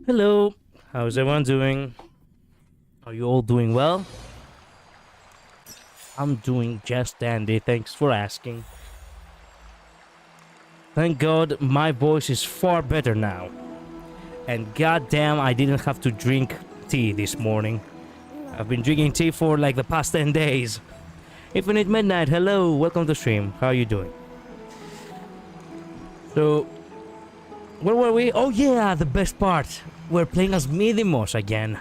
Hello, how's everyone doing? Are you all doing well? I'm doing just dandy, thanks for asking. Thank God my voice is far better now. And goddamn, I didn't have to drink tea this morning. I've been drinking tea for like the past 10 days. Infinite Midnight, hello, welcome to the stream. How are you doing? So, where were we? Oh yeah, the best part. We're playing as Midimos again.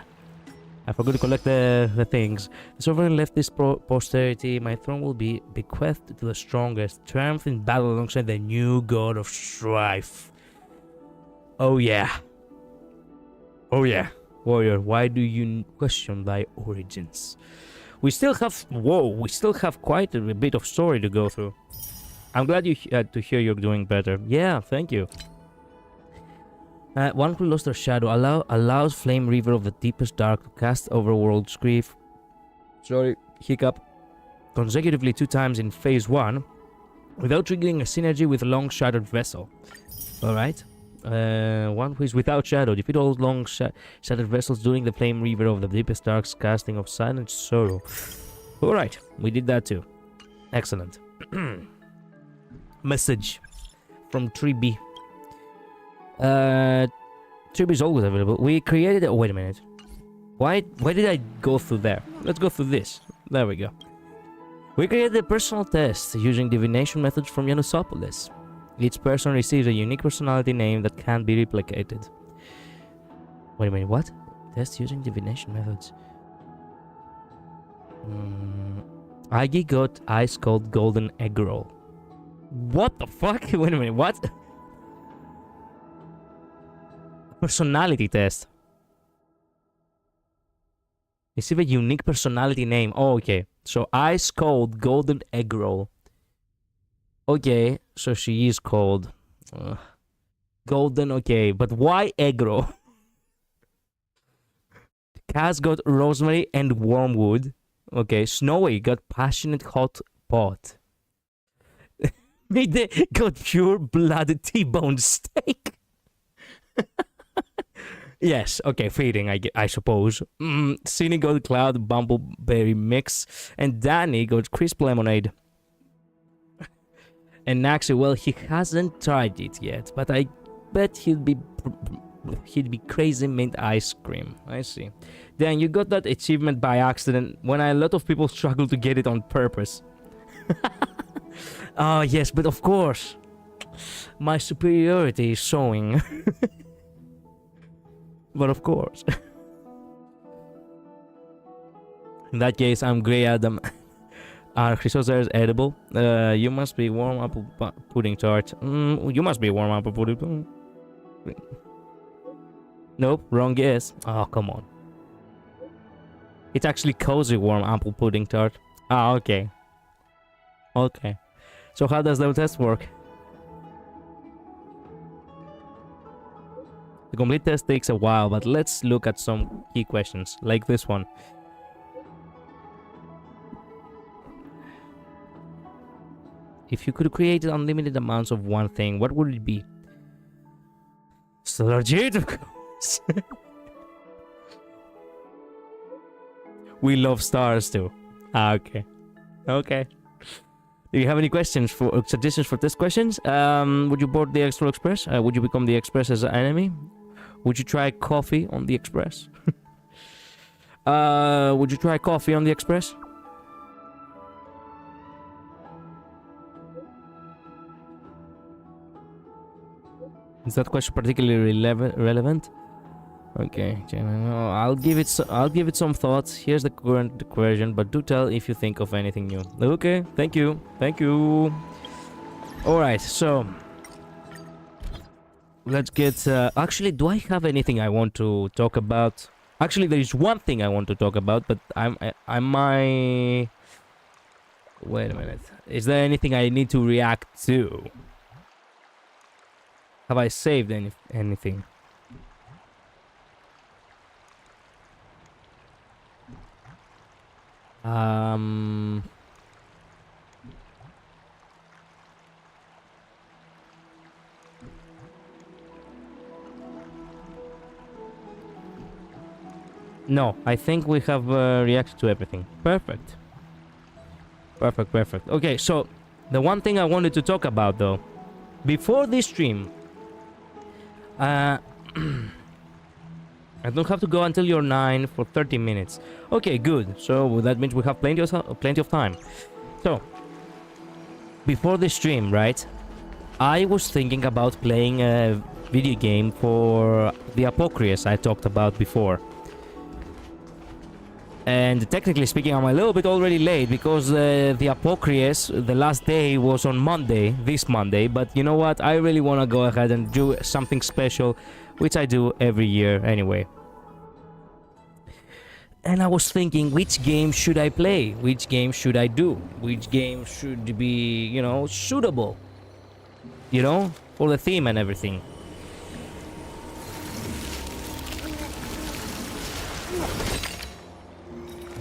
I forgot to collect the things. The sovereign left this posterity. My throne will be bequeathed to the strongest. Triumph in battle alongside the new god of Strife. Oh yeah. Oh yeah. Warrior, why do you question thy origins? We still have... Whoa, we still have quite a bit of story to go through. I'm glad to hear you're doing better. Yeah, thank you. One who lost their shadow allows Flame Reaver of the Deepest Dark to cast Overworld's Grief. Sorry, hiccup. Consecutively 2 times in phase 1 without triggering a synergy with Long Shadowed Vessel. Alright. One who is without shadow. Defeat all Long Shadowed Vessels during the Flame Reaver of the Deepest Dark's casting of Silent Sorrow. Alright, we did that too. Excellent. Message from 3B. Trib is always available. We created it. Oh, wait a minute. Why did I go through there? Let's go through this. There we go. We created a personal test using divination methods from Yanusopolis. Each person receives a unique personality name that can't be replicated. Wait a minute, what? Test using divination methods. Agi got Ice Cold Golden Egg Roll. What the fuck? Wait a minute, what? Personality test. Receive a unique personality name. Oh, okay. So Ice Cold Golden Egg Roll. Okay, so she is cold. Golden, okay. But why egg roll? Kaz got Rosemary and Wormwood. Okay, Snowy got Passionate Hot Pot. Mayday got Pure Blood T-Bone Steak. Yes, okay, feeding, I suppose. Cine got Cloud Bumbleberry Mix. And Danny got Crisp Lemonade. And Naxi, well, he hasn't tried it yet, but I bet he'd be crazy mint ice cream. I see. Dan, you got that achievement by accident when a lot of people struggle to get it on purpose. Oh, yes, but of course. My superiority is showing. But of course. In that case, I'm Grey Adam. Chrysozer is edible. You must be warm apple pudding tart. You must be warm apple pudding. Nope, wrong guess. Oh, come on. It's actually cozy warm apple pudding tart. Ah, okay. Okay. So how does the test work? The complete test takes a while, but let's look at some key questions, like this one. If you could create unlimited amounts of one thing, what would it be? Solar Jade, of course. We love stars too. Ah, okay. Okay. Do you have any questions for suggestions for test questions? Would you board the Astral Express? Would you become the Express as an enemy? Would you try coffee on the Express? Would you try coffee on the Express? Is that question particularly relevant? Okay, I'll give it some thoughts. Here's the current version, but do tell if you think of anything new. Okay, thank you. All right, so let's get. Actually, do I have anything I want to talk about? Actually, there is one thing I want to talk about, but I might. Wait a minute. Is there anything I need to react to? Have I saved anything? No, I think we have reacted to everything. Perfect. Perfect, perfect. Okay, so the one thing I wanted to talk about though, before this stream, I don't have to go until you're 9 for 30 minutes. Okay, good. So that means we have plenty of time. So, before this stream, right, I was thinking about playing a video game for the Apocryphs I talked about before. And technically speaking, I'm a little bit already late because the Apocryphs, the last day was on Monday, this Monday. But you know what? I really want to go ahead and do something special, which I do every year anyway. And I was thinking, which game should I play? Which game should I do? Which game should be, you know, suitable? You know, for the theme and everything.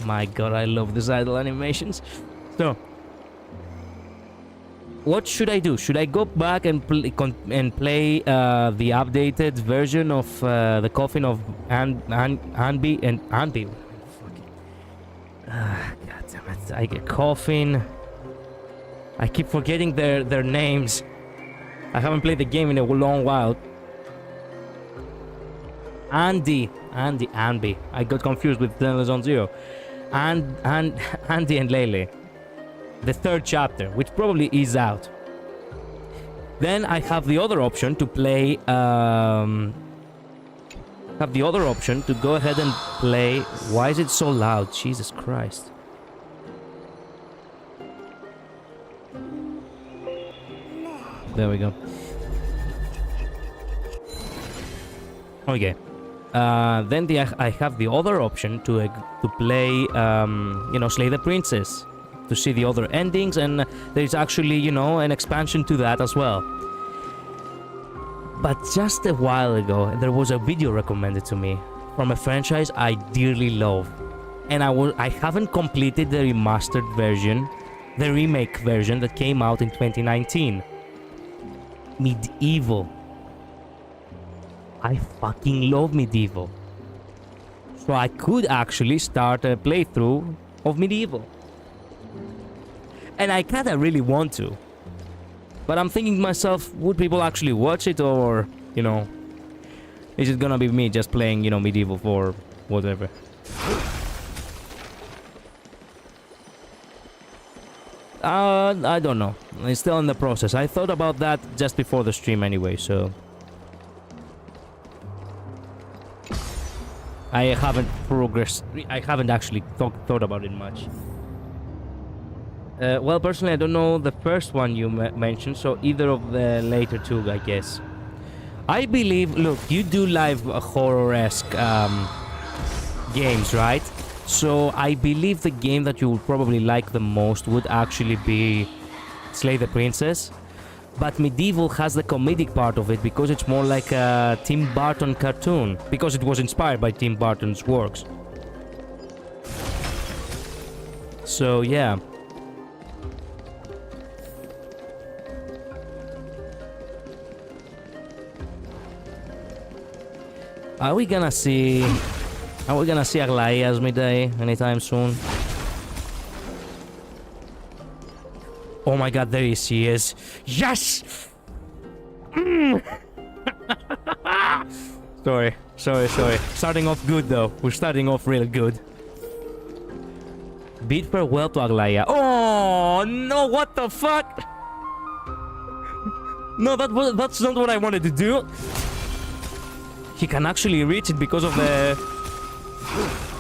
My god, I love these idle animations. So, what should I do? Should I go back and play the updated version of the coffin of Anby and Anby? God damn it! I get coffin. I keep forgetting their names. I haven't played the game in a long while. Andy. I got confused with Zone Zero. And Andy and Lele, the third chapter, which probably is out. Then I have the other option to play. Have the other option to go ahead and play. Why is it so loud? Jesus Christ! There we go. Okay. Then I have the other option to play, you know, Slay the Princess, to see the other endings, and there's actually, you know, an expansion to that as well. But just a while ago, there was a video recommended to me from a franchise I dearly love, and I haven't completed the remastered version, the remake version that came out in 2019. Medieval. I fucking love Medieval. So I could actually start a playthrough of Medieval. And I kinda really want to. But I'm thinking to myself, would people actually watch it, or, you know, is it gonna be me just playing, you know, Medieval for whatever? I don't know. It's still in the process. I thought about that just before the stream anyway, so I haven't progressed. I haven't actually thought about it much. Well, personally, I don't know the first one you mentioned, so either of the later two, I guess. I believe, look, you do live horror-esque games, right? So I believe the game that you would probably like the most would actually be Slay the Princess. But Medieval has the comedic part of it because it's more like a Tim Burton cartoon, because it was inspired by Tim Burton's works. So yeah. Are we gonna see Aglaia's midday anytime soon? Oh my god, there she is. Yes! Sorry. Starting off good though. We're starting off real good. Bid farewell to Aglaia. Oh no, what the fuck? No, that's not what I wanted to do. He can actually reach it because of the...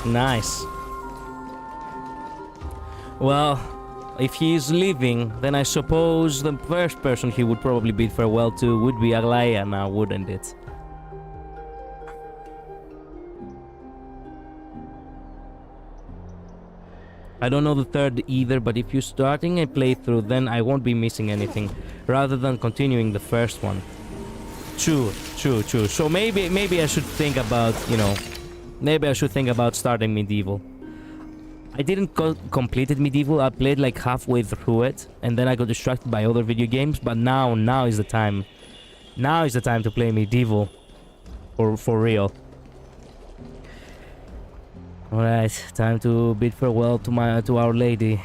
Nice. Well, if he is leaving, then I suppose the first person he would probably bid farewell to would be Aglaia now, wouldn't it? I don't know the third either, but if you're starting a playthrough, then I won't be missing anything, rather than continuing the first one. True. So maybe I should think about, you know, maybe I should think about starting Medieval. I didn't complete Medieval. I played like halfway through it, and then I got distracted by other video games. But now is the time. Now is the time to play Medieval, for real. Alright, time to bid farewell to our lady.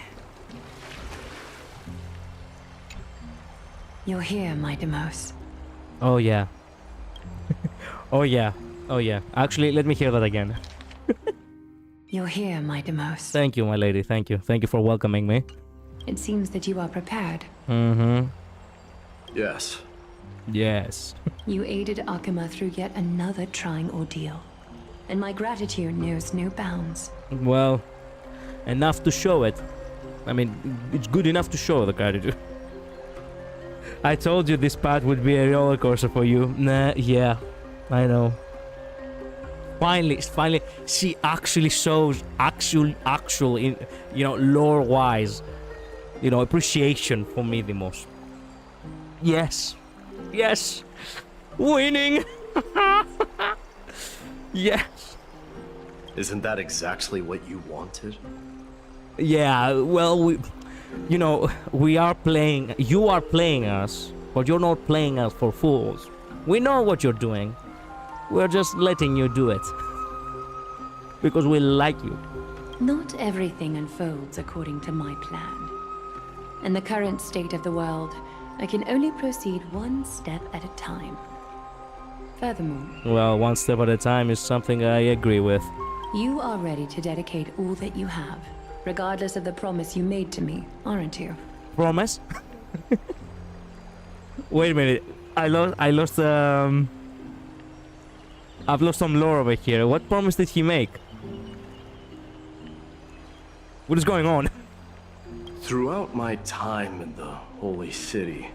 You're here, my Demos. Oh yeah. Oh yeah. Oh yeah. Actually, let me hear that again. You're here, my Demos. Thank you, my lady. Thank you. Thank you for welcoming me. It seems that you are prepared. Mm-hmm. Yes. Yes. You aided Akuma through yet another trying ordeal. And my gratitude knows no bounds. Well, enough to show it. I mean, it's good enough to show the gratitude. I told you this path would be a roller coaster for you. Nah, yeah, I know. Finally, she actually shows actual, in, you know, lore-wise, you know, appreciation for Midimos. Yes, yes, winning. Yes. Isn't that exactly what you wanted? Yeah, well, you know, we are playing, you are playing us, but you're not playing us for fools. We know what you're doing. We're just letting you do it. Because we like you. Not everything unfolds according to my plan. In the current state of the world, I can only proceed one step at a time. Furthermore, Well, one step at a time is something I agree with. you are ready to dedicate all that you have, regardless of the promise you made to me, aren't you? Promise? Wait a minute. I've lost some lore over here. What promise did he make? What is going on? Throughout my time in the Holy City,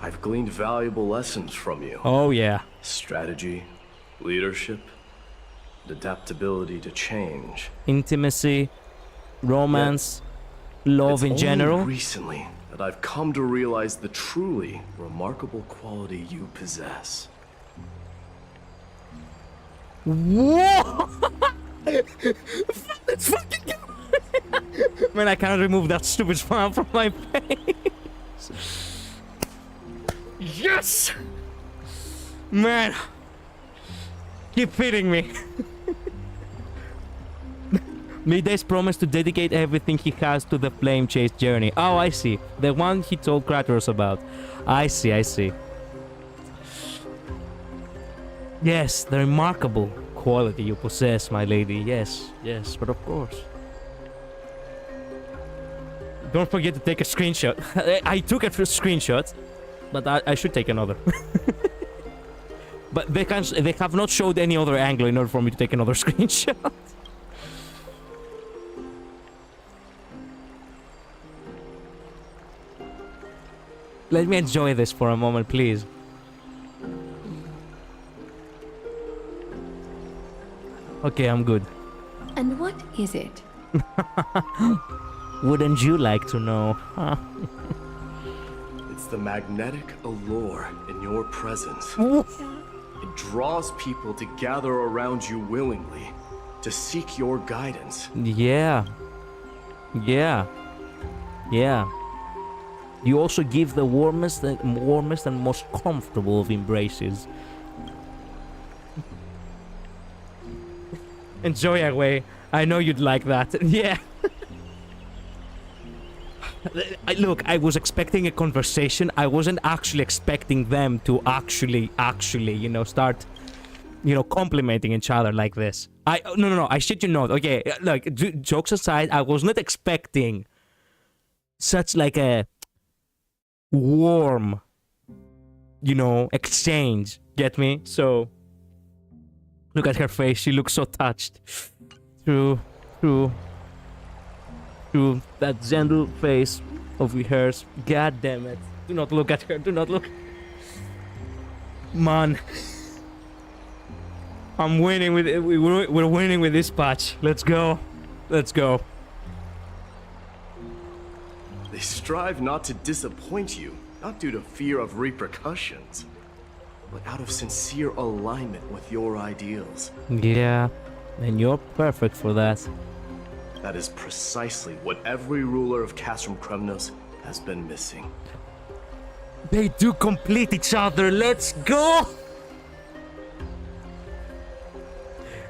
I've gleaned valuable lessons from you. Oh yeah. Strategy, leadership, adaptability to change. Intimacy, romance, love in It's general. only recently that I've come to realize the truly remarkable quality you possess. Whoa! That's fucking man, I cannot remove that stupid smile from my face. Yes! Man! Keep feeding me. Miday's promised to dedicate everything he has to the flame chase journey. Oh, I see. The one he told Kratos about. I see. Yes, the remarkable quality you possess, my lady. Yes, but of course. Don't forget to take a screenshot. I took a screenshot, but I should take another. But they have not showed any other angle in order for me to take another screenshot. Let me enjoy this for a moment, please. Okay, I'm good. And what is it? Wouldn't you like to know? It's the magnetic allure in your presence. It draws people to gather around you willingly, to seek your guidance. Yeah. You also give the warmest and most comfortable of embraces. Enjoy, Agway. I know you'd like that. Yeah. Look, I was expecting a conversation. I wasn't actually expecting them to actually, you know, start, you know, complimenting each other like this. No. I shit you not. Okay, look, jokes aside, I was not expecting such like a warm, you know, exchange. Get me? So, look at her face. She looks so touched. Through that gentle face of hers. God damn it. Do not look at her. Do not look. Man. I'm winning with it. We're winning with this patch. Let's go. They strive not to disappoint you, not due to fear of repercussions, but out of sincere alignment with your ideals. Yeah, and you're perfect for that. That is precisely what every ruler of Castrum Kremnos has been missing. They do complete each other. Let's go!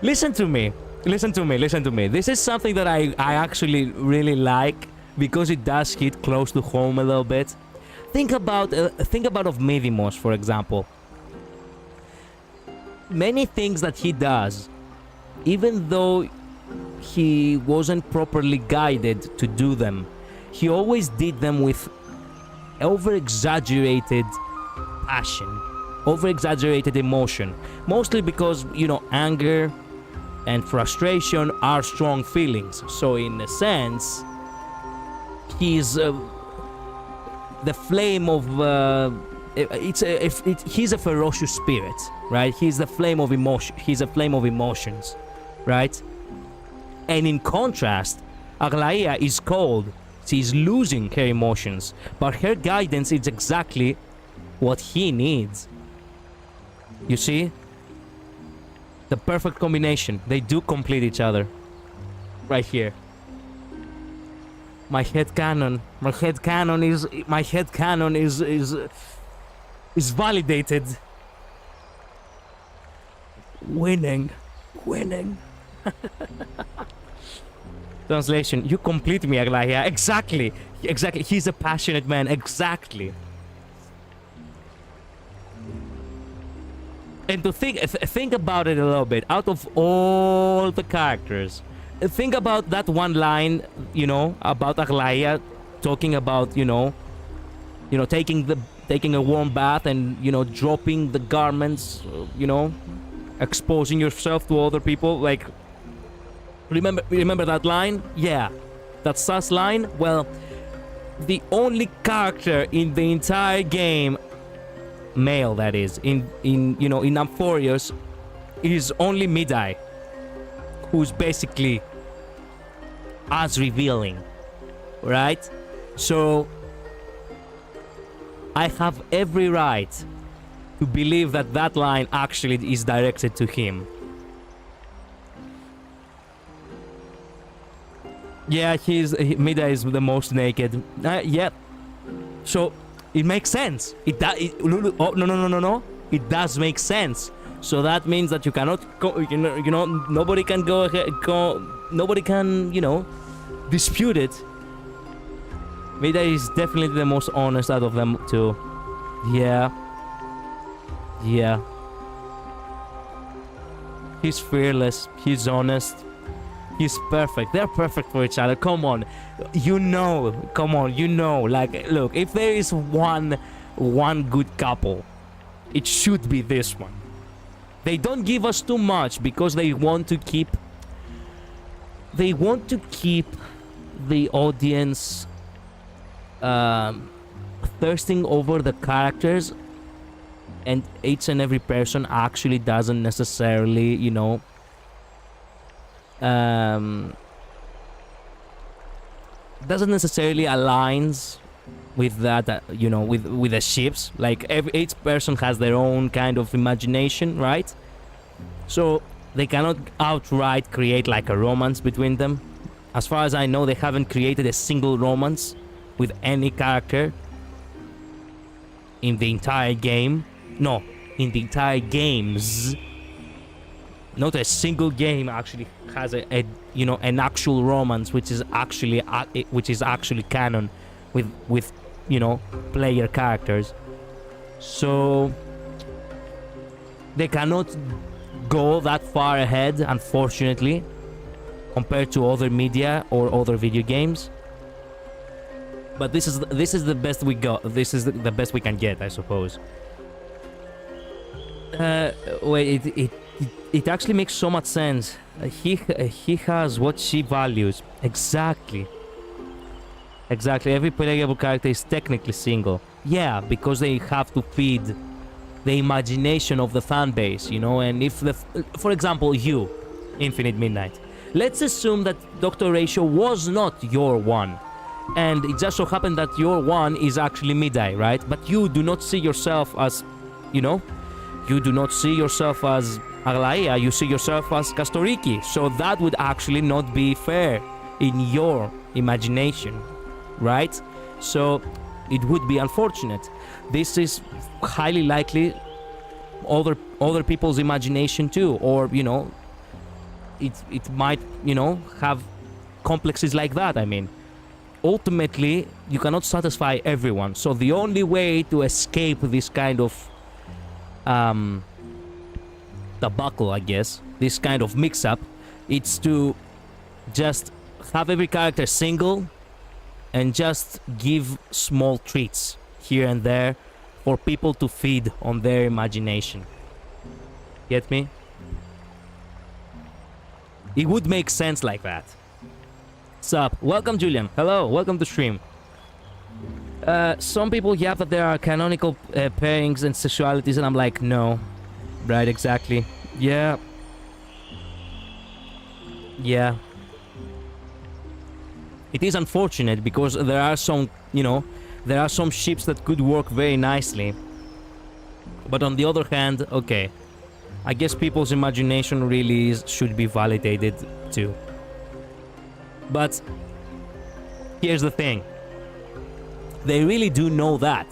Listen to me. listen to me. This is something that I actually really like because it does hit close to home a little bit. Think about of Midimos, for example. Many things that he does, even though he wasn't properly guided to do them, he always did them with over-exaggerated passion, over-exaggerated emotion. Mostly because, you know, anger and frustration are strong feelings. So in a sense, he's the flame of he's a ferocious spirit, right? He's the flame of emotion. He's a flame of emotions, right? And in contrast, Aglaia is cold. She's losing her emotions, but her guidance is exactly what he needs. You see? The perfect combination. They do complete each other. Right here. My headcanon is validated. Winning. Translation: you complete me, Aglaia. Exactly. He's a passionate man. Exactly. And to think about it a little bit, out of all the characters, think about that one line, you know, about Aglaia talking about, you know, taking a warm bath and, you know, dropping the garments, you know, exposing yourself to other people. Like, remember that line? Yeah, that sus line. Well, the only character in the entire game, male that is, in Amphorius, is only Midai, who's basically as revealing, right? So I have every right to believe that that line actually is directed to him. Yeah, Midai is the most naked. Yeah. So it makes sense. No. It does make sense. So that means that you cannot go. You know, nobody can go ahead. Nobody can, you know, dispute it. Midai is definitely the most honest out of them two. Yeah. He's fearless. He's honest. He's perfect. They're perfect for each other. Come on. You know. Like, look, if there is one good couple, it should be this one. They don't give us too much because they want to keep the audience thirsting over the characters, and each and every person actually doesn't necessarily, you know, doesn't necessarily aligns with that, you know, with the ships. Like, each person has their own kind of imagination, right? So they cannot outright create like a romance between them. As far as I know, they haven't created a single romance with any character in the entire game. No, in the entire games. Not a single game actually has a you know, an actual romance which is actually canon with you know, player characters. So they cannot go that far ahead, unfortunately, compared to other media or other video games. But this is the best we got. This is the best we can get, I suppose. Wait, it actually makes so much sense. He has what she values. Exactly. Every playable character is technically single. Yeah, because they have to feed the imagination of the fan base, you know. And if for example, you, Infinite Midnight, let's assume that Dr. Ratio was not your one, and it just so happened that your one is actually Midai, right? But you do not see yourself as, you know, you do not see yourself as Aglaia, you see yourself as Kastoriki. So that would actually not be fair in your imagination, right? So it would be unfortunate. This is highly likely other people's imagination too, or, you know, it might, you know, have complexes like that. I mean, ultimately, you cannot satisfy everyone. So the only way to escape this kind of debacle, I guess, this kind of mix-up, it's to just have every character single and just give small treats here and there for people to feed on their imagination. Get me? It would make sense like that. Sup? Welcome, Julian. Hello, welcome to stream. Some people yap that there are canonical pairings and sexualities, and I'm like, no. Right, exactly. Yeah. Yeah. It is unfortunate because there are some, you know, there are some ships that could work very nicely. But on the other hand, okay, I guess people's imagination really should be validated too. But here's the thing. They really do know that.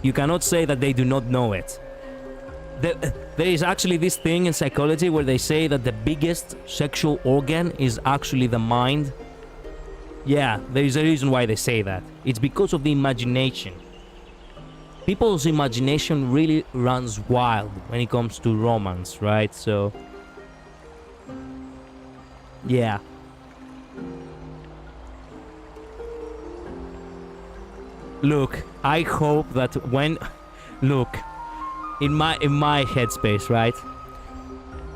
You cannot say that they do not know it. There is actually this thing in psychology where they say that the biggest sexual organ is actually the mind. Yeah, there is a reason why they say that. It's because of the imagination. People's imagination really runs wild when it comes to romance, right? So, yeah. Look, I hope that when... Look, in my headspace, right?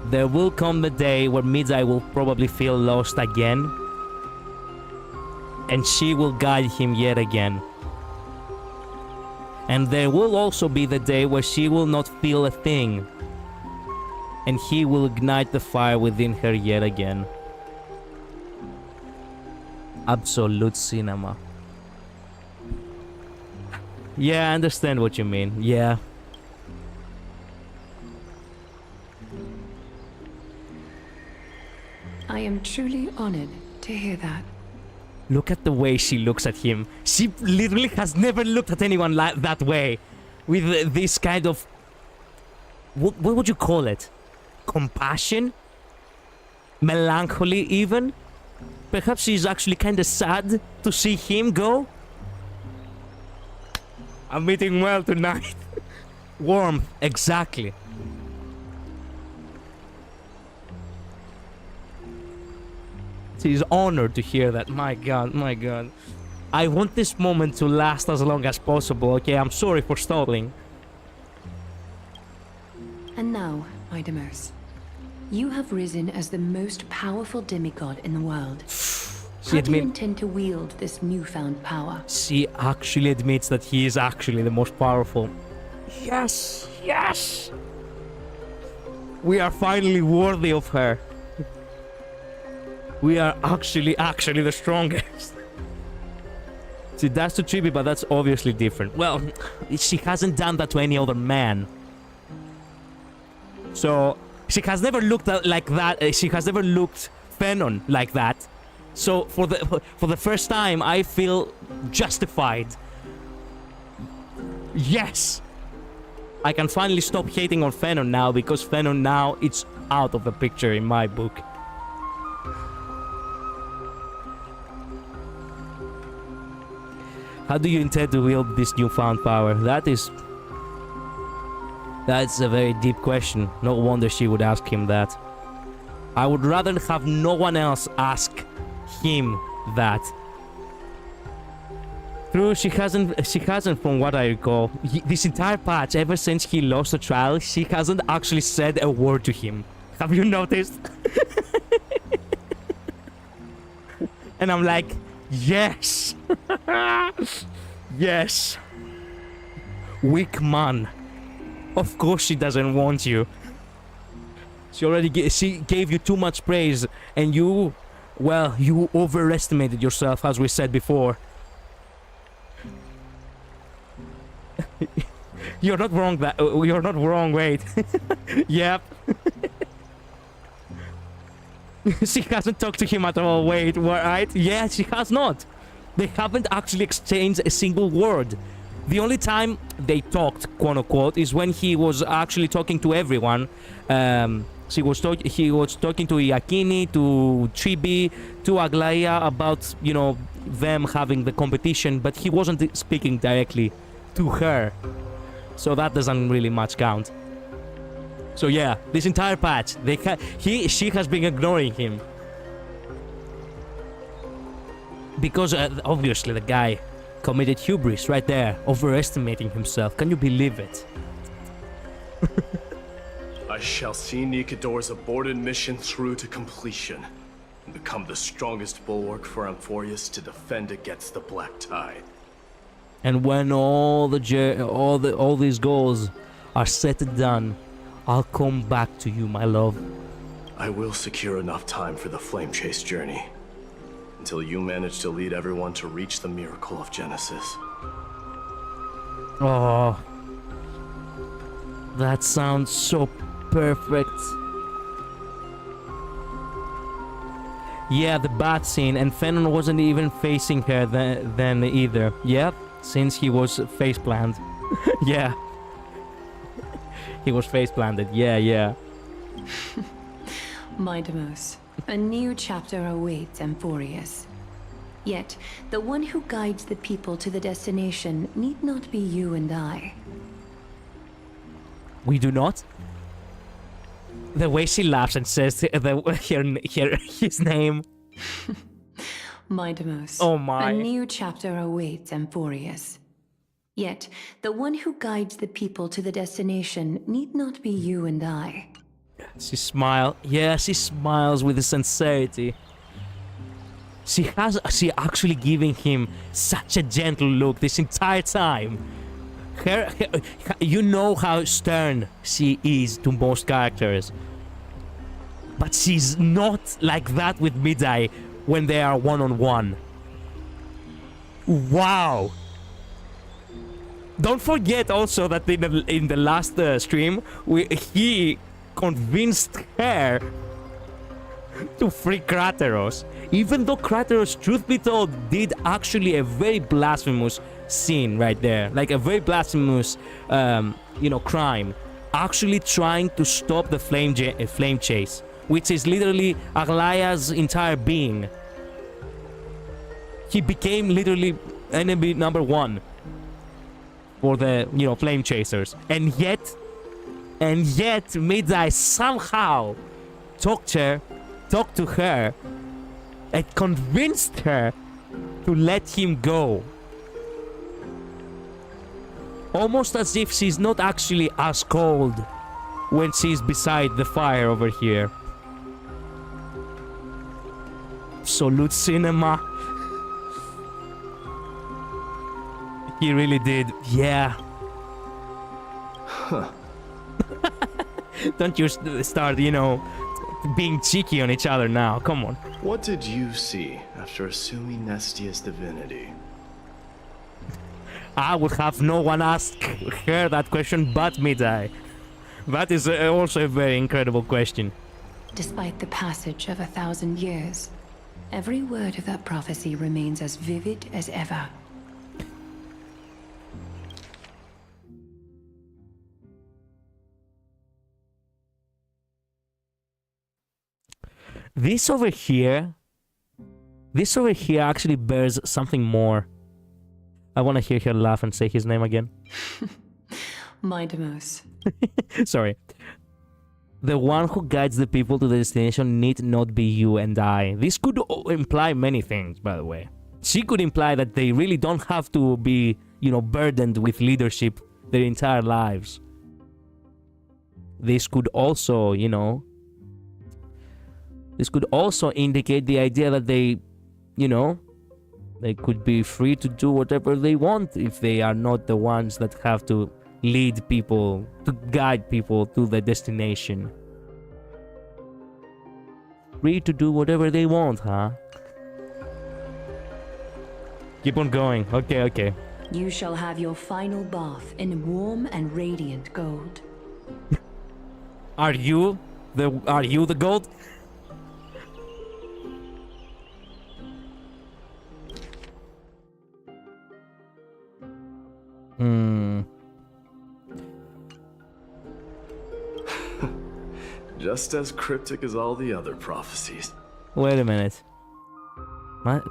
There will come the day where Midai will probably feel lost again. And she will guide him yet again. And there will also be the day where she will not feel a thing. And he will ignite the fire within her yet again. Absolute cinema. Yeah, I understand what you mean. Yeah. I am truly honored to hear that. Look at the way she looks at him. She literally has never looked at anyone like that way. With this kind of... What would you call it? Compassion? Melancholy even? Perhaps she's actually kind of sad to see him go? I'm eating well tonight. Warmth, exactly. She's honored to hear that. My god, my god. I want this moment to last as long as possible, okay? I'm sorry for stalling. And now, my Demers, you have risen as the most powerful demigod in the world. How do you intend to wield this newfound power? She actually admits that he is actually the most powerful. Yes, yes! We are finally worthy of her. We are actually the strongest. She does to Chibi, but that's obviously different. Well, she hasn't done that to any other man. So, she has never looked like that. She has never looked Fenon like that. So, for the first time, I feel justified. Yes! I can finally stop hating on Fenon now, because Fenon now, it's out of the picture in my book. How do you intend to wield this newfound power? That's a very deep question. No wonder she would ask him that. I would rather have no one else ask him that. True, she hasn't from what I recall. This entire patch, ever since he lost the trial, she hasn't actually said a word to him. Have you noticed? And I'm like, yes! Yes! Weak man. Of course she doesn't want you. She gave you too much praise, and you, well, you overestimated yourself, as we said before. You're not wrong. You're not wrong. Wait. Yep. She hasn't talked to him at all. Wait, right? Yeah, she has not. They haven't actually exchanged a single word. The only time they talked, quote unquote, is when he was actually talking to everyone. He was talking to Iakini, to Chibi, to Aglaya about, you know, them having the competition, but he wasn't speaking directly to her. So that doesn't really much count. So yeah, this entire patch, she has been ignoring him. Because obviously the guy committed hubris right there, overestimating himself. Can you believe it? I shall see Nikador's aborted mission through to completion and become the strongest bulwark for Amphorius to defend against the Black Tide. And when all these goals are set and done, I'll come back to you, my love. I will secure enough time for the Flame Chase journey, until you manage to lead everyone to reach the miracle of Genesis. Oh, that sounds so perfect. Yeah, the bath scene, and Fennon wasn't even facing her then either. Yep, since he was face planted. Yeah. He was face planted. Yeah. Midamos, a new chapter awaits Amphorius. Yet, the one who guides the people to the destination need not be you and I. We do not? The way she laughs and says his name. Midamos. Oh my. A new chapter awaits Amphorius. Yet, the one who guides the people to the destination need not be you and I. She smiles. Yeah, she smiles with sincerity. She actually giving him such a gentle look this entire time. You know how stern she is to most characters. But she's not like that with Midai when they are one-on-one. Wow! Don't forget also that in the last stream, he convinced her to free Krateros. Even though Krateros, truth be told, did actually a very blasphemous scene right there. Like a very blasphemous, crime. Actually trying to stop the flame chase. Which is literally Aglaya's entire being. He became literally enemy number one for the, flame chasers. And yet, Midai somehow talked to her and convinced her to let him go. Almost as if she's not actually as cold when she's beside the fire over here. Absolute cinema. He really did. Yeah. Huh. Don't you start, being cheeky on each other now. Come on. What did you see after assuming Nestia's divinity? I would have no one ask her that question but Midai. That is also a very incredible question. Despite the passage of 1,000 years, every word of that prophecy remains as vivid as ever. This over here actually bears something more. I want to hear her laugh and say his name again. Midamos. Sorry. The one who guides the people to the destination need not be you and I. This could imply many things, by the way. She could imply that they really don't have to be, burdened with leadership their entire lives. This could also, this could also indicate the idea that they, they could be free to do whatever they want if they are not the ones that have to lead people, to guide people to the destination. Free to do whatever they want, huh? Keep on going. Okay. You shall have your final bath in warm and radiant gold. Are you the gold? Just as cryptic as all the other prophecies. Wait a minute. Wait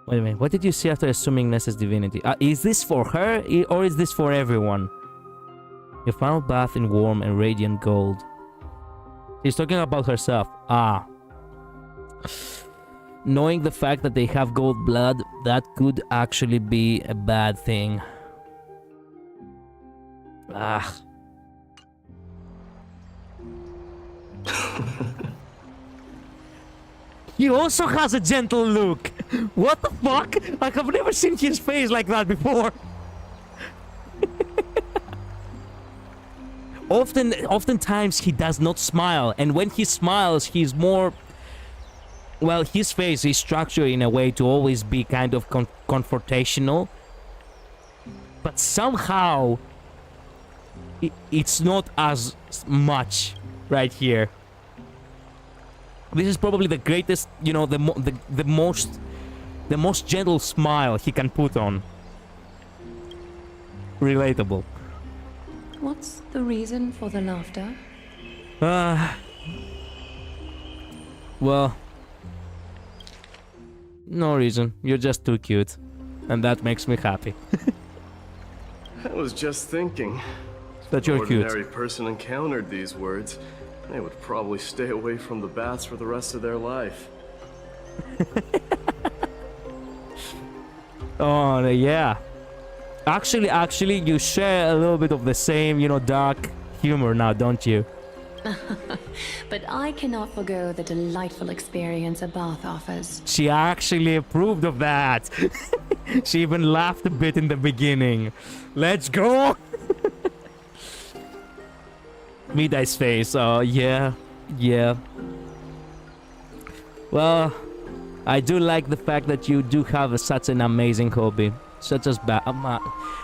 a minute. What did you see after assuming Nessa's divinity? Is this for her or is this for everyone? Your final bath in warm and radiant gold. She's talking about herself. Knowing the fact that they have gold blood, that could actually be a bad thing. He also has a gentle look. What the fuck? Like, I've never seen his face like that before. Oftentimes he does not smile, and when he smiles, he's more... Well, his face is structured in a way to always be kind of confrontational. But somehow, it's not as much right here. This is probably the greatest, you know, the most gentle smile he can put on. Relatable. What's the reason for the laughter? Well, no reason. You're just too cute. And that makes me happy. I was just thinking. That you're cute. If an ordinary person encountered these words, they would probably stay away from the baths for the rest of their life. Oh, yeah. Actually, you share a little bit of the same, you know, dark humor now, don't you? But I cannot forgo the delightful experience a bath offers. She actually approved of that. She even laughed a bit in the beginning. Let's go! Midai's face, oh yeah. Well, I do like the fact that you do have such an amazing hobby. Such as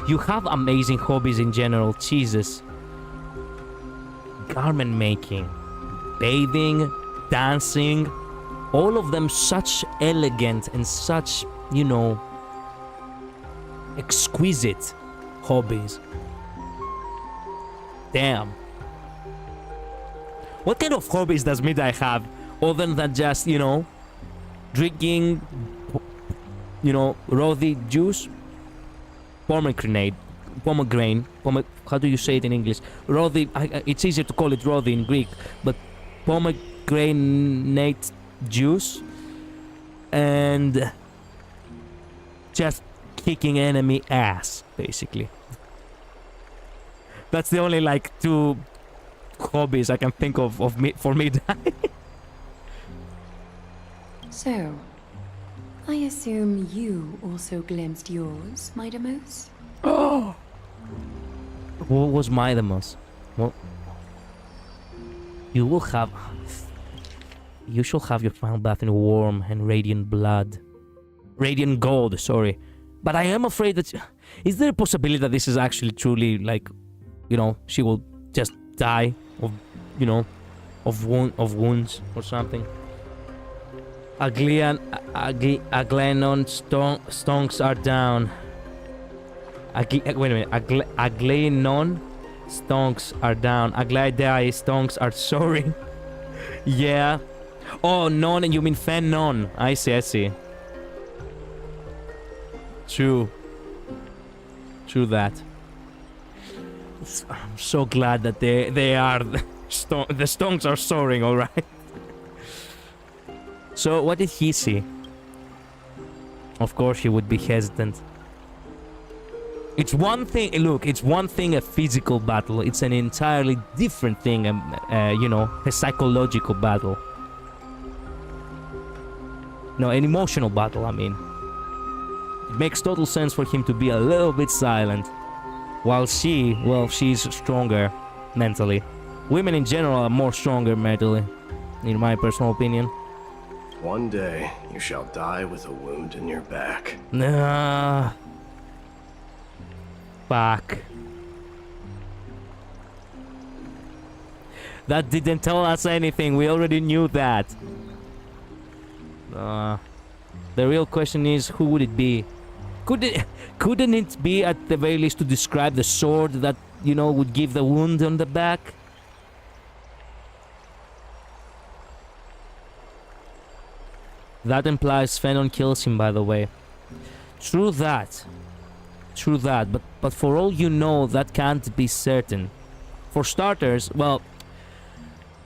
you have amazing hobbies in general, Jesus. Garment making, bathing, dancing, all of them such elegant and such, you know, exquisite hobbies. Damn. What kind of hobbies does Midai have other than just, you know, drinking, you know, rothy juice? Pomegranate. How do you say it in English? Rothy, it's easier to call it rothy in Greek, but pomegranate juice and just kicking enemy ass, basically. That's the only like two hobbies I can think of for me. So, I assume you also glimpsed yours, Midamos? Oh! What was Midamos? What? You shall have your final bath in warm and radiant blood. Radiant gold, sorry. But I am afraid that... Is there a possibility that this is actually truly, like, you know, she will just die of, you know, of wounds or something? Aglenon stonks are down. Wait a minute. Aglenon stonks are down. Aglaidai stonks are soaring. Yeah. Oh, non, and you mean Fen non. I see. True that. I'm so glad that they are the stonks are soaring, all right. So what did he see? Of course he would be hesitant. It's one thing, look, it's one thing a physical battle, it's an entirely different thing, you know, a psychological battle. No, an emotional battle, I mean. It makes total sense for him to be a little bit silent. While she, well, she's stronger mentally. Women in general are more stronger mentally, in my personal opinion. One day, you shall die with a wound in your back. Nah. Fuck. That didn't tell us anything. We already knew that. The real question is, who would it be? Couldn't it be at the very least to describe the sword that, you know, would give the wound on the back? That implies Fenon kills him, by the way. True that. True that, but for all you know, that can't be certain. For starters, well,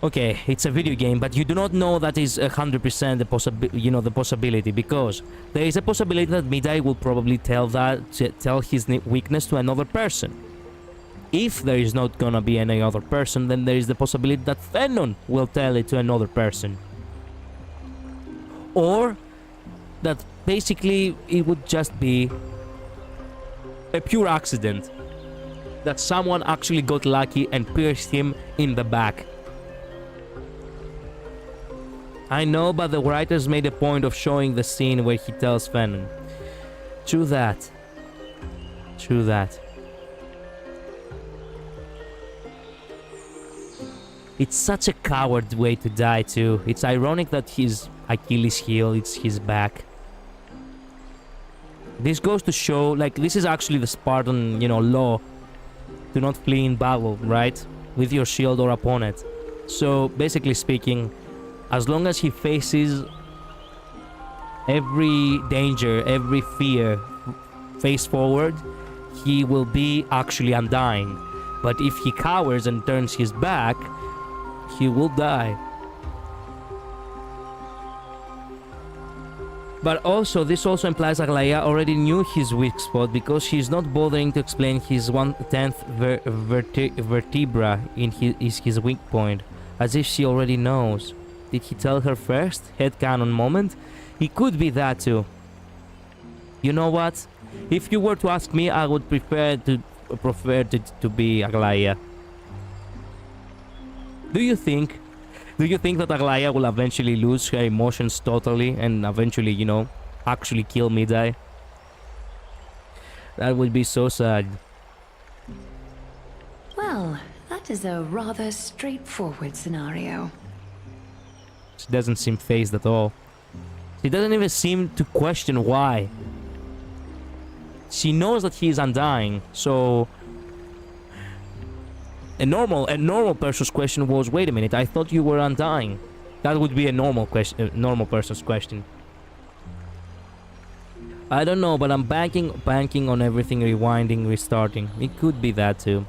okay, it's a video game, but you do not know that is 100% the possibility, because there is a possibility that Midai will probably tell his weakness to another person. If there is not gonna be any other person, then there is the possibility that Fenon will tell it to another person. Or that basically it would just be a pure accident. That someone actually got lucky and pierced him in the back. I know, but the writers made a point of showing the scene where he tells Fenon. True that. True that. It's such a coward way to die too. It's ironic that his Achilles heel, it's his back. This goes to show, like, this is actually the Spartan, law. Do not flee in battle, right? With your shield or opponent. So, basically speaking, as long as he faces every danger, every fear face forward, he will be actually undying. But if he cowers and turns his back, he will die. But also, this also implies Aglaia already knew his weak spot, because she's not bothering to explain his 1/10th vertebra is his weak point, as if she already knows. Did he tell her first? Headcanon moment? He could be that too. You know what? If you were to ask me, I would prefer to be Aglaia. Do you think that Aglaia will eventually lose her emotions totally and eventually, actually kill Midai? That would be so sad. Well, that is a rather straightforward scenario. She doesn't seem fazed at all. She doesn't even seem to question why. She knows that he is undying, so a normal person's question was, wait a minute, I thought you were undying. That would be a normal person's question. I don't know, but I'm banking on everything rewinding, restarting. It could be that too.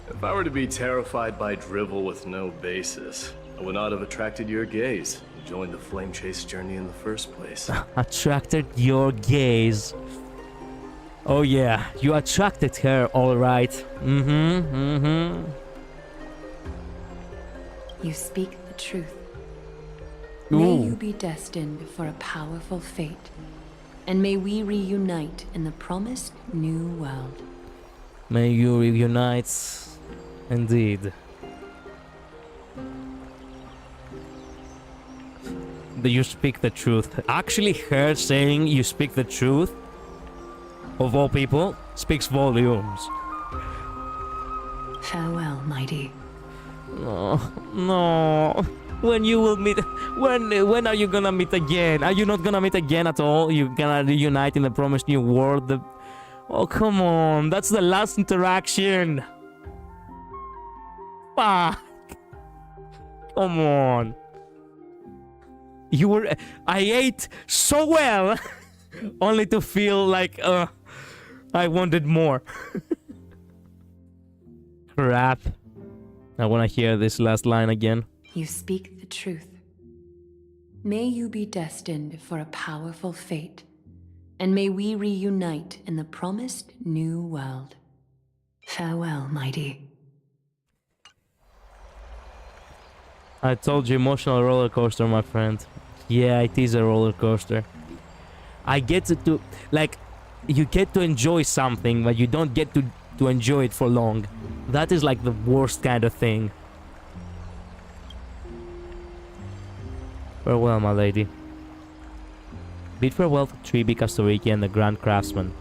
If I were to be terrified by drivel with no basis, I would not have attracted your gaze and joined the flame chase journey in the first place. Attracted your gaze. Oh yeah, you attracted her, alright. You speak the truth. Ooh. May you be destined for a powerful fate, and may we reunite in the promised new world. May you reunite, indeed. Do you speak the truth? Actually, her saying you speak the truth, of all people, speaks volumes. Farewell, mighty. No. When you will meet, when are you gonna meet again? Are you not gonna meet again at all? You gonna reunite in the promised new world? Oh, come on, that's the last interaction. Fuck. Come on. I ate so well, only to feel like, I wanted more. Crap. I wanna hear this last line again. You speak the truth. May you be destined for a powerful fate, and may we reunite in the promised new world. Farewell, mighty. I told you, emotional roller coaster, my friend. Yeah, it is a roller coaster. I get to like, you get to enjoy something, but you don't get to enjoy it for long. That is like the worst kind of thing. Farewell, my lady. Bid farewell to Tribi, Kastoriki, and the Grand Craftsman.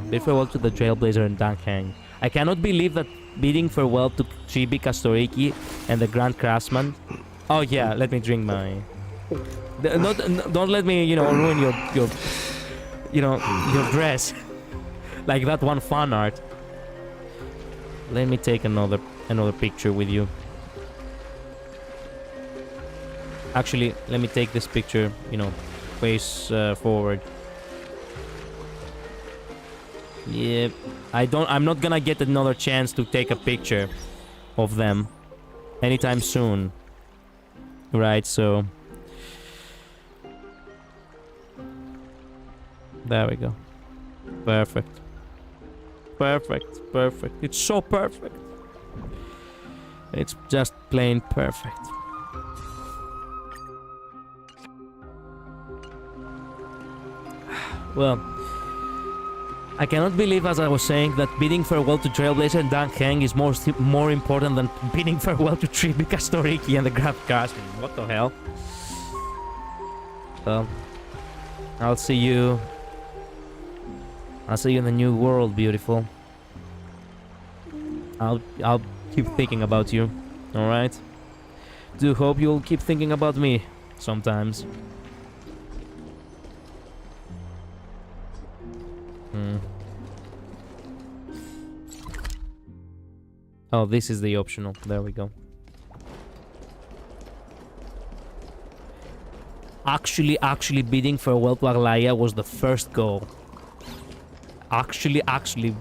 Bid farewell to the Trailblazer and Danghang. I cannot believe that bidding farewell to Tribi, Kastoriki, and the Grand Craftsman. Oh yeah, let me drink my. Don't let me, ruin your dress. Like that one fan art. Let me take another picture with you. Actually, let me take this picture, you know, face forward. Yep. I'm not gonna get another chance to take a picture of them anytime soon. Right, so... There we go. Perfect. Perfect. Perfect. It's so perfect. It's just plain perfect. Well, I cannot believe, as I was saying, that bidding farewell to Trailblazer and Dan Heng is more important than bidding farewell to Tribi, Kastoriki, and the Graf Casting. What the hell? Well, I'll see you in the new world, beautiful. I'll keep thinking about you. All right. Do hope you'll keep thinking about me sometimes. Oh, this is the optional. There we go. Actually bidding farewell to Aglaia was the first goal. Actually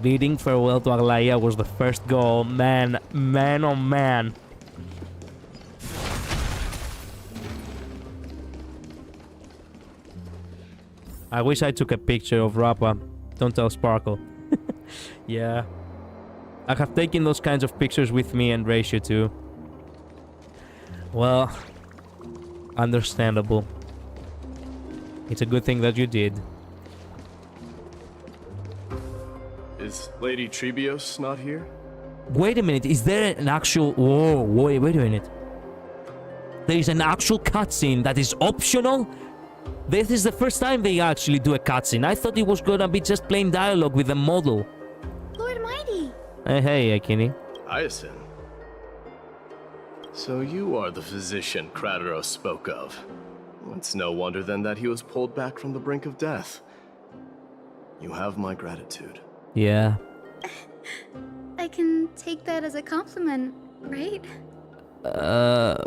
bidding farewell to Aglaia was the first goal. Man, oh man. I wish I took a picture of Rappa. Don't tell Sparkle. Yeah. I have taken those kinds of pictures with me and Ratio too. Well, understandable. It's a good thing that you did. Is Lady Trebios not here? Wait a minute, is there an actual... Whoa, wait a minute. There is an actual cutscene that is optional? This is the first time they actually do a cutscene. I thought it was gonna be just plain dialogue with a model. Lord Mighty! Hey, Akini. Hyacinth. So you are the physician Kratoros spoke of. It's no wonder then that he was pulled back from the brink of death. You have my gratitude. Yeah. I can take that as a compliment, right? The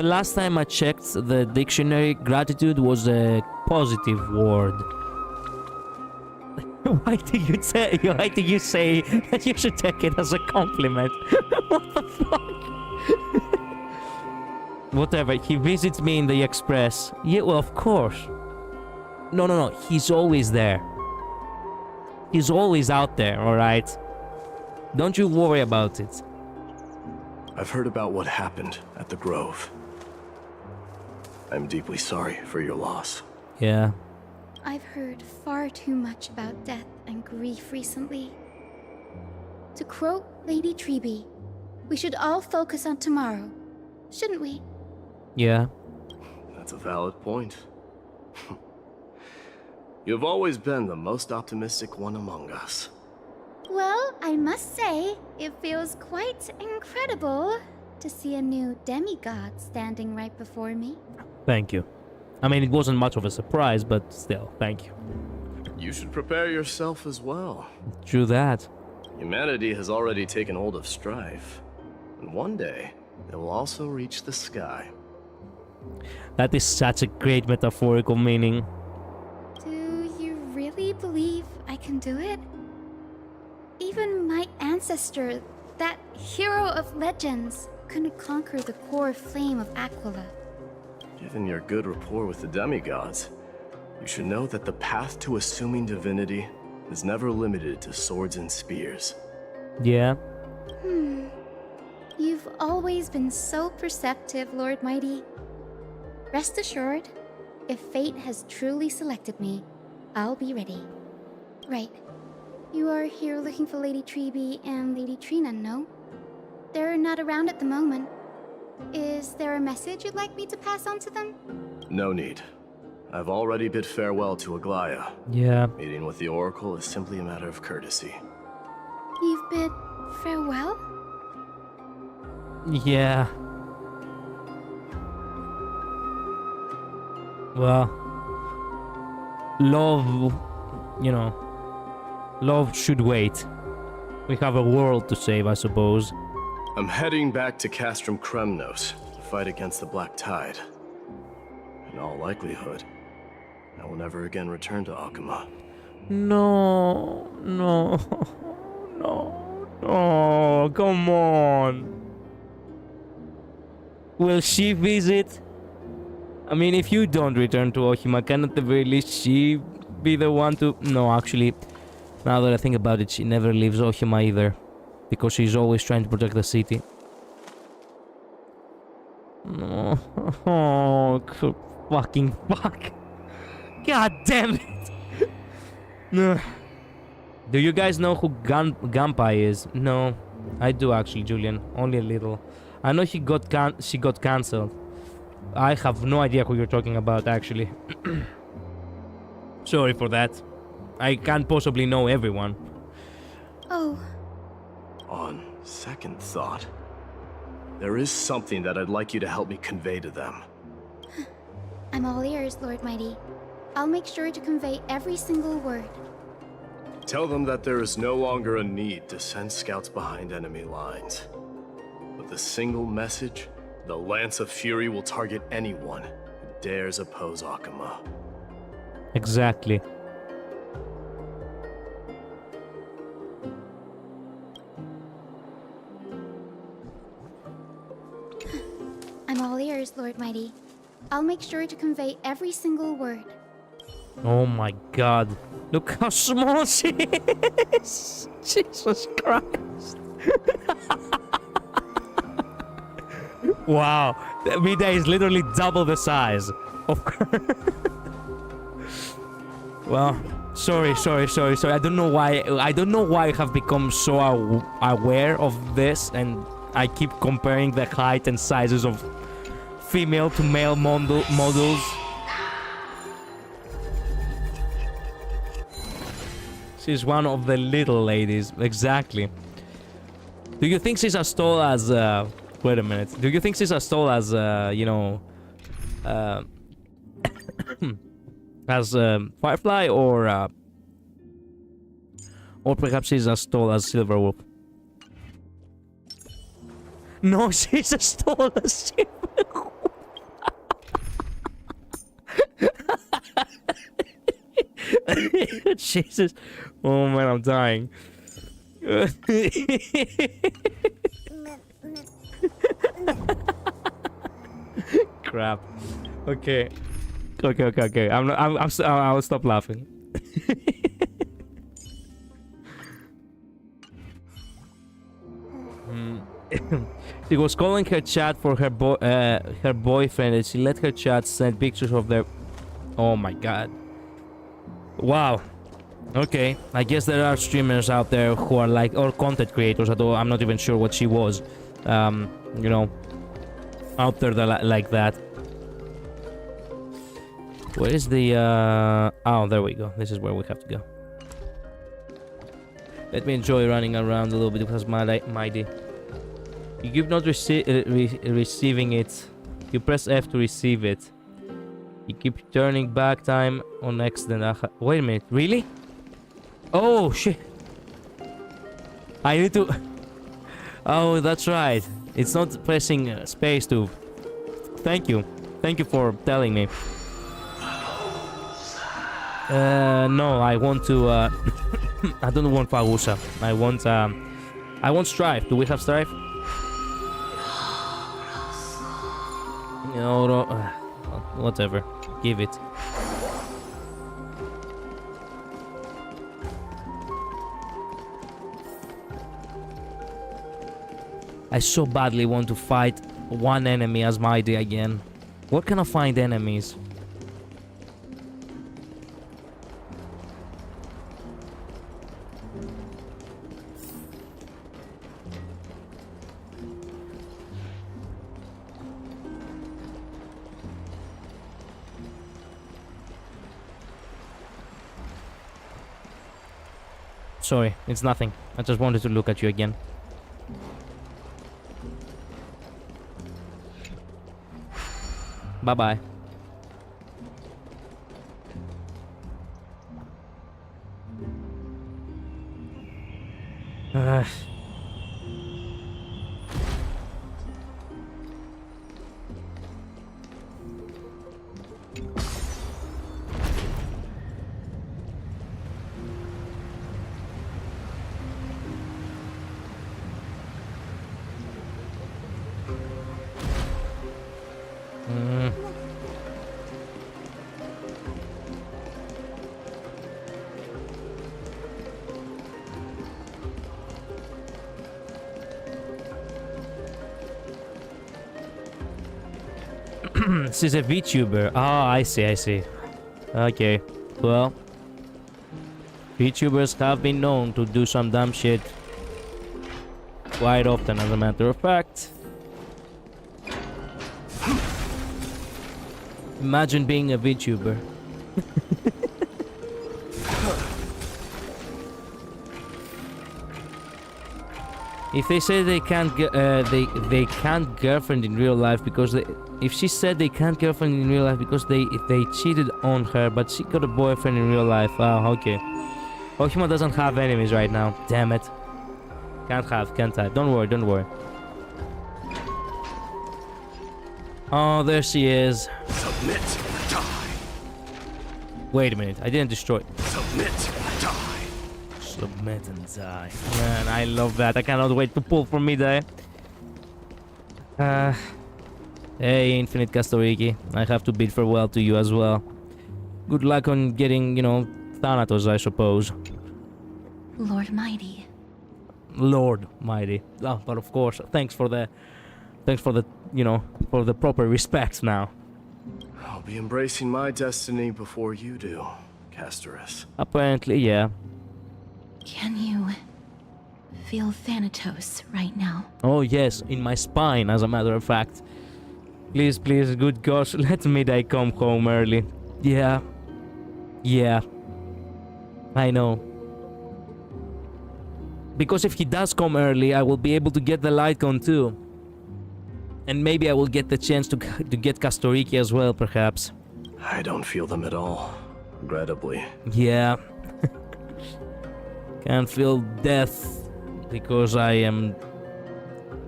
last time I checked the dictionary, gratitude was a positive word. Why do you say that you should take it as a compliment? What the fuck? Whatever, he visits me in the express. Yeah, well, of course. No, he's always there. He's always out there, alright? Don't you worry about it. I've heard about what happened at the Grove. I'm deeply sorry for your loss. Yeah. I've heard far too much about death and grief recently. To quote Lady Trebi, we should all focus on tomorrow, shouldn't we? Yeah. That's a valid point. You've always been the most optimistic one among us. Well, I must say, it feels quite incredible to see a new demigod standing right before me. Thank you. I mean, it wasn't much of a surprise, but still, thank you. You should prepare yourself as well. True that. Humanity has already taken hold of Strife, and one day, they will also reach the sky. That is such a great metaphorical meaning. Do you really believe I can do it? Even my ancestor, that hero of legends, couldn't conquer the core flame of Aquila. Given your good rapport with the demigods, you should know that the path to assuming divinity is never limited to swords and spears. Yeah. You've always been so perceptive, Lord Mighty. Rest assured, if fate has truly selected me, I'll be ready. Right. You are here looking for Lady Trebi and Lady Trina, no? They're not around at the moment. Is there a message you'd like me to pass on to them? No need. I've already bid farewell to Aglaia. Yeah. Meeting with the Oracle is simply a matter of courtesy. You've bid farewell? Yeah. Well, love, you know, love should wait. We have a world to save, I suppose. I'm heading back to Castrum Kremnos to fight against the Black Tide. In all likelihood, I will never again return to Akuma. No, no, no, come on. Will she visit? I mean, if you don't return to Ohima, can at the very least she be the one to... No, actually, now that I think about it, she never leaves Ohima either. Because she's always trying to protect the city. No. Oh, fucking fuck. God damn it. No. Do you guys know who Gunpei is? No, I do actually, Julian. Only a little. I know she got cancelled. I have no idea who you're talking about, actually. Sorry for that. I can't possibly know everyone. Oh, On second thought, there is something that I'd like you to help me convey to them. I'm all ears, Lord Mighty. I'll make sure to convey every single word. Tell them that there is no longer a need to send scouts behind enemy lines. With a single message, the Lance of Fury will target anyone who dares oppose Akuma. Exactly. I'm all ears, Lord Mighty. I'll make sure to convey every single word. Oh my god. Look how small she is. Jesus Christ. Wow. Mida is literally double the size of her. Well, sorry. I don't know why I have become so aware of this, and I keep comparing the height and sizes of female to male models. She's one of the little ladies, exactly. Do you think she's as tall as, wait a minute. Do you think she's as tall as, you know, as, Firefly, or perhaps she's as tall as Silverwolf? No, she's as tall as Silverwolf. Jesus. Oh man, I'm dying. Crap. Okay. I'll stop laughing. She was calling her chat for her boyfriend, and she let her chat send pictures of their... Oh my god. Wow. Okay, I guess there are streamers out there who are like, or content creators, although I'm not even sure what she was, you know, out there that, like that. Where is the, oh, there we go. This is where we have to go. Let me enjoy running around a little bit because mighty. You keep not receiving it. You press F to receive it. You keep turning back time on accident. Wait a minute, really? Oh shit! I need to... Oh, that's right. It's not pressing space to... Thank you for telling me. No, I want to... I don't want Fagusa. I want Strife. Do we have Strife? No, whatever. Give it. I so badly want to fight one enemy as mighty again. Where can I find enemies? Sorry, it's nothing. I just wanted to look at you again. Bye-bye. She's a VTuber. Oh, I see, I see. Okay, well, VTubers have been known to do some dumb shit quite often, as a matter of fact. Imagine being a VTuber. If they say they can't they can't girlfriend in real life because if she said they can't girlfriend in real life because they cheated on her, but she got a boyfriend in real life. Oh, okay. Ohima doesn't have enemies right now. Damn it. Can't type. Don't worry, don't worry. Oh, there she is. Submit, die. Wait a minute, I didn't destroy. Submit, die. Submit and die. Man, I love that. I cannot wait to pull from mid-eye. Hey, Infinite Castoriki. I have to bid farewell to you as well. Good luck on getting, you know, Thanatos, I suppose. Lord Mighty. Lord Mighty. Oh, but of course, thanks for the, you know, for the proper respect now. I'll be embracing my destiny before you do, Castorus. Apparently, yeah. Can you feel Thanatos right now? Oh yes, in my spine, as a matter of fact. Please, please, good gosh, let Mid-eye come home early. Yeah. Yeah. I know. Because if he does come early, I will be able to get the light gun too. And maybe I will get the chance to get Castoriki as well, perhaps. I don't feel them at all, regrettably. Yeah. Can't feel death because I am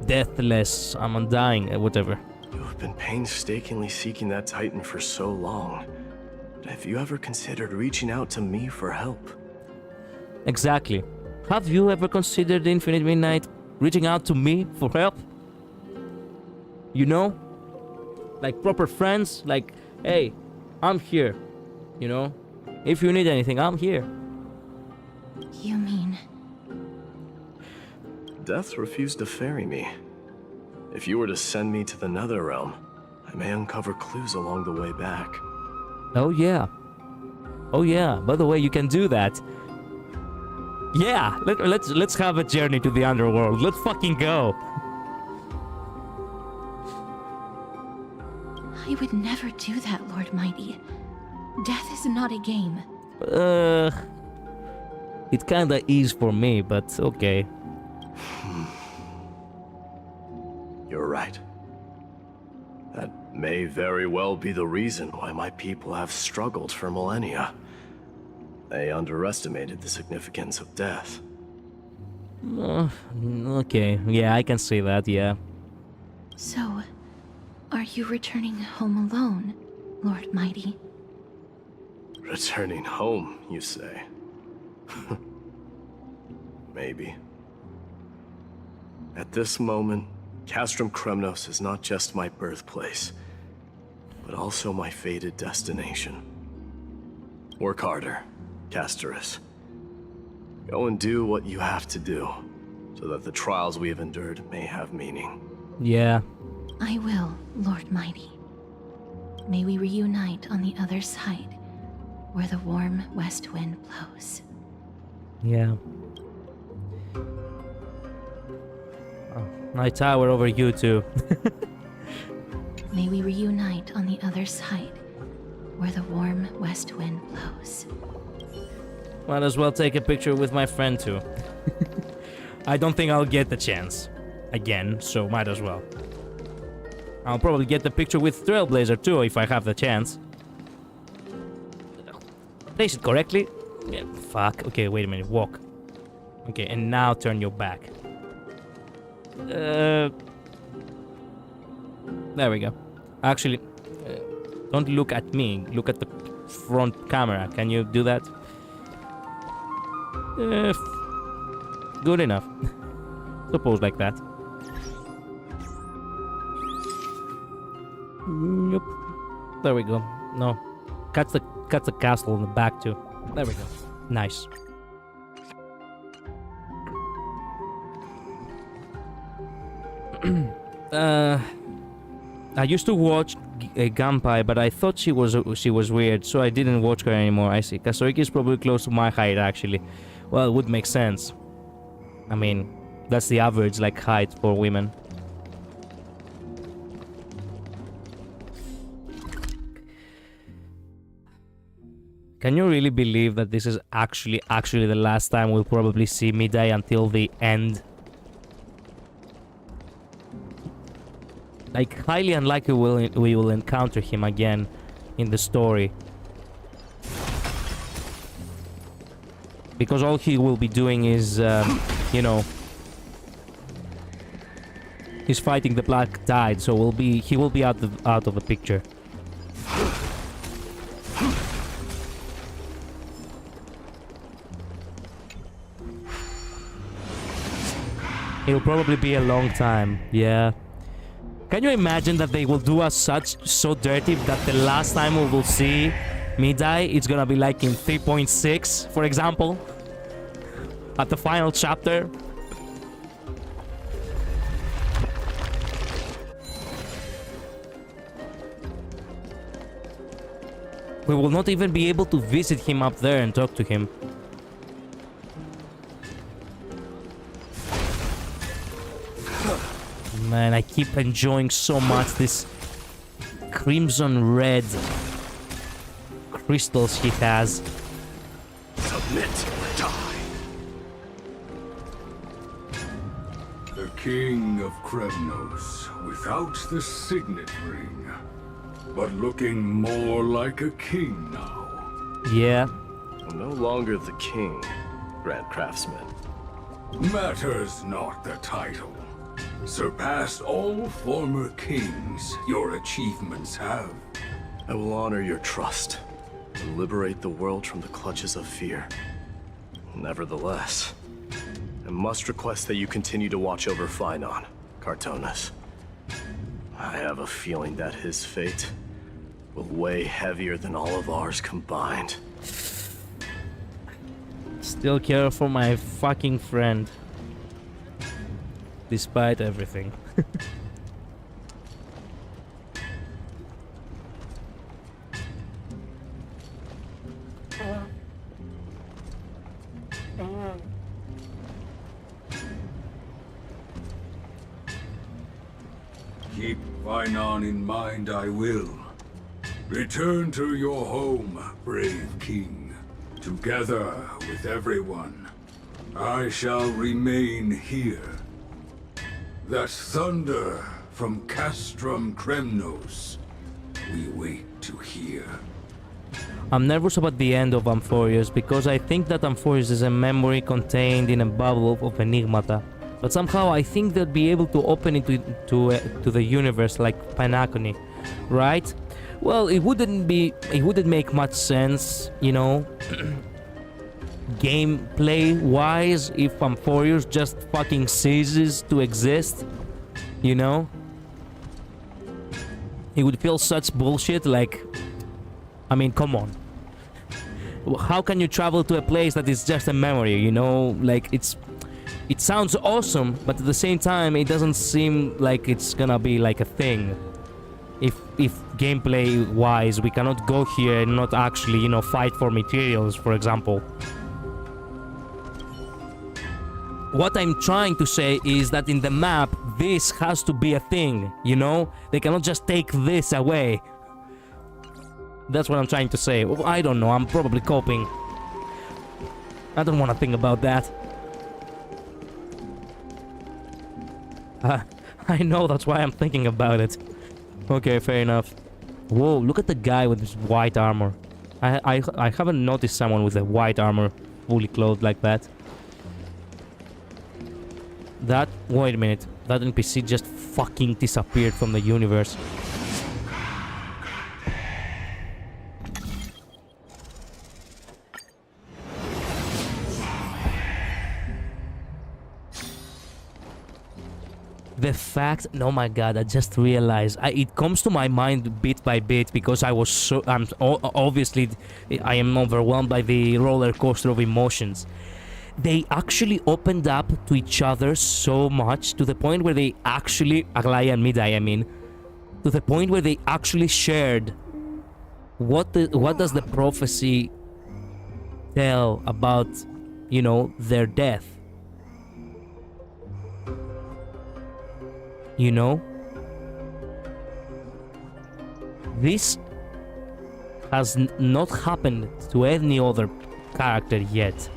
deathless. I'm undying, whatever. You have been painstakingly seeking that Titan for so long. But have you ever considered reaching out to me for help? Exactly. Have you ever considered Infinite Midnight reaching out to me for help? You know? Like proper friends, like, hey, I'm here. You know? If you need anything, I'm here. You mean... Death refused to ferry me. If you were to send me to the Nether Realm, I may uncover clues along the way back. Oh yeah. Oh yeah, by the way, you can do that. Yeah, let's have a journey to the underworld. Let's fucking go. I would never do that, Lord Mighty. Death is not a game. It kinda is for me, but okay. You're right. That may very well be the reason why my people have struggled for millennia. They underestimated the significance of death. Okay, yeah, I can see that, yeah. So, are you returning home alone, Lord Mighty? Returning home, you say? Maybe. At this moment, Castrum Kremnos is not just my birthplace, but also my fated destination. Work harder, Castorus. Go and do what you have to do, so that the trials we have endured may have meaning. Yeah. I will, Lord Mighty. May we reunite on the other side, where the warm west wind blows. Yeah. Oh, I tower over you too. May we reunite on the other side, where the warm west wind blows. Might as well take a picture with my friend too. I don't think I'll get the chance again, so might as well. I'll probably get the picture with Trailblazer too if I have the chance. Place it correctly. Yeah, fuck. Okay, wait a minute. Walk. Okay, and now turn your back. There we go. Actually, don't look at me. Look at the front camera. Can you do that? Good enough. Suppose like that. Yep. There we go. No. Cuts the castle in the back too. There we go. Nice. I used to watch Gunpei, but I thought she was weird, so I didn't watch her anymore. I see. Kazuriki is probably close to my height, actually. Well, it would make sense. I mean, that's the average, like, height for women. Can you really believe that this is actually the last time we'll probably see Midai until the end? Like, highly unlikely we will encounter him again in the story. Because all he will be doing is, you know... he's fighting the Black Tide, so he will be out of the picture. It'll probably be a long time, yeah. Can you imagine that they will do us so dirty that the last time we will see Midai, it's gonna be like in 3.6, for example? At the final chapter? We will not even be able to visit him up there and talk to him. Man, I keep enjoying so much this crimson red crystals he has. Submit or die. The king of Kremnos, without the signet ring, but looking more like a king now. Yeah. No longer the king, Grand Craftsman. Matters not the title. Surpassed all former kings your achievements have. I will honor your trust and liberate the world from the clutches of fear. Nevertheless, I must request that you continue to watch over Phainon, Cartonis. I have a feeling that his fate will weigh heavier than all of ours combined. Still care for my fucking friend. Despite everything. Keep Phainon in mind, I will. Return to your home, brave king. Together with everyone, I shall remain here. That thunder from Castrum Kremnos, we wait to hear. I'm nervous about the end of Amphorius because I think that Amphorius is a memory contained in a bubble of enigmata. But somehow I think they'll be able to open it to the universe like Panacony, right? Well, it wouldn't make much sense, you know, gameplay-wise, if Amphorius just fucking ceases to exist, you know? It would feel such bullshit, like... I mean, come on. How can you travel to a place that is just a memory, you know? Like, it sounds awesome, but at the same time, it doesn't seem like it's gonna be like a thing. If gameplay-wise, we cannot go here and not actually, you know, fight for materials, for example. What I'm trying to say is that in the map, this has to be a thing, you know? They cannot just take this away. That's what I'm trying to say. I don't know, I'm probably coping. I don't want to think about that. I know, that's why I'm thinking about it. Okay, fair enough. Whoa, look at the guy with his white armor. I haven't noticed someone with a white armor fully clothed like that. Wait a minute. That NPC just fucking disappeared from the universe. The fact, oh my god, I just realized, it comes to my mind bit by bit because obviously I am overwhelmed by the roller coaster of emotions. They actually opened up to each other so much to the point where they actually, Aglaya and Midai, I mean, to the point where they actually shared what does the prophecy tell about, you know, their death. You know? This has not happened to any other character yet.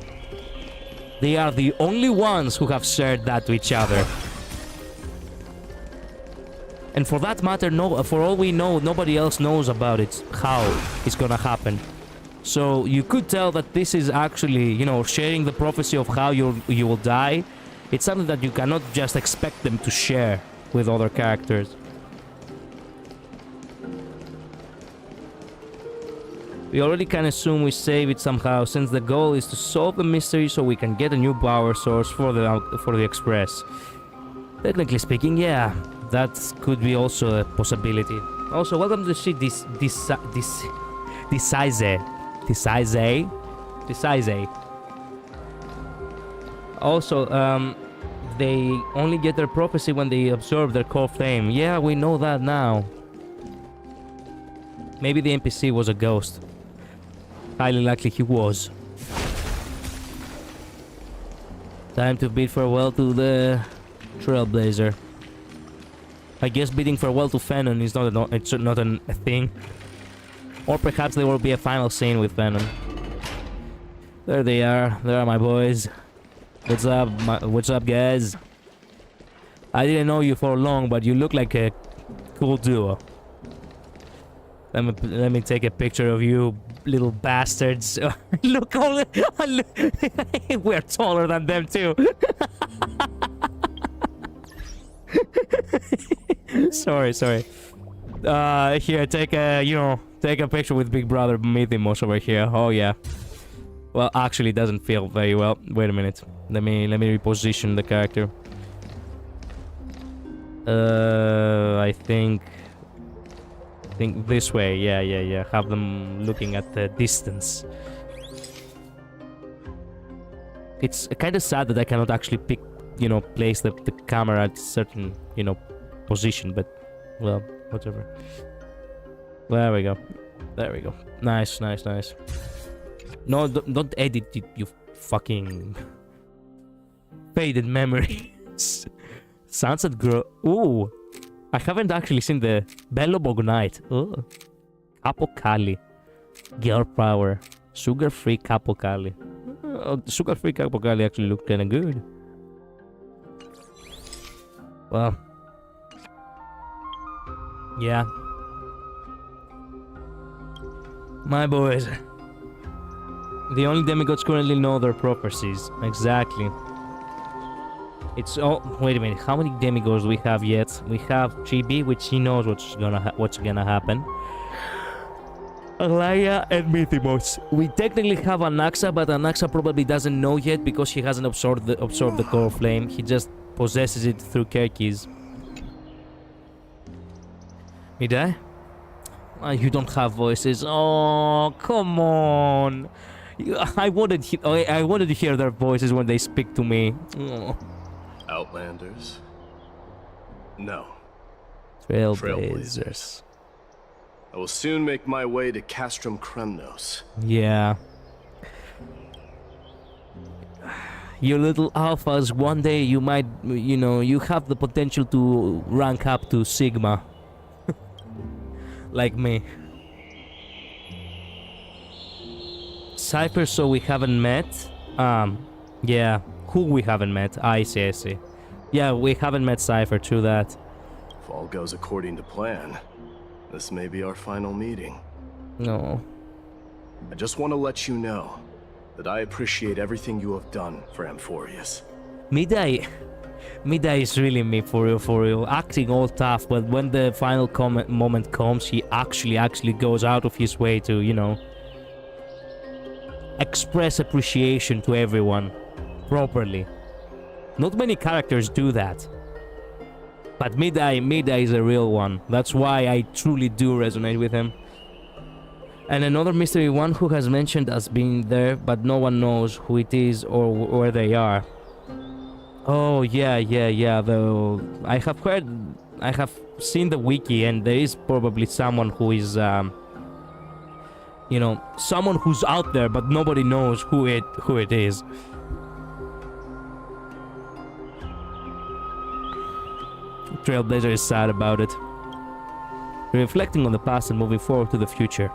They are the only ones who have shared that to each other. And for that matter, for all we know, nobody else knows about it, how it's gonna happen. So you could tell that this is actually, you know, sharing the prophecy of how you will die. It's something that you cannot just expect them to share with other characters. We already can assume we save it somehow, since the goal is to solve the mystery so we can get a new power source for the Express. Technically speaking, yeah, that could be also a possibility. Also, welcome to see this Also, they only get their prophecy when they absorb their core flame. Yeah, we know that now. Maybe the NPC was a ghost. Highly likely he was. Time to bid farewell to the Trailblazer. I guess bidding farewell to Fanon is not a thing. Or perhaps there will be a final scene with Fanon. There they are. There are my boys. What's up? What's up, guys? I didn't know you for long, but you look like a cool duo. Let me take a picture of you, little bastards. Look, we're taller than them too. Sorry. Here, take a picture with Big Brother Mythimos over here. Oh yeah. Well, actually, it doesn't feel very well. Wait a minute. Let me reposition the character. I think this way. Yeah. Have them looking at the distance. It's kind of sad that I cannot actually place the camera at a certain, position, but, well, whatever. There we go. Nice. No, don't edit it, you fucking faded memories. Sunset Girl. Ooh, I haven't actually seen the Bellobog Night. Oh, Capocali. Girl Power. Sugar-free Capocali. Sugar-free Capocali actually looked kinda good. Well. Yeah. My boys. The only demigods currently know their prophecies. Exactly. It's all. Wait a minute. How many demigods do we have yet? We have Chibi, which he knows what's gonna happen. Alaya and Mythimos. We technically have Anaxa, but Anaxa probably doesn't know yet because he hasn't absorbed the core flame. He just possesses it through Kerkis. Midai? You don't have voices. Oh, come on. I wanted to hear their voices when they speak to me. Oh. Outlanders? No. Trailblazers. I will soon make my way to Castrum Kremnos. Yeah. You little alphas, one day you might, you have the potential to rank up to Sigma. Like me. Cypher, so we haven't met? Yeah. Who we haven't met? I see. Yeah, we haven't met Cypher, true that. If all goes according to plan, this may be our final meeting. No. I just want to let you know that I appreciate everything you have done for Amphorius. Midai is really me, for real. Acting all tough, but when the final moment comes, he actually goes out of his way to, express appreciation to everyone properly. Not many characters do that. But Midai is a real one. That's why I truly do resonate with him. And another mystery one who has mentioned as being there, but no one knows who it is or where they are. Oh, yeah. Though I have seen the wiki, and there is probably someone who is, you know, someone who's out there, but nobody knows who it is. Trailblazer is sad about it. Reflecting on the past and moving forward to the future.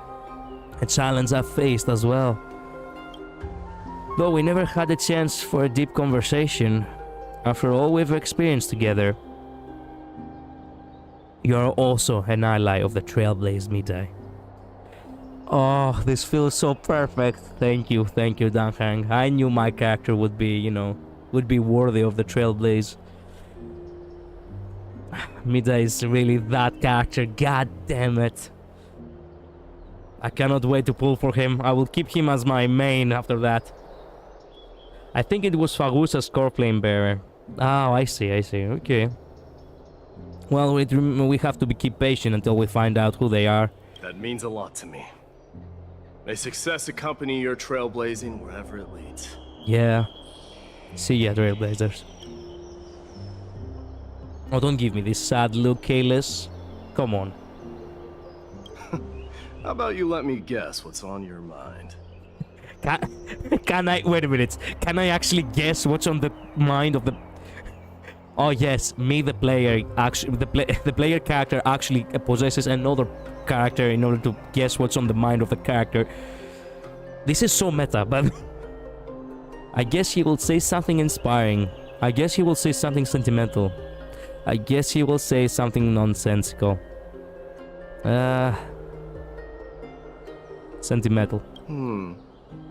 A challenge I've faced as well. Though we never had a chance for a deep conversation, after all we've experienced together, you're also an ally of the Trailblaze Midai. Oh, this feels so perfect. Thank you, Danhang. I knew my character would be, you know, would be worthy of the Trailblaze. Midai is really that character, god damn it. I cannot wait to pull for him. I will keep him as my main after that. I think it was Fagusa's core flame bearer. Oh, I see, okay. Well, we have to keep patient until we find out who they are. That means a lot to me. May success accompany your trailblazing wherever it leads. Yeah. See ya, Trailblazers. Oh, don't give me this sad look, Kalis. Come on. How about you let me guess what's on your mind? Can I... Wait a minute. Can I actually guess what's on the mind of the... Oh yes, me the player actually... The player character actually possesses another character in order to guess what's on the mind of the character. This is so meta, but... I guess he will say something inspiring. I guess he will say something sentimental. I guess he will say something nonsensical. Sentimental.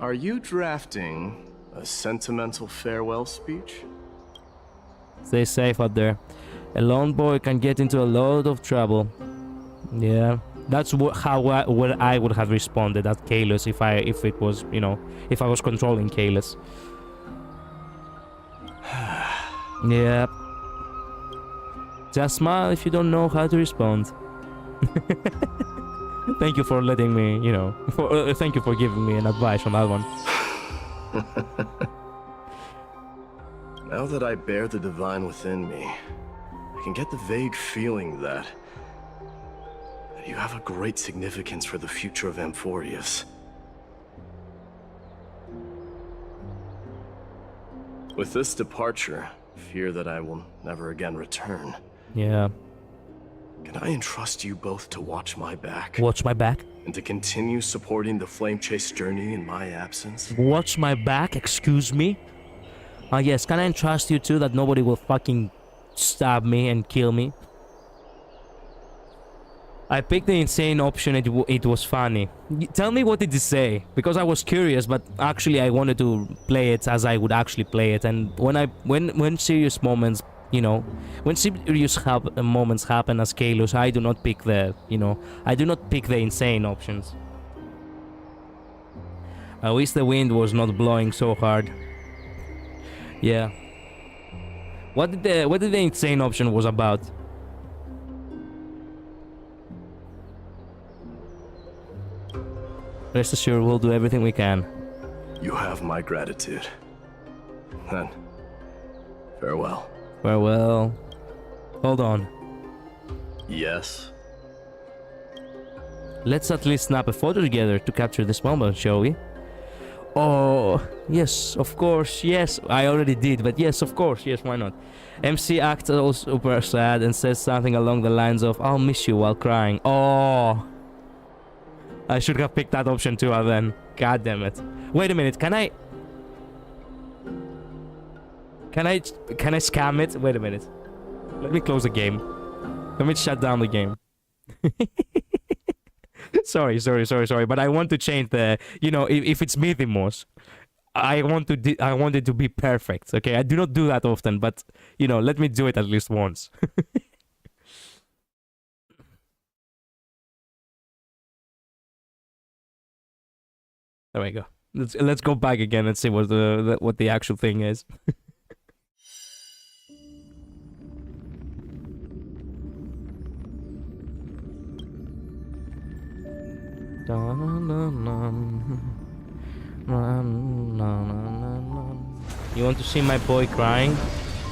Are you drafting a sentimental farewell speech? Stay safe out there. A lone boy can get into a lot of trouble. Yeah, that's how I would have responded at Kalos if it was, you know, if I was controlling Kalos. Yeah. Just smile if you don't know how to respond. Thank you for letting me, you know, thank you for giving me an advice on that one. Now that I bear the divine within me, I can get the vague feeling that you have a great significance for the future of Amphorius. With this departure, I fear that I will never again return. Yeah. Can I entrust you both to watch my back? Watch my back? And to continue supporting the Flame Chase journey in my absence? Watch my back? Excuse me? Yes, can I entrust you too that nobody will fucking stab me and kill me? I picked the insane option, it was funny. Tell me what did it say, because I was curious, but actually I wanted to play it as I would actually play it, and when serious moments, you know, when serious moments happen as Kalos, I do not pick the, you know, I do not pick the insane options. I wish the wind was not blowing so hard. Yeah. What did the insane option was about? Rest assured, we'll do everything we can. You have my gratitude. Then, farewell. Farewell. Hold on. Yes? Let's at least snap a photo together to capture this moment, shall we? Oh, yes, of course, yes. I already did, but yes, of course, yes, why not? MC acts all super sad and says something along the lines of, I'll miss you while crying. Oh. I should have picked that option too, then. God damn it. Wait a minute, can I scam it? Wait a minute. Let me close the game. Let me shut down the game. Sorry, but I want to change the, you know, if it's Mythimos, I want it to be perfect, okay? I do not do that often, but, you know, let me do it at least once. There we go. Let's go back again and see what the actual thing is. You want to see my boy crying?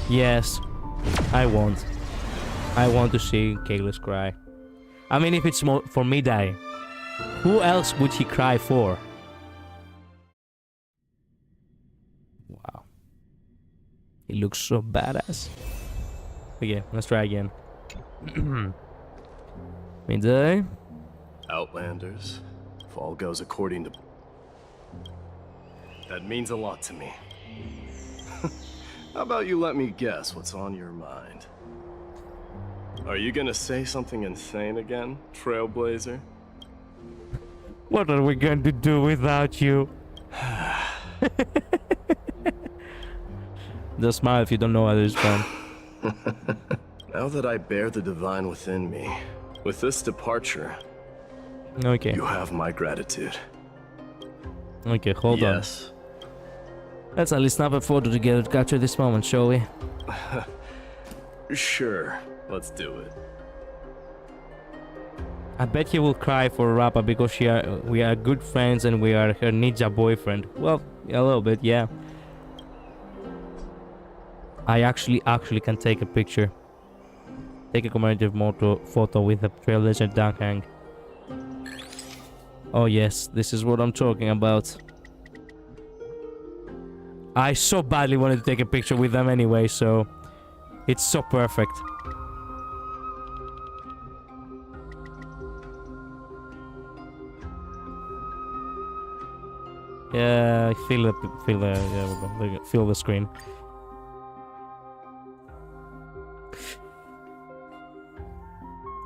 Yes, I want. I want to see Kalis cry. I mean, if it's for Midai, who else would he cry for? Wow. He looks so badass. Okay, let's try again. Midai? Outlanders, if all goes according to... That means a lot to me. How about you let me guess what's on your mind? Are you gonna say something insane again, Trailblazer? What are we going to do without you? Just smile if you don't know what it is from. Now that I bear the divine within me, with this departure, Okay. you have my gratitude. Okay, hold on. Yes. Let's at least snap a photo together to capture this moment, shall we? Sure, let's do it. I bet he will cry for Rappa because we are good friends and we are her ninja boyfriend. Well, a little bit, yeah. I actually can take a picture. Take a commemorative photo with the Trailblazer Dunkhang. Oh yes, this is what I'm talking about. I so badly wanted to take a picture with them anyway, so it's so perfect. Yeah, feel the screen.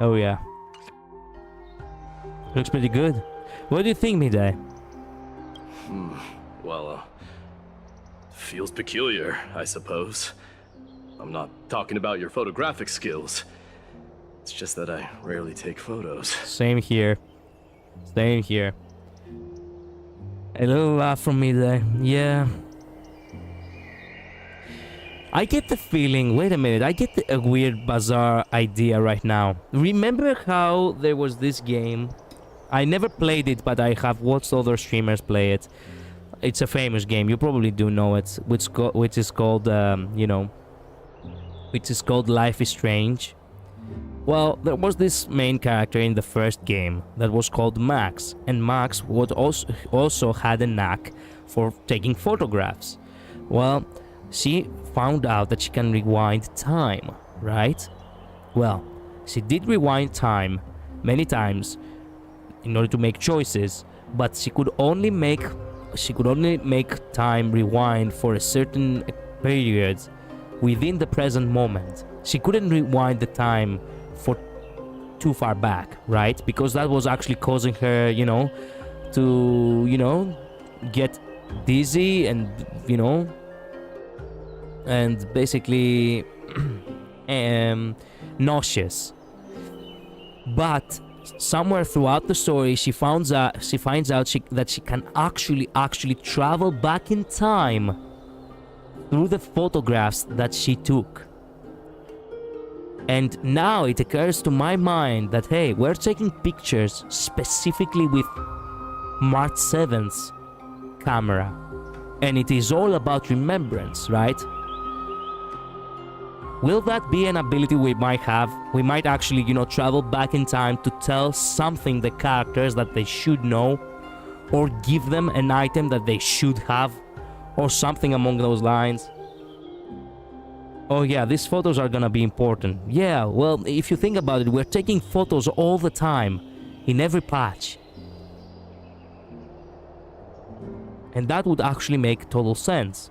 Oh yeah, looks pretty good. What do you think, Midai? Well, feels peculiar, I suppose. I'm not talking about your photographic skills. It's just that I rarely take photos. Same here. Same here. A little laugh from Midai. Yeah. I get the feeling, wait a minute, I get a weird bizarre idea right now. Remember how there was this game? I never played it, but I have watched other streamers play it. It's a famous game, you probably do know it, which is called, which is called Life is Strange. Well, there was this main character in the first game that was called Max, and Max would also had a knack for taking photographs. Well, she found out that she can rewind time, right? Well, she did rewind time many times in order to make choices, but she could only make time rewind for a certain period within the present moment. She couldn't rewind the time for too far back, right? Because that was actually causing her, to, get dizzy and, and basically nauseous. But somewhere throughout the story, she finds out that she can actually travel back in time through the photographs that she took. And now it occurs to my mind that, hey, we're taking pictures specifically with March 7th's camera. And it is all about remembrance, right? Will that be an ability we might have? We might actually, travel back in time to tell something the characters that they should know, or give them an item that they should have, or something along those lines. Oh yeah, these photos are gonna be important. Yeah, well, if you think about it, we're taking photos all the time, in every patch. And that would actually make total sense.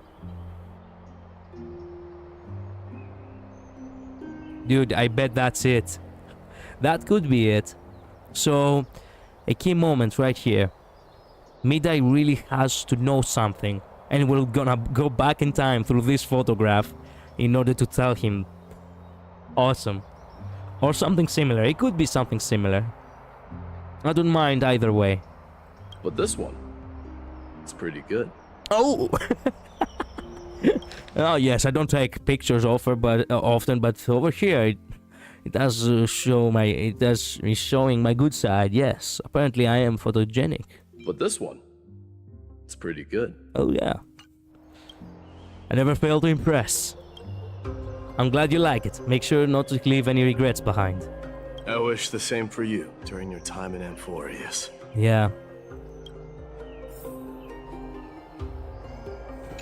Dude, I bet that's it. That could be it. So, a key moment right here. Midai really has to know something, and we're gonna go back in time through this photograph in order to tell him. Awesome. Or something similar. It could be something similar. I don't mind either way. But this one, it's pretty good. Oh! Oh yes, I don't take pictures often, but over here It does is showing my good side. Yes, apparently I am photogenic. But this one, it's pretty good. Oh yeah. I never fail to impress. I'm glad you like it. Make sure not to leave any regrets behind. I wish the same for you during your time in Amphorius. Yeah.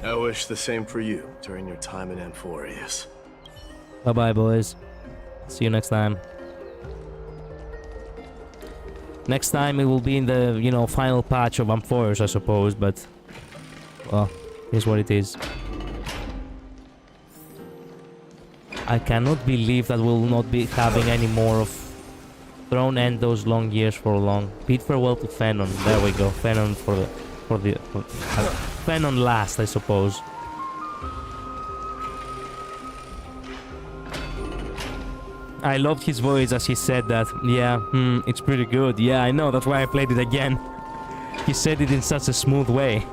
I wish the same for you during your time in Amphorius. Bye-bye, boys. See you next time. Next time it will be in the, you know, final patch of Amphorius, I suppose, but... well, here's what it is. I cannot believe that we'll not be having any more of Throne and those long years for long. Bid farewell to Fenon. There we go. Fenon Fenon last, I suppose. I loved his voice as he said that. Yeah, it's pretty good. Yeah, I know. That's why I played it again. He said it in such a smooth way.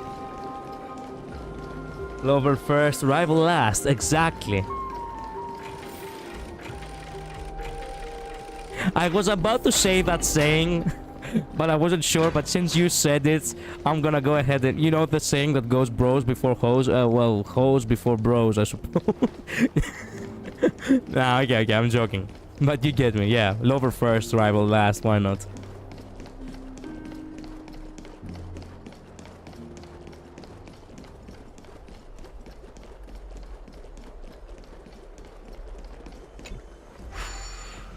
Lover first, rival last. Exactly. I was about to say that saying, but I wasn't sure. But since you said it, I'm gonna go ahead and... you know the saying that goes bros before hoes? Well, hoes before bros, I suppose. Nah, okay, I'm joking. But you get me, yeah. Lover first, rival last, why not?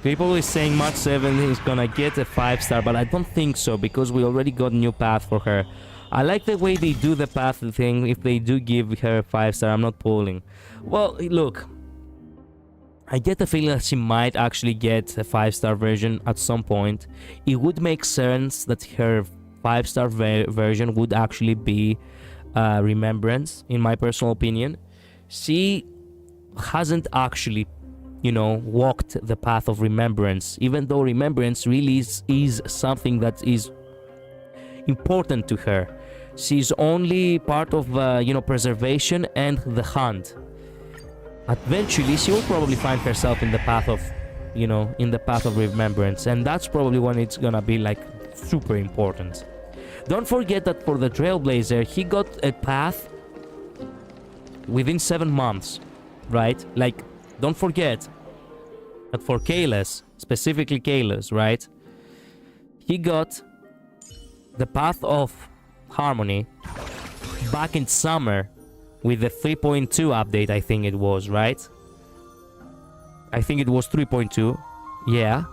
People is saying March 7 is gonna get a 5-star, but I don't think so, because we already got a new path for her. I like the way they do the path thing. If they do give her a 5-star, I'm not pulling. Well, look, I get the feeling that she might actually get a 5-star version at some point. It would make sense that her 5-star version would actually be Remembrance, in my personal opinion. She hasn't actually, you know, walked the path of Remembrance, even though Remembrance really is something that is important to her. She's only part of, you know, preservation and the hunt. Eventually, she will probably find herself in the path of, you know, in the path of Remembrance, and that's probably when it's gonna be, like, super important. Don't forget that for the Trailblazer, he got a path within 7 months, right? Like, don't forget that for Kalos, specifically Kalos, right? He got the path of Harmony back in summer with the 3.2 update, I think it was, right? I think it was 3.2, yeah.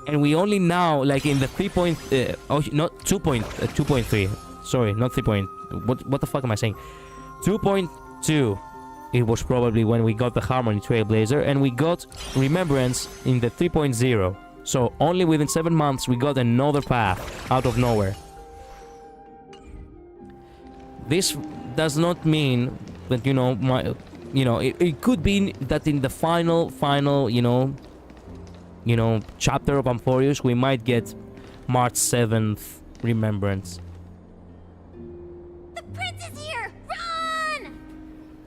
And we only now, like in the 2.3. Sorry, not 3. What the fuck am I saying? 2.2. It was probably when we got the Harmony Trailblazer, and we got Remembrance in the 3.0. So only within 7 months we got another path out of nowhere. This does not mean that, you know, it could be that in the final, you know, chapter of Amphorius, we might get March 7th Remembrance. The prince is here!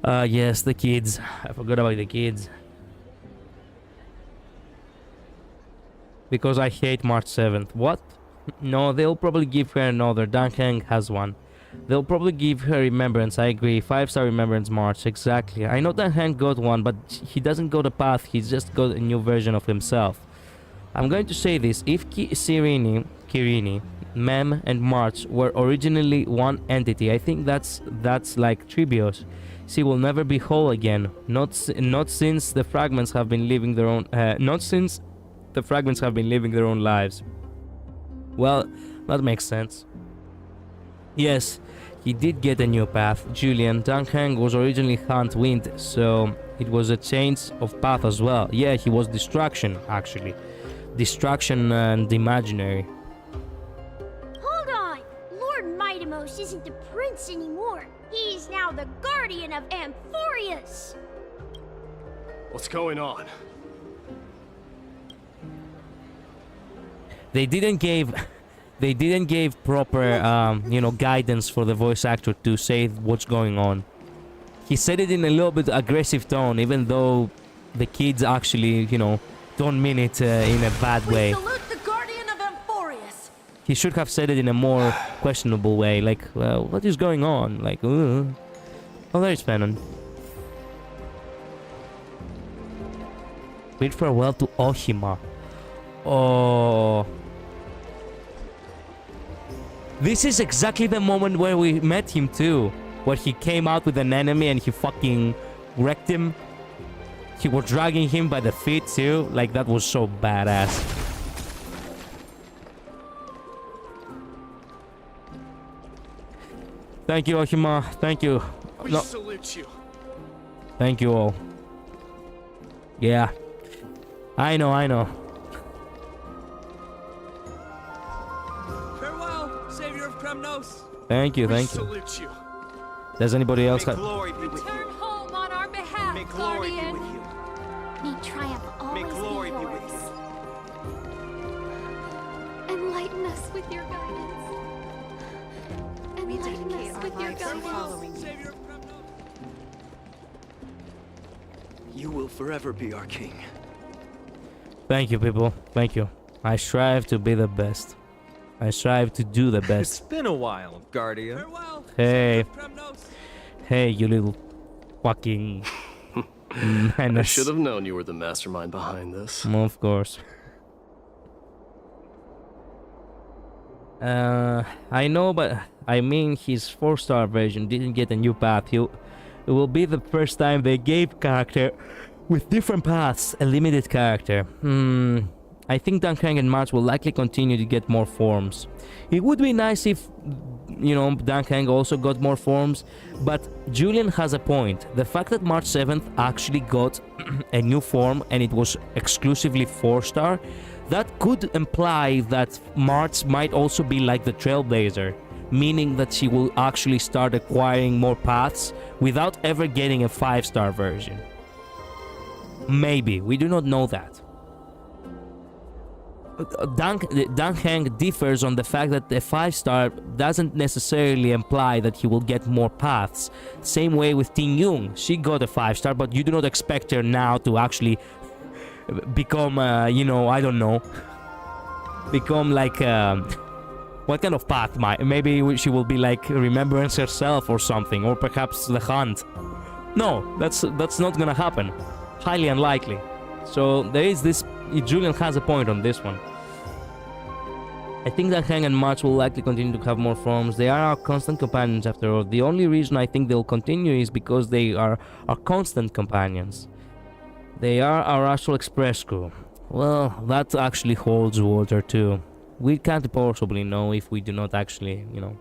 Run! Yes, the kids. I forgot about the kids. Because I hate March 7th. What? No, they'll probably give her another. Dan Heng has one. They'll probably give her Remembrance, I agree. 5-star Remembrance March, exactly. I know that Hank got one, but he doesn't go the path, he's just got a new version of himself. I'm going to say this, if Kirini, Mem, and March were originally one entity, I think that's like Tribios. She will never be whole again. Not since the fragments have been living their own... lives. Well, that makes sense. Yes, he did get a new path, Julian. Dang Heng was originally Hunt Wind, so it was a change of path as well. Yeah, he was Distraction, actually. Distraction and Imaginary. Hold on! Lord Mightimos isn't the prince anymore. He's now the guardian of Amphorius! What's going on? They didn't give proper, you know, guidance for the voice actor to say what's going on. He said it in a little bit aggressive tone, even though the kids actually, you know, don't mean it in a bad way. Salute the guardian of Amphorius. He should have said it in a more questionable way, like, well, what is going on? Like, oh, there's Venom. Bid farewell to Ohima. Oh. This is exactly the moment where we met him too. Where he came out with an enemy and he fucking wrecked him. He was dragging him by the feet too. Like, that was so badass. Thank you, Ohima. Thank you. We salute you. Thank you all. Yeah. I know. Farewell, savior of Kremnos. Thank you. We salute you. Does anybody else May have... glory be with Return you. home on our behalf, May glory be guardian. with you. May triumph May always glory be be with yours. you. Enlighten us with your guidance. Enlighten us with your guidance. Savior of Kremnos. You will forever be our king. Thank you, people. Thank you. I strive to be the best. I strive to do the It's best. been a while, Guardian. Farewell, Hey. savior of Kremnos. Hey, you little fucking I menace. should have known you were the mastermind behind this. Of course. I know, but I mean his 4-star version didn't get a new path. It will be the first time they gave character with different paths a limited character. I think Dunkang and March will likely continue to get more forms. It would be nice if, you know, Dunkang also got more forms, but Julian has a point. The fact that March 7th actually got a new form and it was exclusively 4-star, that could imply that March might also be like the Trailblazer, meaning that she will actually start acquiring more paths without ever getting a 5-star version. Maybe, we do not know that. Dunkang differs on the fact that the 5-star doesn't necessarily imply that he will get more paths. Same way with Ting Yung, she got a 5-star, but you do not expect her now to actually become, you know, I don't know, become like, what kind of path? Maybe she will be like Remembrance herself or something, or perhaps the Hunt. No, that's not gonna happen. Highly unlikely. So there is this. Julian has a point on this one. I think that Hang and March will likely continue to have more forms. They are our constant companions after all. The only reason I think they'll continue is because they are our constant companions. They are our Astral Express crew. Well, that actually holds water too. We can't possibly know if we do not actually, you know,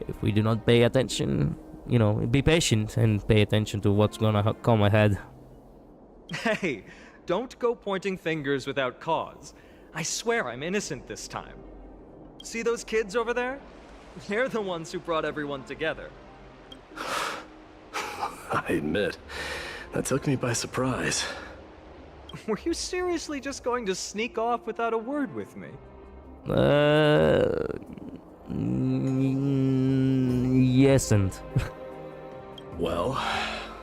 if we do not pay attention, you know, be patient and pay attention to what's gonna come ahead. Hey, don't go pointing fingers without cause. I swear I'm innocent this time. See those kids over there? They're the ones who brought everyone together. I admit, that took me by surprise. Were you seriously just going to sneak off without a word with me? Yes and. Well,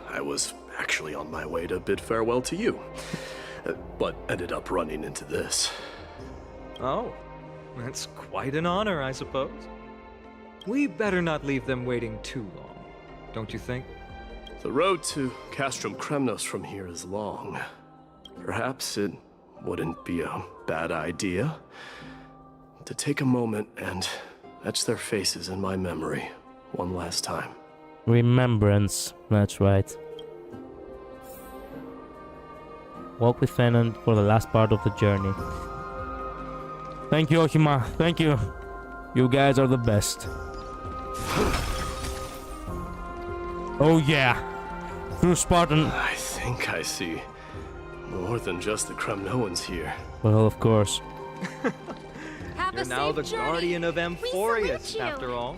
I was actually on my way to bid farewell to you, but ended up running into this. Oh, that's quite an honor, I suppose. We better not leave them waiting too long, don't you think? The road to Castrum Kremnos from here is long. Perhaps it wouldn't be a bad idea to take a moment and etch their faces in my memory one last time. Remembrance, that's right. Walk with Fennant for the last part of the journey. Thank you, Ohima. Thank you. You guys are the best. Oh yeah. True Spartan. I think I see more than just the Kremnoans here. Well, of course. Have You're a now safe the journey. guardian of Amphorius, salute you. after all.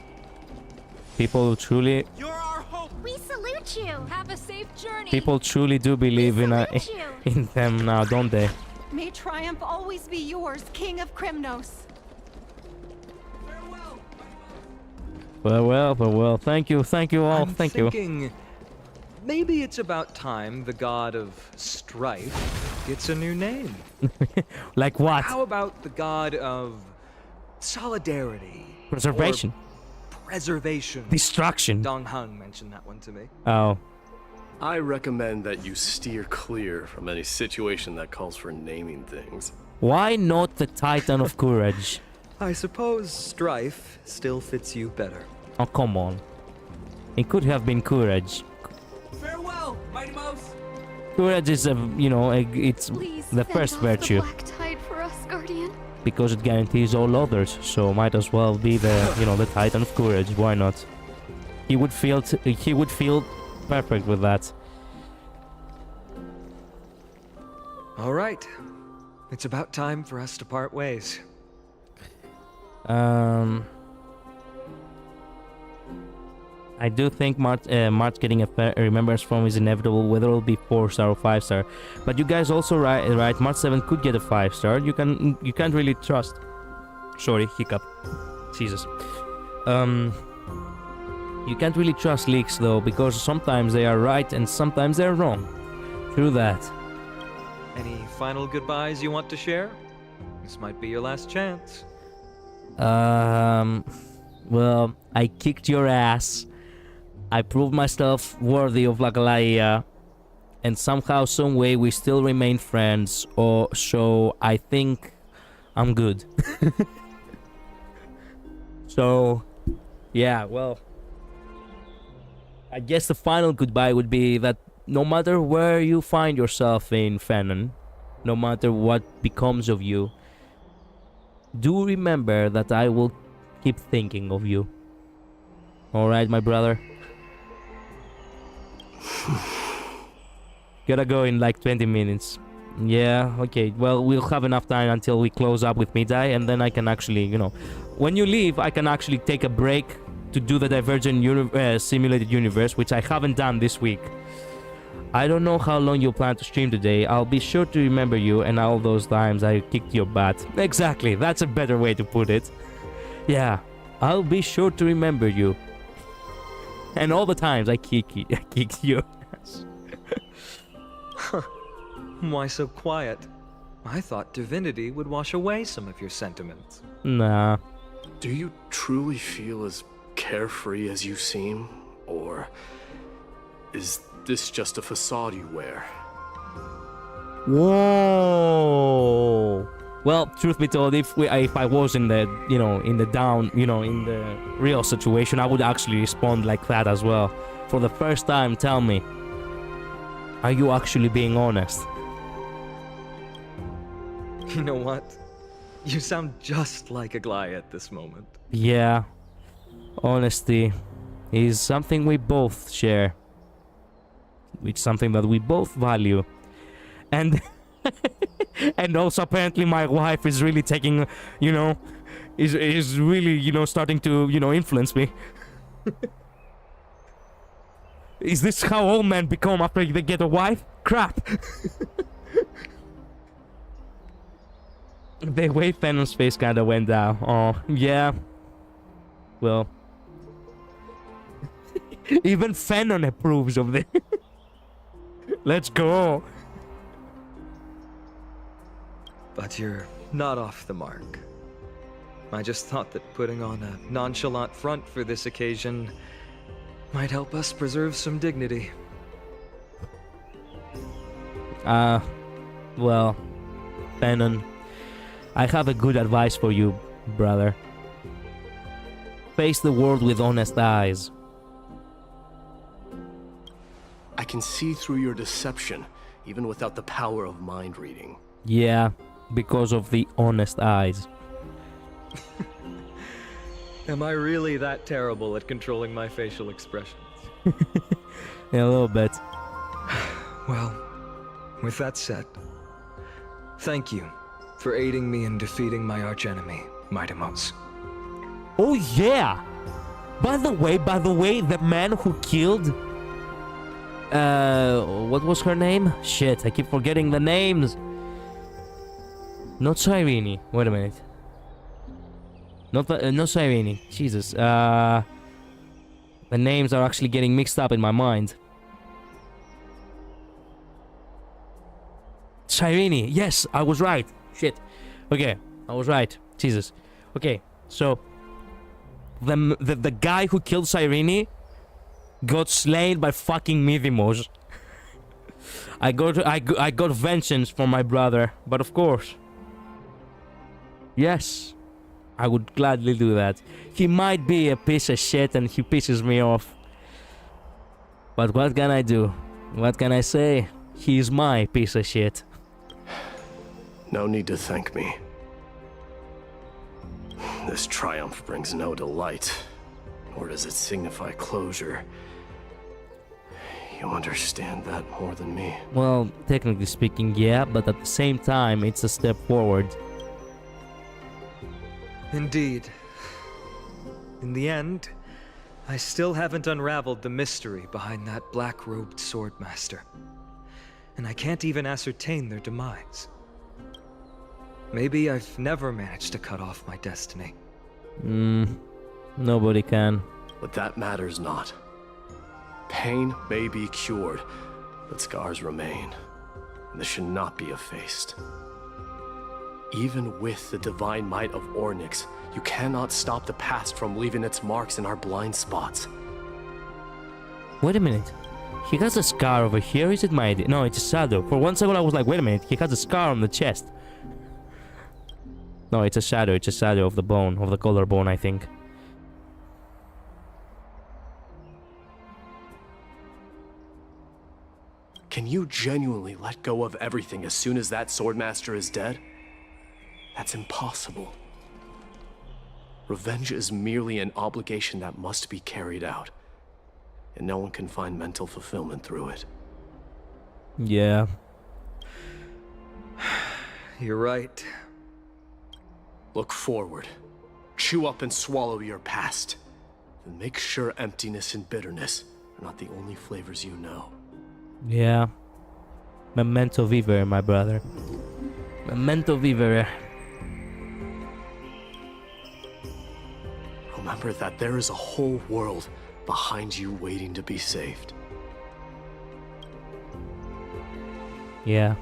People who truly, You're our hope. We salute you. Have a safe journey. people truly do believe in salute you. in them now, don't they? May triumph always be yours, King of Kremnos. Farewell. Thank you all. I'm Thank you. thinking maybe it's about time the god of Strife gets a new name. Like what? How about the god of solidarity? Preservation. Or preservation. Destruction. Dong Hung mentioned that one to me. Oh. I recommend that you steer clear from any situation that calls for naming things. Why not the Titan of Courage? I suppose Strife still fits you better. Oh, come on. It could have been Courage. Farewell, Mighty Mouse. Courage is it's Please the fend first off virtue. The black tide for us, Guardian. Because it guarantees all others, so might as well be the the Titan of Courage. Why not? He would feel perfect with that. All right. It's about time for us to part ways. I do think March getting a remembrance from is inevitable, whether it'll be 4-star or 5-star. But you guys also right. March 7 could get a 5-star. You can't really trust. Sorry, hiccup. Jesus. You can't really trust leaks though, because sometimes they are right and sometimes they're wrong. True that. Any final goodbyes you want to share? This might be your last chance. Well, I kicked your ass. I proved myself worthy of Lagalaia, and somehow, some way, we still remain friends. Or so I think I'm good. So, yeah. Well, I guess the final goodbye would be that no matter where you find yourself in Fanon, no matter what becomes of you, do remember that I will keep thinking of you. Alright, my brother? Gotta go in like 20 minutes. Yeah, okay. Well, we'll have enough time until we close up with Midai, and then I can actually, when you leave, I can actually take a break to do the Divergent Simulated Universe, which I haven't done this week. I don't know how long you plan to stream today. I'll be sure to remember you and all those times I kicked your butt. Exactly, that's a better way to put it. Yeah, I'll be sure to remember you. And all the times I kicked your ass. Why so quiet? I thought divinity would wash away some of your sentiments. Nah. Do you truly feel as carefree as you seem? Or is this just a facade you wear? Whoa. Well, truth be told, if I was in the in the real situation, I would actually respond like that as well. For the first time, tell me, are you actually being honest? You know what? You sound just like Aglaia at this moment. Yeah. Honesty is something we both share. It's something that we both value. And and also apparently my wife is really taking, is really, starting to, influence me. Is this how all men become after they get a wife? Crap. The way Fennon's face kinda went down. Oh, yeah. Well. Even Fennon approves of this. Let's go. But you're not off the mark. I just thought that putting on a nonchalant front for this occasion might help us preserve some dignity. Well, Fennon, I have a good advice for you, brother. Face the world with honest eyes. I can see through your deception, even without the power of mind reading. Yeah, because of the honest eyes. Am I really that terrible at controlling my facial expressions? Yeah, a little bit. Well, with that said, thank you for aiding me in defeating my archenemy, Mightimos. Oh yeah! By the way, the man who killed... what was her name? Shit, I keep forgetting the names. Not Cyrene. Wait a minute. Not Cyrene. Jesus. The names are actually getting mixed up in my mind. Cyrene. Yes, I was right. Shit. Okay, I was right. Jesus. Okay, so the guy who killed Cyrene got slain by fucking Midimos. I got vengeance for my brother, but of course, yes, I would gladly do that. He might be a piece of shit and he pisses me off, but what can I do? What can I say? He's my piece of shit. No need to thank me. This triumph brings no delight, nor does it signify closure. You understand that more than me. Well, technically speaking, yeah, but at the same time, it's a step forward. Indeed. In the end, I still haven't unraveled the mystery behind that black-robed swordmaster. And I can't even ascertain their demise. Maybe I've never managed to cut off my destiny. Nobody can. But that matters not. Pain may be cured, but scars remain. And this should not be effaced. Even with the divine might of Ornyx, you cannot stop the past from leaving its marks in our blind spots. Wait a minute. He has a scar over here, is it my idea? No, it's a shadow. For 1 second I was like, wait a minute, he has a scar on the chest. No, it's a shadow of the bone, of the collarbone, I think. Can you genuinely let go of everything as soon as that swordmaster is dead? That's impossible. Revenge is merely an obligation that must be carried out, and no one can find mental fulfillment through it. Yeah. You're right. Look forward. Chew up and swallow your past. And make sure emptiness and bitterness are not the only flavors you know. Yeah. Memento vivere, my brother. Memento vivere. Remember that there is a whole world behind you waiting to be saved. Yeah.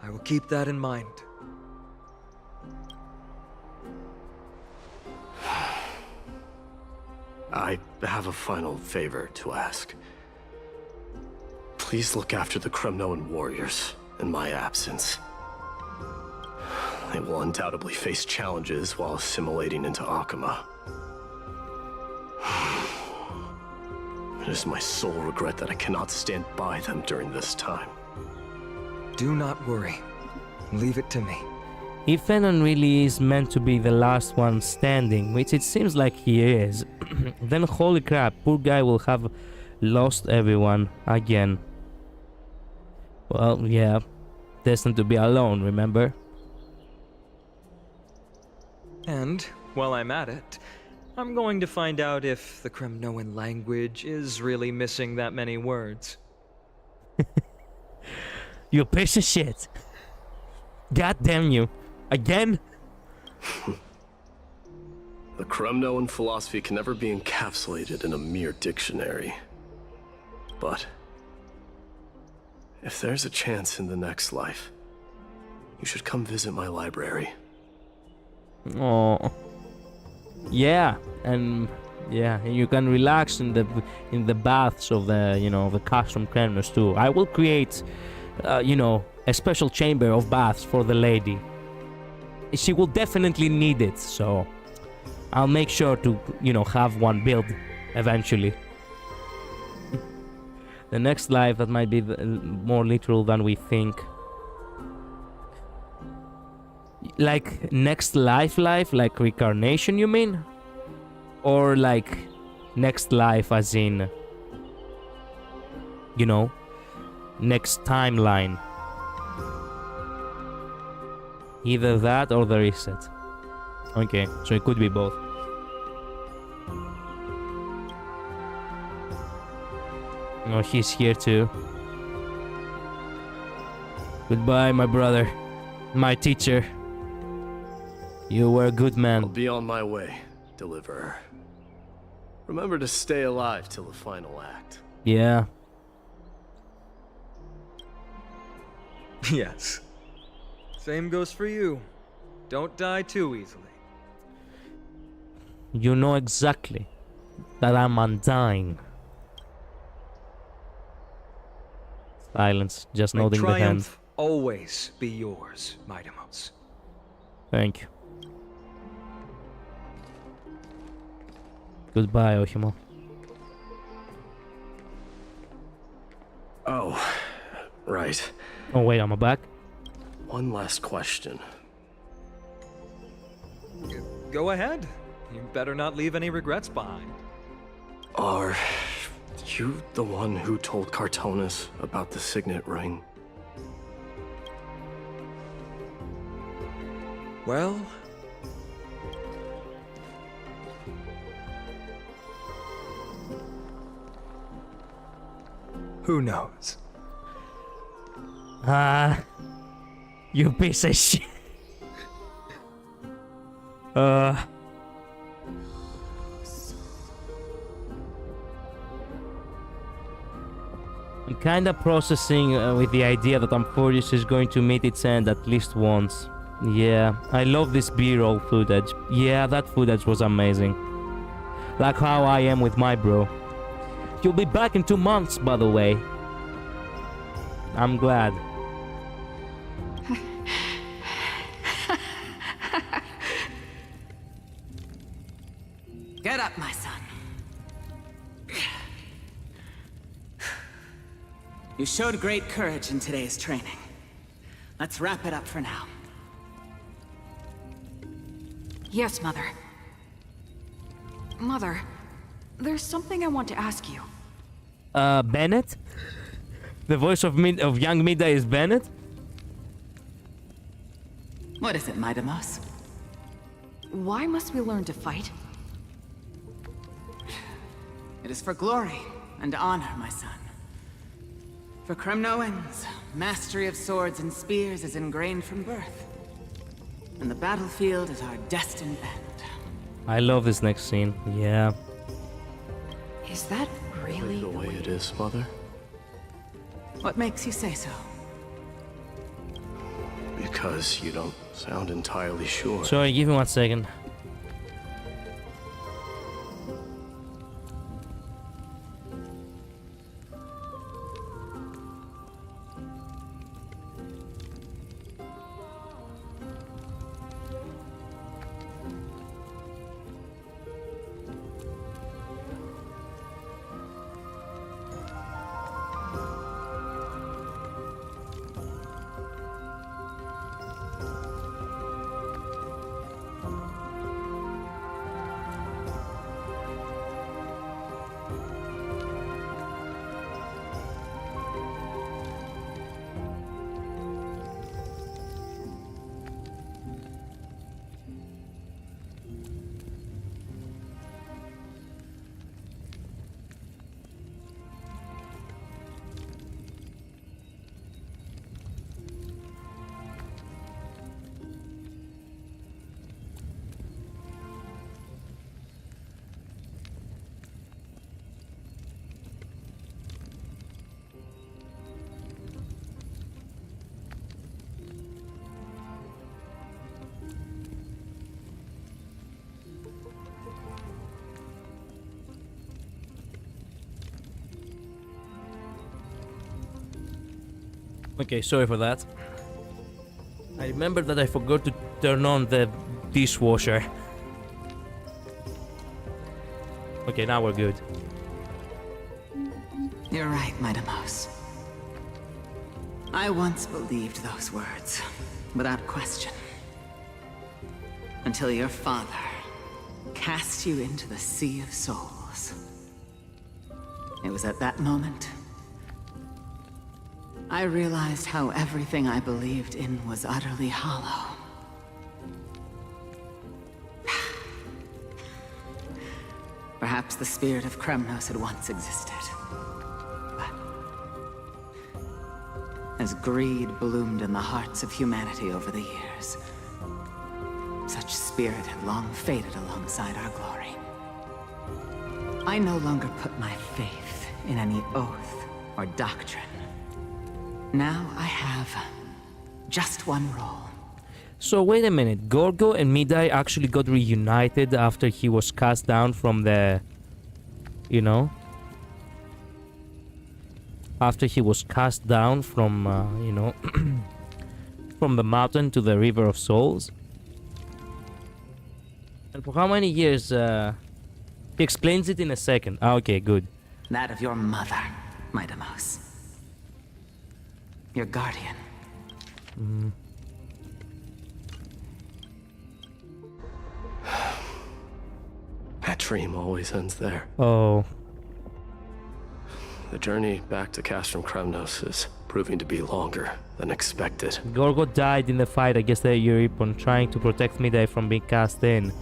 I will keep that in mind. I have a final favor to ask. Please look after the Kremnoan warriors in my absence. They will undoubtedly face challenges while assimilating into Akama. It is my sole regret that I cannot stand by them during this time. Do not worry. Leave it to me. If Enon really is meant to be the last one standing, which it seems like he is, then holy crap, poor guy will have lost everyone again. Well, yeah, destined to be alone, remember? And, while I'm at it, I'm going to find out if the Kremnoan language is really missing that many words. You piece of shit. God damn you. Again? The Kremnoan philosophy can never be encapsulated in a mere dictionary. But if there's a chance in the next life, you should come visit my library. Oh. Yeah, and you can relax in the baths of the custom Kremnos too. I will create a special chamber of baths for the lady. She will definitely need it, so I'll make sure to, have one built eventually. The next life, that might be more literal than we think. Like, next life, like reincarnation, you mean? Or like, next life as in, next timeline. Either that or the reset. Okay, so it could be both. Oh, he's here too. Goodbye, my brother. My teacher. You were a good man. I'll be on my way, Deliverer. Remember to stay alive till the final act. Yeah. Yes. Same goes for you. Don't die too easily. You know exactly that I'm undying. Silence, just May nodding the hand. triumph always be yours, Mightimos. Thank you. Goodbye, Ohimo. Oh, right. Oh wait, am I back? One last question. Go ahead. You better not leave any regrets behind. Are you the one who told Cartonis about the signet ring? Well... who knows? You piece of shit. I'm kinda processing with the idea that Amphorius is going to meet its end at least once. Yeah, I love this B-roll footage. Yeah, that footage was amazing. Like how I am with my bro. You'll be back in 2 months, by the way. I'm glad. Get up, my son. You showed great courage in today's training. Let's wrap it up for now. Yes, Mother. Mother, there's something I want to ask you. Bennett? The voice of young Mida is Bennett? What is it, Mightimos? Why must we learn to fight? It is for glory and honor, my son. For Kremnoans, mastery of swords and spears is ingrained from birth. And the battlefield is our destined end. I love this next scene, yeah. Is that really The way it is, Mother? What makes you say so? Because you don't sound entirely sure. Sorry, give me 1 second. Okay, sorry for that. I remember that I forgot to turn on the dishwasher. Okay, now we're good. You're right, Mightimos. I once believed those words, without question. Until your father cast you into the Sea of Souls. It was at that moment I realized how everything I believed in was utterly hollow. Perhaps the spirit of Kremnos had once existed. But as greed bloomed in the hearts of humanity over the years, such spirit had long faded alongside our glory. I no longer put my faith in any oath or doctrine. Now I have just one role. So wait a minute, Gorgo and Midai actually got reunited after he was cast down from the... You know? After he was cast down from, you know... from the mountain to the River of Souls. And for how many years, He explains it in a second. Ah, okay, good. That of your mother, Midamos. Your guardian. That dream always ends there. Oh. The journey back to Castrum Kremnos is proving to be longer than expected. Gorgo died in the fight against the Euripon, trying to protect Midai from being cast in,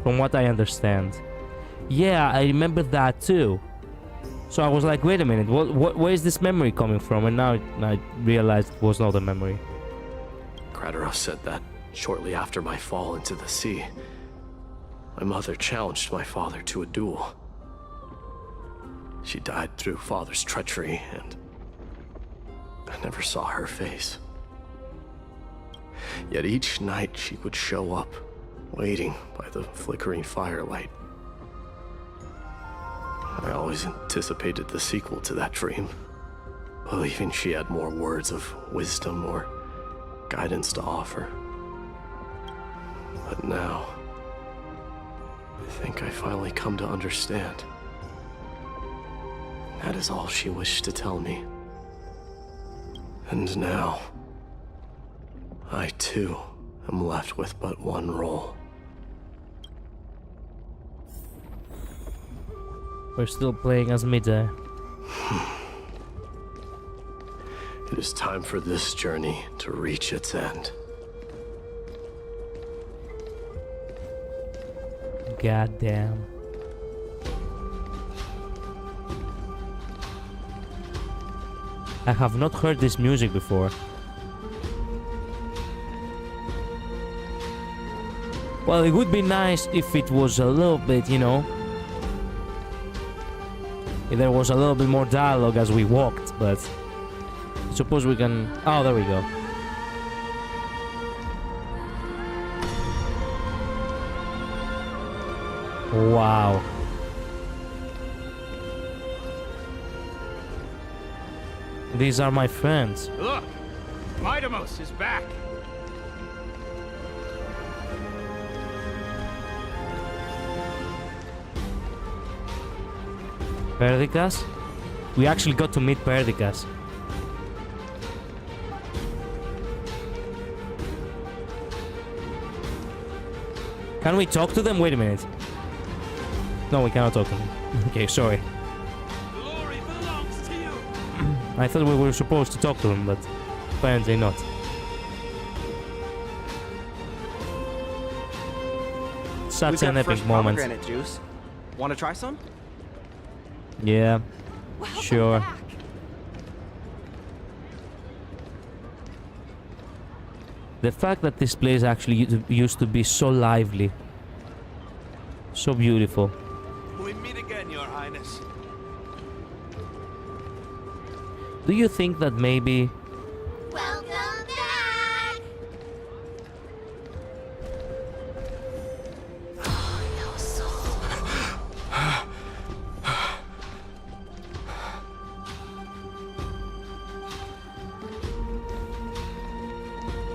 from what I understand. Yeah, I remember that too. So I was like, wait a minute, where is this memory coming from? And now I realized it was not a memory. Kratos said that shortly after my fall into the sea, my mother challenged my father to a duel. She died through father's treachery, and I never saw her face. Yet each night she would show up, waiting by the flickering firelight. I always anticipated the sequel to that dream, believing she had more words of wisdom or guidance to offer. But now, I think I finally come to understand. That is all she wished to tell me. And now, I too am left with but one role. We're still playing as Midai. It is time for this journey to reach its end. God damn. I have not heard this music before. Well, it would be nice if it was a little bit, you know, if there was a little bit more dialogue as we walked, but I suppose we can... Oh, there we go. Wow. These are my friends. Look! Midamos is back! Perdiccas? We actually got to meet Perdiccas. Can we talk to them? Wait a minute. No, we cannot talk to them. Okay, sorry. Glory belongs to you! I thought we were supposed to talk to them, but apparently not. Such an epic moment. Pomegranate juice. Want to try some? Yeah, sure. Back. The fact that this place actually used to be so lively, so beautiful. We meet again, Your Highness. Do you think that maybe... Welcome back!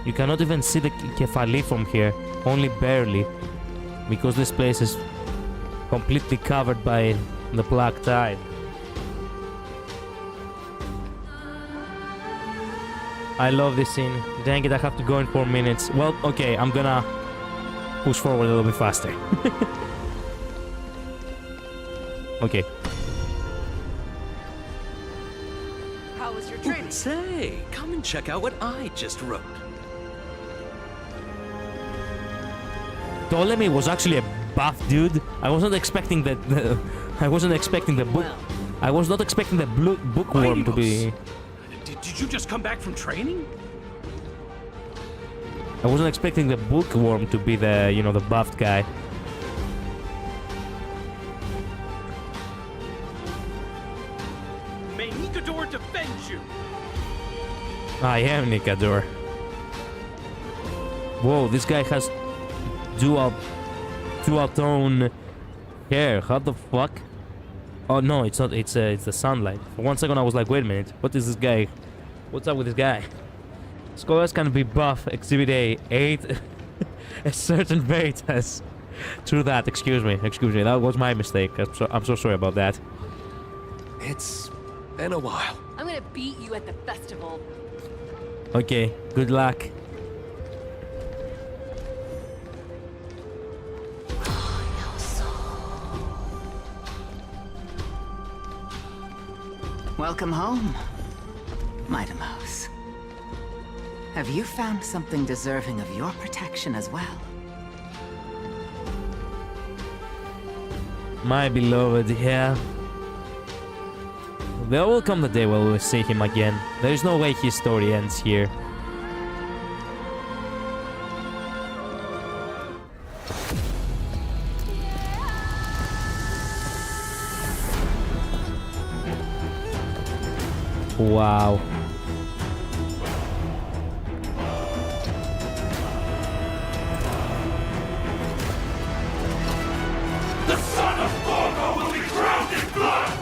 You cannot even see the Kefali from here, only barely, because this place is completely covered by the black tide. I love this scene. Dang it, I have to go in 4 minutes. Well, okay, I'm gonna push forward a little bit faster. Okay. How was your training? Say, come and check out what I just wrote. Ptolemy was actually a buff dude. I wasn't expecting that. I wasn't expecting the book. I was not expecting the bookworm to be. Did you just come back from training? I wasn't expecting the bookworm to be the, you know, the buffed guy. I am Nicador. Whoa, this guy has dual tone hair. How the fuck? Oh no, it's not. It's the sunlight. For one second, I was like, wait a minute. What is this guy? What's up with this guy? Scholars can be buff. Exhibit A. 8. A certain veritas. True that. Excuse me. That was my mistake. I'm so sorry about that. It's been a while. I'm gonna beat you at the festival. Okay. Good luck. Welcome home, Mightimos. Have you found something deserving of your protection as well? My beloved, yeah. There will come the day where we'll see him again. There is no way his story ends here. Wow. The son of Gorgo will be crowned in blood!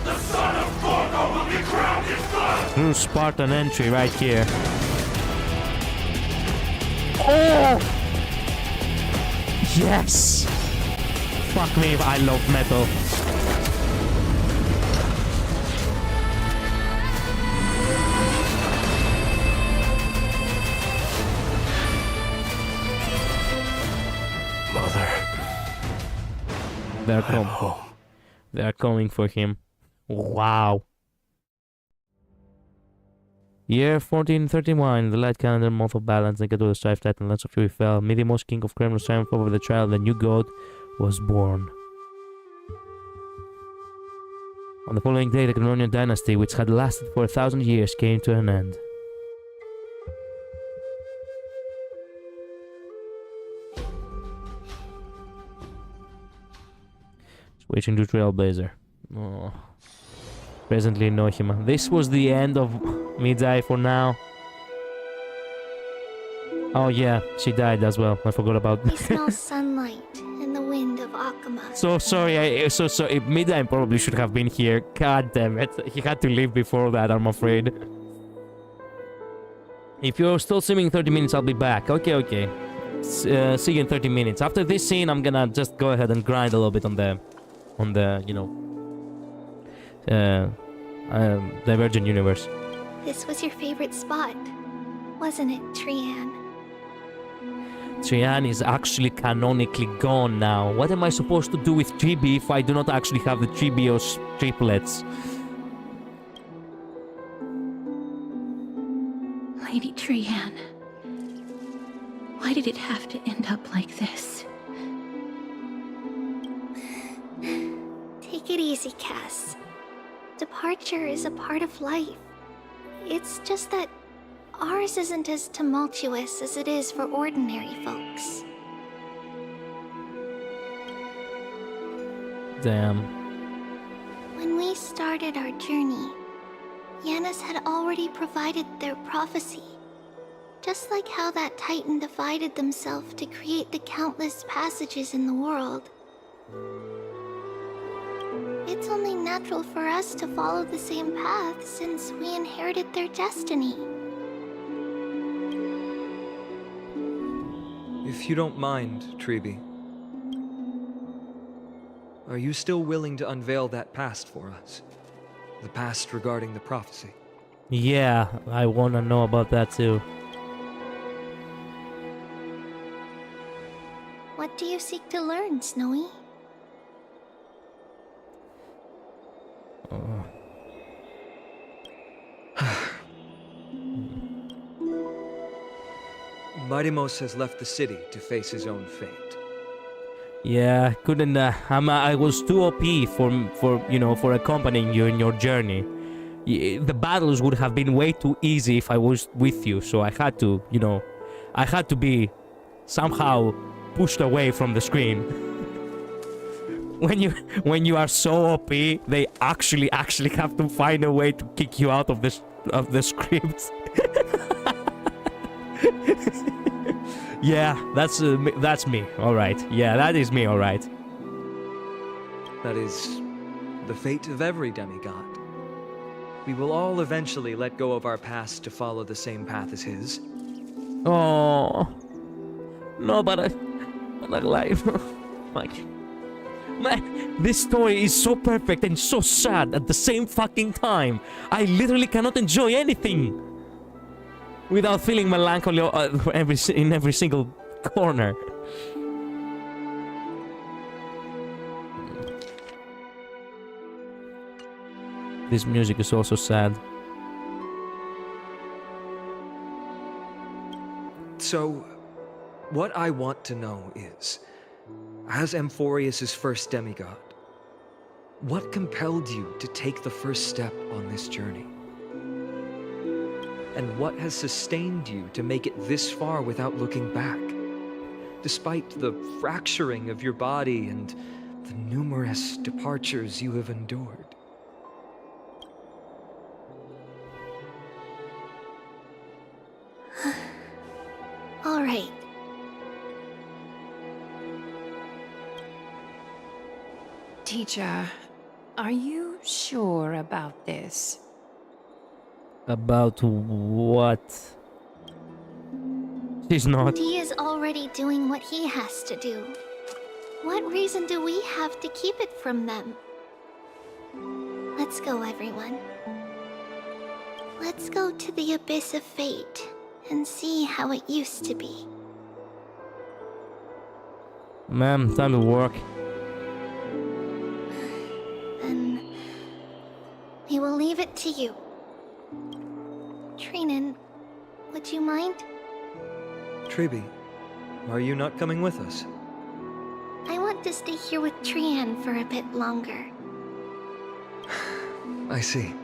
The son of Gorgo will be crowned in blood! True Spartan entry right here. Oh! Yes! Fuck me if I love metal. They are coming for him. Wow. Year 1431, the light calendar, month of balance, Nicador, Strife, Titan, Lance of Fury fell. Midimos, king of Kremnos, triumphed over the child, the new god was born. On the following day, the Kremnonian dynasty, which had lasted for 1,000 years, came to an end. Switching to Trailblazer. Oh. Presently Nohima. This was the end of Midai for now. Oh yeah, she died as well. I forgot about I smell sunlight and the wind of Akama. So sorry, so sorry. Midai probably should have been here. God damn it. He had to leave before that, I'm afraid. If you're still streaming 30 minutes, I'll be back. Okay. See you in 30 minutes. After this scene, I'm gonna just go ahead and grind a little bit on the you know, Divergent universe. This was your favorite spot, wasn't it, Trian? Trian is actually canonically gone now. What am I supposed to do with Chibi if I do not actually have the Chibios triplets? Lady Trian, why did it have to end up like this? Take it easy, Cass. Departure is a part of life. It's just that ours isn't as tumultuous as it is for ordinary folks. Damn. When we started our journey, Yanis had already provided their prophecy. Just like how that Titan divided themselves to create the countless passages in the world. It's only natural for us to follow the same path since we inherited their destiny. If you don't mind, Tribi, are you still willing to unveil that past for us? The past regarding the prophecy? Yeah, I wanna know about that too. What do you seek to learn, Snowy? Mightimos has left the city to face his own fate. Yeah, couldn't. I was too OP for accompanying you in your journey. The battles would have been way too easy if I was with you. So I had to, I had to be somehow pushed away from the screen. When you are so OP, they actually have to find a way to kick you out of the script. Yeah, that's me. All right. Yeah, that is me. All right. That is the fate of every demigod. We will all eventually let go of our past to follow the same path as his. Oh no, but I'm not alive. Like, man, this story is so perfect and so sad at the same fucking time. I literally cannot enjoy anything without feeling melancholy in every single corner. This music is also sad. So, what I want to know is, as Amphorius' first demigod, what compelled you to take the first step on this journey? And what has sustained you to make it this far without looking back? Despite the fracturing of your body and the numerous departures you have endured. All right. Teacher, are you sure about this? About what? She's not. He is already doing what he has to do. What reason do we have to keep it from them? Let's go, everyone. Let's go to the abyss of fate and see how it used to be. Ma'am, time to work. Then we will leave it to you. Trinan, would you mind? Tribi, are you not coming with us? I want to stay here with Trian for a bit longer. I see.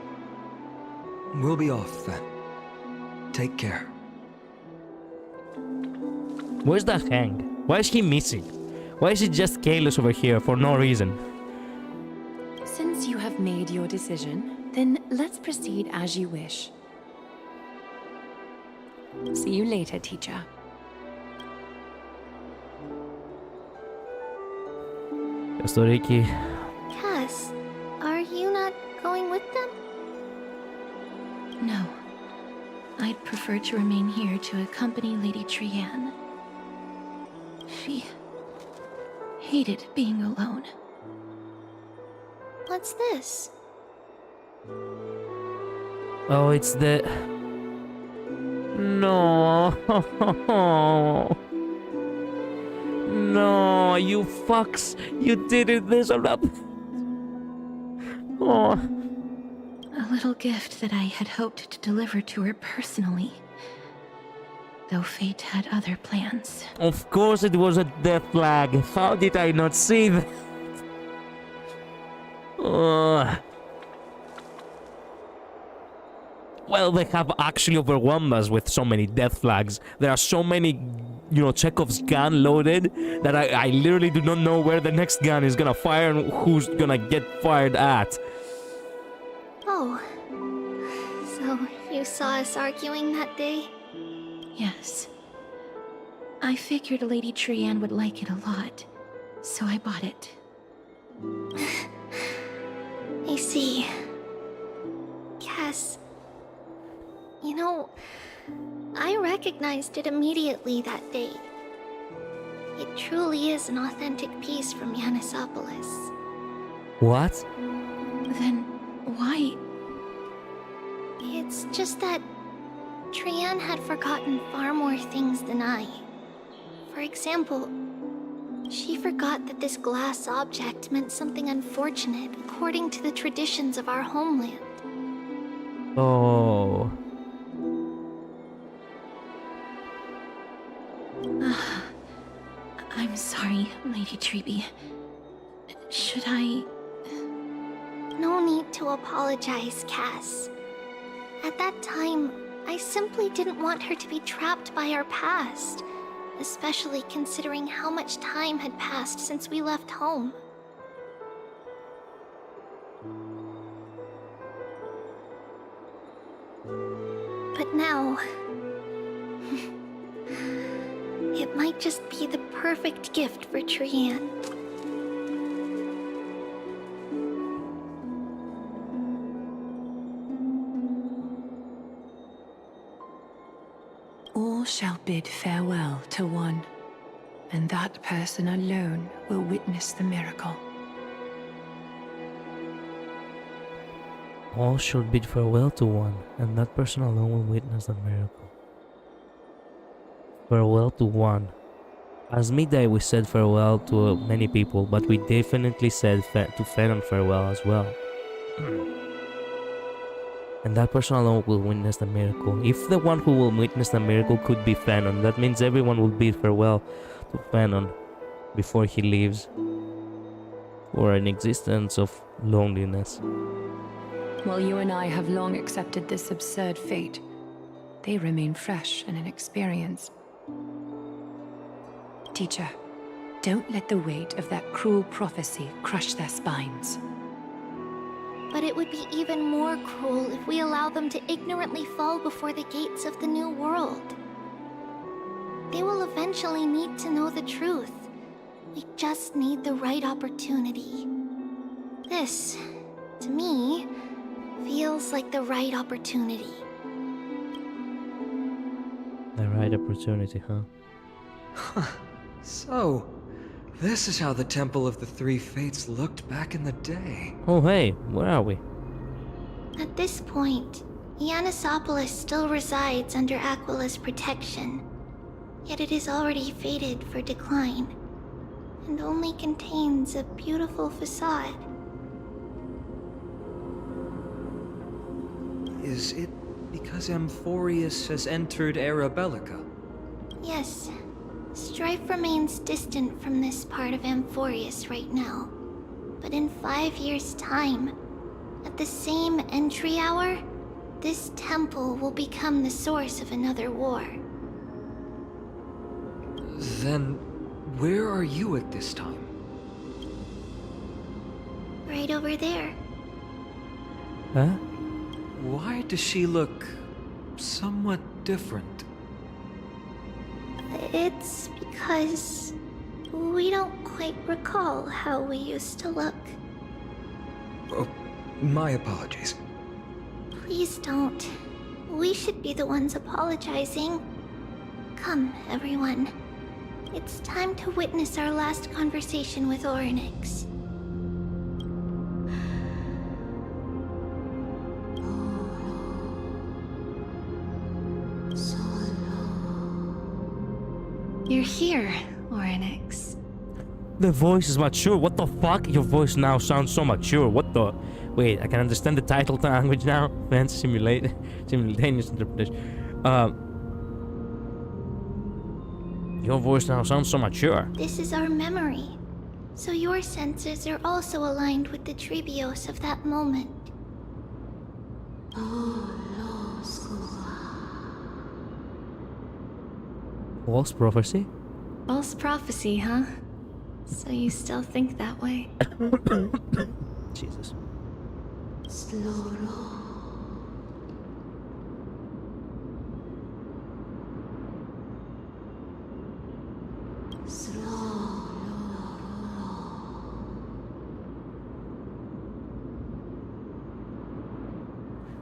We'll be off then. Take care. Where's the Hang? Why is he missing? Why is it just Kalos over here for no reason? Since you have made your decision, then let's proceed as you wish. See you later, teacher. Storiki. Cass, are you not going with them? No. I'd prefer to remain here to accompany Lady Trian. She hated being alone. What's this? Oh, it's the... No. No, you fucks. You did it this or that. Oh. A little gift that I had hoped to deliver to her personally. Though fate had other plans. Of course it was a death flag. How did I not see that? Well, they have actually overwhelmed us with so many death flags. There are so many, you know, Chekhov's gun loaded that I literally do not know where the next gun is gonna fire and who's gonna get fired at. Oh. So, you saw us arguing that day? Yes. I figured Lady Trian would like it a lot, so I bought it. I see. Cass, you know, I recognized it immediately that day. It truly is an authentic piece from Yanissopolis. What? Then why? It's just that Trian had forgotten far more things than I. For example, she forgot that this glass object meant something unfortunate according to the traditions of our homeland. Oh. I'm sorry, Lady Tribi. Should I... No need to apologize, Cass. At that time, I simply didn't want her to be trapped by our past, especially considering how much time had passed since we left home. But But now... it might just be the perfect gift for Trianne. All shall bid farewell to one, and that person alone will witness the miracle. All should bid farewell to one, and that person alone will witness the miracle. Farewell to one. As Midday we said farewell to many people, but we definitely said to Phenom farewell as well. And that person alone will witness the miracle. If the one who will witness the miracle could be Phenom, that means everyone will bid farewell to Phenom before he leaves for an existence of loneliness. While you and I have long accepted this absurd fate, they remain fresh and inexperienced. Teacher, don't let the weight of that cruel prophecy crush their spines. But it would be even more cruel if we allow them to ignorantly fall before the gates of the new world. They will eventually need to know the truth. We just need the right opportunity. This, to me, feels like the right opportunity. The right opportunity, huh? So, this is how the Temple of the Three Fates looked back in the day. Oh hey, where are we? At this point, Yannisopolis still resides under Aquila's protection. Yet it is already fated for decline, and only contains a beautiful facade. Is it because Amphorius has entered Era Bellica? Yes. Strife remains distant from this part of Amphorius right now. But in 5 years' time, at the same entry hour, this temple will become the source of another war. Then, where are you at this time? Right over there. Huh? Why does she look somewhat different? It's because we don't quite recall how we used to look. Oh, my apologies. Please don't. We should be the ones apologizing. Come, everyone. It's time to witness our last conversation with Orynyx. You're here, Orynyx. The voice is mature. What the fuck? Your voice now sounds so mature. What the? Wait, I can understand the title language now. Fancy simultaneous interpretation. Your voice now sounds so mature. This is our memory, so your senses are also aligned with the Trebios of that moment. False prophecy? False prophecy, huh? So you still think that way? Jesus.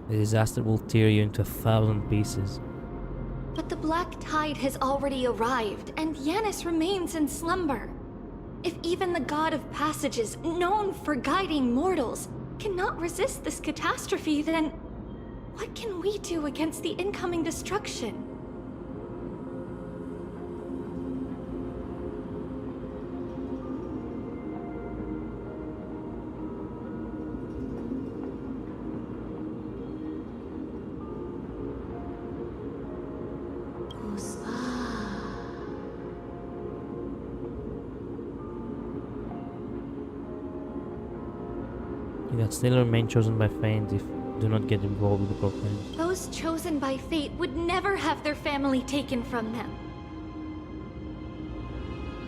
The disaster will tear you into 1,000 pieces. But the Black Tide has already arrived, and Yanis remains in slumber. If even the God of Passages, known for guiding mortals, cannot resist this catastrophe, then what can we do against the incoming destruction? You can still remain chosen by fate if do not get involved with the proclaims. Those chosen by fate would never have their family taken from them.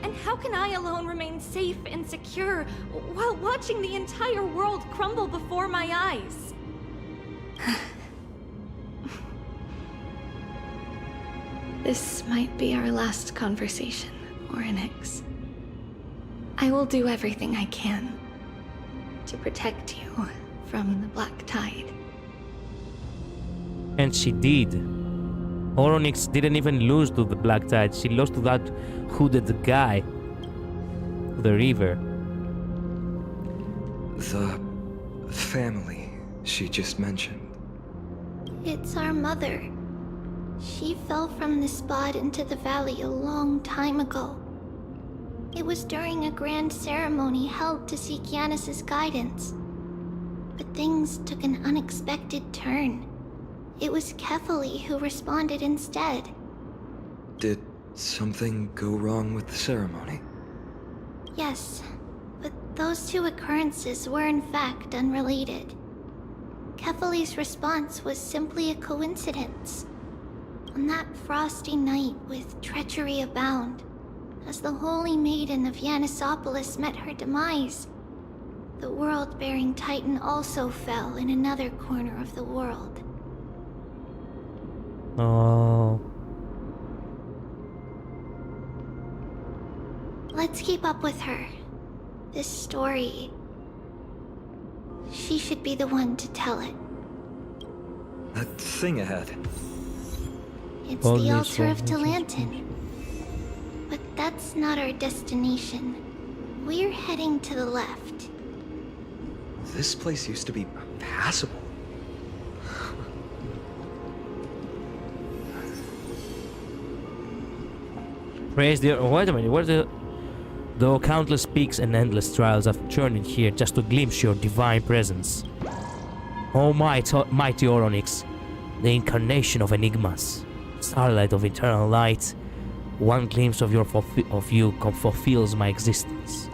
And how can I alone remain safe and secure while watching the entire world crumble before my eyes? This might be our last conversation, Orynyx. I will do everything I can to protect you from the Black Tide. And she did. Orynyx didn't even lose to the Black Tide. She lost to that hooded guy. To the river. The family she just mentioned. It's our mother. She fell from the spot into the valley a long time ago. It was during a grand ceremony held to seek Yanis's guidance. But things took an unexpected turn. It was Kefali who responded instead. Did something go wrong with the ceremony? Yes, but those two occurrences were in fact unrelated. Kefali's response was simply a coincidence. On that frosty night with treachery abound, as the Holy Maiden of Yanisopolis met her demise, the world-bearing Titan also fell in another corner of the world. Oh. Let's keep up with her. This story... She should be the one to tell it. That thing ahead. It's the altar of Talantin. But that's not our destination. We're heading to the left. This place used to be passable. Praise the... Wait a minute, where the... Though countless peaks and endless trials have journeyed here just to glimpse your divine presence. Oh mighty Orynyx, the incarnation of enigmas, starlight of eternal light, one glimpse of you fulfills my existence.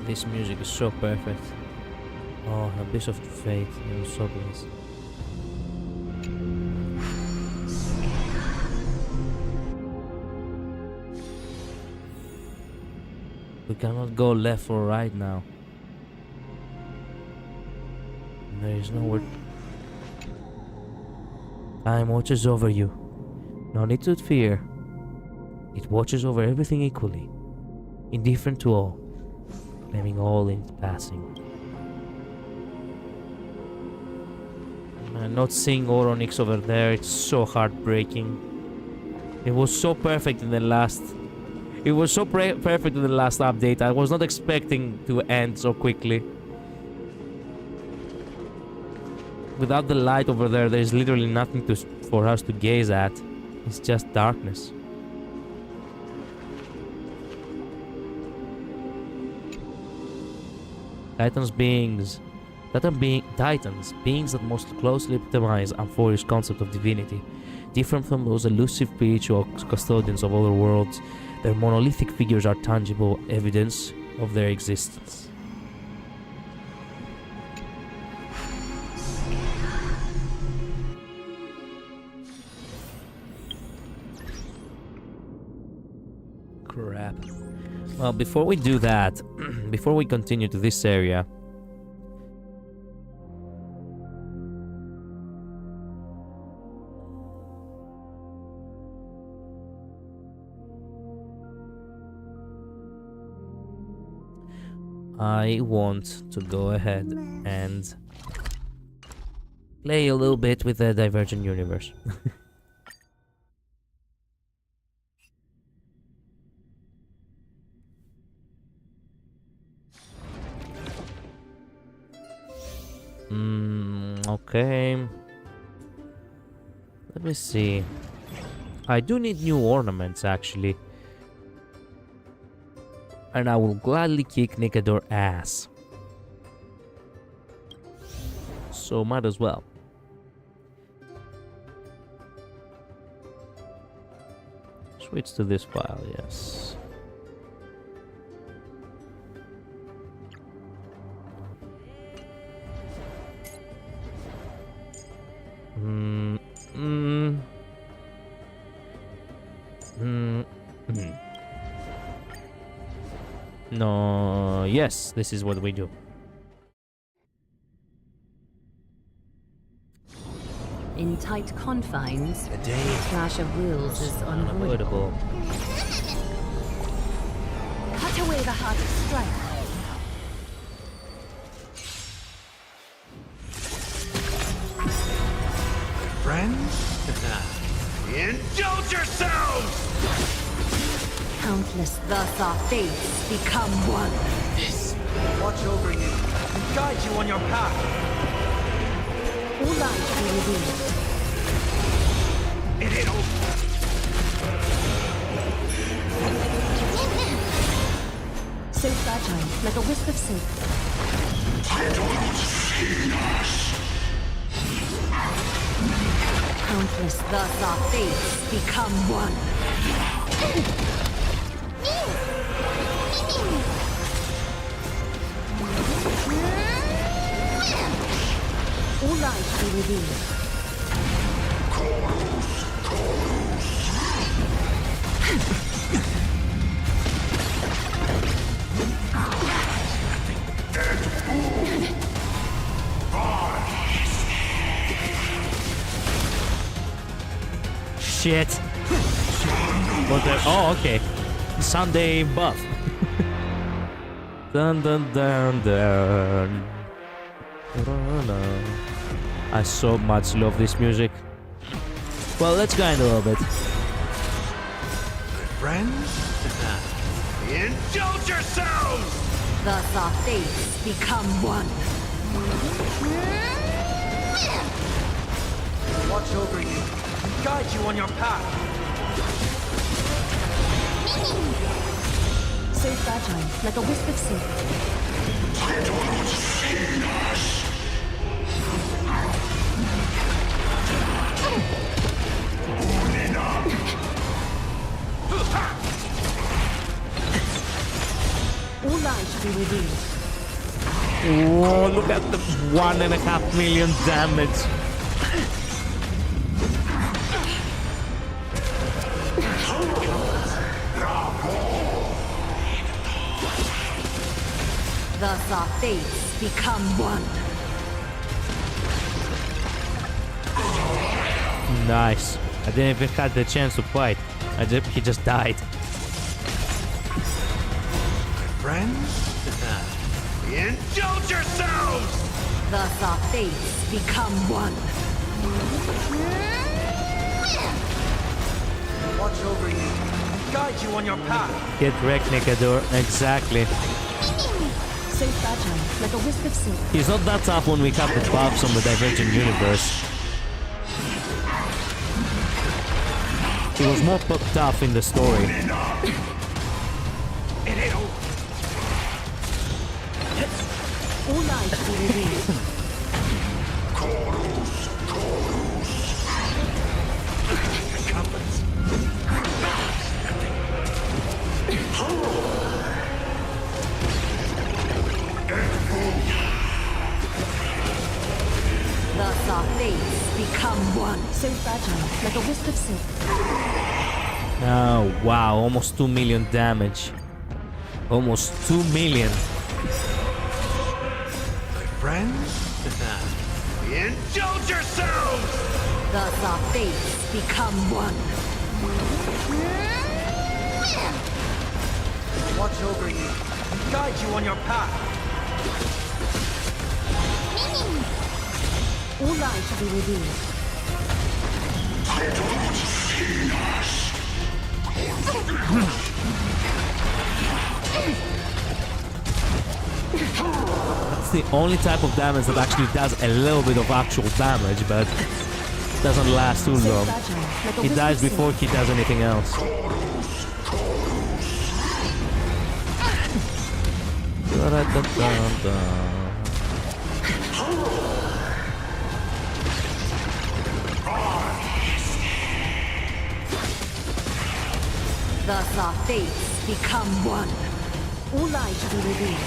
This music is so perfect. Oh, Abyss of Fate, it was so blessed. We cannot go left or right now. There is nowhere. Time watches over you. No need to fear. It watches over everything equally, indifferent to all, claiming all in its passing. And not seeing Orynyx over there, it's so heartbreaking. It was so perfect in the last... It was so perfect in the last update. I was not expecting to end so quickly. Without the light over there, there's literally nothing for us to gaze at. It's just darkness. Titans, beings that most closely epitomize Amphorius' concept of divinity. Different from those elusive spiritual custodians of other worlds, their monolithic figures are tangible evidence of their existence. Crap. Well, before we do that, before we continue to this area, I want to go ahead and play a little bit with the Divergent Universe. Okay. Let me see. I do need new ornaments, actually. And I will gladly kick Nicador ass. So might as well. Switch to this file, yes. No, yes, this is what we do. In tight confines, The day clash of wills is unavoidable. Cut away the heart of strife. Friends? Indulge yourselves! Countless thus our fates become one. Watch over you and guide you on your path. All light be revealed. It hit over. So fragile, like a wisp of silk. Countless thus our fates become one. All light be revealed. Shit. What the? Oh, okay. Sunday buff. Dun dun dun dun. I so much love this music. Well, let's grind a little bit. Friends? Indulge yourselves! Thus our fates become one. Watch over you and guide you on your path. So fragile, like a wisp of silk. All light be revealed. Whoa, look at the 1.5 million damage. Thus our fates become one. Nice. I didn't even have the chance to fight. He just died. Friends? Indulge yourselves! Thus our fates become one. Watch over you and guide you on your path. Get wrecked, Nikador. Exactly. So fragile, like a wisp of silk. He's not that tough when we have the buffs on the Divergent Universe. He was more tough in the story. It hit over. All light be revealed. Thus our fates become one. So fragile, like a wisp of silk. Oh, wow. Almost 2 million damage. Almost 2 million. Friends? Indulge yourselves! Thus our fates become one. Watch over you and guide you on your path. All light be revealed. It's the only type of damage that actually does a little bit of actual damage, but doesn't last too long. He dies before he does anything else. Thus our fates become one. All light be revealed.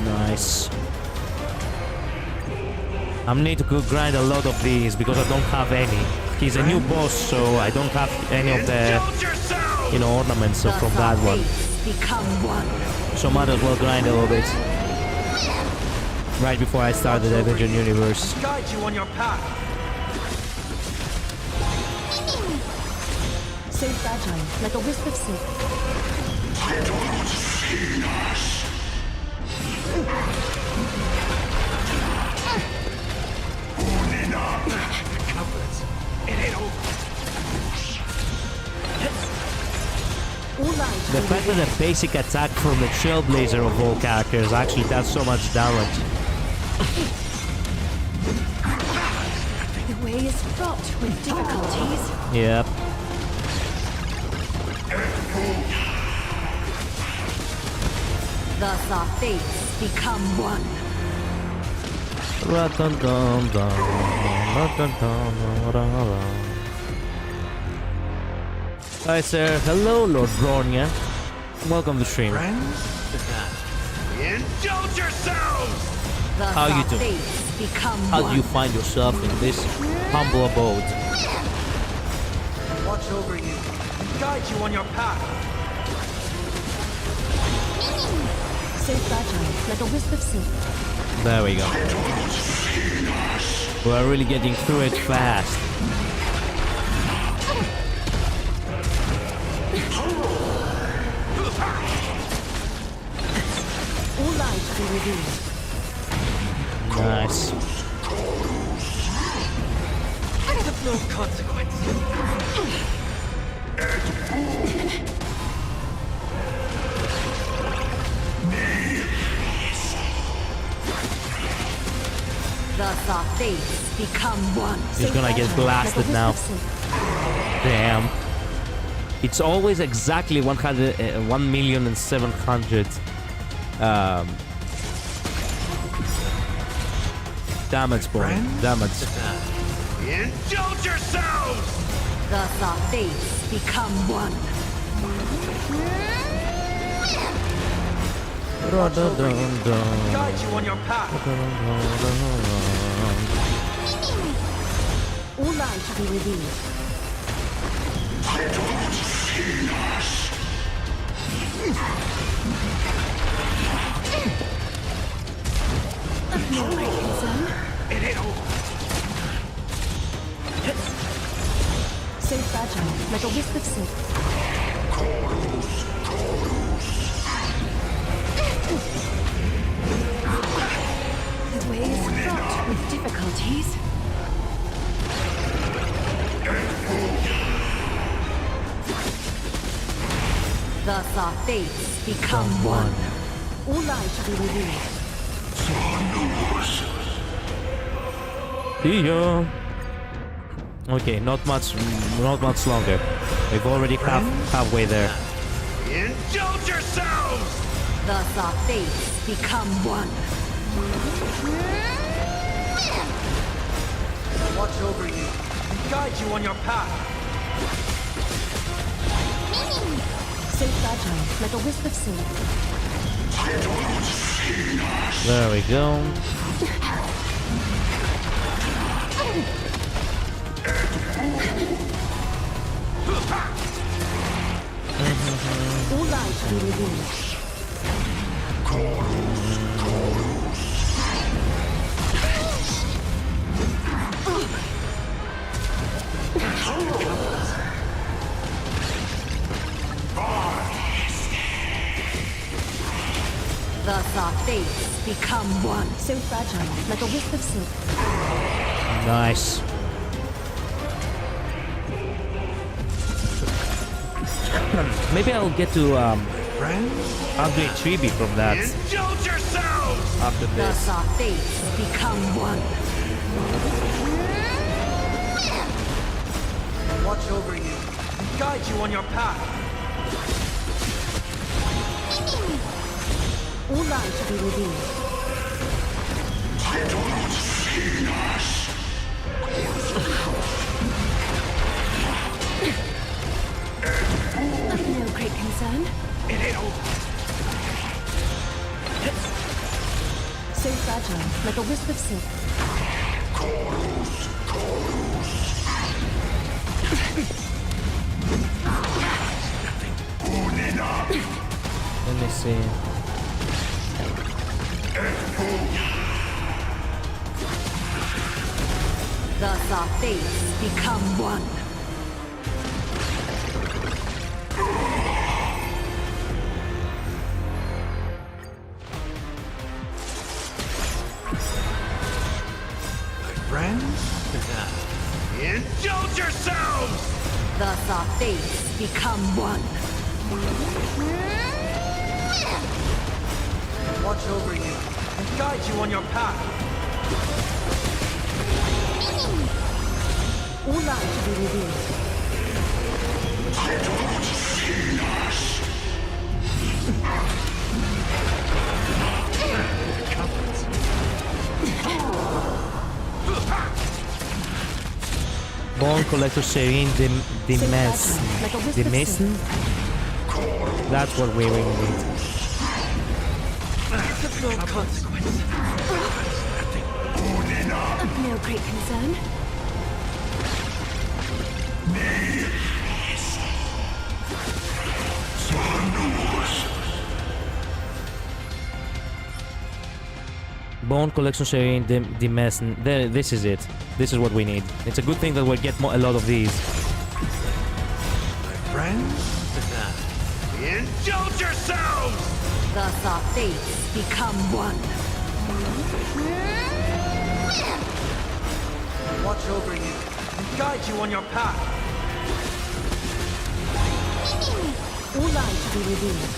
Nice. I'm need to go grind a lot of these because I don't have any. He's a new boss, so I don't have any of the you know, ornaments from that one. So might as well grind a little bit. Right before I start the Avenger universe. Guide you on your path. So fragile, like a wisp of silk. Confidence. It ain't over. The fact that the basic attack from the Trailblazer of all characters actually does so much damage. The way is fraught with difficulties. Yep. Thus our fates become one. Hi sir, hello Lord Bronya. Welcome to the stream. Indulge yourselves! How you doing? How do you find yourself in this humble abode? Watch over you. Guide you on your path. So fragile, like a wisp of silk. There we go. We're really getting through it fast. All lives be revealed. Nice. Of no consequence. Thus our fates become one. He's gonna get blasted now. Damn. It's always exactly 1,700,000 damage point. Damage. Indulge yourselves! Thus our fates become one. Guide you on your path. All lives shall be revealed. Of no great concern. It ain't over. So fragile, like a wisp of silk. The way is fraught with difficulties. Thus our fates become one. All lives shall be revealed. See ya. Okay, not much longer. We've already halfway there. Indulge yourselves! Thus our fates become one. Watch over you. Guide you on your path. So fragile, like a wisp of silk. There we go. All lives shall be revealed. Thus our fates become one. So fragile, like a wisp of silk. Nice. Maybe I'll get to upgrade Chibi from that Indulge yourselves! after Thus this. our fates become one. Watch over you. Guide you on your path. All lives shall be revealed. Of no great concern. It ain't over. So fragile, like a wisp of silk. me see. Thus our fates become one. My friends, indulge yourselves! Thus our fates become one. Watch over you and guide you on your path. All light to be revealed. Bone Collector Serene the Mason? That's what we really need. Of no great concern. Bone Collection Serene the Mason. There, this is it. This is what we need. It's a good thing that we'll get a lot of these. My friends, indulge yourselves! Thus our fates become one. Watch over you and guide you on your path. All light to be revealed.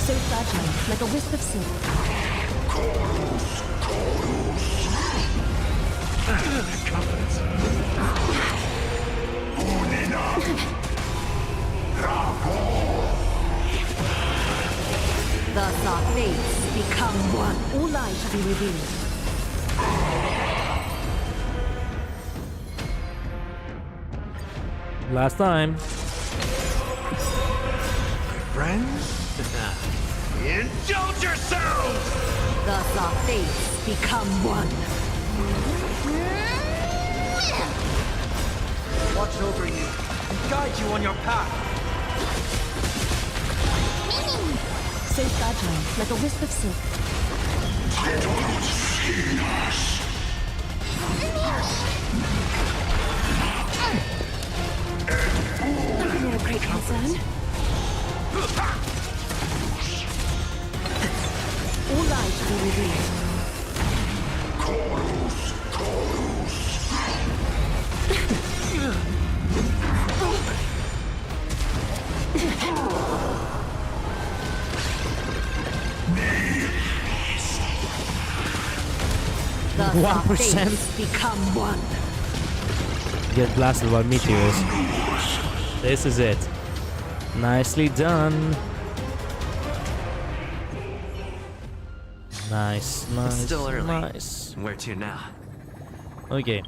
So fragile, like a wisp of silk. Thus our fates become one. All light to be revealed. Last time. Friends, indulge yourselves! Thus our fates become one. Watch over you and guide you on your path. So fragile, like a wisp of silk. No great concern. All light to be revealed. Thus our 1%. fates become one. Get blasted by meteors. This is it. Nicely done. Nice, nice, It's still early. nice. Where to now? Okay.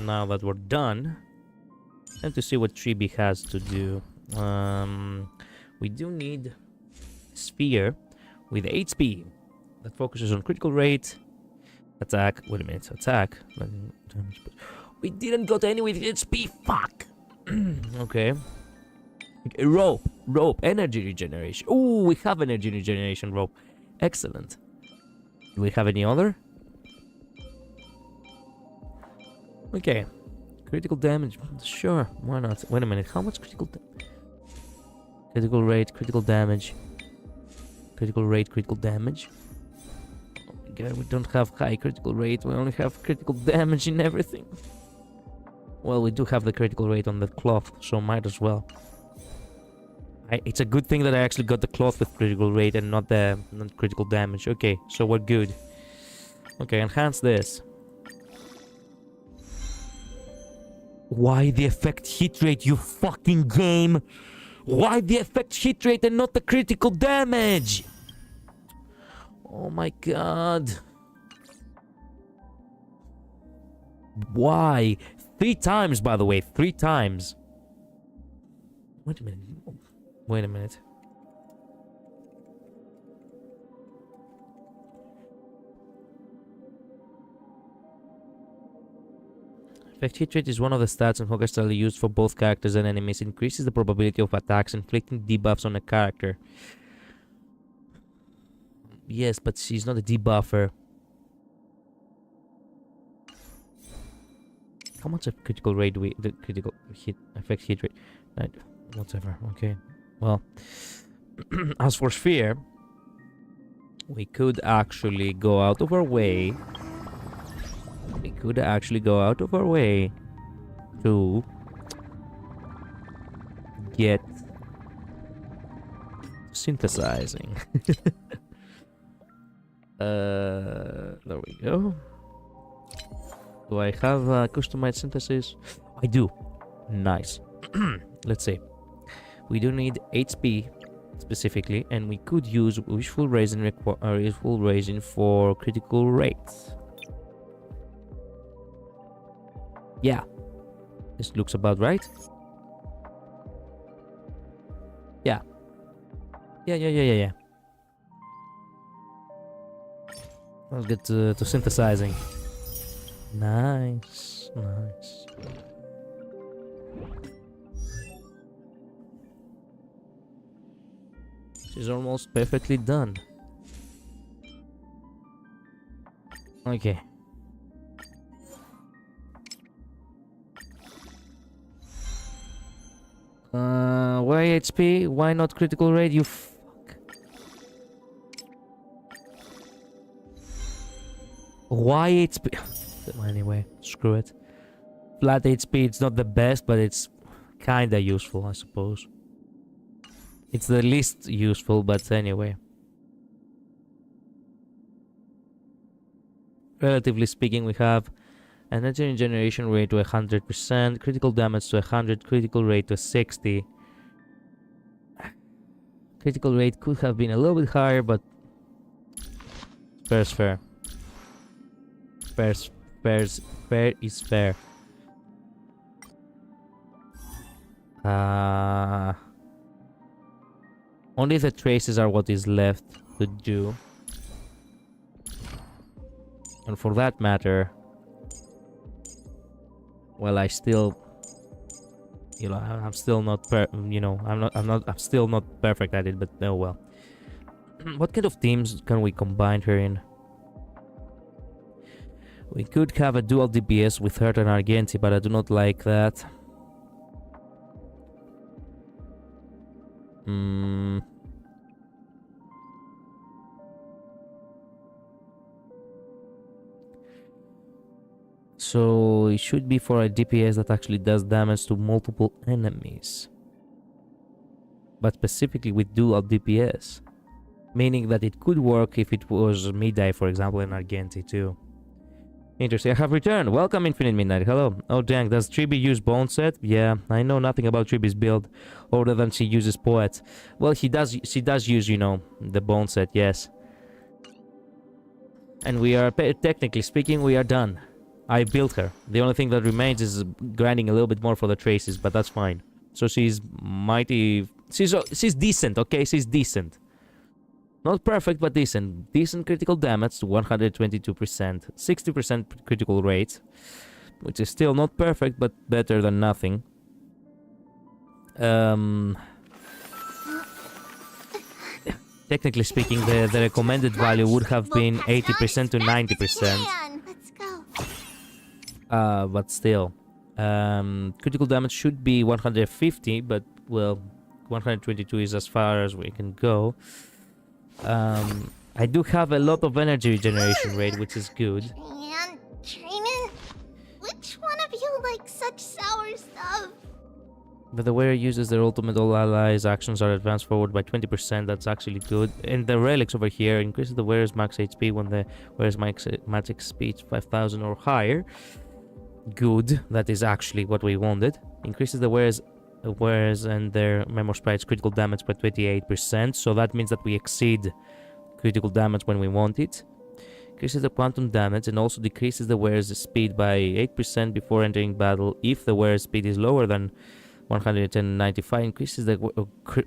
Now that we're done, and to see what Tribi has to do. We do need a sphere with HP that focuses on critical rate, attack. Wait a minute, attack. We didn't got any with HP. Fuck. Okay. Rope, energy regeneration. Oh, we have energy regeneration rope. Excellent. Do we have any other? Okay. Critical damage. Sure, why not? Wait a minute. How much critical rate, critical damage. Critical rate, critical damage. Oh my god, we don't have high critical rate. We only have critical damage in everything. Well, we do have the critical rate on the cloth, so might as well. It's a good thing that I actually got the cloth with critical rate and not the critical damage. Okay, so we're good. Okay, enhance this. Why the effect hit rate, you fucking game? Why the effect hit rate and not the critical damage? Oh my god. Why? 3 times, by the way. 3 times. Wait a minute. Wait a minute. Effect hit rate is one of the stats in Honkai Star Rail used for both characters and enemies. Increases the probability of attacks inflicting debuffs on a character. Yes, but she's not a debuffer. How much of critical rate do we... The critical hit... Effect hit rate... Right, whatever, okay. Well... as for Sphere... We could actually go out of our way... We could actually go out of our way... To... Get... Synthesizing. There we go. Do I have customized synthesis? I do. Nice. Let's see. We do need HP specifically, and we could use wishful raising for critical rates. Yeah. This looks about right. Yeah. Yeah. Let's get to synthesizing. Nice. She's almost perfectly done. Okay. Why HP? Why not critical rate? You fuck. Why HP? Anyway, screw it. Flat HP, it's not the best, but it's kinda useful, I suppose. It's the least useful, but anyway. Relatively speaking, we have energy regeneration rate to 100%, critical damage to 100, critical rate to 60. Critical rate could have been a little bit higher, but fair is fair. Fair is fair. Only the traces are what is left to do. And for that matter, well, I still, I'm still not I'm still not perfect at it, but oh well. What kind of teams can we combine her in? We could have a dual DPS with her and Argenti, but I do not like that. So it should be for a DPS that actually does damage to multiple enemies. But specifically with dual DPS. Meaning that it could work if it was Midai, for example, and Argenti too. Interesting. I have returned. Welcome, Infinite Midnight. Hello. Oh, dang. Does Tribi use Bone Set? Yeah, I know nothing about Tribi's build, other than she uses Poet. Well, she does use, the Bone Set, yes. And we are, technically speaking, we are done. I built her. The only thing that remains is grinding a little bit more for the traces, but that's fine. So she's mighty... She's decent, okay? She's decent. Not perfect, but decent. Decent critical damage to 122%. 60% critical rate. Which is still not perfect, but better than nothing. Technically speaking, the recommended value would have been 80% to 90%. Let's go. But still. Critical damage should be 150, but, well, 122 is as far as we can go. I do have a lot of energy regeneration rate, which is good. And Training, which one of you likes such sour stuff? But the wearer uses their ultimate, all allies' actions are advanced forward by 20%, that's actually good. And the relics over here increases the wearer's max HP when the wearer's magic speed 5000 or higher. Good, that is actually what we wanted. Increases the wearer's and their Memo Sprite's critical damage by 28%, so that means that we exceed critical damage when we want it. Increases the quantum damage and also decreases the wearer's speed by 8% before entering battle. If the wearer's speed is lower than 195, increases the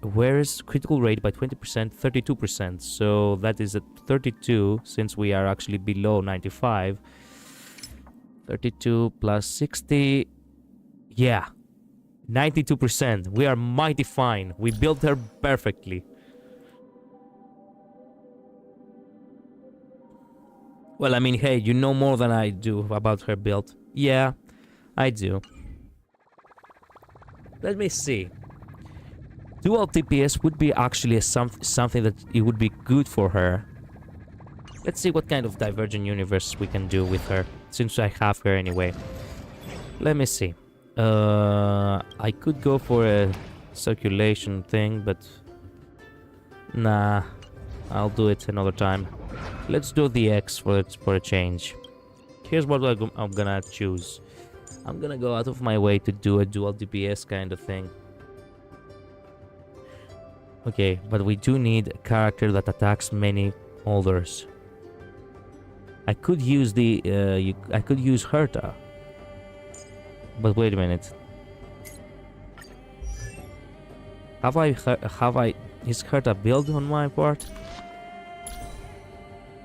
wearer's critical rate by 20%, 32%. So that is at 32, since we are actually below 95. 32 plus 60. Yeah. 92%. We are mighty fine. We built her perfectly. Well, I mean, hey, you know more than I do about her build. Yeah, I do. Let me see. Dual TPS would be actually something that it would be good for her. Let's see what kind of divergent universe we can do with her, since I have her anyway. Let me see. I could go for a circulation thing, but nah, I'll do it another time. Let's do the X for a change. Here's what I'm gonna choose. I'm gonna go out of my way to do a dual DPS kind of thing. Okay, but we do need a character that attacks many holders. I could use I could use Herta. But wait a minute. Have I is Herta build on my part?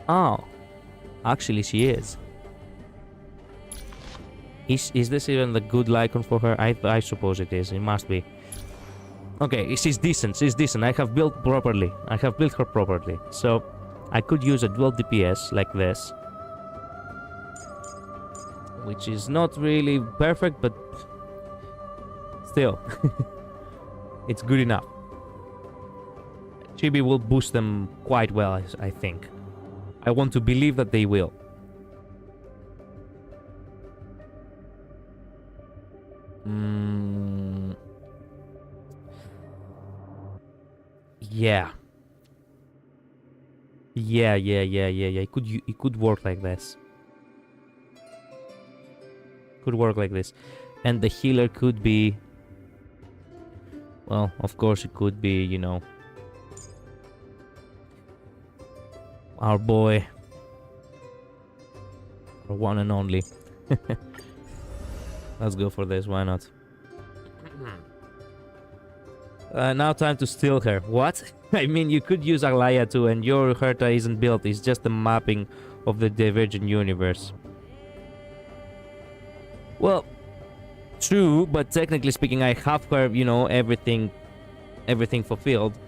Oh, actually she is. Is this even the good icon for her? I suppose it is. It must be. Okay, she's decent. She's decent. I have built properly. I have built her properly. So I could use a dual DPS like this, which is not really perfect, but still, it's good enough. Chibi will boost them quite well, I think. I want to believe that they will. Yeah. Yeah. It could work like this. Could work like this. And the healer could be... Well, of course it could be, you know... our boy. Our one and only. Let's go for this, why not? Now time to steal her. What? I mean, you could use Aglaya too, and your Herta isn't built. It's just a mapping of the Divergent Universe. Well, true, but technically speaking, I have her, you know, everything fulfilled.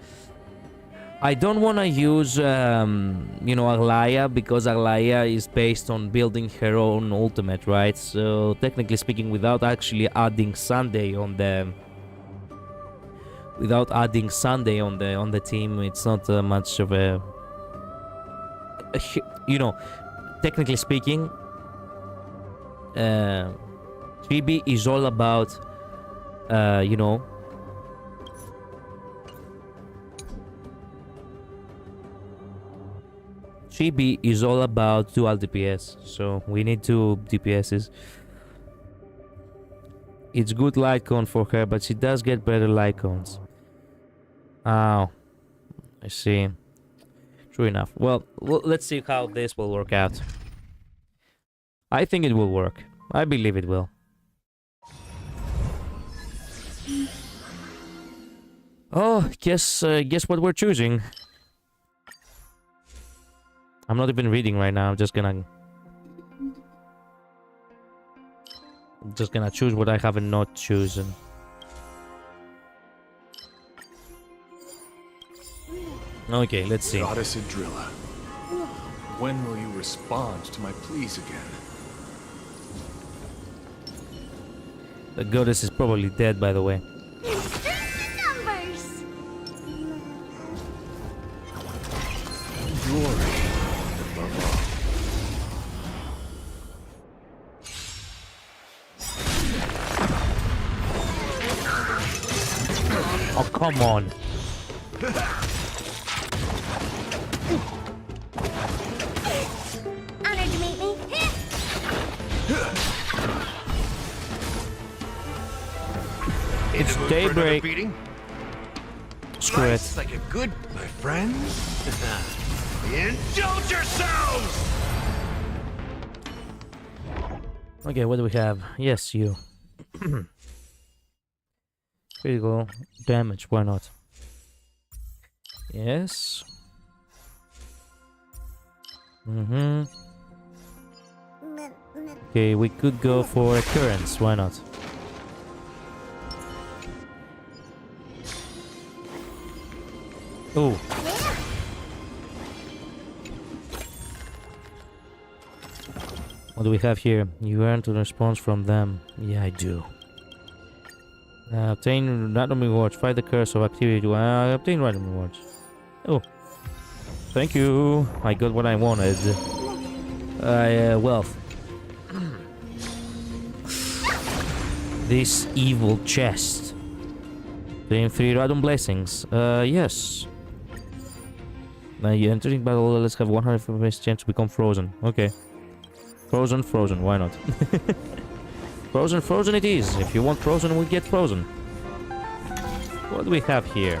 I don't want to use, you know, Aglaya, because Aglaya is based on building her own ultimate, right? So, technically speaking, without actually adding Sunday on the... Without adding Sunday on the team, it's not much of a... You know, technically speaking, Chibi is all about, you know... Chibi is all about dual DPS, so we need 2 DPSs. It's good Lycon for her, but she does get better Lycons. Oh, I see. True enough. Well, let's see how this will work out. I think it will work. I believe it will. Oh, guess what we're choosing. I'm not even reading right now. I'm just gonna choose what I haven't not chosen. Okay, let's see. Goddess Adrilla, when will you respond to my pleas again? The goddess is probably dead, by the way. Numbers. Glory above all. Oh, come on. Honored to meet me. It's daybreak. Screw it. Like a good, my friends. Indulge yourselves. Okay, what do we have? Yes, you. Critical damage, why not? Yes. May Okay, we could go for occurrence. Why not? Oh. What do we have here? You earned a response from them. Yeah, I do. Obtain random rewards. Fight the curse of activity. Obtain random rewards. Oh. Thank you. I got what I wanted. Wealth. This evil chest. Obtain 3 random blessings. Yes. You entering battle. Let's have 100% chance to become frozen. Okay. Frozen, why not? Frozen it is. If you want frozen, we get frozen. What do we have here?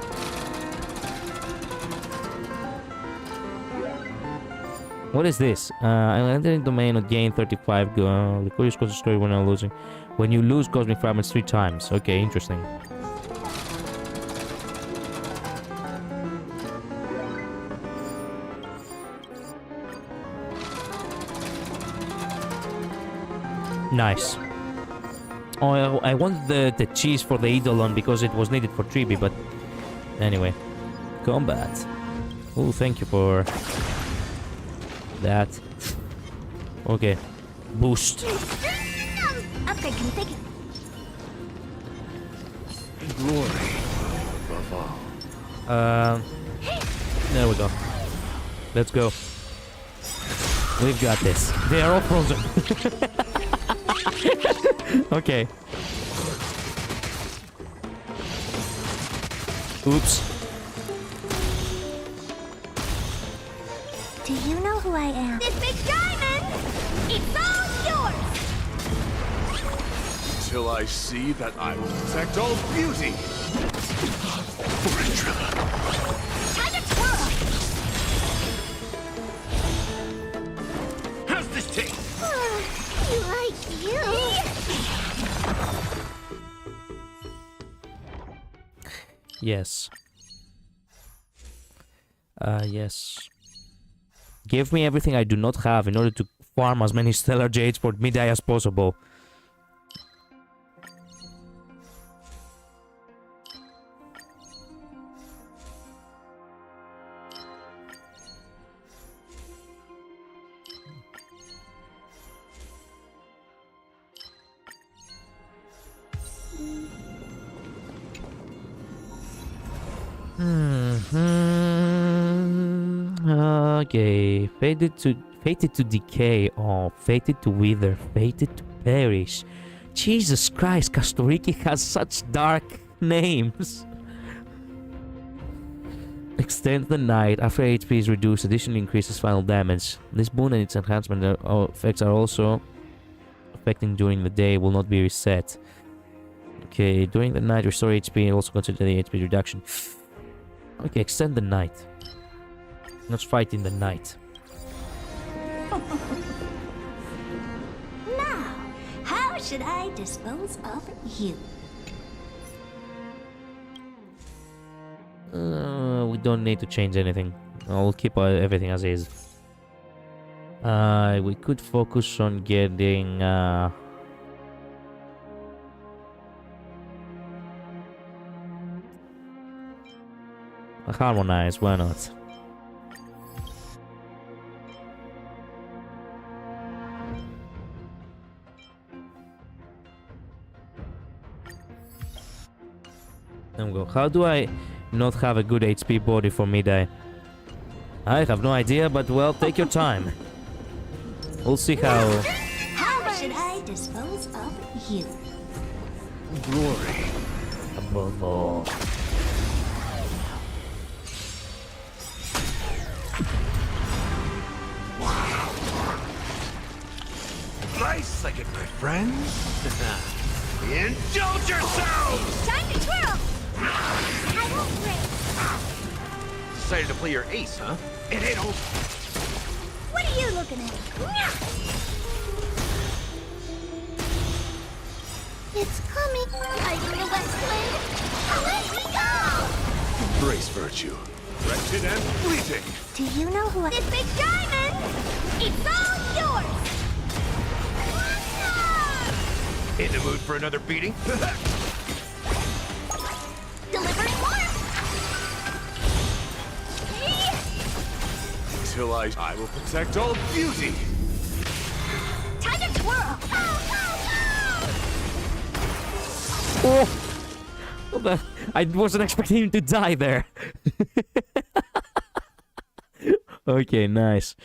What is this? I'm entering domain of gain 35. The curious cause story when I'm losing. When you lose cosmic fragments 3 times. Okay, interesting. Nice. Oh, I wanted the cheese for the Eidolon because it was needed for Tribi, but anyway. Combat. Oh, thank you for that. Okay. Boost. Upgrade configured. Glory above all. There we go. Let's go. We've got this. They are all frozen. Okay. Oops. Do you know who I am? This big diamond! It's all yours! Till I see that I will protect all beauty. Time to twirl! How's this taste? Like you! Yes. Yes. Give me everything I do not have in order to farm as many stellar jades for mid-eye as possible. Okay, fated to decay, or fated to wither, fated to perish. Jesus Christ, Kastoriki has such dark names. Extend the night. After HP is reduced, additionally increases final damage. This boon and its enhancement effects are also affecting during the day, will not be reset. Okay, during the night, restore HP, also consider the HP reduction. Okay, extend the night. Let's fight in the night. Now, how should I dispose of you? We don't need to change anything. I'll keep everything as is. We could focus on getting harmonize, why not? There we go. How do I not have a good HP body for mid-eye? I have no idea, but well, take your time. We'll see how... How should I dispose of you? Glory above all. Nice, like it, my friends. Indulge yourselves! Time to twirl! I won't break. Decided to play your ace, huh? It ain't over. What are you looking at? It's coming. Are you the West Wind? Let me go! Embrace virtue. Wretched and fleeting. Do you know who I... This big diamond! It's all yours! In the mood for another beating? Delivering warmth! Till I will protect all beauty. Time to twirl! Oh! I wasn't expecting him to die there. Okay, nice.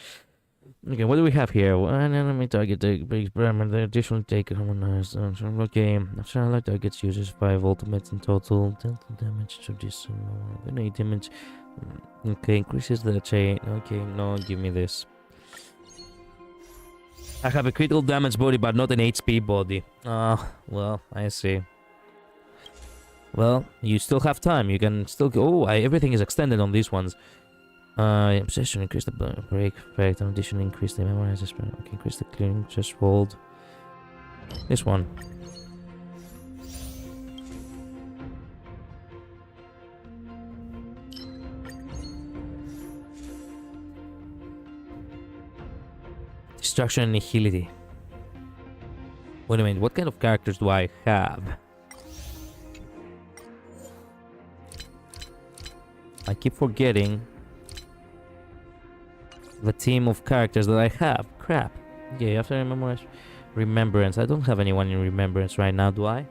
Okay, what do we have here? One enemy target breaks Brahman, they additionally take harmonized. Okay, Charlotte targets uses 5 ultimates in total. Dealt damage to this. Grenade damage. Okay, increases the chain. Okay, no, give me this. I have a critical damage body, but not an HP body. Well, I see. Well, you still have time. You can still go. Oh, everything is extended on these ones. Obsession, increase the break effect. In addition, increase the memorize. Okay, increase the clearing threshold. This one. Destruction and nihility. Wait a minute, what kind of characters do I have? I keep forgetting the team of characters that I have. Crap. Okay, you have to memorize remembrance. I don't have anyone in remembrance right now, do I?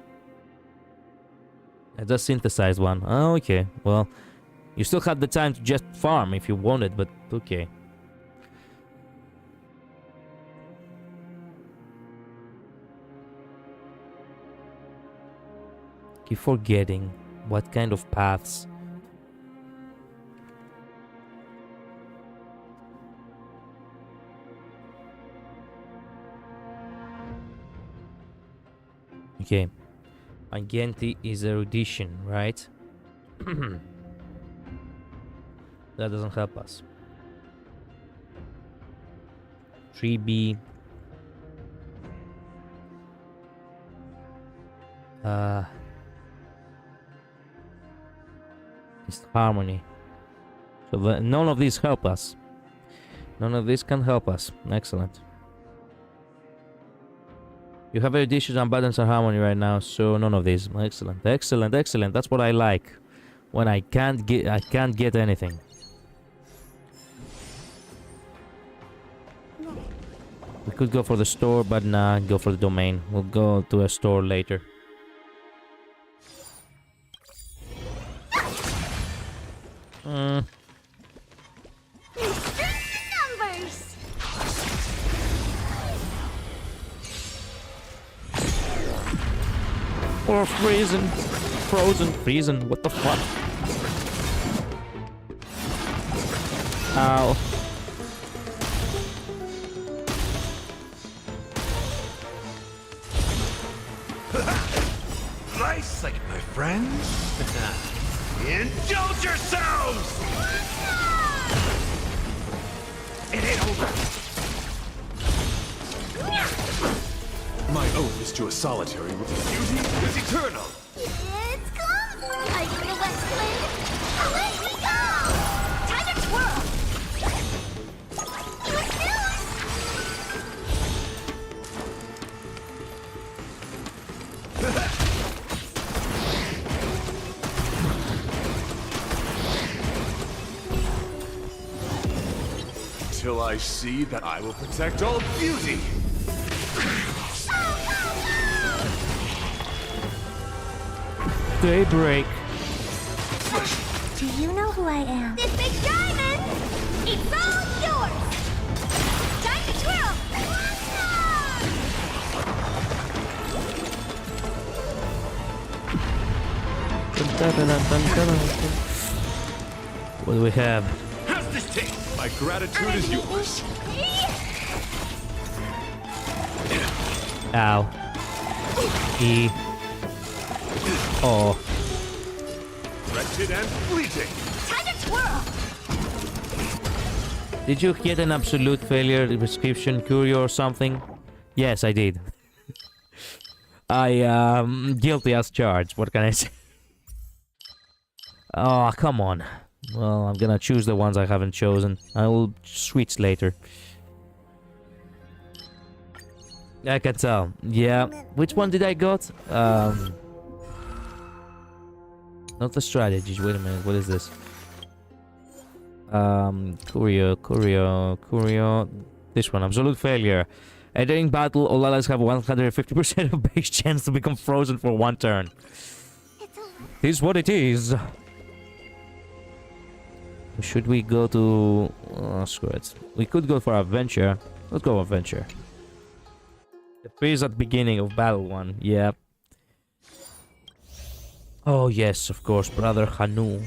I just synthesized one. Oh, okay. Well, you still had the time to just farm if you wanted, but okay. Keep forgetting what kind of paths. Okay. Agenti is erudition, right? That doesn't help us. 3B. It's harmony. So none of these help us. None of these can help us. Excellent. You have erudition and balance and harmony right now, so none of these. Excellent, excellent, excellent. That's what I like. When I can't get anything. We could go for the store, but nah, go for the domain. We'll go to a store later. Numbers! Or freezing. Frozen. Freezing. What the fuck? Ow. Nice sight, my friends. Indulge yourselves! It ain't over. My oath is to a solitary with Beauty is eternal. It's come! Are you in the West Wind? Away we go! Time to twirl! Till I see that I will protect all beauty. Daybreak. Do you know who I am? This big diamond! It's all yours! Time to twirl! What do we have? How's this taste? My gratitude is yours. Ow. E. Oh. Wretched and fleeting. Time to twirl! Did you get an absolute failure prescription courier or something? Yes, I did. Guilty as charged. What can I say? Oh, come on. Well, I'm gonna choose the ones I haven't chosen. I will switch later. I can tell. Yeah. Which one did I got? Not the strategies. Wait a minute. What is this? Curio. This one. Absolute failure. Entering battle, all allies have 150% of base chance to become frozen for 1 turn. Here's what it is. Should we go to... screw it. We could go for adventure. Let's go adventure. The freeze at the beginning of battle 1. Yeah. Oh yes, of course, brother Hanu.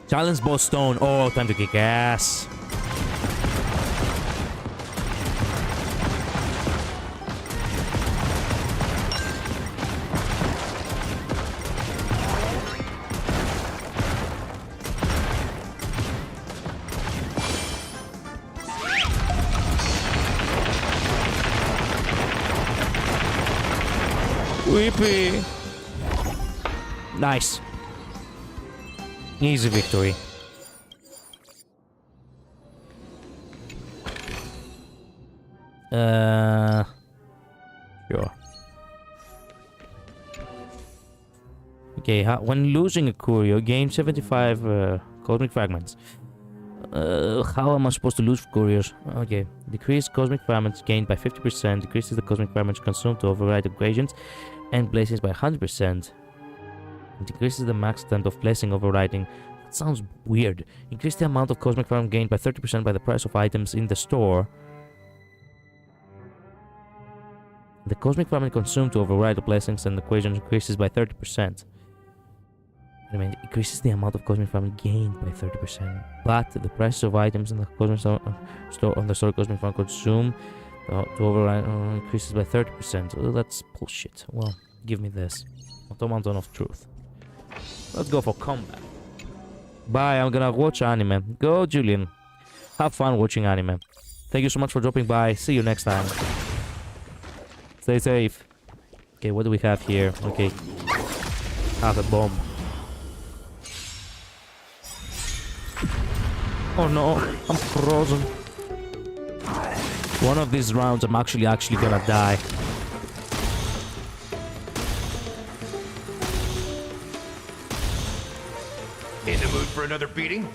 Challenge boss stone. Oh, time to kick ass. Weepy. Nice. Easy victory. Sure. Okay, when losing a Curio, gain 75 cosmic fragments. How am I supposed to lose Curios? Okay. Decrease cosmic fragments gained by 50%. Decreases the cosmic fragments consumed to override equations and blessings by 100%. Decreases the max extent of blessing overriding. That sounds weird. Increase the amount of cosmic fragment gained by 30% by the price of items in the store. The cosmic fragment consumed to override the blessings and equations increases by 30%. I mean, it increases the amount of cosmic fragment gained by 30%, but the prices of items in the cosmic store on the store cosmic fragment consumed to override increases by 30%. Oh, that's bullshit. Well, give me this. Automaton of truth. Let's go for combat. Bye, I'm gonna watch anime. Go, Julian. Have fun watching anime. Thank you so much for dropping by. See you next time. Stay safe. Okay, what do we have here? Okay. Have a bomb. Oh no, I'm frozen. One of these rounds I'm actually gonna die. In the mood for another beating?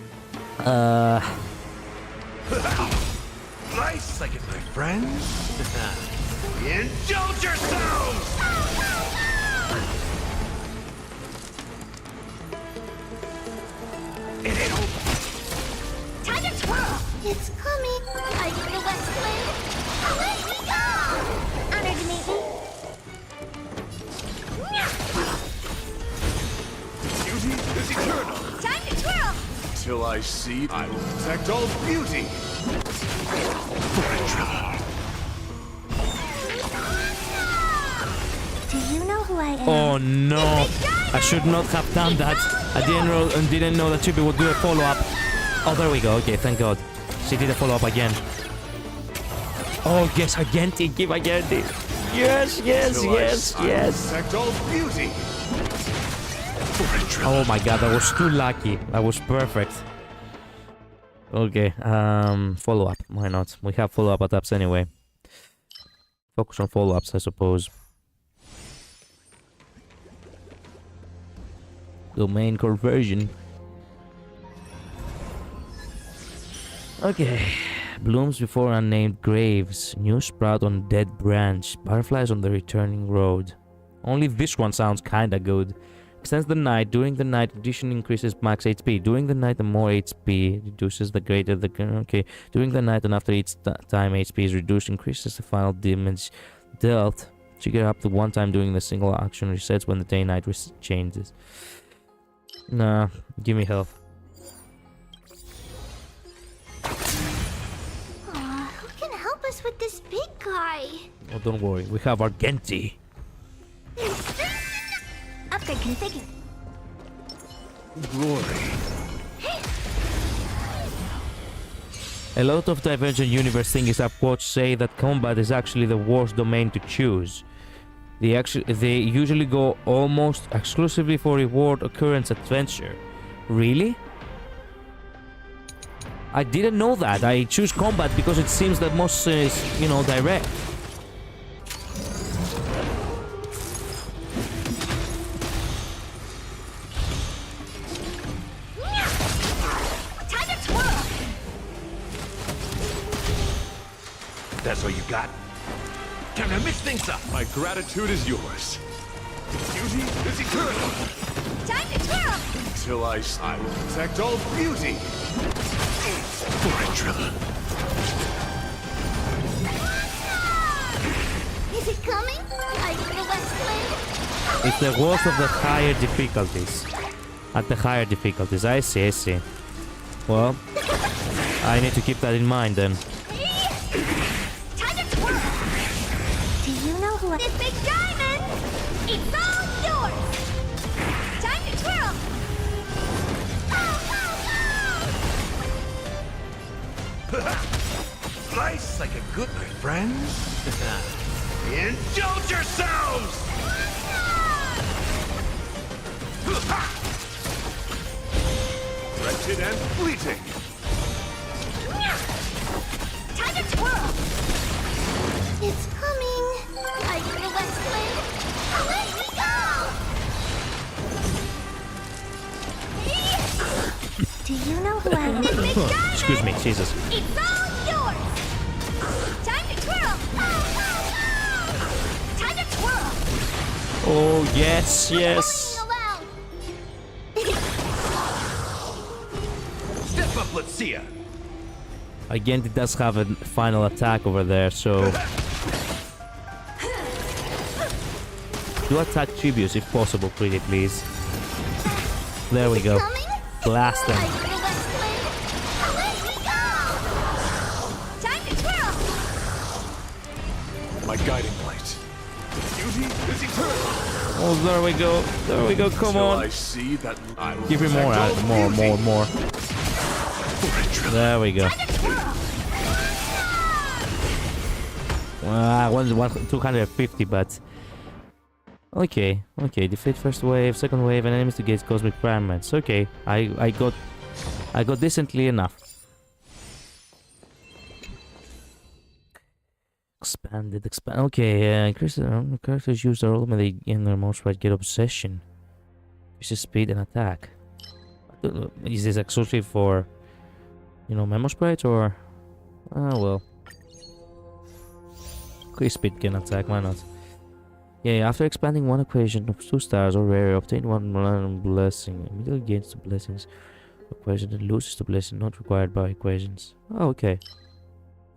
Nice second, my friends. Indulge yourselves! It ain't over. Time to twirl! It's coming! I get the west blade! Away we go! Honor to me! Beauty is eternal! Time to twirl! Till I see, I will protect all beauty! Do you know who I am? Oh no! I should not have done that. I didn't know that Chibi would do a follow-up. Oh, there we go. Okay, thank God. She did a follow-up again. Oh yes, Agenti, give Agenti. Yes. Protect all beauty! Oh my God, I was too lucky. I was perfect. Okay, follow-up. Why not? We have follow-up attempts anyway. Focus on follow-ups, I suppose. Domain conversion. Okay. Blooms before unnamed graves. New sprout on dead branch. Butterflies on the returning road. Only this one sounds kinda good. Extends the night. During the night, addition increases max HP. During the night, the more HP reduces, the greater the... Okay. During the night and after each time HP is reduced, increases the final damage dealt. Trigger up to 1 time during the single action resets when the day-night changes. Nah, give me health. Who can help us with this big guy? Oh, don't worry. We have our Genti. Upgrade configured. Glory. A lot of Divergent Universe thingies I've watched say that combat is actually the worst domain to choose. They usually go almost exclusively for reward occurrence adventure. Really? I didn't know that. I choose combat because it seems the most, you know, direct. That's all you got? Time to mix things up! My gratitude is yours. Beauty is eternal! Time to twirl! Until I will protect all beauty. Is it coming? I feel that It's the worst of the higher difficulties. At the higher difficulties. I see. Well, I need to keep that in mind then. Time to twirl! Do you know who this big diamond? It's all yours! Time to twirl! Slice like a good my friends. Indulge yourselves! Wretched and fleeting. Time to twirl! It's coming! I feel that flame! Let me go! Do you know who I am? This big diamond! Excuse me, Jesus. It's all yours! Time to twirl! Time to twirl! Oh, yes. Step up, let's see ya! Again, it does have a final attack over there, so... Do attack tributes if possible, pretty please. There we go. Blast them. Time to twirl! My guiding light. Beauty is eternal. Oh, there we go. There we go. Come Till on. I see that I will Give me more, protect all beauty. more. There we go. I wanted 250, but... Okay. Defeat first wave, second wave, and enemies to gain cosmic fragments. Okay, I got decently enough. Expand. Okay, characters use their ultimate, they gain their most right, get obsession. Increases speed and attack. Is this exclusive for, you know, memo sprites or? Oh well. Increase speed can attack, why not? Yeah, after expanding one equation of 2 stars or rare, obtain one blessing. Immediately gains 2 blessings. Equation and loses the blessing not required by equations. Oh, okay.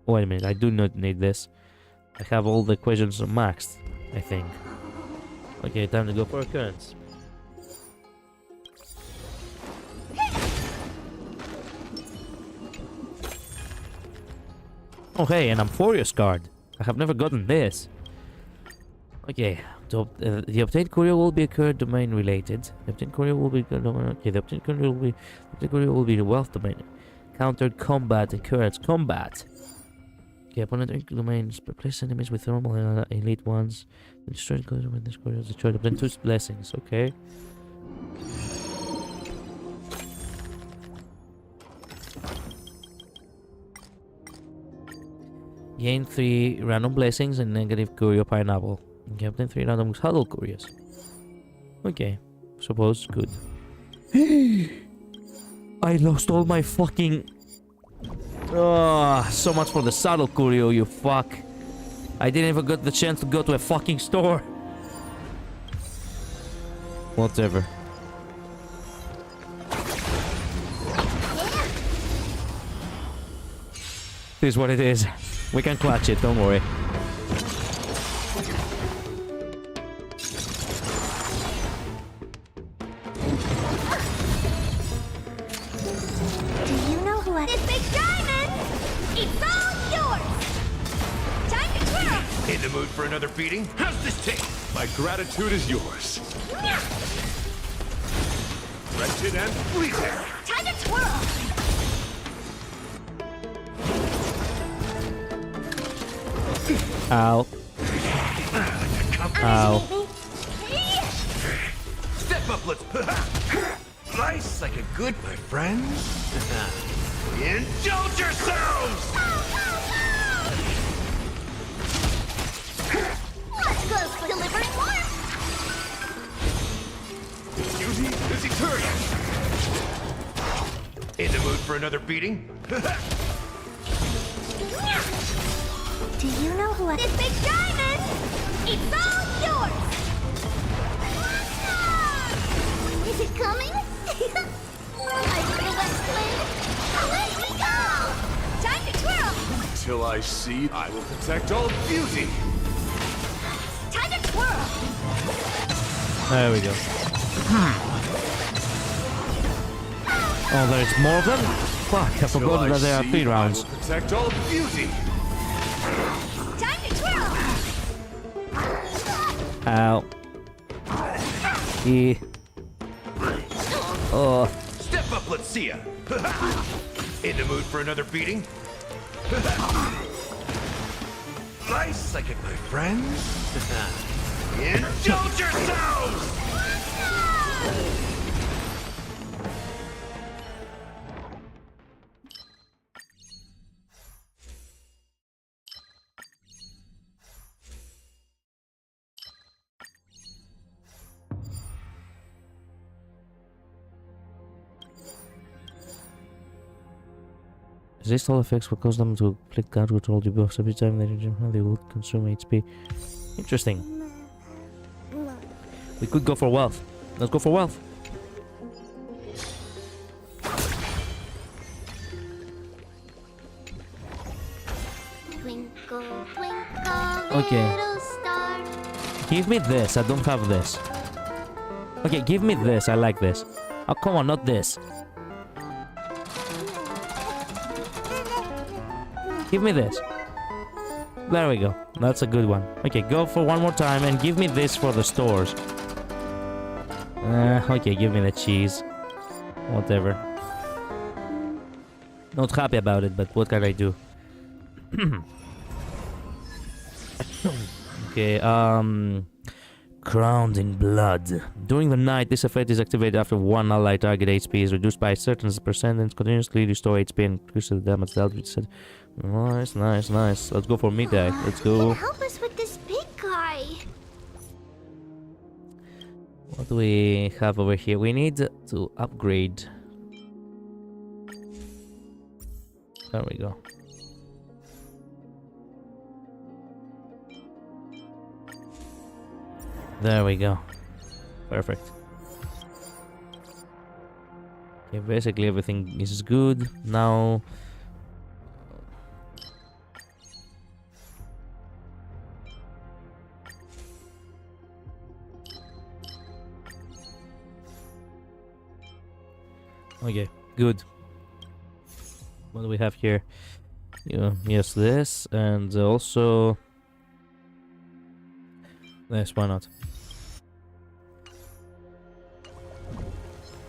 Wait a minute, I do not need this. I have all the equations maxed, I think. Okay, time to go for occurrence. Oh hey, an Amphorious card. I have never gotten this. Okay, the obtained courier will be occurred domain related. The obtained courier will be the obtained courier will be the wealth domain. Countered combat occurrence combat. Okay, opponent domains replace enemies with normal elite ones. Destroy the courier when this courier is destroyed. Obtain 2 blessings. Okay. Gain 3 random blessings and negative courier pineapple. Okay, obtain 3 random huddle couriers. Okay, suppose good. I lost all my fucking... Oh, so much for the saddle courier, you fuck. I didn't even get the chance to go to a fucking store. Whatever. It is what it is. We can clutch it, don't worry. Do you know who I... This big diamond! It's all yours! Time to twirl! In the mood for another beating? How's this taste? My gratitude is yours. Wretched and fleeting. Time to twirl! Ow. Ow. Step up, let's... Nice like a good, my friends. Indulge yourselves! Let's go for delivering more! Duty is eternal! In the mood for another beating? Do you know who This big diamond! It's all yours! Is it coming? I feel the west wind! Away we go! Time to twirl! Till I see, I will protect all beauty. Time to twirl! There we go. Oh, there's more of them? Fuck, I forgot that there are 3 rounds. I will protect all beauty. Time to twirl! Ow. E. Oh. Step up, let's see ya! In the mood for another beating? Nice like it, my friends. Indulge yourselves! Resist all effects will cause them to click guard control debuffs every time they will consume HP. Interesting. We could go for wealth. Let's go for wealth. Twinkle, twinkle, Okay. little star. Give me this. I don't have this. Okay, give me this. I like this. Oh, come on, not this. Give me this. There we go. That's a good one. Okay, go for one more time and give me this for the stores. Okay, give me the cheese. Whatever. Not happy about it, but what can I do? Okay, Crowned in Blood. During the night, this effect is activated after one ally target HP is reduced by a certain percent and continuously restore HP and increase the damage dealt with. Nice, nice, nice. Let's go for midday. Let's go. Help us with this big guy. What do we have over here? We need to upgrade. There we go. There we go. Perfect. Okay, basically everything is good. Now... Okay, good. What do we have here? Yes, this, and also... This, why not?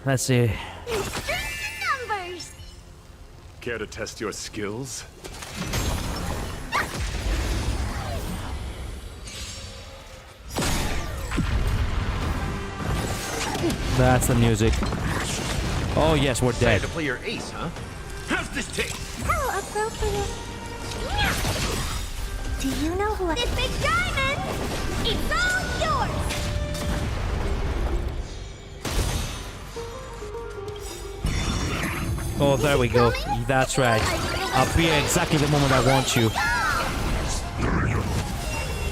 Let's see. Numbers. Care to test your skills? That's the music. Oh yes, we're dead. To play your ace, huh? How's this taste? How appropriate. Do you know who This big diamond! It's all yours! Oh, there we go. That's right. Appear exactly the moment I want you.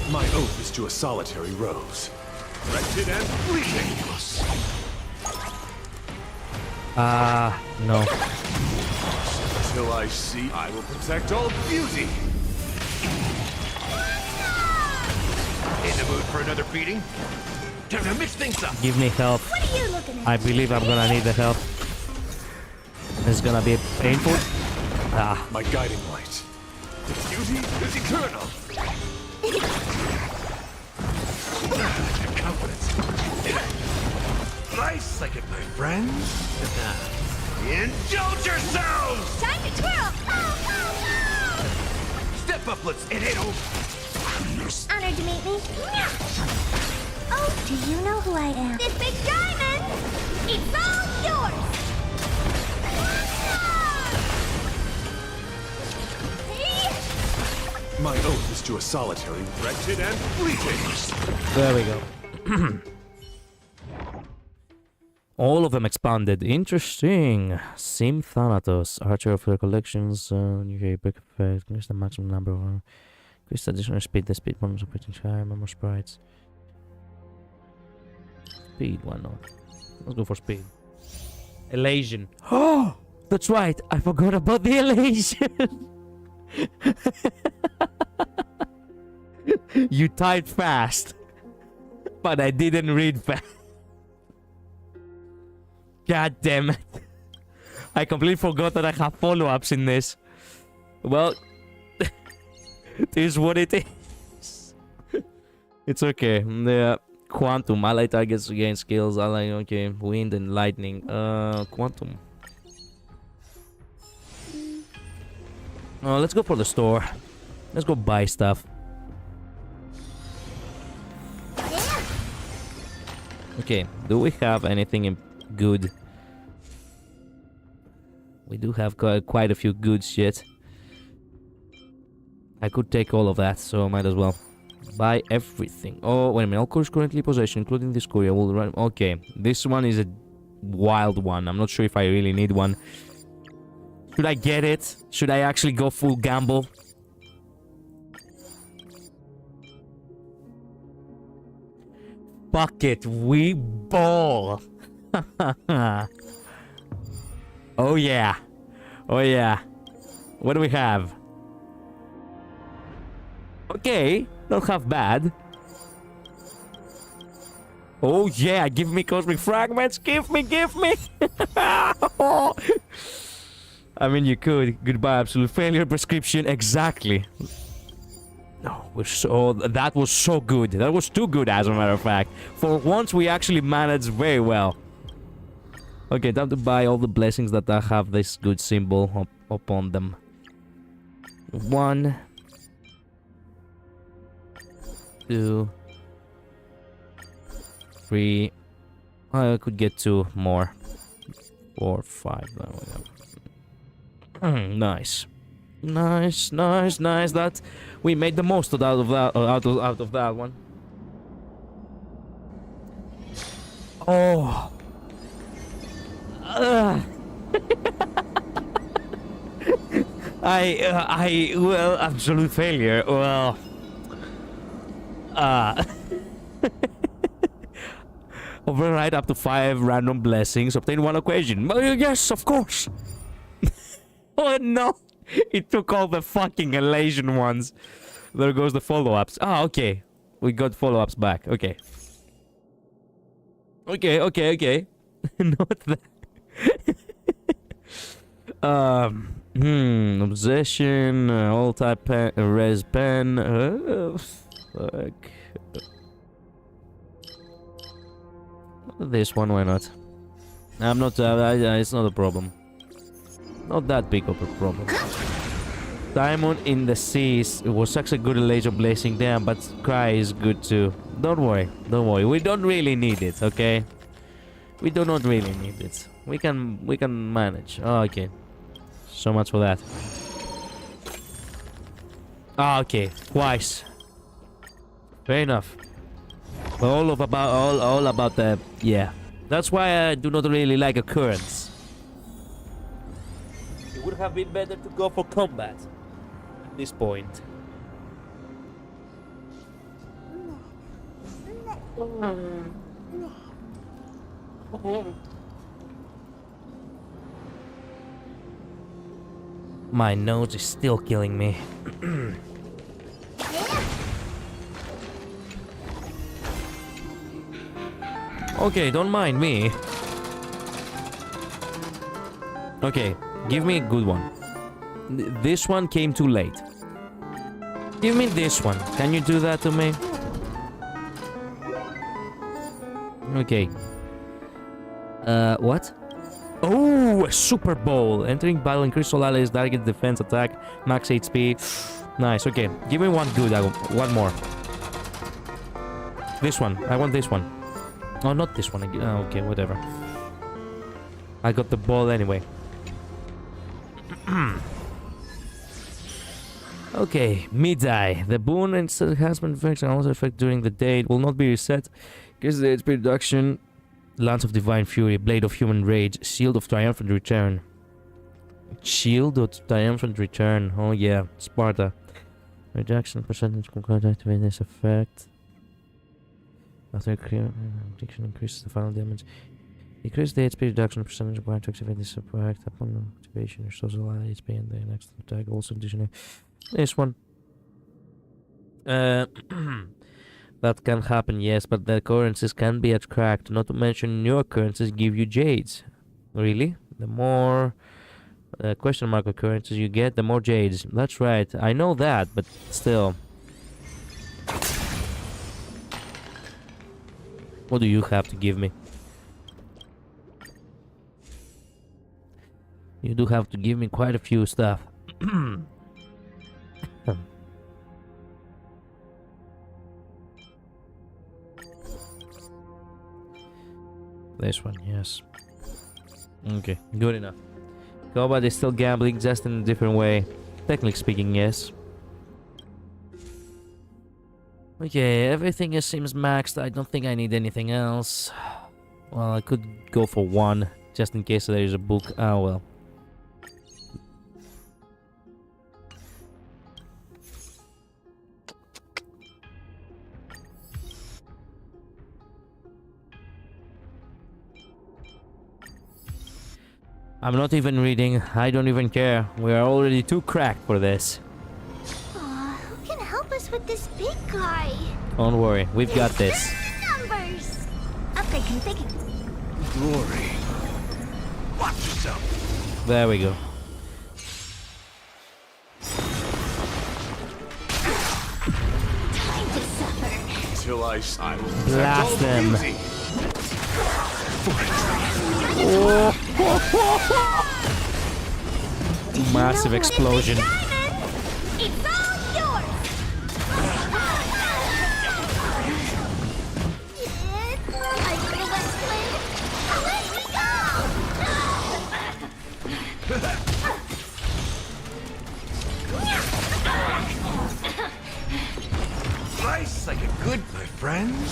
My oath is to a solitary rose. Wretched and fleeting. No. Till I see, I will protect all beauty. In the mood for another beating? Time to mix things up. Give me help. What are you looking at? I believe I'm gonna need the help. It's gonna be painful. Ah. My guiding light. Beauty is eternal. Confidence. Nice like it, my friends. Indulge yourselves! Time to twirl! Step up, let's hit over. Honored to meet me. Oh, do you know who I am? This big diamond! It's all yours! My oath is to a solitary, wretched, and fleeting. There we go. All of them expanded. Interesting. Sim Thanatos, Archer of the Collections, new break effect, increase the maximum number of increase additional speed, the speed bonus operating higher, more sprites. Speed, why not? Let's go for speed. Elation. Oh, that's right. I forgot about the elation. You typed fast, but I didn't read fast. God damn it. I completely forgot that I have follow-ups in this. Well, it is what it is. It's okay. The quantum, ally targets gain skills, ally, okay, wind and lightning. Quantum. Oh, let's go for the store. Let's go buy stuff. Okay, do we have anything good? We do have quite a few good shit. I could take all of that, so might as well buy everything. Oh, wait a minute. All couriers currently in possession, including this courier, will run. Okay, this one is a wild one. I'm not sure if I really need one. Should I get it? Should I actually go full gamble? Fuck it, we ball. Oh yeah. Oh yeah. What do we have? Okay, not half bad. Oh yeah, give me cosmic fragments. Give me. I mean, you could. Goodbye, absolute failure prescription. Exactly. No, that was so good. That was too good, as a matter of fact. For once, we actually managed very well. Okay, time to buy all the blessings that have this good symbol upon them. 1, 2, 3. I could get 2 more. 4, 5. Nice. Nice. That we made the most out of that. Out of that one. Oh. Well, absolute failure. Well. Override up to 5 random blessings. Obtain 1 equation. Yes, of course. Oh no. It took all the fucking elation ones. There goes the follow-ups. Ah, okay. We got follow-ups back. Okay. Okay. Not that. Obsession, all type pen, res pen. Fuck. This one, why not? I'm not. It's not a problem. Not that big of a problem. Diamond in the Seas. It was such a good laser blazing damn, but Cry is good too. Don't worry. We don't really need it, okay? We do not really need it. We can manage. Oh, okay. So much for that. Ah, okay. Twice. Fair enough. All about the yeah. That's why I do not really like occurrence. It would have been better to go for combat at this point. My nose is still killing me. Okay, don't mind me. Okay, give me a good one. This one came too late. Give me this one. Can you do that to me? Okay. What? Oh, a Super Bowl. Entering battle, increase all allies, target defense, attack, max HP. Nice, okay. Give me one good, one more. This one. I want this one. Oh, not this one again. Oh, okay, whatever. I got the ball anyway. Okay, mid-eye. The boon and enhancement effects can also affect during the day. It will not be reset. Increase the HP reduction. Lance of Divine Fury. Blade of Human Rage. Shield of Triumphant Return. Shield of Triumphant Return. Oh yeah, Sparta. Reduction percentage can activate this effect. After addiction increases the final damage. Increase the HP reduction percentage required to activate this effect. Upon activation, restores a lot of HP and the next attack. Also additional. This one. That can happen, yes, but the occurrences can be attracted. Not to mention new occurrences give you jades. Really? The more question mark occurrences you get, the more jades. That's right. I know that, but still. What do you have to give me? You do have to give me quite a few stuff. This one, yes. Okay, good enough. Combat is still gambling, just in a different way. Technically speaking, yes. Okay, everything seems maxed. I don't think I need anything else. Well, I could go for one, just in case there is a book. Ah, well. I'm not even reading. I don't even care. We are already too cracked for this. Who can help us with this big guy? Don't worry, we've got this. Numbers! Okay, configure. Glory. Watch yourself. There we go. Time to suffer. Till I blast them. Oh. Massive explosion. It's all yours. Slice like a good, my friends.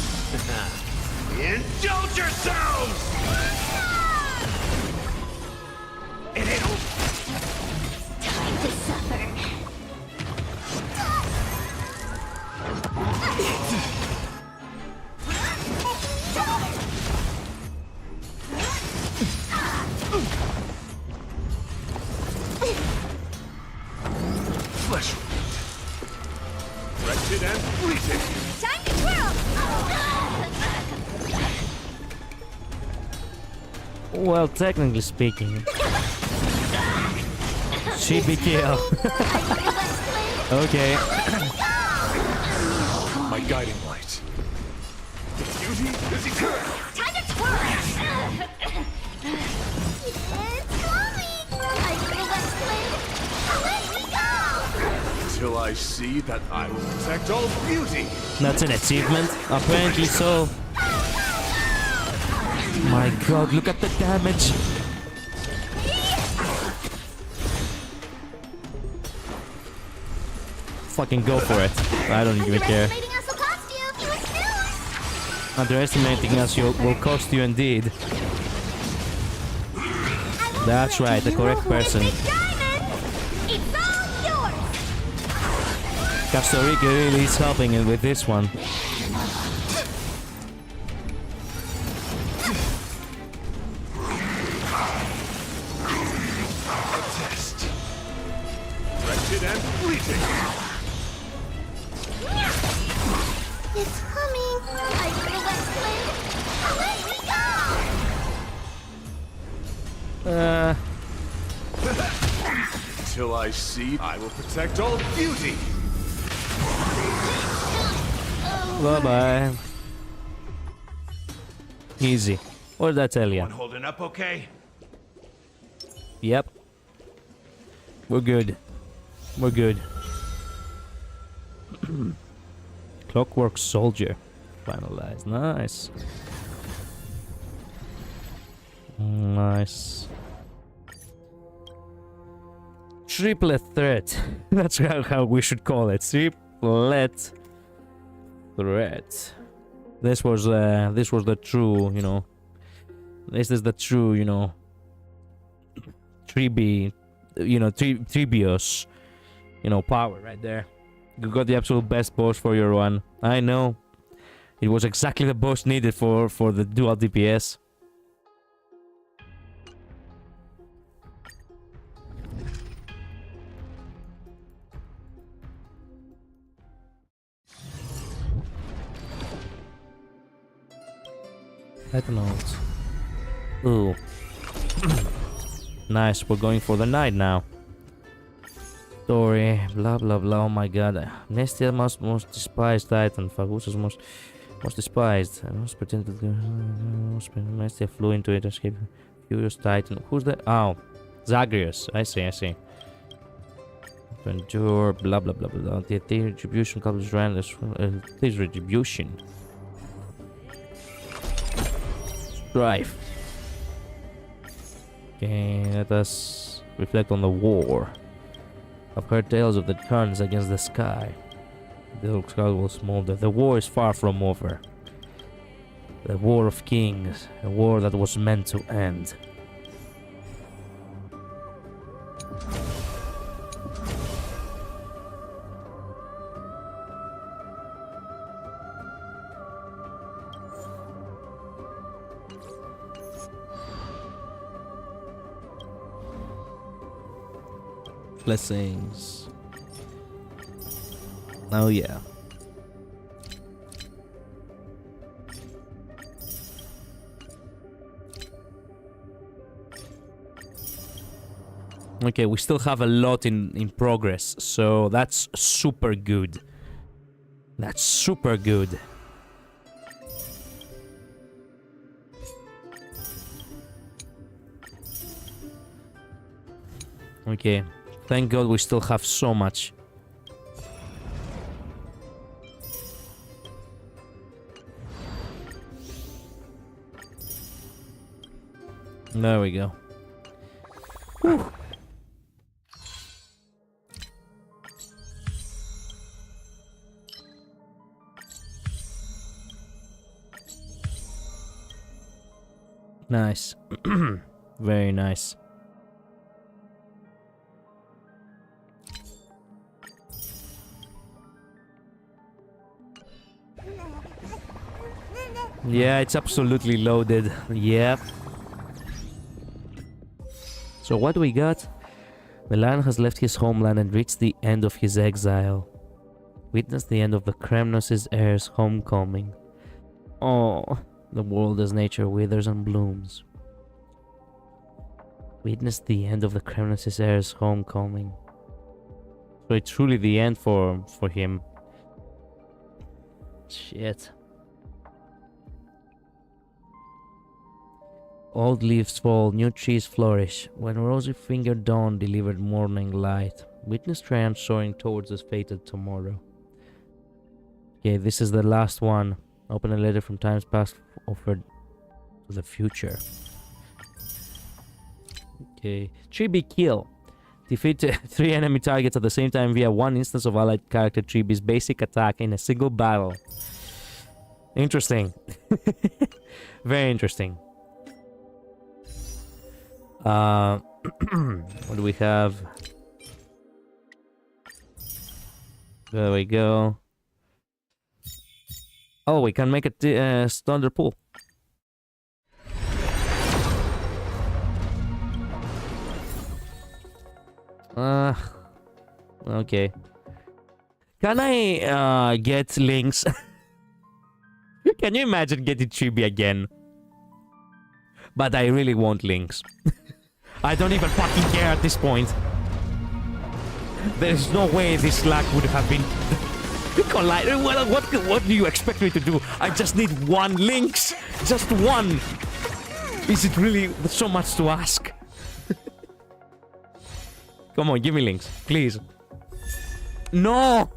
Indulge yourselves! It ain't over. Time to suffer. Flesh wound. Wretched and fleeting. Time to twirl. Well, technically speaking, she'd be killed. Okay. My guiding light. Beauty is eternal. Time to twirl. It's coming. Let me go. Till I see that I will protect all beauty. That's an achievement? Apparently so. My god, look at the damage. Fucking go for it. I don't even care. Underestimating us will cost you indeed. That's right, the correct person. Costa Rica really is helping it with this one. Wretched and fleeting. It's coming. Let me go. Till I see, I will protect all beauty. Bye-bye. Easy. What did I tell you? One holding up okay? Yep. We're good. We're good. Clockwork Soldier. Finalized. Nice. Nice. Triplet threat. That's how we should call it. Triplet threat. This was the true, you know. This is the true, you know. Trebios, you know, power right there. You got the absolute best boss for your one. I know. It was exactly the boss needed for the dual DPS. Titan ult. Ooh. Nice, we're going for the night now. Story, blah blah blah, oh my god. Nestia most despised Titan, Fagus most despised. I must pretend that Nestia flew into it, escaped. Furious Titan. Who's that? Oh, Zagreus. I see. Endure, blah blah blah blah. The retribution comes ran as this retribution. Strife. Okay, let us reflect on the war. I've heard tales of the currents against the sky. The sky will smolder. The war is far from over. The war of kings, a war that was meant to end. Blessings. Oh yeah. Okay, we still have a lot in progress, so that's super good. That's super good. Okay. Thank God we still have so much. There we go. Whew. Nice. Very nice. Yeah, it's absolutely loaded. Yep. So what do we got? The lion has left his homeland and reached the end of his exile. Witness the end of the Kremnos' heir's homecoming. Oh, the world as nature withers and blooms. Witness the end of the Kremnos' heir's homecoming. So it's truly the end for him. Shit. Old leaves fall, new trees flourish. When rosy-fingered dawn delivered morning light, witness triumph soaring towards his fated tomorrow. Okay, this is the last one. Open a letter from times past offered to the future. Okay, Chibi kill. Defeat 3 enemy targets at the same time via one instance of allied character Chibi's basic attack in a single battle. Interesting. Very interesting. What do we have? There we go. Oh, we can make a standard pool. Okay. Can I get links? Can you imagine getting Chibi again? But I really want links. I don't even fucking care at this point. There's no way this lag would have been collided. What do you expect me to do? I just need one links. Just one. Is it really so much to ask? Come on, give me links, please. No.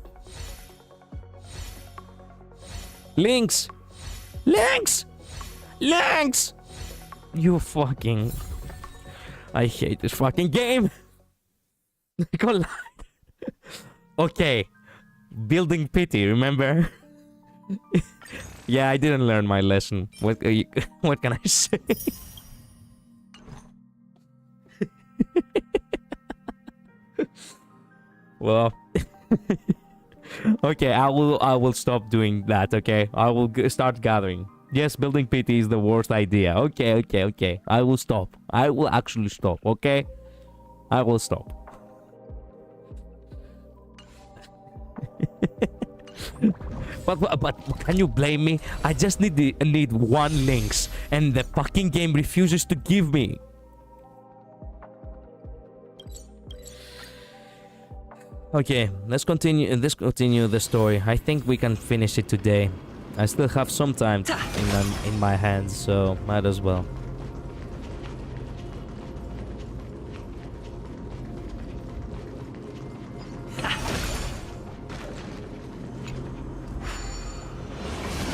Links. Links. Links. You fucking... I hate this fucking game. Okay. Building pity, remember? Yeah, I didn't learn my lesson. What can I say? Well, okay, I will stop doing that, okay? I will start gathering. Yes, building pity is the worst idea. Okay. I will stop. I will actually stop, okay? I will stop. But can you blame me? I just need one links, and the fucking game refuses to give me. Okay, let's continue the story. I think we can finish it today. I still have some time in my hands, so might as well.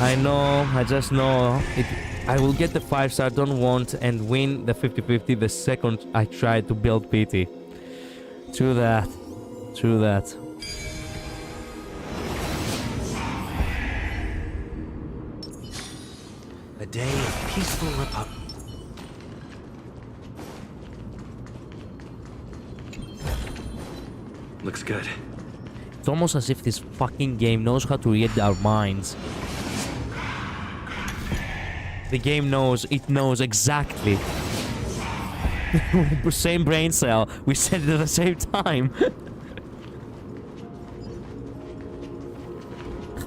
I know, I just know it. I will get the 5-star, don't want, and win the 50-50 the second I try to build PT. True that. True that. A day of peaceful republic. Looks good. It's almost as if this fucking game knows how to read our minds. The game knows, it knows exactly. Same brain cell, we said it at the same time.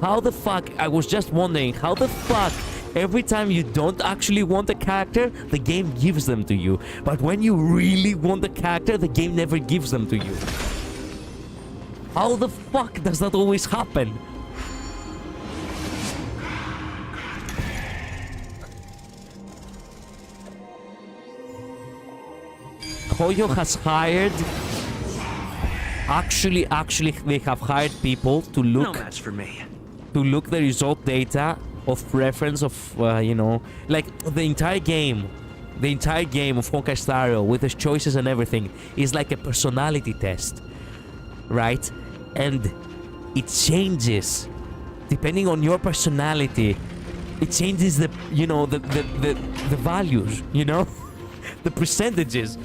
How the fuck, I was just wondering, how the fuck every time you don't actually want a character, the game gives them to you. But when you really want the character, the game never gives them to you. How the fuck does that always happen? Koyo has hired... Actually, they have hired people to look... No match for me. To look the result data of reference of, you know... Like, the entire game of Honkai Star Rail, with its choices and everything, is like a personality test. Right? And it changes. Depending on your personality, it changes the, you know, the values, you know? The percentages.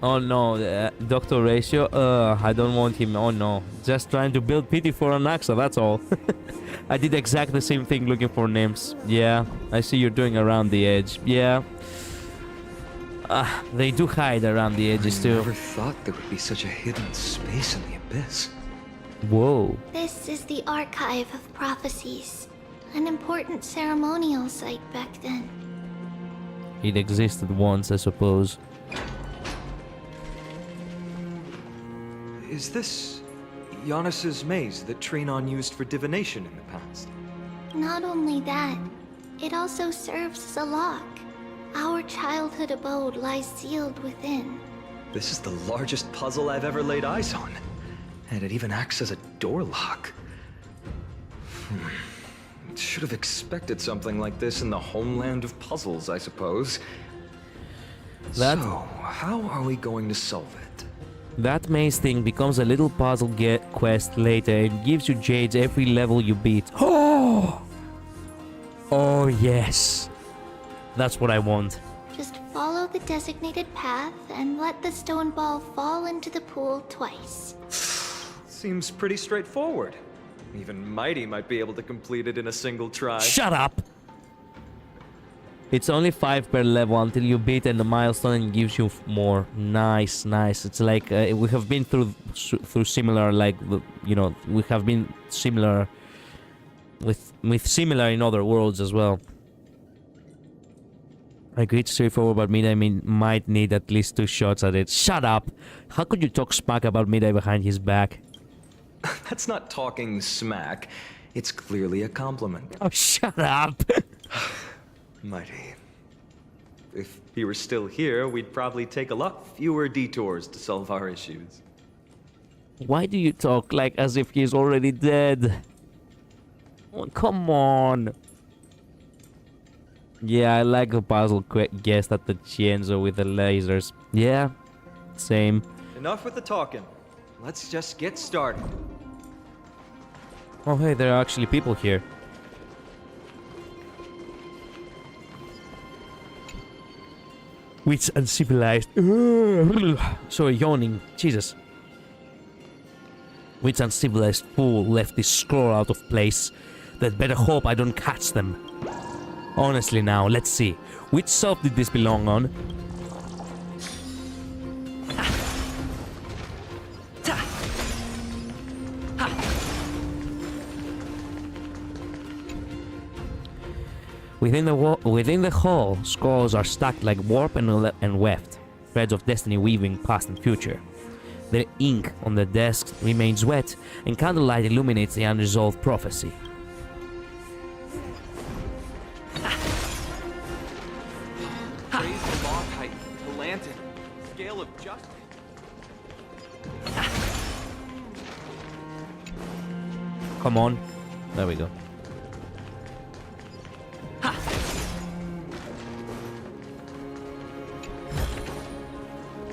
Oh no, Dr. Ratio, I don't want him, oh no. Just trying to build pity for Anaxa, that's all. I did exactly the same thing looking for names. Yeah, I see you're doing around the edge. Yeah. They do hide around the edges too. I never thought there would be such a hidden space in the abyss. Whoa. This is the Archive of Prophecies, an important ceremonial site back then. It existed once, I suppose. Is this Giannis's maze that Trinon used for divination in the past? Not only that, it also serves as a lock. Our childhood abode lies sealed within. This is the largest puzzle I've ever laid eyes on. And it even acts as a door lock. Should have expected something like this in the homeland of puzzles, I suppose. So, how are we going to solve it? That maze thing becomes a little puzzle quest later and gives you jades every level you beat. Oh! Oh yes. That's what I want. Just follow the designated path and let the stone ball fall into the pool twice. Seems pretty straightforward. Even Mighty might be able to complete it in a single try. Shut up! It's only 5 per level until you beat and the milestone and gives you more. Nice, nice. It's like we have been through similar, like, you know, we have been similar with similar in other worlds as well. I agree, it's straightforward, but Midai might need at least 2 shots at it. Shut up! How could you talk smack about Midai behind his back? That's not talking smack. It's clearly a compliment. Oh, shut up! Mighty. If he were still here, we'd probably take a lot fewer detours to solve our issues. Why do you talk like as if he's already dead? Oh, come on. Yeah, I like a puzzle guessed at the Chienzo with the lasers. Yeah, same. Enough with the talking. Let's just get started. Oh, hey, there are actually people here. Which uncivilized. Sorry, yawning. Jesus. Which uncivilized fool left this scroll out of place? That better hope I don't catch them. Honestly now, let's see. Which self did this belong on? Within the hall, scrolls are stacked like warp and weft, threads of destiny weaving past and future. The ink on the desks remains wet, and candlelight illuminates the unresolved prophecy. Raise the law titan, the lantern, scale of justice. Come on. There we go.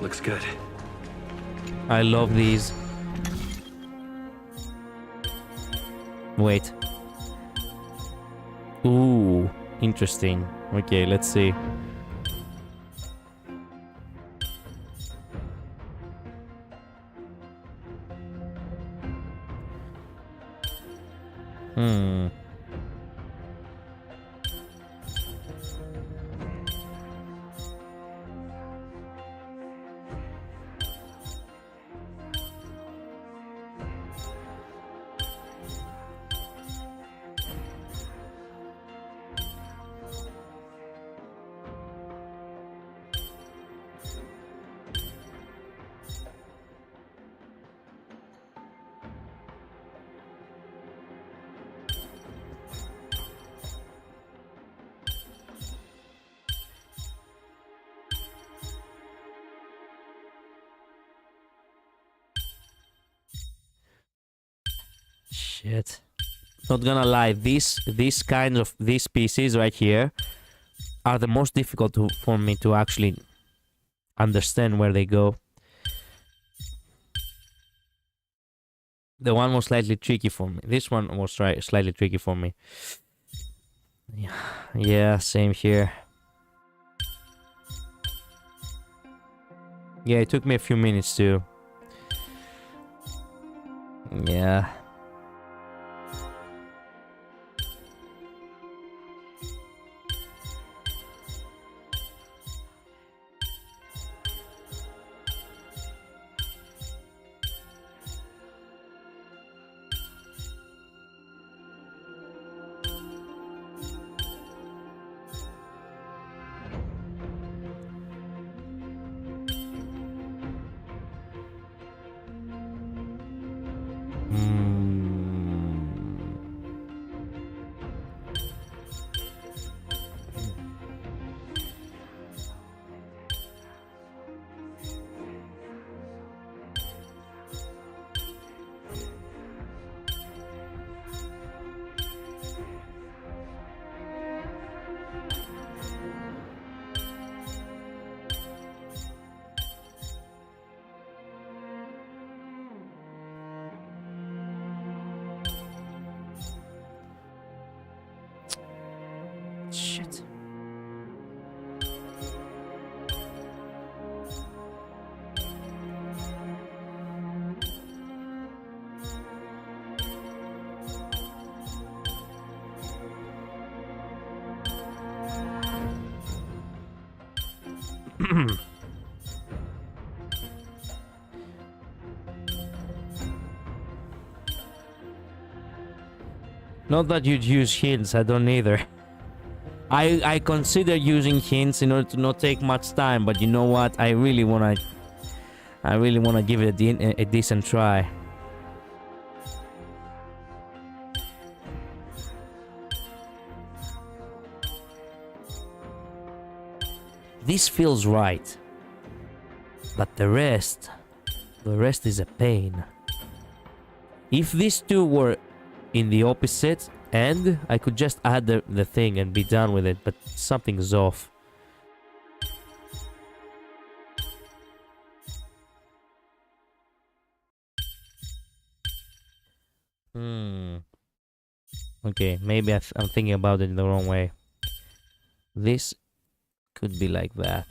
Looks good. I love these. Wait. Ooh, interesting. Okay, let's see. Shit. Not gonna lie, these pieces right here are the most difficult for me to actually understand where they go. The one was slightly tricky for me. This one was slightly tricky for me. Yeah, same here. Yeah, it took me a few minutes too. Yeah. Shit. Not that you'd use hints, I don't either. I consider using hints in order to not take much time, but you know what? I really wanna give it a decent try. This feels right, but the rest is a pain. If these two were in the opposite, And I could just add the thing and be done with it, but something's off. Okay, maybe I'm thinking about it in the wrong way. This could be like that.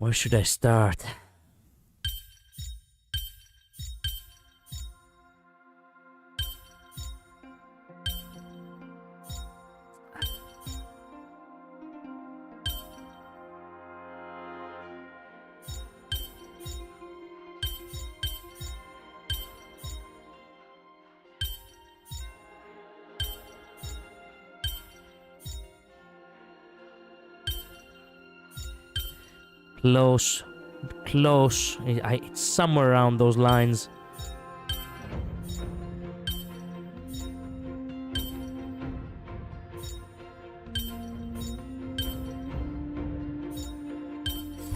Where should I start? Close. Close. It's somewhere around those lines.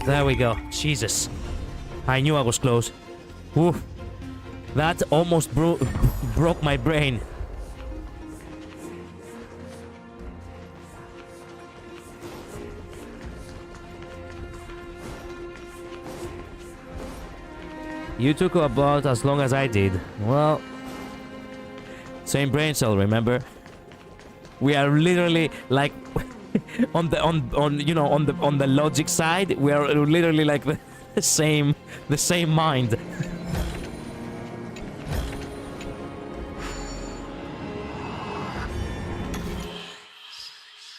There we go. Jesus. I knew I was close. Oof. That almost broke my brain. You took about as long as I did. Well, same brain cell, remember? We are literally like on the logic side, we are literally like the same mind.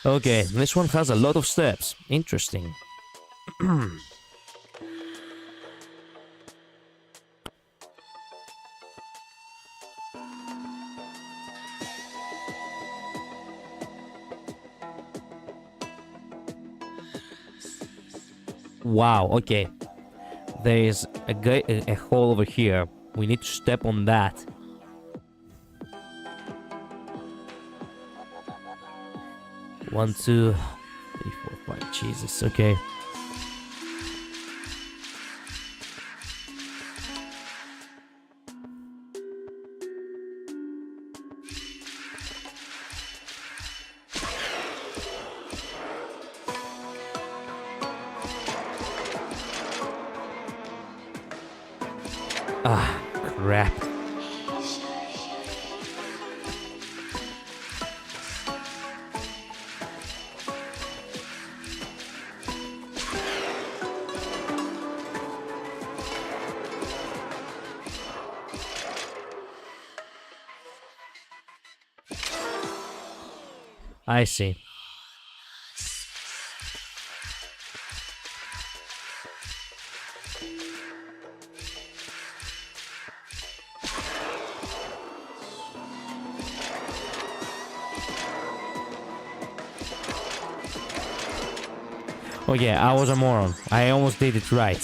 Okay, this one has a lot of steps. Interesting. Wow, okay. There is a hole over here. We need to step on that. One, 2, 3, 4, 5. Jesus, okay. Ah, crap. I see. Oh yeah, I was a moron. I almost did it right.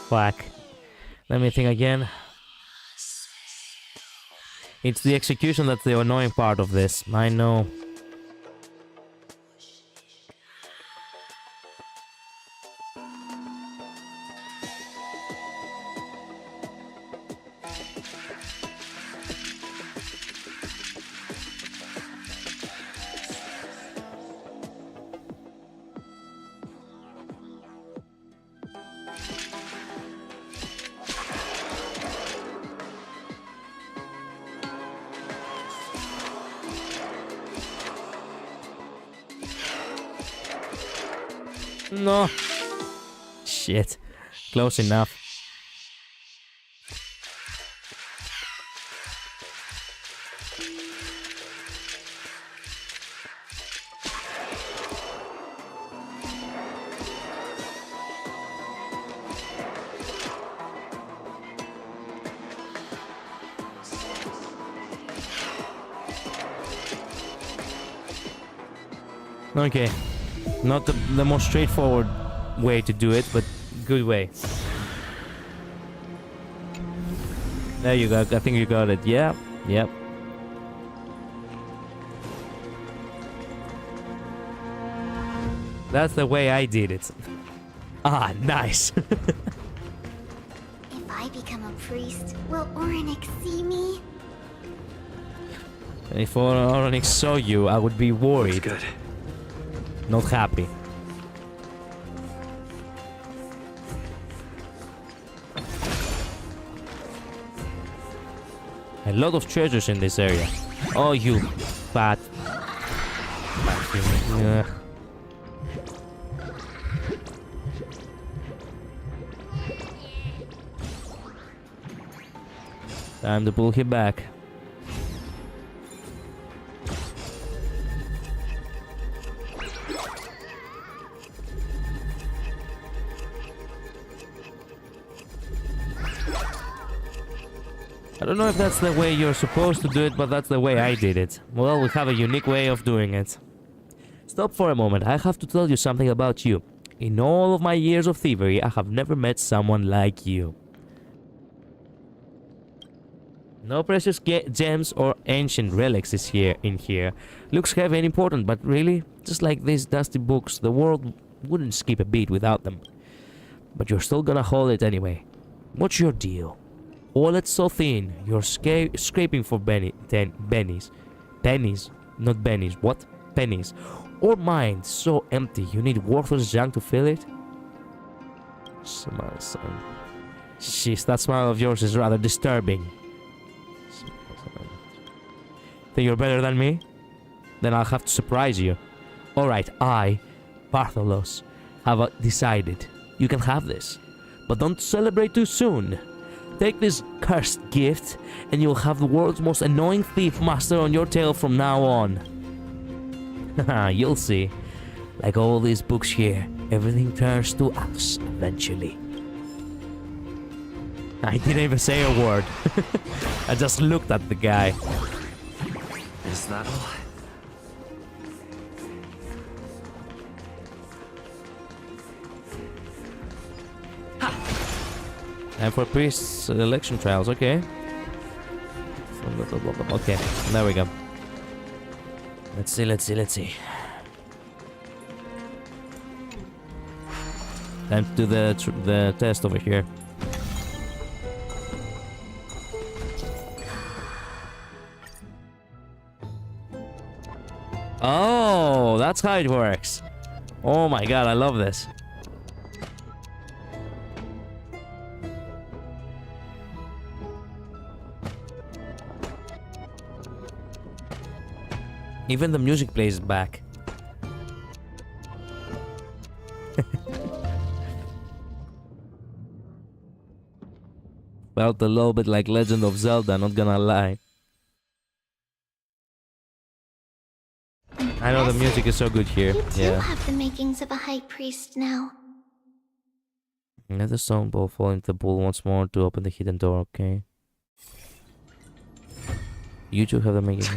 Fuck. Let me think again. It's the execution that's the annoying part of this. I know. No. Shit. Close enough. Okay. Not the most straightforward way to do it, but good way. There you go. I think you got it. Yeah. Yep. That's the way I did it. Ah, nice. If I become a priest, will Orynyx see me? If Orynyx saw you, I would be worried. Good. Not happy. A lot of treasures in this area. Oh, you fat. Yeah. Time to pull him back. I don't know if that's the way you're supposed to do it, but that's the way I did it. Well, we have a unique way of doing it. Stop for a moment. I have to tell you something about you. In all of my years of thievery, I have never met someone like you. No precious gems or ancient relics is in here. Looks heavy and important, but really, just like these dusty books, the world wouldn't skip a beat without them. But you're still gonna hold it anyway. What's your deal? Wallet so thin, you're scraping for pennies. Pennies, not bennies. What? Pennies. Or mind so empty, you need worthless junk to fill it? Smile, son. Jeez, that smile of yours is rather disturbing. Think you're better than me? Then I'll have to surprise you. Alright, I, Bartholos, have decided. You can have this. But don't celebrate too soon. Take this cursed gift, and you'll have the world's most annoying thief master on your tail from now on. Haha, you'll see. Like all these books here, everything turns to us eventually. I didn't even say a word. I just looked at the guy. Is that all? And for priests election trials, okay. Okay, there we go. Let's see. Time to do the test over here. Oh, that's how it works. Oh my god, I love this. Even the music plays back. Felt a little bit like Legend of Zelda, not gonna lie. I know the music is so good here. You do Yeah. have the makings of a high priest now. Let the stone ball fall into the pool once more to open the hidden door, okay? You two have the makings.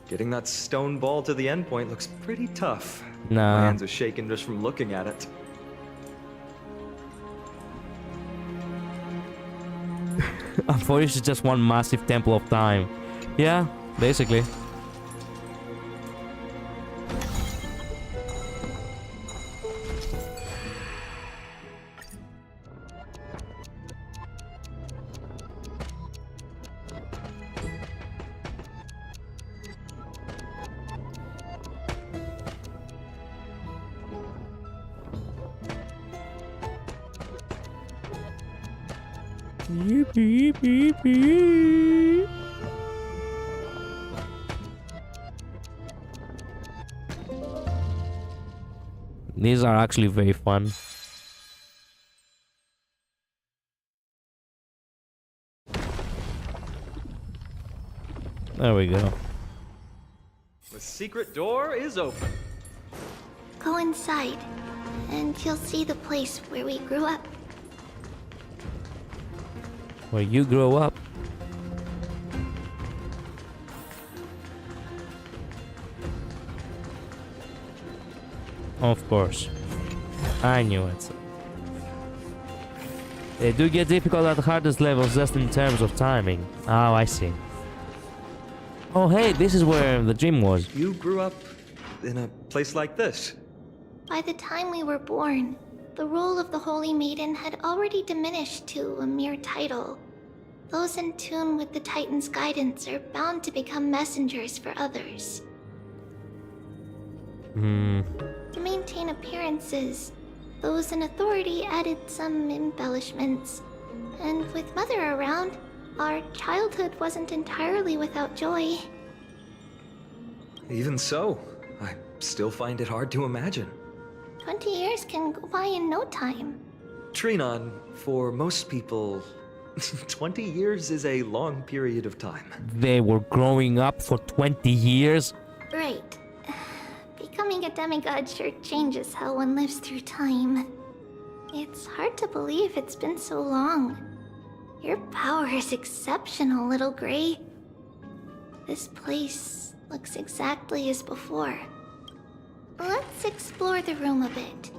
Getting that stone ball to the end point looks pretty tough. Nah. My hands are shaking just from looking at it. Unfortunately, it's just one massive temple of time. Yeah, basically. Yippee, yippee, yippee. These are actually very fun. There we go. The secret door is open. Go inside, and you'll see the place where we grew up. Where you grow up. Of course. I knew it. They do get difficult at the hardest levels just in terms of timing. Oh, I see. Oh, hey, this is where the gym was. You grew up in a place like this? By the time we were born, the role of the Holy Maiden had already diminished to a mere title. Those in tune with the Titan's guidance are bound to become messengers for others. To maintain appearances, those in authority added some embellishments. And with Mother around, our childhood wasn't entirely without joy. Even so, I still find it hard to imagine. 20 years can go by in no time. Trinon, for most people, 20 years is a long period of time. They were growing up for 20 years? Right. Becoming a demigod sure changes how one lives through time. It's hard to believe it's been so long. Your power is exceptional, Little Gray. This place looks exactly as before. Let's explore the room a bit.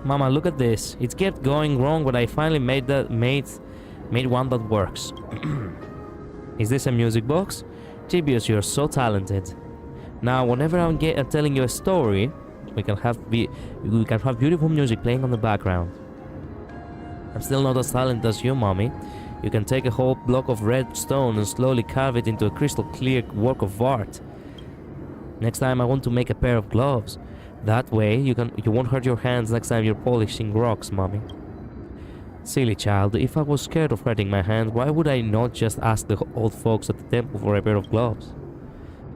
Mama, look at this. It kept going wrong, but I finally made one that works. Is this a music box? Tibius, you're so talented. Now, whenever I'm telling you a story, we can have beautiful music playing on the background. I'm still not as talented as you, Mommy. You can take a whole block of red stone and slowly carve it into a crystal clear work of art. Next time I want to make a pair of gloves. That way you won't hurt your hands next time you're polishing rocks, Mommy. Silly child, if I was scared of hurting my hands, why would I not just ask the old folks at the temple for a pair of gloves?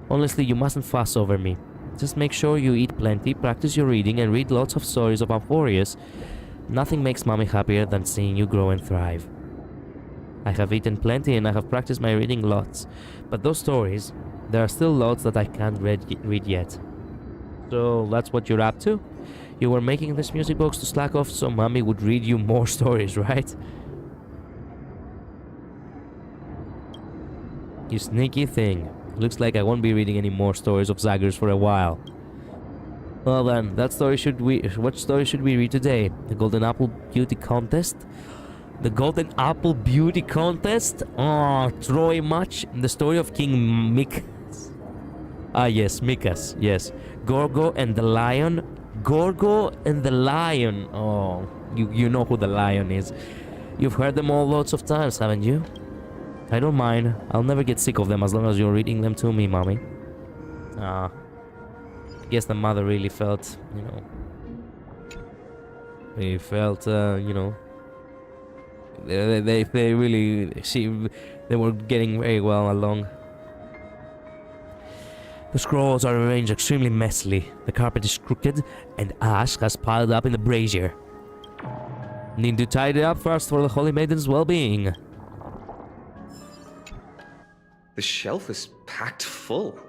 Honestly, you mustn't fuss over me. Just make sure you eat plenty, practice your reading, and read lots of stories of Amphorius. Nothing makes Mommy happier than seeing you grow and thrive. I have eaten plenty and I have practiced my reading lots, but those stories, there are still lots that I can't read yet. So that's what you're up to? You were making this music box to slack off so Mommy would read you more stories, right? You sneaky thing. Looks like I won't be reading any more stories of Zaggers for a while. Well then, what story should we read today? The Golden Apple Beauty Contest? The Golden Apple Beauty Contest? Oh, Troy much? The story of King Mikas. Ah yes, Mikas, yes. Gorgo and the Lion. Gorgo and the Lion. Oh, you know who the lion is. You've heard them all lots of times, haven't you? I don't mind. I'll never get sick of them as long as you're reading them to me, Mommy. I guess the mother really felt, they felt, they were getting very well along. The scrolls are arranged extremely messily. The carpet is crooked, and ash has piled up in the brazier. Need to tidy up first for the Holy Maiden's well-being. The shelf is packed full,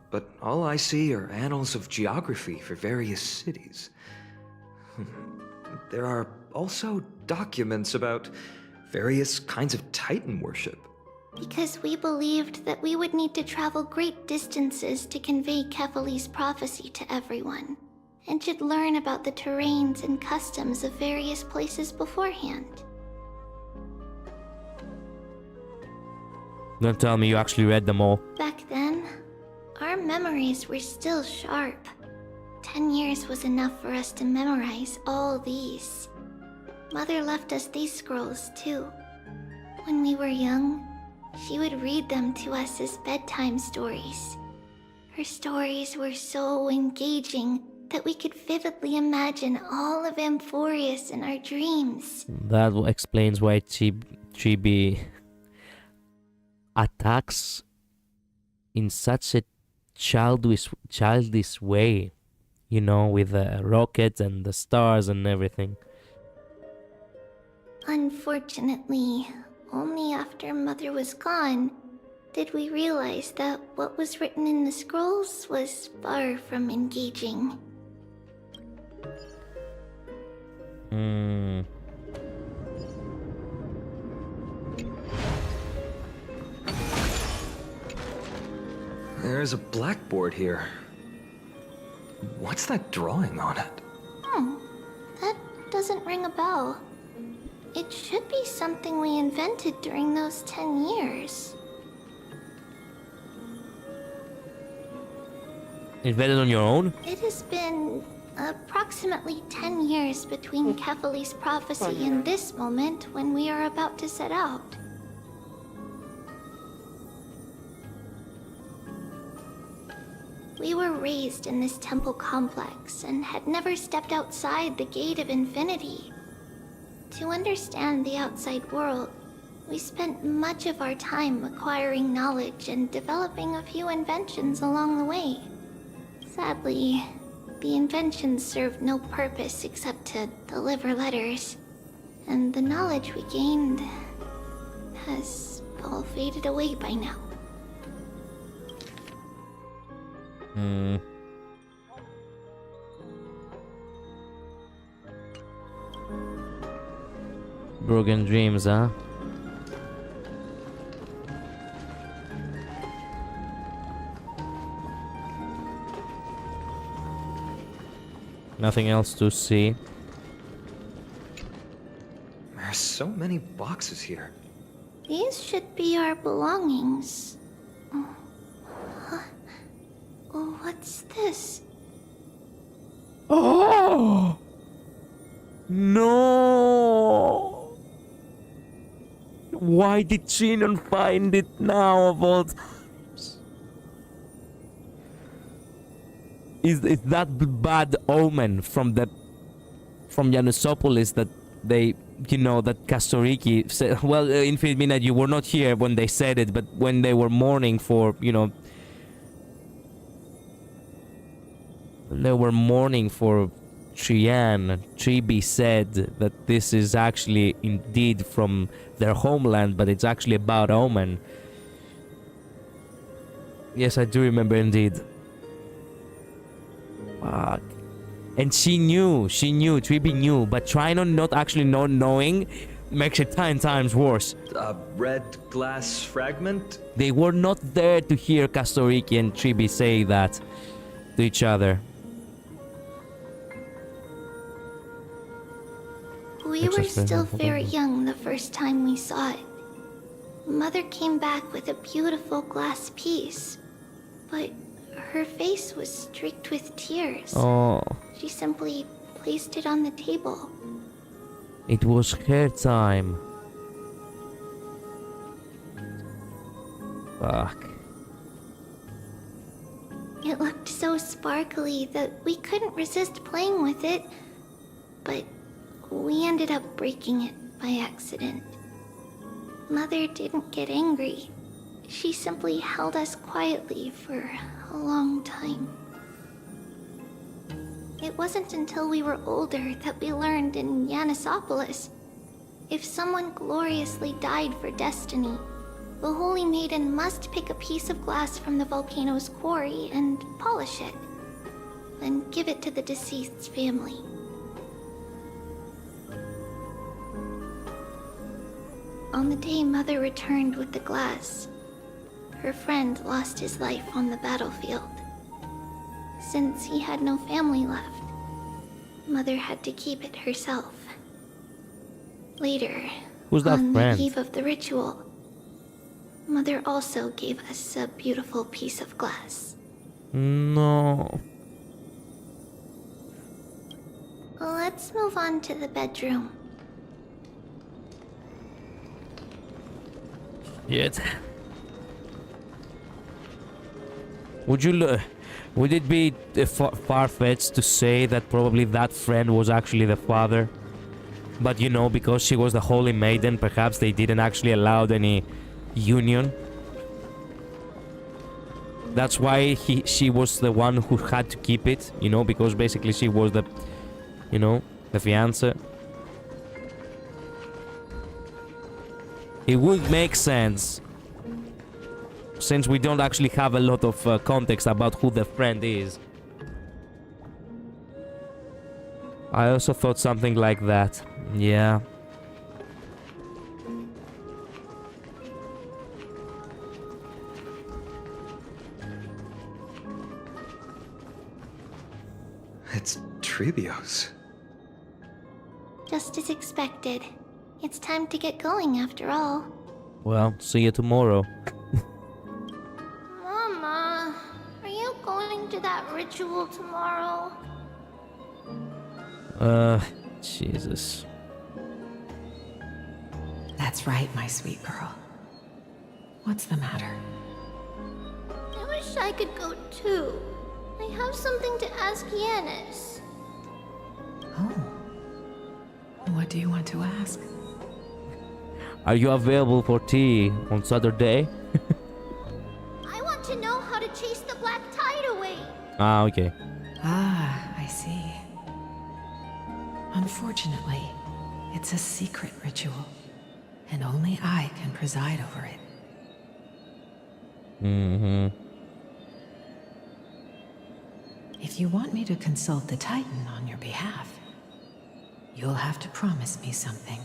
but all I see are annals of geography for various cities. There are also documents about various kinds of Titan worship. Because we believed that we would need to travel great distances to convey Kefali's prophecy to everyone, and should learn about the terrains and customs of various places beforehand. Don't tell me you actually read them all. Back then, our memories were still sharp. 10 years was enough for us to memorize all these. Mother left us these scrolls too. When we were young, she would read them to us as bedtime stories. Her stories were so engaging that we could vividly imagine all of Amphorius in our dreams. That explains why Chibi attacks in such a childish way, with the rockets and the stars and everything. Unfortunately, only after Mother was gone, did we realize that what was written in the scrolls was far from engaging. There's a blackboard here. What's that drawing on it? That doesn't ring a bell. It should be something we invented during those 10 years. Invented on your own? It has been approximately 10 years between Kefali's prophecy and this moment when we are about to set out. We were raised in this temple complex and had never stepped outside the gate of infinity. To understand the outside world, we spent much of our time acquiring knowledge and developing a few inventions along the way. Sadly, the inventions served no purpose except to deliver letters, and the knowledge we gained has all faded away by now. Broken dreams, huh? Nothing else to see. There's so many boxes here. These should be our belongings. What's this? Oh! No! Why did she not find it now of all times? Is that bad omen from Janusopolis that they, you know, that Kastoriki said? Well, Infinite Midnight, you were not here when they said it, but when they were mourning for, you know, they were mourning for Trian. Tribi said that this is actually indeed from their homeland, but it's actually about omen. Yes, I do remember indeed. Fuck. And she knew, Tribi knew, but trying on not actually not knowing makes it 10 times worse. A red glass fragment? They were not there to hear Kastoriki and Tribi say that to each other. We were still very young the first time we saw it. Mother came back with a beautiful glass piece, but her face was streaked with tears. Oh. She simply placed it on the table. It was her time. Fuck. It looked so sparkly that we couldn't resist playing with it, but we ended up breaking it by accident. Mother didn't get angry. She simply held us quietly for a long time. It wasn't until we were older that we learned in Yanisopolis, if someone gloriously died for destiny, the Holy Maiden must pick a piece of glass from the volcano's quarry and polish it, then give it to the deceased's family. On the day Mother returned with the glass, her friend lost his life on the battlefield. Since he had no family left, Mother had to keep it herself. Later, Who's that on friend? the eve of the ritual, Mother also gave us a beautiful piece of glass. No. Let's move on to the bedroom. Yet. Would it be far-fetched to say that probably that friend was actually the father? But you know, because she was the Holy Maiden, perhaps they didn't actually allow any union. That's why she was the one who had to keep it, you know, because basically she was the, you know, the fiancé. It would make sense. since we don't actually have a lot of context about who the friend is. I also thought something like that. Yeah. It's Trebios. Just as expected. It's time to get going after all. Well, see you tomorrow. Mama, are you going to that ritual tomorrow? Jesus. That's right, my sweet girl. What's the matter? I wish I could go too. I have something to ask Yanis. Oh. What do you want to ask? Are you available for tea on Saturday? I want to know how to chase the black tide away. Ah, okay. Ah, I see. Unfortunately, it's a secret ritual, and only I can preside over it. Mm-hmm. If you want me to consult the Titan on your behalf, you'll have to promise me something.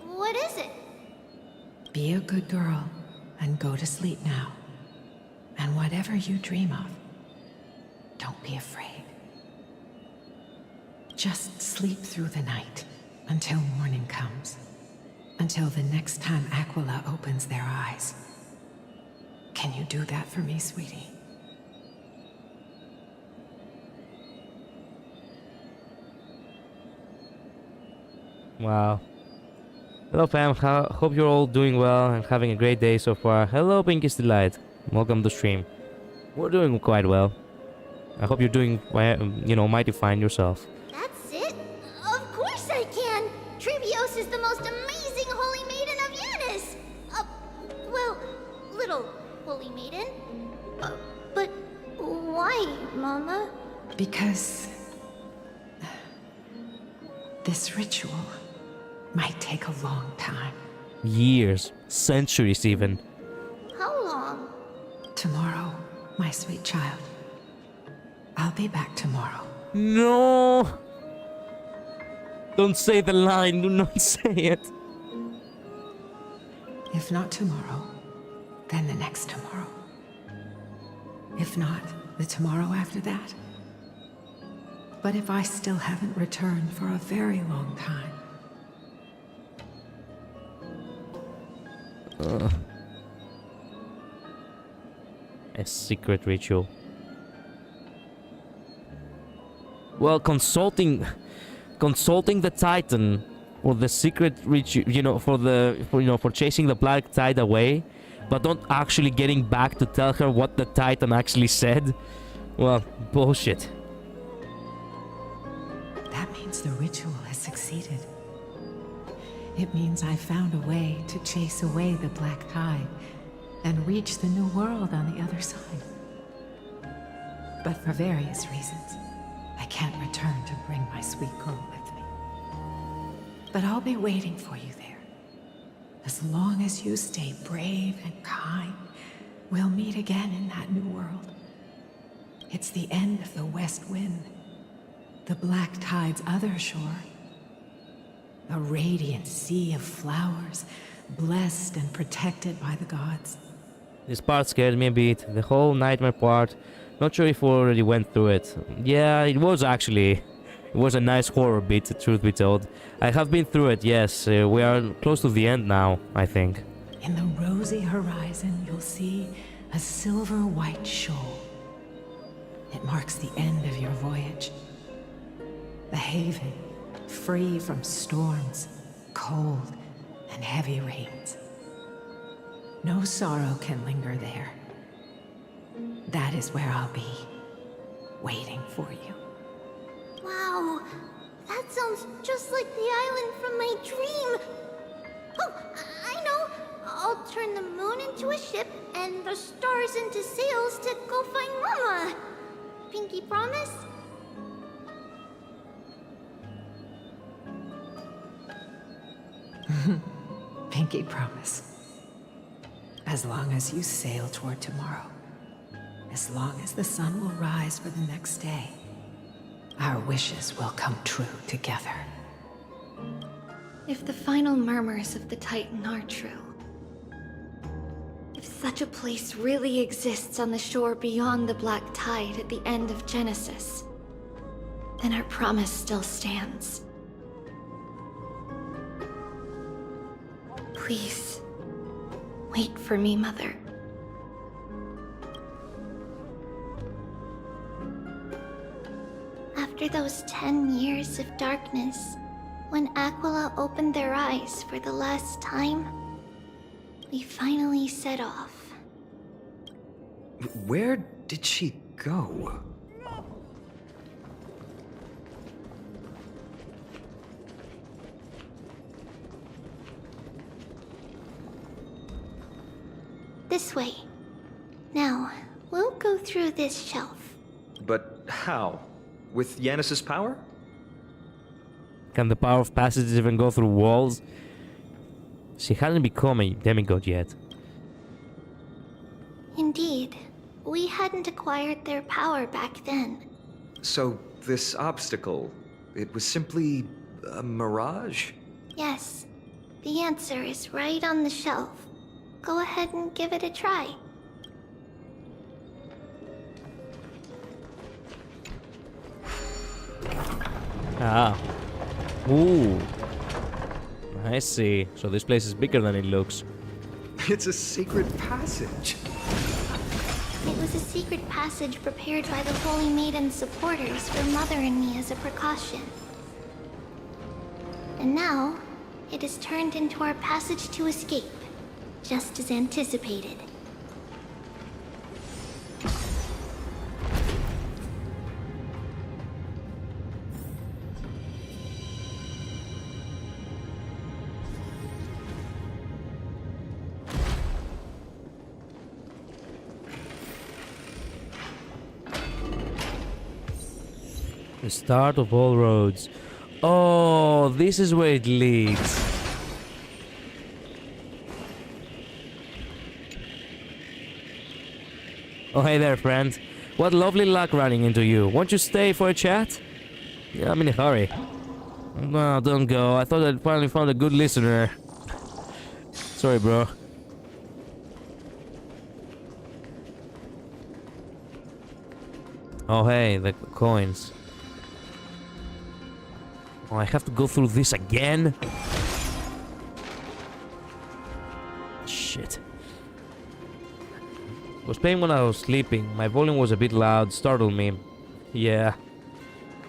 What is it? Be a good girl and go to sleep now. And whatever you dream of, don't be afraid. Just sleep through the night until morning comes. Until the next time Aquila opens their eyes. Can you do that for me, sweetie? Wow. Hello fam, hope you're all doing well and having a great day so far. Hello Pinky's Delight, welcome to stream. We're doing quite well. I hope you're doing, mighty fine yourself. That's it? Of course I can! Trebios is the most amazing holy maiden of Yanis! Well, little holy maiden. But why, Mama? Because this ritual might take a long time. Years, centuries even. How long? Tomorrow, my sweet child. I'll be back tomorrow. No! Don't say the line, do not say it. If not tomorrow, then the next tomorrow. If not, the tomorrow after that. But if I still haven't returned for a very long time, a secret ritual. Well, consulting the Titan for the secret ritual, for chasing the black tide away, but not actually getting back to tell her what the Titan actually said. Well, bullshit. that means the ritual has succeeded. It means I found a way to chase away the black tide and reach the new world on the other side. But for various reasons, I can't return to bring my sweet girl with me. But I'll be waiting for you there. As long as you stay brave and kind, we'll meet again in that new world. It's the end of the West Wind, the black tide's other shore. A radiant sea of flowers, blessed and protected by the gods. This part scared me a bit, the whole nightmare part. Not sure if we already went through it. Yeah, it was actually. It was a nice horror bit, truth be told. I have been through it, yes. We are close to the end now, I think. In the rosy horizon, you'll see a silver-white shoal. It marks the end of your voyage. A haven, free from storms, cold, and heavy rains. No sorrow can linger there. That is where I'll be, waiting for you. Wow, that sounds just like the island from my dream. Oh, I know. I'll turn the moon into a ship and the stars into sails to go find Mama. Pinky promise? Pinky promise. As long as you sail toward tomorrow, as long as the sun will rise for the next day, our wishes will come true together. If the final murmurs of the Titan are true, if such a place really exists on the shore beyond the Black Tide at the end of Genesis, then our promise still stands. Please, wait for me, Mother. After those 10 years of darkness, when Aquila opened their eyes for the last time, we finally set off. Where did she go? This way. Now, we'll go through this shelf. But how? With Yanis's power? Can the power of passage even go through walls? She hasn't become a demigod yet. Indeed. We hadn't acquired their power back then. So, this obstacle, it was simply a mirage? Yes. The answer is right on the shelf. Go ahead and give it a try. Ah. Ooh. I see. So this place is bigger than it looks. It's a secret passage. It was a secret passage prepared by the Holy Maiden's supporters for Mother and me as a precaution. And now, it is turned into our passage to escape, just as anticipated. The start of all roads. Oh, this is where it leads. Oh, hey there, friend. What lovely luck running into you. Won't you stay for a chat? Yeah, I'm in a hurry. No, don't go. I thought I'd finally found a good listener. Sorry, bro. Oh, hey, the coins. Oh, I have to go through this again? Shit. I was playing when I was sleeping. My volume was a bit loud, startled me. Yeah.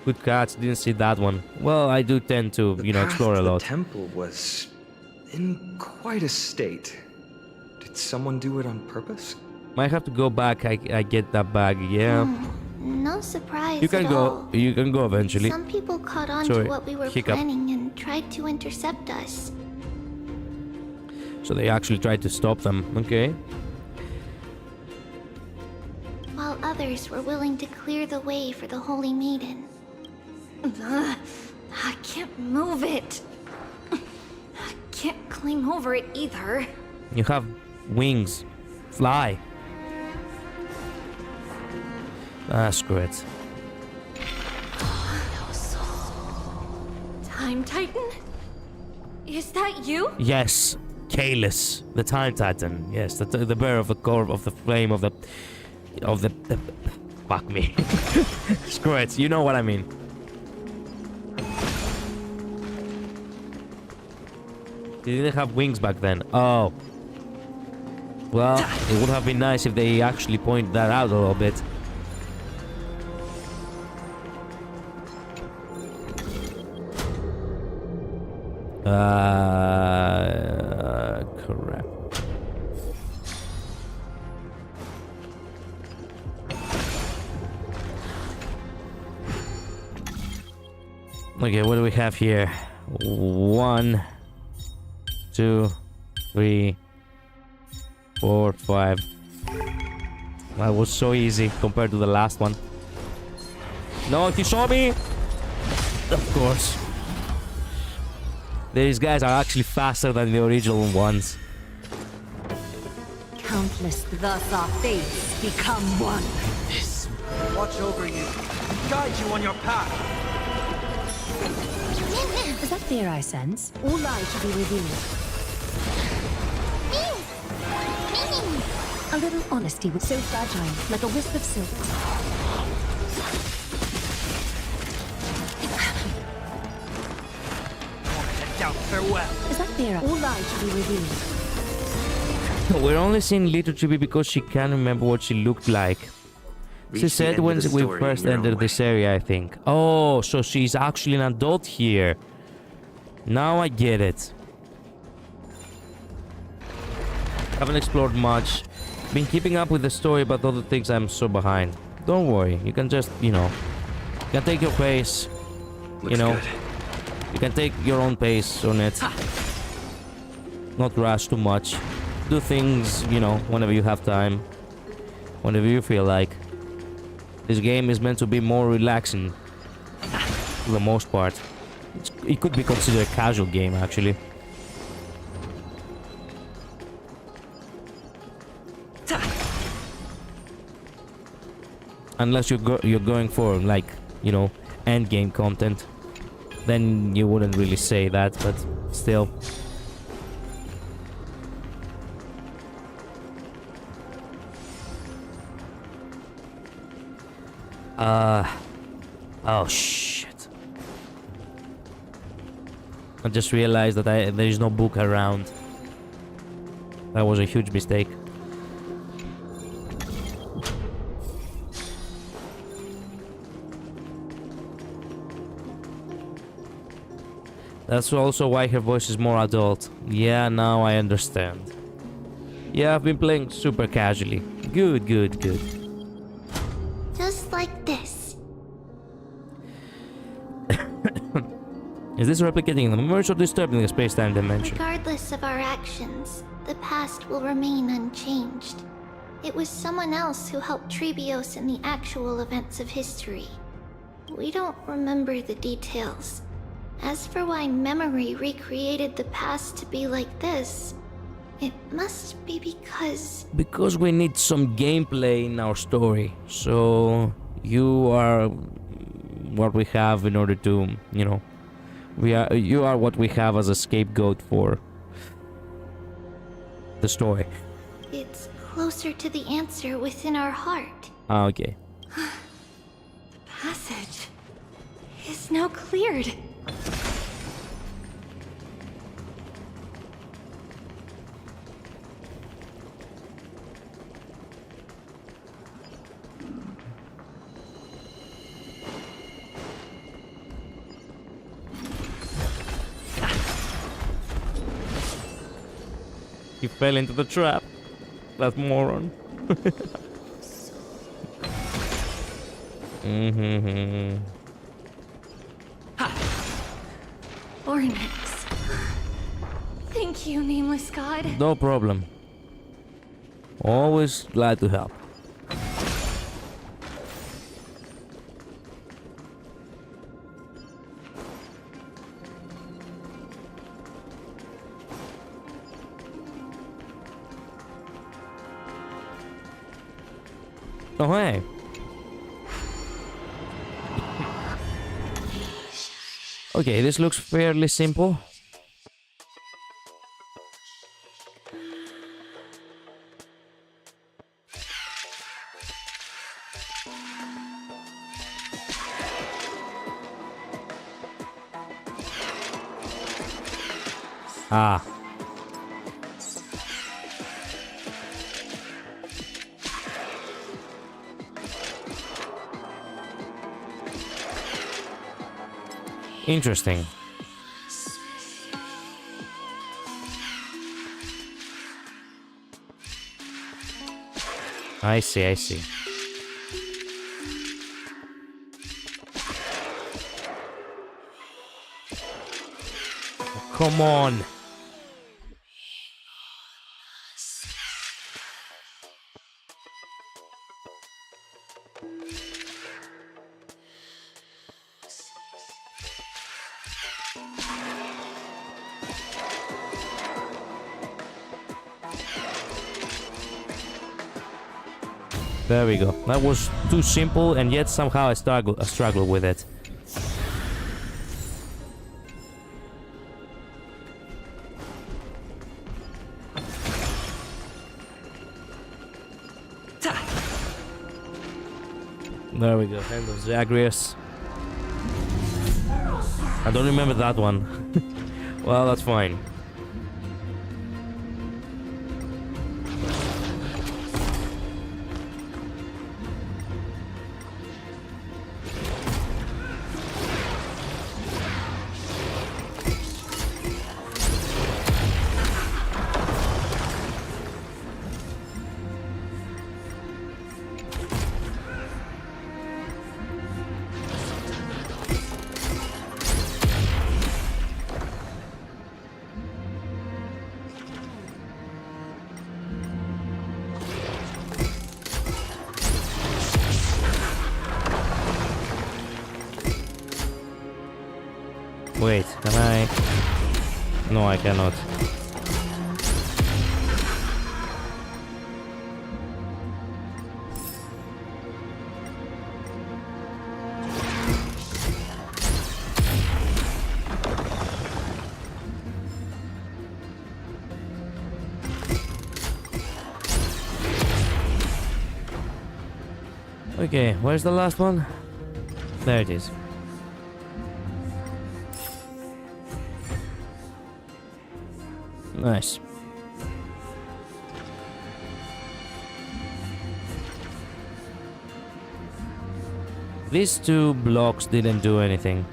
Good catch, didn't see that one. Well, I do tend to, explore a lot. The temple was in quite a state. Did someone do it on purpose? Might have to go back. I get that bag, yeah. No surprise You can at go. all. You can go eventually. Some people caught on Sorry, to what we were hiccup. planning and tried to intercept us. So they actually tried to stop them. Okay. While others were willing to clear the way for the Holy Maiden. I can't move it. I can't climb over it either. You have wings. Fly. Ah, screw it. Time Titan? Is that you? Yes, Kalis, the Time Titan. Yes, the bearer of the core of the flame of the fuck me. Screw it. You know what I mean. They didn't have wings back then. Oh. Well, it would have been nice if they actually pointed that out a little bit. Crap. Okay, what do we have here? 1, 2, 3, 4, 5. That was so easy compared to the last one. No, he saw me! Of course. These guys are actually faster than the original ones. countless, thus our fates become one. Watch over you. Guide you on your path. Is that fear I sense? All lies should be revealed. A little honesty was so fragile, like a wisp of silk. Farewell. Is that fear? All lies should be revealed. We're only seeing little Chibi because she can't remember what she looked like. She said when we first entered this area, I think. Oh, so she's actually an adult here. Now I get it. Haven't explored much. Been keeping up with the story, but other things I'm so behind. Don't worry, you can just, you know, you can take your pace. You know, you can take your own pace on it. Not rush too much. Do things, you know, whenever you have time. Whenever you feel like. This game is meant to be more relaxing. For the most part. It could be considered a casual game, actually. Unless you're going for, like, you know, end game content. Then you wouldn't really say that, but still. Oh shit. I just realized that there is no book around. That was a huge mistake. That's also why her voice is more adult. Yeah, now I understand. Yeah, I've been playing super casually. Good, good, good. Just like this. Is this replicating the memories or disturbing the space-time dimension? Regardless of our actions, the past will remain unchanged. It was someone else who helped Trebios in the actual events of history. We don't remember the details. As for why memory recreated the past to be like this, it must be because... Because we need some gameplay in our story. So you are what we have in order to, you know, you are what we have as a scapegoat for the story. It's closer to the answer within our heart. Ah, okay. The passage is now cleared. He fell into the trap. That moron. Ornix. Thank you, nameless god. No problem. Always glad to help. Oh, hey. Okay, this looks fairly simple. Ah. Interesting. I see, I see. Oh, come on. There we go. That was too simple, and yet somehow I struggle with it. There we go. Hand of Zagreus. I don't remember that one. Well, that's fine. Wait, can I? No, I cannot. Okay, where's the last one? There it is. Nice. These two blocks didn't do anything.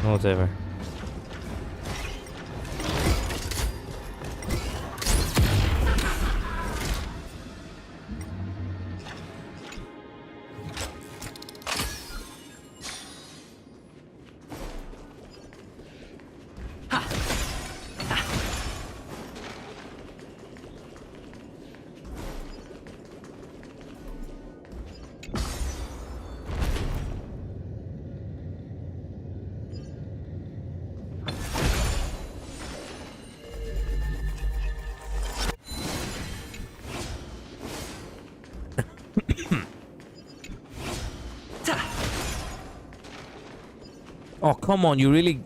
Whatever. Oh, come on, you really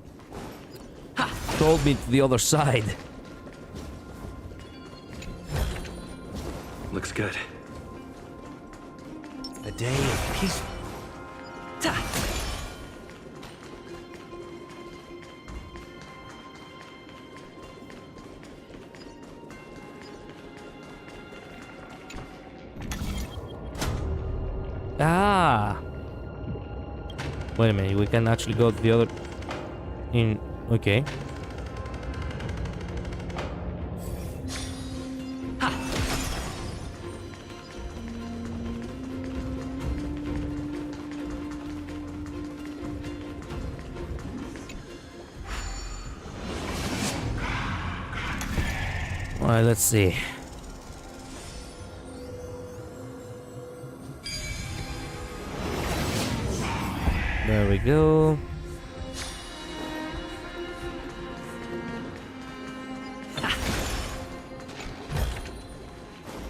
told me to the other side. Looks good. A day of peace. Ah! Wait a minute, we can actually go to the other... in... okay. Alright, let's see. There we go.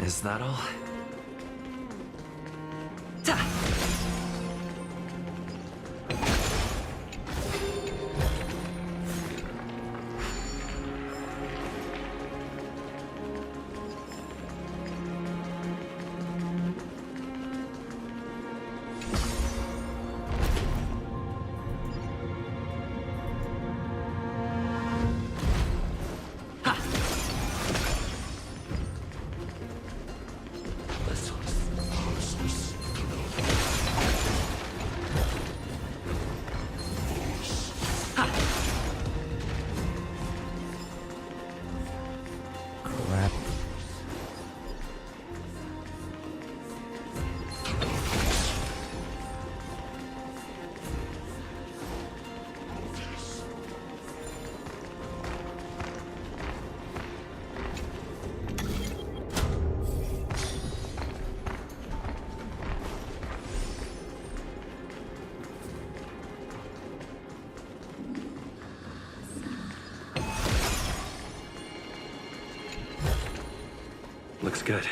Is that all? good.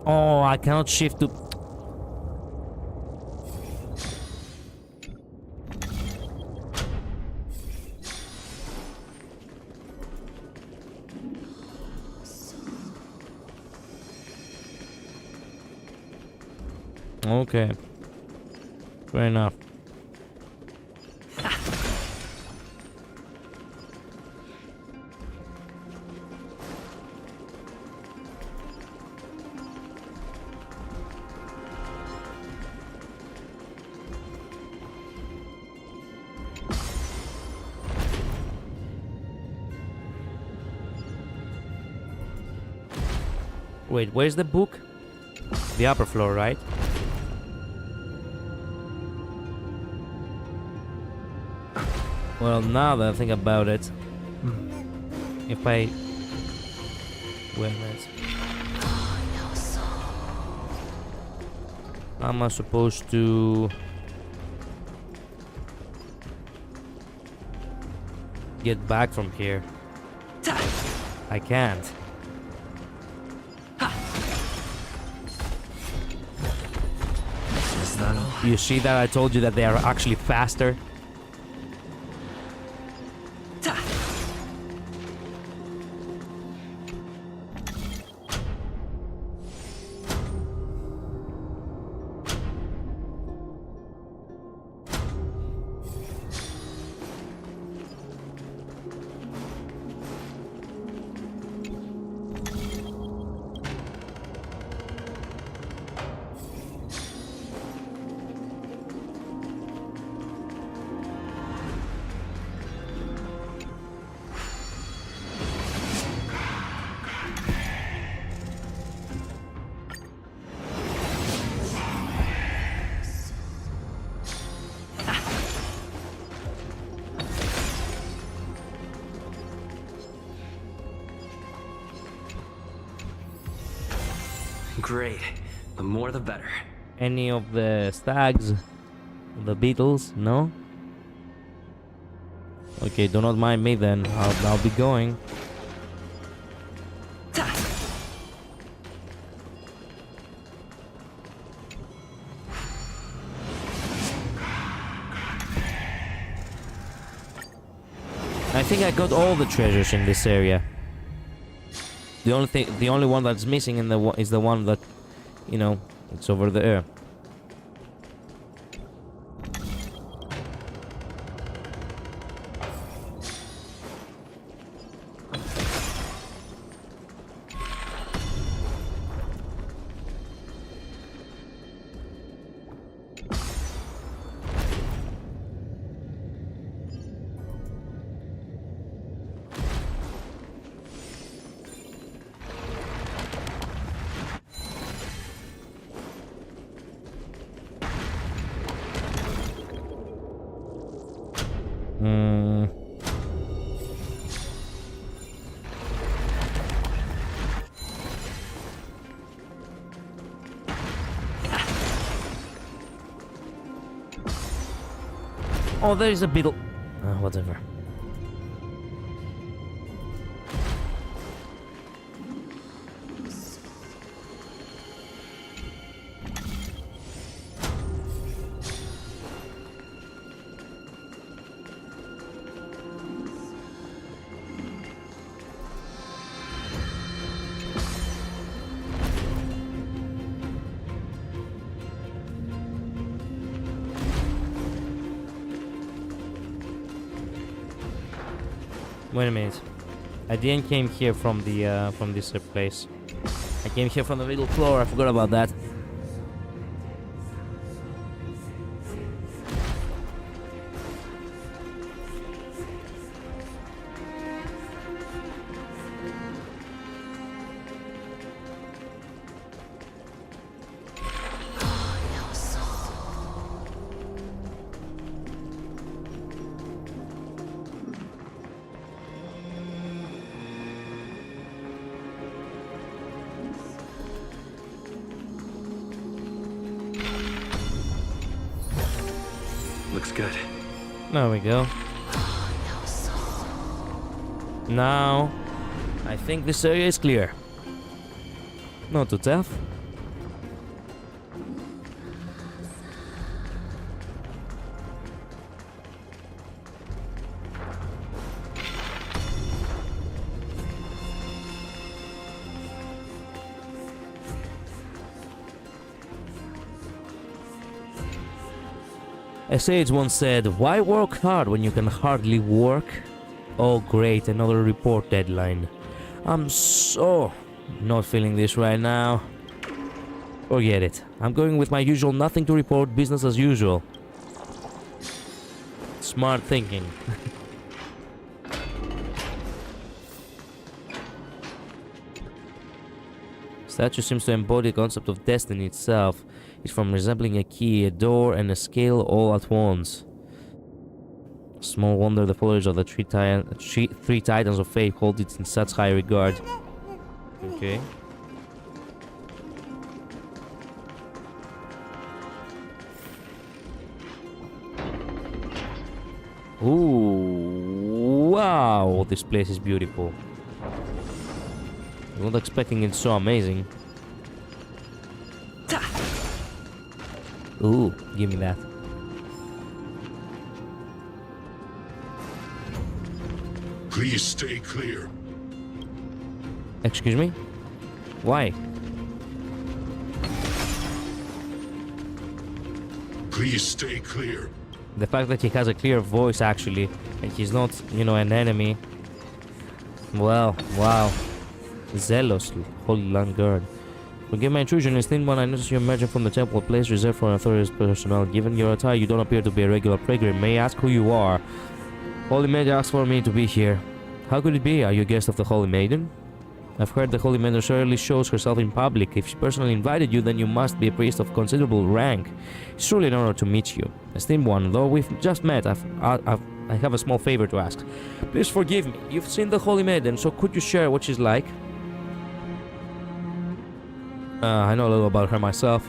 Oh, I cannot shift to... Okay. Fair enough. Wait, where's the book? The upper floor, right? Well, now that I think about it, if I... Wait a minute. How am I supposed to... get back from here? I can't. Is that all? You see that I told you that they are actually faster? Great. The more the better. Any of the stags? The beetles? No? Okay, do not mind me then. I'll be going. I think I got all the treasures in this area. The only one that's missing is the one that, you know, it's over there. Oh, there is a beetle. Whatever. Wait a minute. I didn't came here from this place. I came here from the middle floor. I forgot about that. Looks good. There we go. Now I think this area is clear. Not too tough. A sage once said, "Why work hard when you can hardly work?" Oh great, another report deadline. I'm so not feeling this right now. Forget it. I'm going with my usual nothing to report, business as usual. Smart thinking. Statue seems to embody the concept of destiny itself. It's from resembling a key, a door, and a scale all at once. Small wonder the followers of the three titans of fate hold it in such high regard. Okay. Ooh, wow, this place is beautiful. I'm not expecting it so amazing. Ooh, give me that. Please stay clear. Excuse me? Why? Please stay clear. The fact that he has a clear voice actually, and he's not, you know, an enemy. Well, wow. Zealous, holy land guard. Forgive my intrusion, esteemed one. I noticed you emerging from the temple, a place reserved for authorities personnel. Given your attire, you don't appear to be a regular pilgrim. May I ask who you are? Holy Maiden asked for me to be here. How could it be? Are you a guest of the Holy Maiden? I've heard the Holy Maiden rarely shows herself in public. If she personally invited you, then you must be a priest of considerable rank. It's truly an honor to meet you. Esteemed one, though we've just met, I have a small favor to ask. Please forgive me. You've seen the Holy Maiden, so could you share what she's like? I know a little about her myself.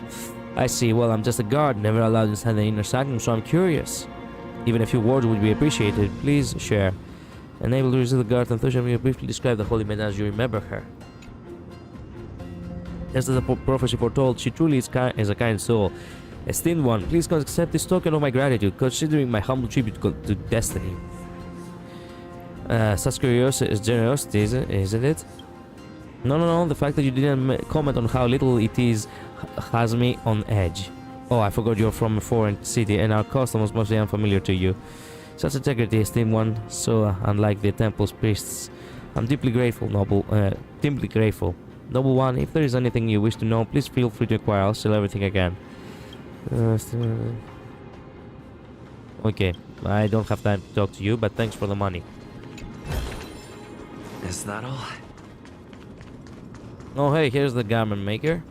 I see. Well, I'm just a guard, never allowed inside the inner sanctum, so I'm curious. Even a few words would be appreciated. Please share. Unable to resist the guard enthusiasm, you briefly describe the Holy Maiden as you remember her. As the prophecy foretold, she truly is a kind soul. Esteemed one, please accept this token of my gratitude, considering my humble tribute to destiny. Such curiosity is generosity, isn't it? No, the fact that you didn't comment on how little it is has me on edge. Oh, I forgot you're from a foreign city and our customs must be unfamiliar to you. Such integrity, esteemed one, so unlike the temple's priests. I'm deeply grateful, deeply grateful. Noble one, if there is anything you wish to know, please feel free to inquire. I'll sell everything again. Okay, I don't have time to talk to you, but thanks for the money. Is that all? Oh hey, here's the garment maker.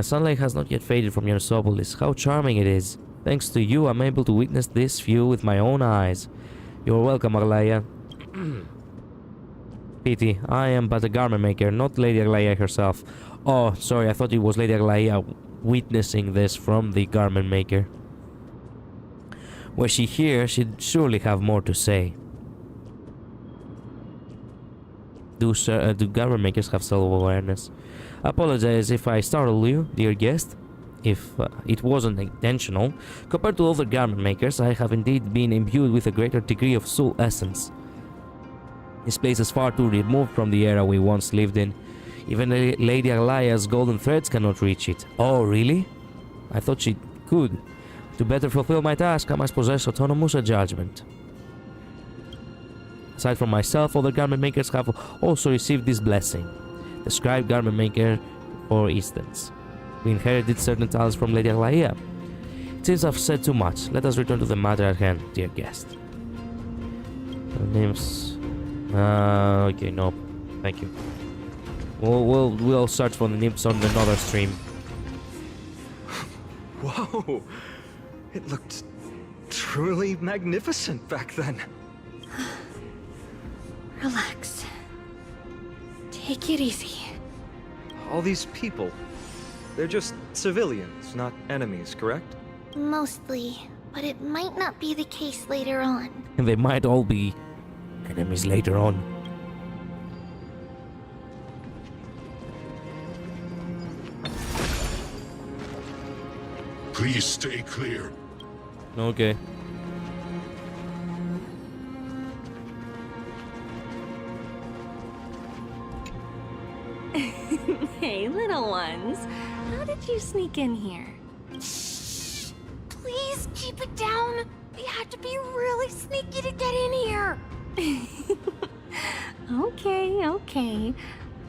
Sunlight has not yet faded from your Sopolis. How charming it is. Thanks to you, I'm able to witness this view with my own eyes. You're welcome, Aglaya. Pity, I am but a garment maker, not Lady Aglaya herself. Oh, sorry, I thought it was Lady Aglaya witnessing this from the garment maker. Were she here, she'd surely have more to say. Do garment makers have self-awareness? Apologize if I startle you, dear guest. If it wasn't intentional. Compared to other garment makers, I have indeed been imbued with a greater degree of soul essence. This place is far too removed from the era we once lived in. Even Lady Aglaya's golden threads cannot reach it. Oh, really? I thought she could. To better fulfill my task, I must possess autonomous judgment. Aside from myself, other garment makers have also received this blessing. The scribe garment maker, for instance. We inherited certain talents from Lady Aglaya. Since I've said too much, let us return to the matter at hand, dear guest. Names... okay, no. Thank you. We'll search for the names on another stream. Whoa! It looked truly magnificent back then. Relax. Take it easy. All these people, they're just civilians, not enemies, correct? Mostly, but it might not be the case later on. And they might all be enemies later on. Please stay clear. Okay. Hey, little ones. How did you sneak in here? Please keep it down. We had to be really sneaky to get in here. Okay.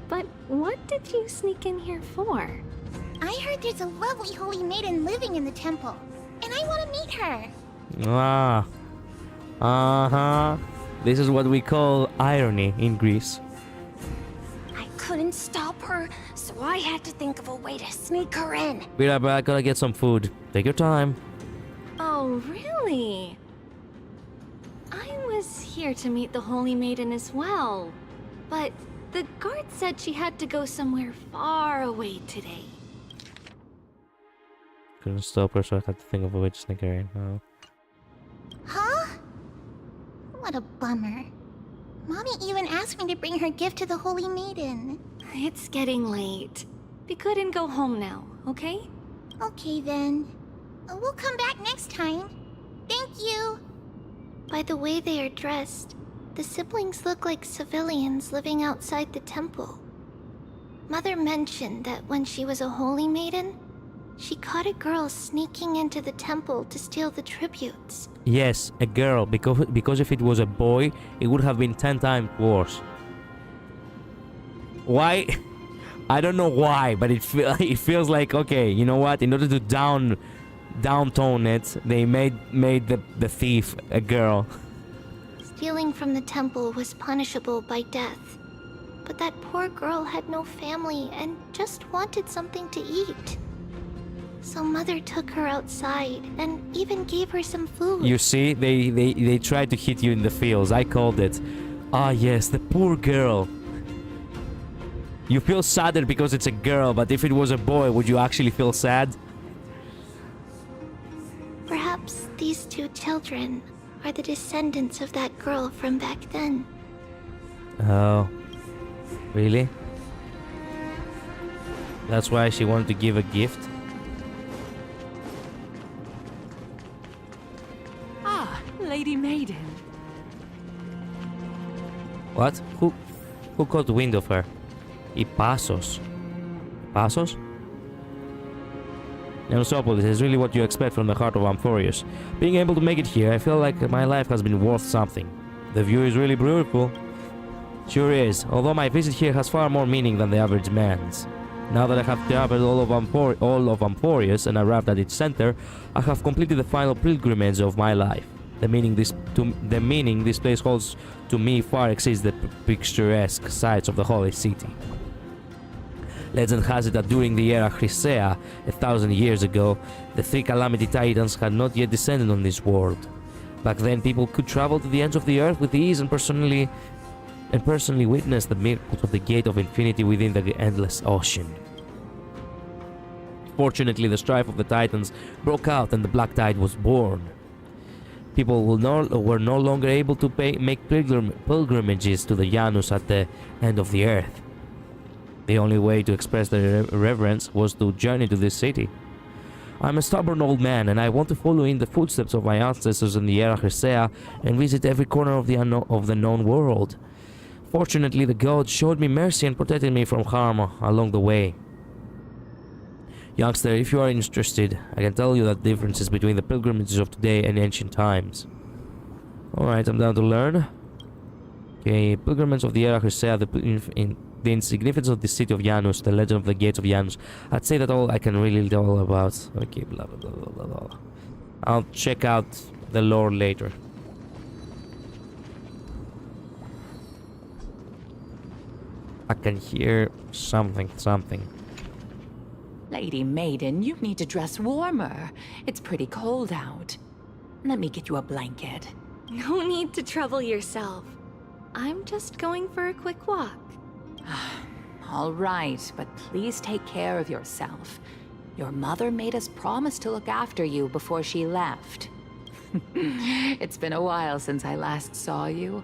But what did you sneak in here for? I heard there's a lovely holy maiden living in the temple, and I want to meet her. Ah. Uh-huh. This is what we call irony in Greece. I couldn't stop her, so I had to think of a way to sneak her in. Be right back, gotta get some food. Take your time. Oh, really? I was here to meet the Holy Maiden as well, but the guard said she had to go somewhere far away today. Couldn't stop her, so I had to think of a way to sneak her in. Oh. Huh? What a bummer. Mommy even asked me to bring her gift to the Holy Maiden. It's getting late. We couldn't go home now, okay? Okay then. We'll come back next time. Thank you. By the way they are dressed, the siblings look like civilians living outside the temple. Mother mentioned that when she was a holy maiden, she caught a girl sneaking into the temple to steal the tributes. Yes, a girl, because if it was a boy, it would have been 10 times worse. Why? I don't know why, but it feels like, okay, you know what? In order to downtone it, they made the thief a girl. Stealing from the temple was punishable by death. But that poor girl had no family and just wanted something to eat. So Mother took her outside and even gave her some food. You see, they tried to hit you in the feels. I called it. Ah yes, the poor girl. You feel sadder because it's a girl, but if it was a boy, would you actually feel sad? Perhaps these two children are the descendants of that girl from back then. Oh, really? That's why she wanted to give a gift? Ah, Lady Maiden. What? Who caught wind of her? Passos. Passos? Neosopolis is really what you expect from the heart of Amphorius. Being able to make it here, I feel like my life has been worth something. The view is really beautiful. Sure is, although my visit here has far more meaning than the average man's. Now that I have traveled all of Amphorius and arrived at its center, I have completed the final pilgrimage of my life. The meaning this place holds to me far exceeds the picturesque sights of the holy city. Legend has it that during the era Chrysea, 1,000 years ago, the three Calamity Titans had not yet descended on this world. Back then, people could travel to the ends of the earth with ease and personally witness the miracles of the Gate of Infinity within the endless ocean. Fortunately, the strife of the Titans broke out and the Black Tide was born. People were no longer able to make pilgrimages to the Janus at the end of the earth. The only way to express their reverence was to journey to this city. I'm a stubborn old man, and I want to follow in the footsteps of my ancestors in the era Chrysea and visit every corner of the known world. Fortunately, the gods showed me mercy and protected me from harm along the way. Youngster, if you are interested, I can tell you the differences between the pilgrimages of today and ancient times. Alright, I'm down to learn. Okay, pilgrimages of the era Chrysea, the insignificance of the city of Janus, the legend of the gates of Janus. I'd say that all I can really tell about. Okay, blah blah blah blah blah blah. I'll check out the lore later. I can hear something. Lady Maiden, you need to dress warmer. It's pretty cold out. Let me get you a blanket. No need to trouble yourself. I'm just going for a quick walk. All right, but please take care of yourself. Your mother made us promise to look after you before she left. It's been a while since I last saw you.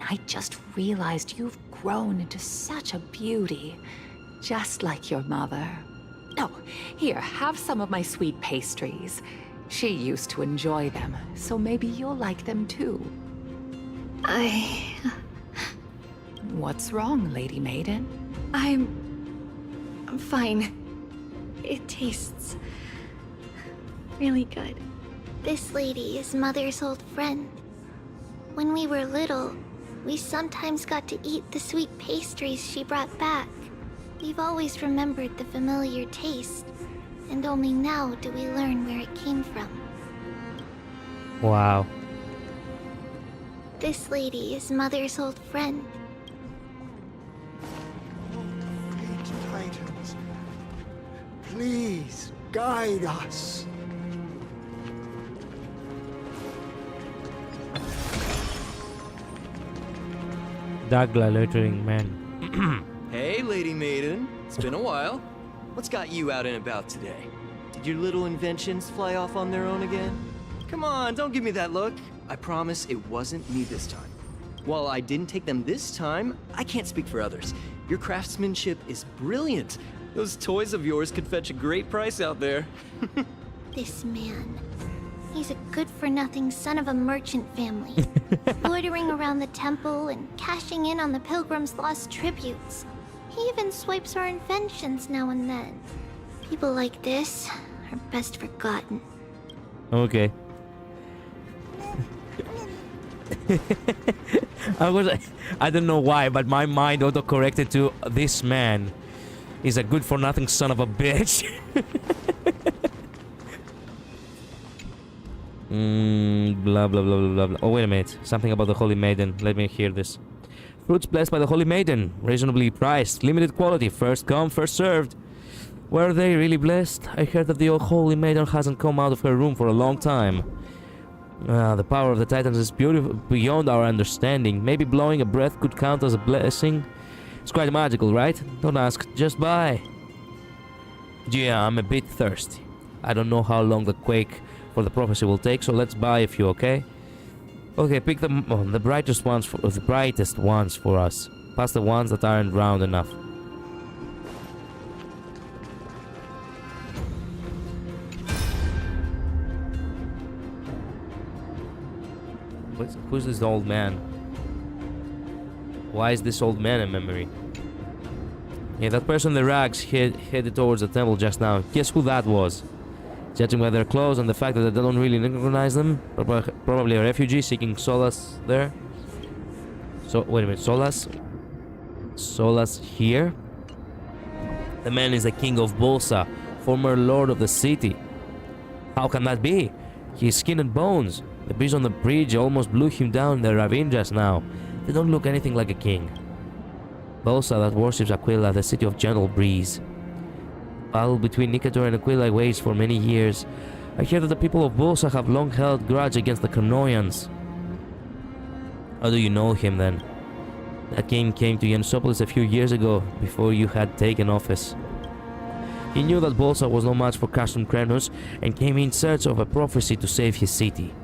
I just realized you've grown into such a beauty, just like your mother. Oh, here, have some of my sweet pastries. She used to enjoy them, so maybe you'll like them too. What's wrong, Lady Maiden? I'm fine. It tastes really good. This lady is Mother's old friend. When we were little, we sometimes got to eat the sweet pastries she brought back. We've always remembered the familiar taste, and only now do we learn where it came from. Wow. This lady is Mother's old friend. Titans, please guide us. Dagla littering man. Hey, Lady Maiden. It's been a while. What's got you out and about today? Did your little inventions fly off on their own again? Come on, don't give me that look. I promise it wasn't me this time. While I didn't take them this time, I can't speak for others. Your craftsmanship is brilliant. Those toys of yours could fetch a great price out there. This man. He's a good-for-nothing son of a merchant family, loitering around the temple and cashing in on the pilgrims' lost tributes. He even swipes our inventions now and then. People like this are best forgotten. Okay. I don't know why, but my mind auto-corrected to this man is a good-for-nothing son of a bitch. Blah blah blah blah blah. Oh, wait a minute. Something about the Holy Maiden. Let me hear this. Fruits blessed by the Holy Maiden. Reasonably priced. Limited quality. First come, first served. Were they really blessed? I heard that the Holy Maiden hasn't come out of her room for a long time. The power of the Titans is beautiful beyond our understanding. Maybe blowing a breath could count as a blessing. It's quite magical, right? Don't ask. Just buy. Yeah, I'm a bit thirsty. I don't know how long the quake for the prophecy will take, so let's buy a few, okay? Okay, pick the brightest ones for us. Past the ones that aren't round enough. Who's this old man? Why is this old man in memory? Yeah, that person in the rags headed towards the temple just now. Guess who that was? Judging by their clothes and the fact that I don't really recognize them, probably a refugee seeking solace there. So, wait a minute, solace? Solace here? The man is the king of Bolsa, former lord of the city. How can that be? He's skin and bones. The breeze on the bridge almost blew him down in the ravine just now. They don't look anything like a king. Bolsa that worships Aquila, the city of gentle breeze. Battle between Nicator and Aquila waged for many years. I hear that the people of Bolsa have long held grudge against the Kremnoians. How do you know him then? That king came to Yanisopolis a few years ago, before you had taken office. He knew that Bolsa was no match for Kremnos and came in search of a prophecy to save his city.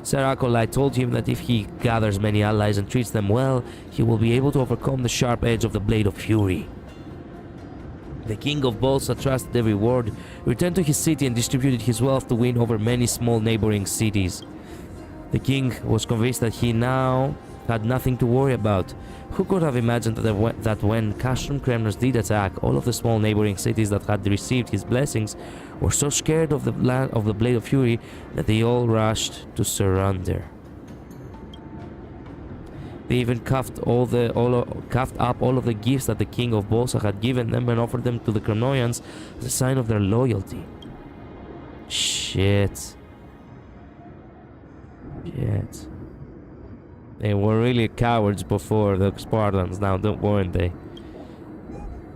Sir Acolyte told him that if he gathers many allies and treats them well, he will be able to overcome the sharp edge of the Blade of Fury. The king of Bolsa trusted every word, returned to his city and distributed his wealth to win over many small neighboring cities. The king was convinced that he now had nothing to worry about. Who could have imagined that when Castrum Kremnos did attack, all of the small neighboring cities that had received his blessings were so scared of the Blade of Fury that they all rushed to surrender. They even coughed up all of the gifts that the king of Bolsa had given them and offered them to the Kremnoians as a sign of their loyalty. Shit. They were really cowards before the Spartans, now weren't they?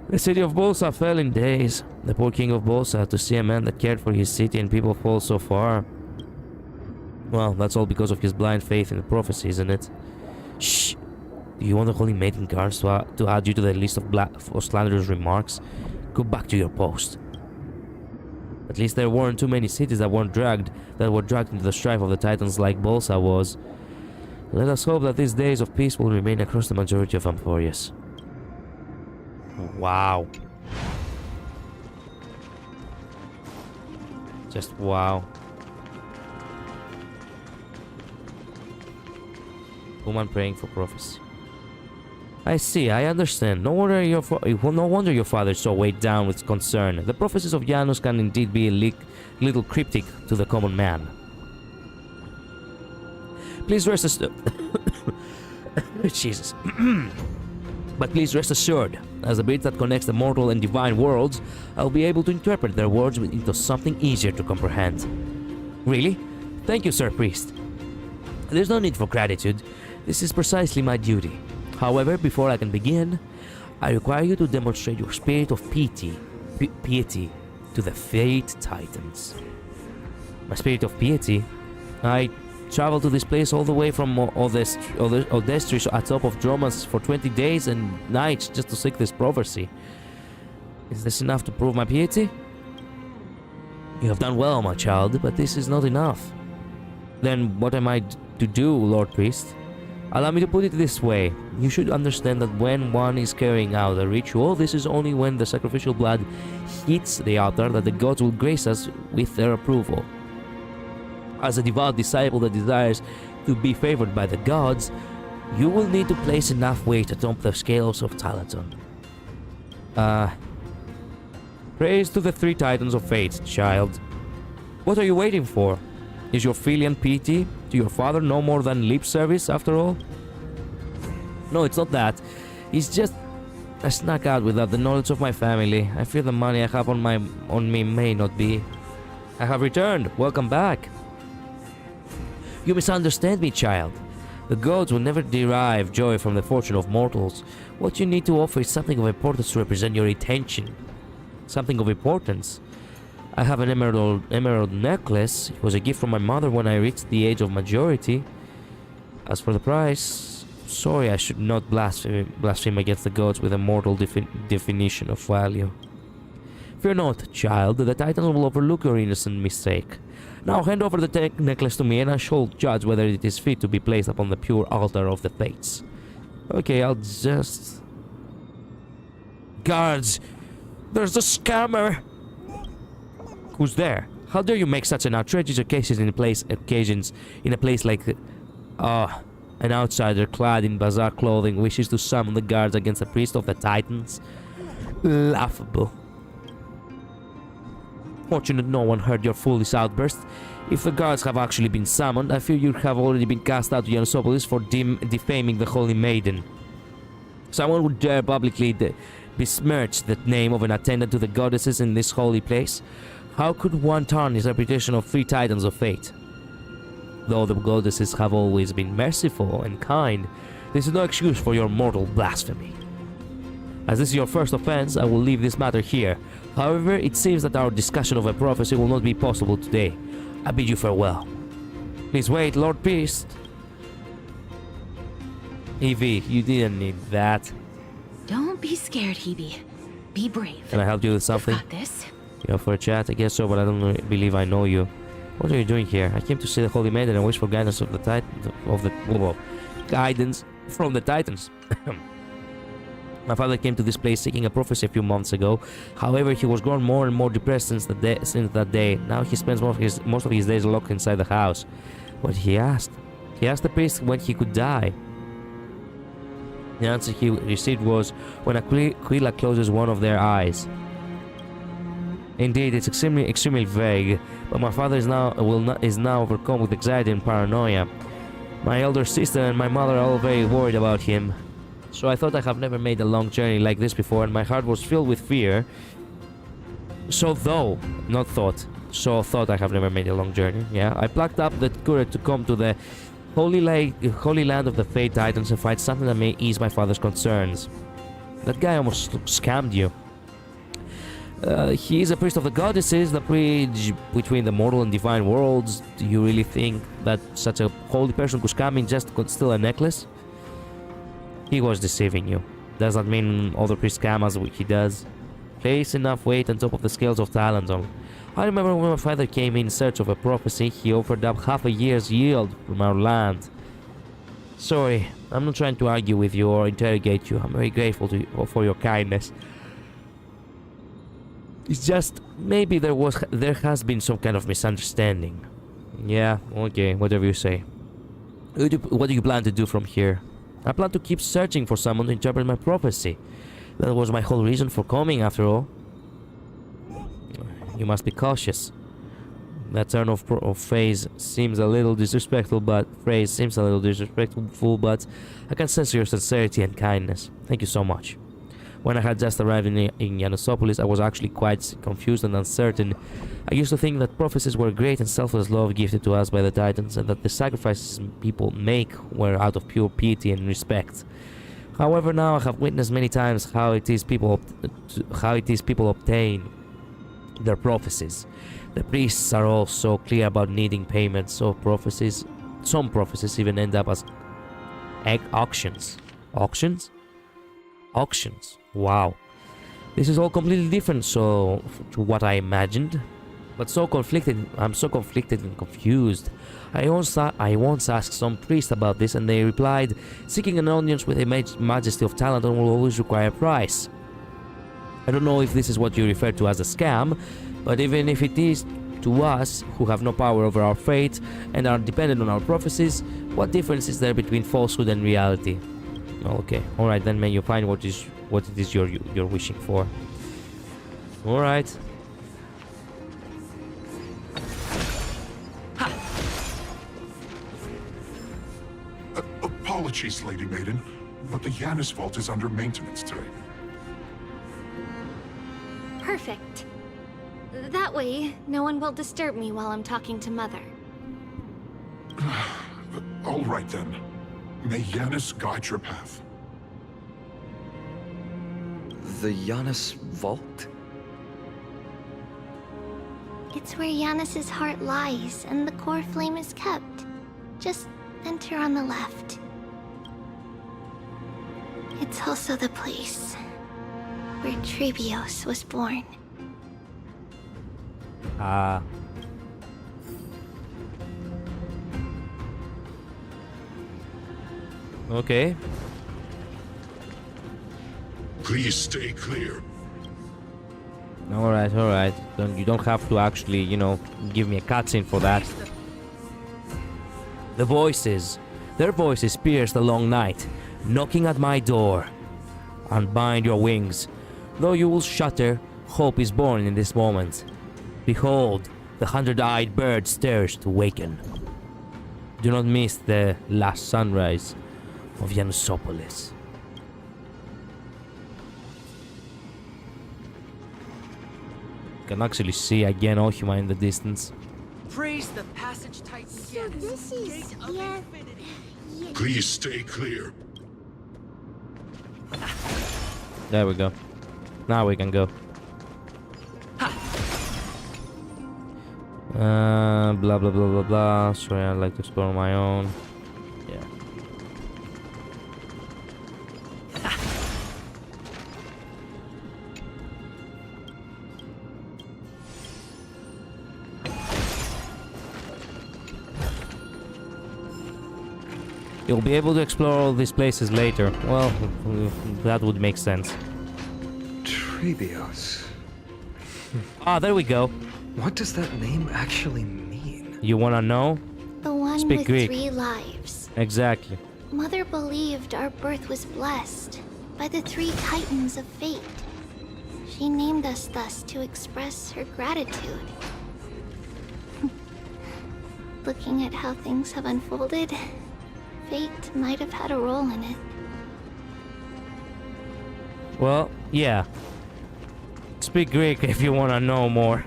The city of Bolsa fell in days. The poor king of Bolsa, to see a man that cared for his city and people fall so far. Well, that's all because of his blind faith in the prophecy, isn't it? Shh! Do you want the Holy Maiden guards to add you to the list of slanderous remarks? Go back to your post. At least there weren't too many cities that were dragged into the strife of the Titans like Bolsa was. Let us hope that these days of peace will remain across the majority of Amphorius. Wow. Just wow. Woman praying for prophecy. I see, I understand. No wonder your father is so weighed down with concern. The prophecies of Janus can indeed be a little cryptic to the common man. Please rest assured. Jesus. But please rest assured, as the bridge that connects the mortal and divine worlds, I'll be able to interpret their words into something easier to comprehend. Really? Thank you, Sir Priest. There's no need for gratitude. This is precisely my duty. However, before I can begin, I require you to demonstrate your spirit of piety to the Fate Titans. My spirit of piety? I traveled to this place all the way from Odestris at top of Dromas for 20 days and nights just to seek this prophecy. Is this enough to prove my piety? You have done well, my child, but this is not enough. Then what am I to do, Lord Priest? Allow me to put it this way. You should understand that when one is carrying out a ritual, this is only when the sacrificial blood hits the altar that the gods will grace us with their approval. As a devout disciple that desires to be favored by the gods, you will need to place enough weight atop the scales of Talaton. Praise to the three titans of fate, child. What are you waiting for? Is your filial piety to your father no more than lip service, after all? No, it's not that. It's just I snuck out without the knowledge of my family. I fear the money I have on me may not be. I have returned. Welcome back. You misunderstand me, child. The gods will never derive joy from the fortune of mortals. What you need to offer is something of importance to represent your intention. Something of importance. I have an emerald necklace. It was a gift from my mother when I reached the age of majority. As for the price, sorry, I should not blaspheme against the gods with a mortal definition of value. Fear not, child, the Titans will overlook your innocent mistake. Now hand over the necklace to me and I shall judge whether it is fit to be placed upon the pure altar of the fates. Okay, I'll just... Guards! There's a scammer! Who's there? How dare you make such an outrageous occasion in a place like... an outsider clad in bazaar clothing wishes to summon the guards against the priest of the Titans? Laughable. Fortunate no one heard your foolish outburst. If the guards have actually been summoned, I fear you have already been cast out to Yanosopolis for defaming the Holy Maiden. Someone would dare publicly besmirch the name of an attendant to the goddesses in this holy place. How could one tarnish the reputation of three Titans of fate? Though the goddesses have always been merciful and kind, this is no excuse for your mortal blasphemy. As this is your first offense, I will leave this matter here. However, it seems that our discussion of a prophecy will not be possible today. I bid you farewell. Please wait, Lord Priest. Evie, you didn't need that. Don't be scared, Hebe. Be brave. Can I help you with something? You've got this. You know, for a chat? I guess so, but I don't believe I know you. What are you doing here? I came to see the Holy Maiden and wish for guidance of the guidance from the Titans. My father came to this place seeking a prophecy a few months ago. However, he was grown more and more depressed since that day. Now he spends most of his days locked inside the house. What he asked? He asked the priest when he could die. The answer he received was when Aquila closes one of their eyes. Indeed, it's extremely vague, but my father is now overcome with anxiety and paranoia. My elder sister and my mother are all very worried about him. So I thought I have never made a long journey like this before, and my heart was filled with fear. Thought I have never made a long journey. Yeah, I plucked up the courage to come to the holy land of the Fate Titans and find something that may ease my father's concerns. That guy almost scammed you. He is a priest of the goddesses, the bridge between the mortal and divine worlds. Do you really think that such a holy person could scam me just to steal a necklace? He was deceiving you. Does that mean other priests scam as he does? Place enough weight on top of the scales of Talenton. I remember when my father came in search of a prophecy, he offered up half a year's yield from our land. Sorry, I'm not trying to argue with you or interrogate you. I'm very grateful for your kindness. It's just maybe there has been some kind of misunderstanding. Yeah, okay, whatever you say. What do you plan to do from here? I plan to keep searching for someone to interpret my prophecy. That was my whole reason for coming, after all. You must be cautious. That turn of phrase seems a little disrespectful, but I can sense your sincerity and kindness. Thank you so much. When I had just arrived in Yanosopolis, I was actually quite confused and uncertain. I used to think that prophecies were great and selfless love gifted to us by the Titans, and that the sacrifices people make were out of pure piety and respect. However, now I have witnessed many times how it is people obtain their prophecies. The priests are all so clear about needing payment, so some prophecies even end up as auctions. Auctions? Auctions. Wow. This is all completely different to what I imagined. But I'm so conflicted and confused. I once asked some priest about this, and they replied, seeking an audience with a majesty of talent will always require a price. I don't know if this is what you refer to as a scam, but even if it is, to us, who have no power over our fate and are dependent on our prophecies, what difference is there between falsehood and reality? Okay, alright, then may you find what it is you're wishing for. Alright. Apologies, Lady Maiden, but the Yanis vault is under maintenance today. Perfect. That way, no one will disturb me while I'm talking to Mother. All right then. May Yanis guide your path. The Yanis vault? It's where Yanis's heart lies and the core flame is kept. Just enter on the left. It's also the place where Trebios was born. Ah. Okay. Please stay clear. Alright, alright. You don't have to actually, give me a cutscene for that. Their voices pierce the long night, knocking at my door. Unbind your wings. Though you will shudder, hope is born in this moment. Behold, the 100-eyed bird stirs to waken. Do not miss the last sunrise of Yanosopolis. You can actually see again Ohima in the distance. Praise the passage titan Yanis. This is Please stay clear. There we go. Now we can go. Blah blah blah blah blah. Sorry, I'd like to explore on my own. Yeah. You'll be able to explore all these places later. Well, that would make sense. Trebios. Ah, there we go. What does that name actually mean? You wanna know? the one Speak with Greek. 3 lives. Exactly. Mother believed our birth was blessed by the 3 titans of fate. She named us thus to express her gratitude. Looking at how things have unfolded, fate might have had a role in it. Well, yeah. Speak Greek if you wanna know more.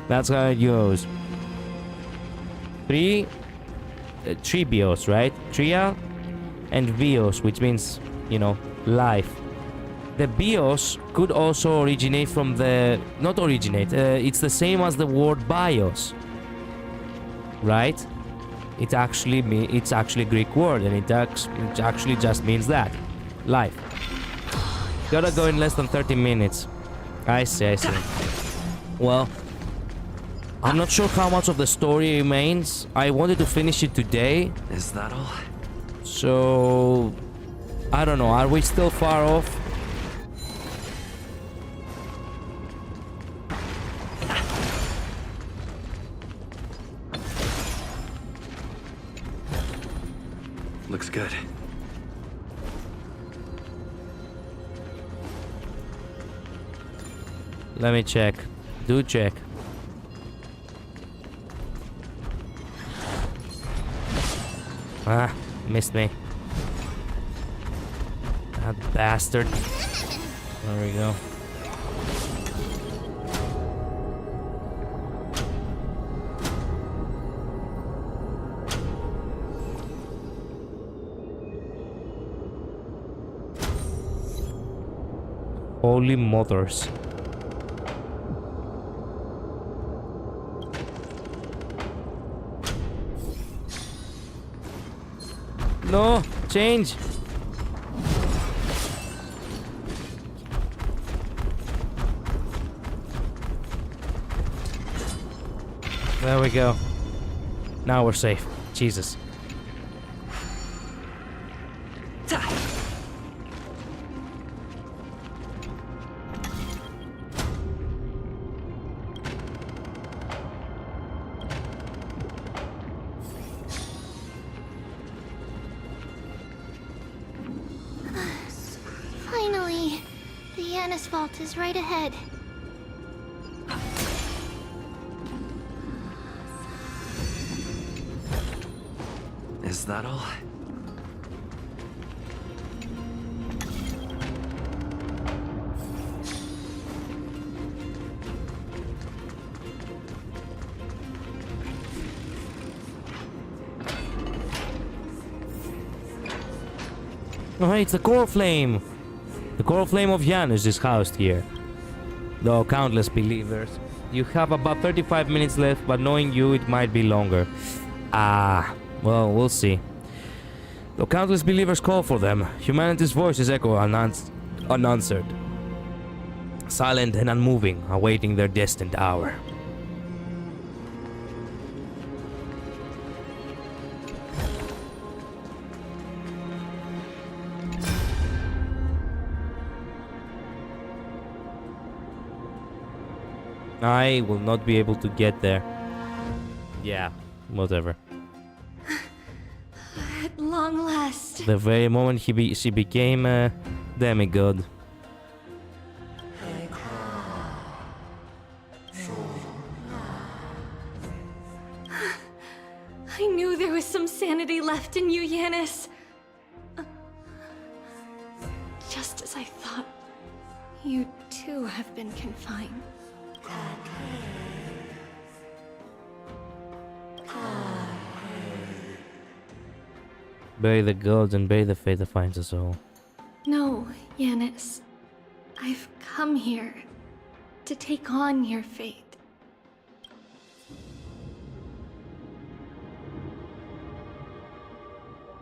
That's how it goes. 3 tribios, right? Tria and bios, which means, life. The bios could also originate from the... Not originate, it's the same as the word bios. Right? It's actually a Greek word, and it actually just means that. Life. Gotta go in less than 30 minutes. I see. Well, I'm not sure how much of the story remains. I wanted to finish it today. Is that all? So... I don't know, are we still far off? Looks good. Let me check. Do check. Ah, missed me. That bastard. There we go. Holy mothers. No, change. There we go. Now we're safe. Jesus. Finally, the Yanis vault is right ahead. Is that all? Oh, hey, it's the core flame. The core flame of Janus is housed here. Though countless believers. You have about 35 minutes left, but knowing you, it might be longer. Ah, well, we'll see. Though countless believers call for them, humanity's voices echo unanswered. Silent and unmoving, awaiting their destined hour. I will not be able to get there. Yeah, whatever. At long last. The very moment she became a demigod. I knew there was some sanity left in you, Yanis. Just as I thought, you too have been confined. Bury the gods and bury the fate that finds us all. No, Yanis. I've come here to take on your fate.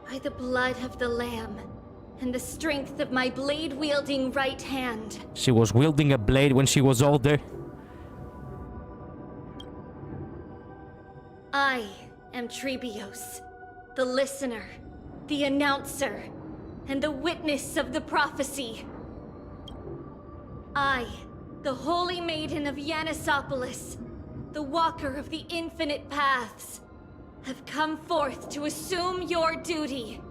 By the blood of the Lamb and the strength of my blade-wielding right hand. She was wielding a blade when she was older. I am Trebios, the listener, the announcer, and the witness of the prophecy. I, the holy maiden of Yanisopolis, the walker of the infinite paths, have come forth to assume your duty.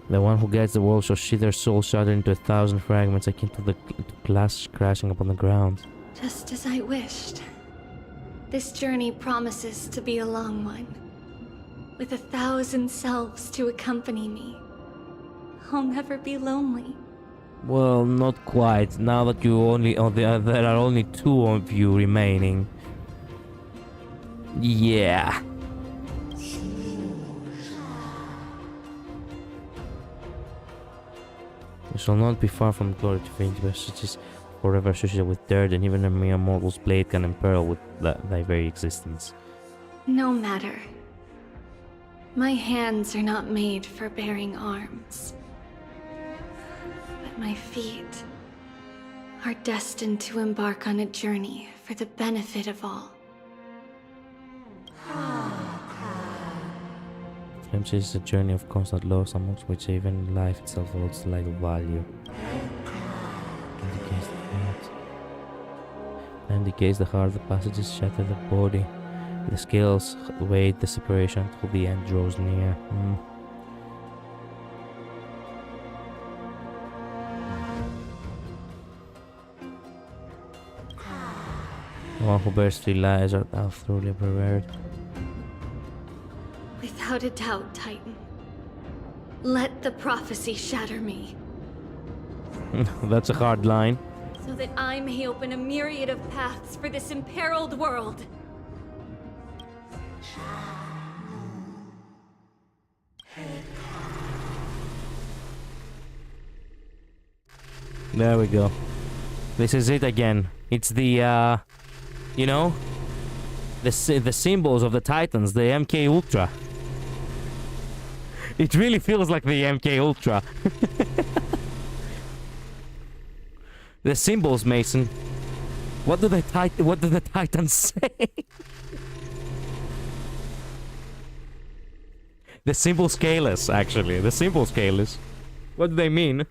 The one who guides the world shall see their souls shattered into 1,000 fragments akin to the glass crashing upon the ground. Just as I wished. This journey promises to be a long one. With 1,000 selves to accompany me. I'll never be lonely. Well, not quite. Now that there are only 2 of you remaining. Yeah. We shall not be far from glory to faint messages forever associated with dirt, and even a mere mortal's blade can imperil with thy very existence. No matter. My hands are not made for bearing arms. But my feet are destined to embark on a journey for the benefit of all. Flames is a journey of constant loss, amongst which even life itself holds little value. indicates the heart, the passages shatter the body. The scales wait the separation until the end draws near. The one who bears 3 lives art thou truly prepared. Without a doubt, Titan. Let the prophecy shatter me, That's a hard line. so that I may open a myriad of paths for this imperiled world. There we go. This is it again. It's the, you know, the symbols of the Titans, the MK Ultra. It really feels like the MK Ultra. The symbols, Mason. What do the Titans say? The symbol scalers, actually. The symbol scalers. What do they mean?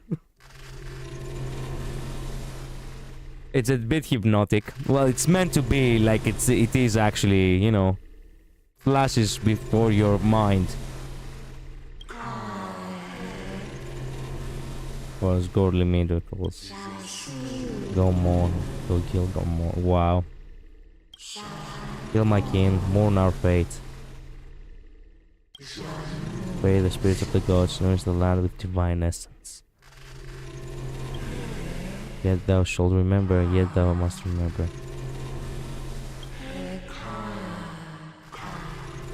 It's a bit hypnotic. Well, it's meant to be like it is actually, you know, flashes before your mind. Was godly miracles. Go more. Go kill, go more. Wow. Kill my king, mourn our fate. Pray the spirits of the gods, nourish the land with divine essence. Yet thou shalt remember, yet thou must remember.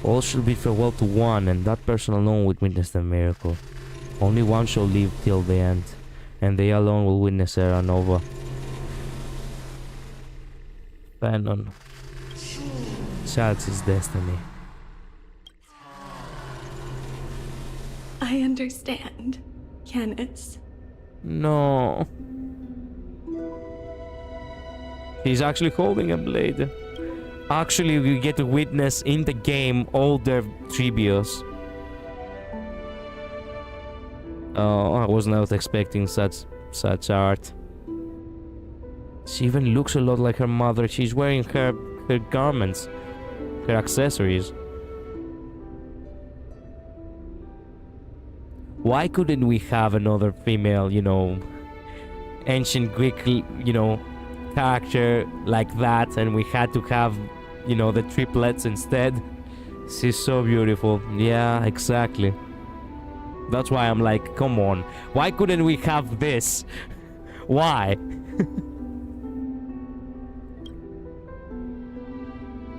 All shall bid farewell to one, and that person alone will witness the miracle. Only one shall live till the end, and they alone will witness Era Nova. Fanon. Child's his destiny. I understand, Yanis. No. He's actually holding a blade. Actually, we get to witness in the game all their tributes. Oh, I was not expecting such art. She even looks a lot like her mother. She's wearing her garments, her accessories. Why couldn't we have another female, you know, ancient Greek, you know, character like that, and we had to have, you know, the triplets instead? She's so beautiful. Yeah, exactly. That's why I'm like, come on. Why couldn't we have this? Why?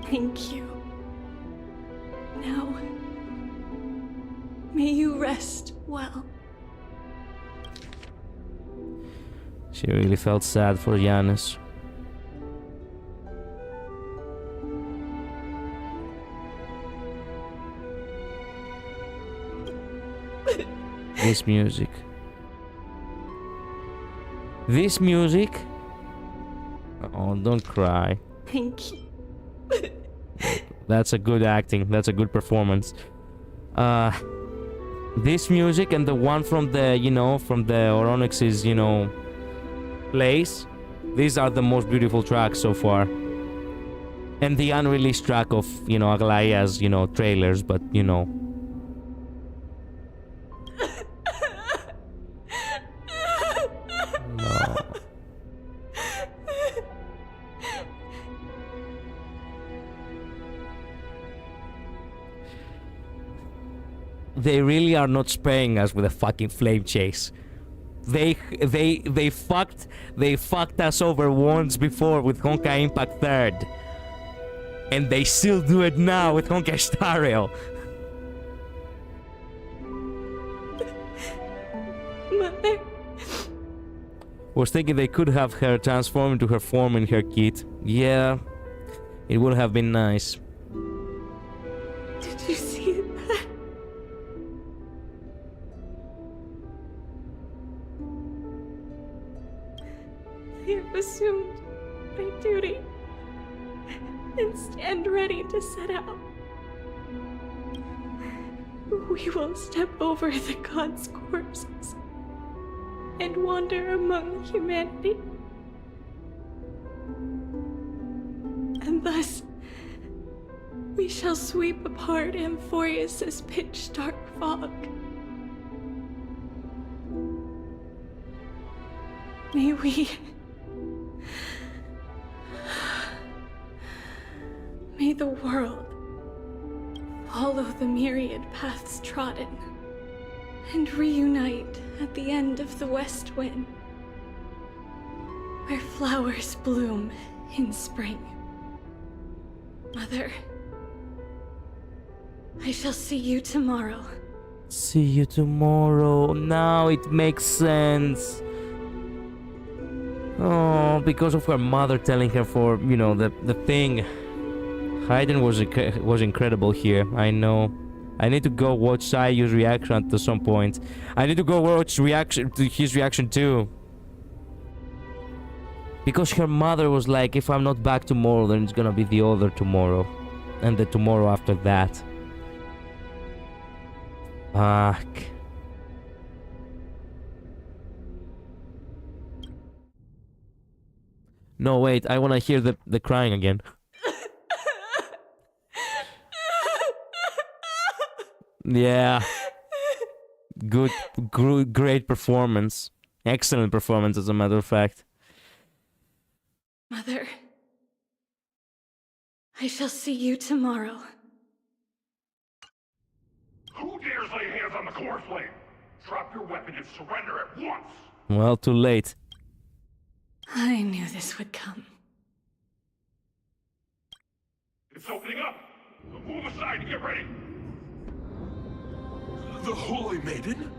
Thank you. Now, may you rest well. She really felt sad for Yanis. This music. This music? Oh, don't cry. Thank you. That's a good acting. That's a good performance. This music and the one from the, you know, from the Oronyx's, you know, place. These are the most beautiful tracks so far. And the unreleased track of, you know, Aglaya's, you know, trailers, but, you know. No. They really are not sparing us with a fucking flame chase. They fucked us over once before with Honkai Impact 3rd. And they still do it now with Honkai Star Rail. Mother. Was thinking they could have her transform into her form in her kit. Yeah, it would have been nice. Did you see that? I have assumed my duty and stand ready to set out. We will step over the gods' corpses and wander among humanity. and thus we shall sweep apart Amphorius's pitch-dark fog. May we... May the world follow the myriad paths trodden and reunite at the end of the west wind, where flowers bloom in spring. Mother, I shall see you tomorrow. See you tomorrow. Now it makes sense. Oh, because of her mother telling her for, you know, the thing. Hayden was incredible here, I know. I need to go watch Sayu's reaction at some point. I need to go watch his reaction too. Because her mother was like, if I'm not back tomorrow, then it's gonna be the other tomorrow. And the tomorrow after that. Fuck. No, wait, I wanna hear the crying again. Yeah. Great performance. Excellent performance, as a matter of fact. Mother, I shall see you tomorrow. Who dares lay hands on the core flame? Drop your weapon and surrender at once! Well, too late. I knew this would come. It's opening up! Move aside and get ready! The Holy Maiden?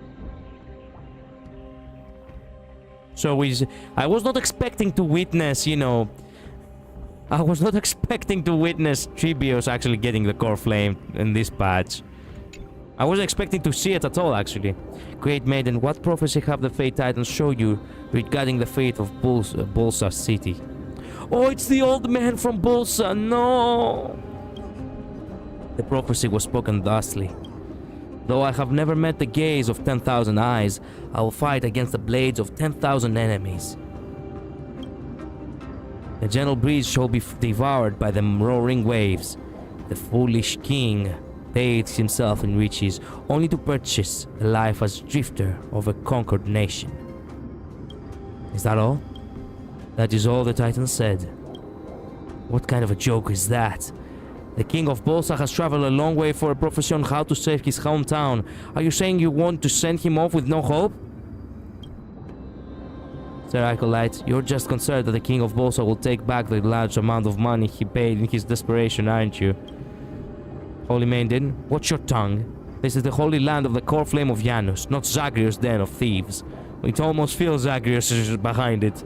So I was not expecting to witness, you know... I was not expecting to witness Tribios actually getting the core flame in this patch. I wasn't expecting to see it at all, actually. Great Maiden, what prophecy have the Fate Titans show you regarding the fate of Bolsa City? Oh, it's the old man from Bolsa, no! The prophecy was spoken thusly. Though I have never met the gaze of 10,000 eyes, I will fight against the blades of 10,000 enemies. The gentle breeze shall be devoured by the roaring waves. The foolish king bathes himself in riches, only to purchase the life as drifter of a conquered nation. Is that all? That is all the Titan said. What kind of a joke is that? The king of Bolsa has traveled a long way for a prophecy on how to save his hometown. Are you saying you want to send him off with no hope? Sir Acolyte, you're just concerned that the king of Bolsa will take back the large amount of money he paid in his desperation, aren't you? Holy Maiden, watch your tongue. This is the holy land of the core flame of Janus, not Zagreus' den of thieves. It almost feels Zagreus is behind it.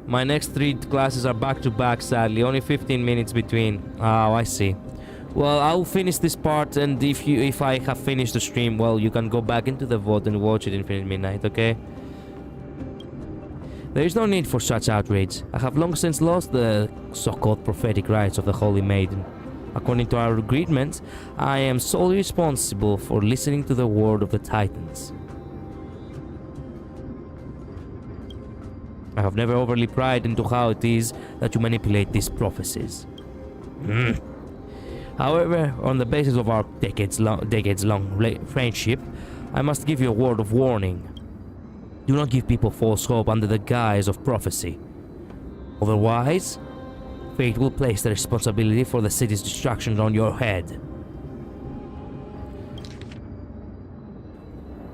My next 3 classes are back to back, sadly. Only 15 minutes between. Oh, I see. Well, I'll finish this part, and if I have finished the stream, well, you can go back into the VOD and watch it Infinite Midnight, okay? There is no need for such outrage. I have long since lost the so-called prophetic rights of the Holy Maiden. According to our agreement, I am solely responsible for listening to the word of the Titans. I have never overly pried into how it is that you manipulate these prophecies. However, on the basis of our decades-long friendship, I must give you a word of warning. Do not give people false hope under the guise of prophecy. Otherwise, fate will place the responsibility for the city's destruction on your head.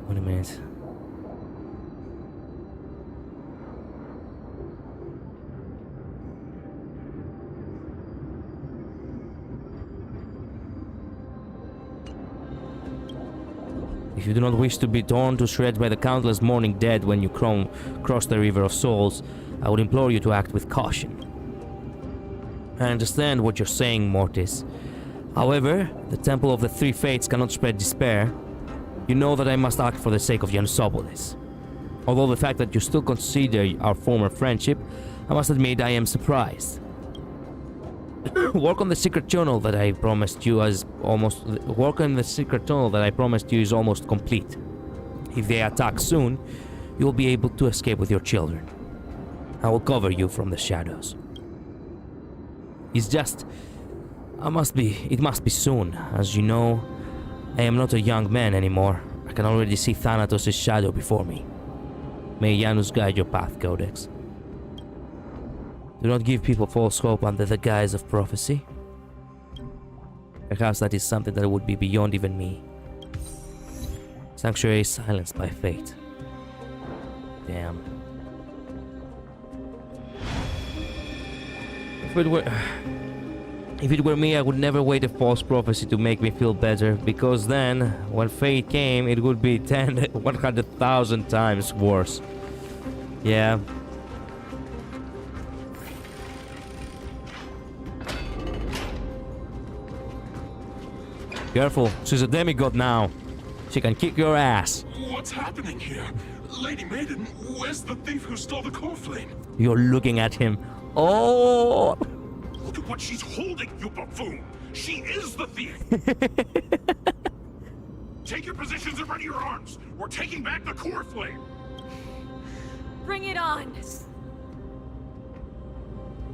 Wait a minute. If you do not wish to be torn to shreds by the countless mourning dead when you cross the River of Souls, I would implore you to act with caution. I understand what you're saying, Mortis. However, the Temple of the Three Fates cannot spread despair. You know that I must act for the sake of Janusopolis. Although the fact that you still consider our former friendship, I must admit I am surprised. Work on the secret tunnel that I promised you is almost complete. If they attack soon, you will be able to escape with your children. I will cover you from the shadows. It's just... it must be soon. As you know, I am not a young man anymore. I can already see Thanatos' shadow before me. May Janus guide your path, Codex. Do not give people false hope under the guise of prophecy. Perhaps that is something that would be beyond even me. Sanctuary is silenced by fate. Damn. If it were me, I would never wait a false prophecy to make me feel better, because then, when fate came, it would be 100,000 times worse. Yeah. Careful, she's a demigod now. She can kick your ass. What's happening here? Lady Maiden, where's the thief who stole the core flame? You're looking at him. Oh! Look at what she's holding, you buffoon! She is the thief! Take your positions and ready your arms! We're taking back the core flame! Bring it on!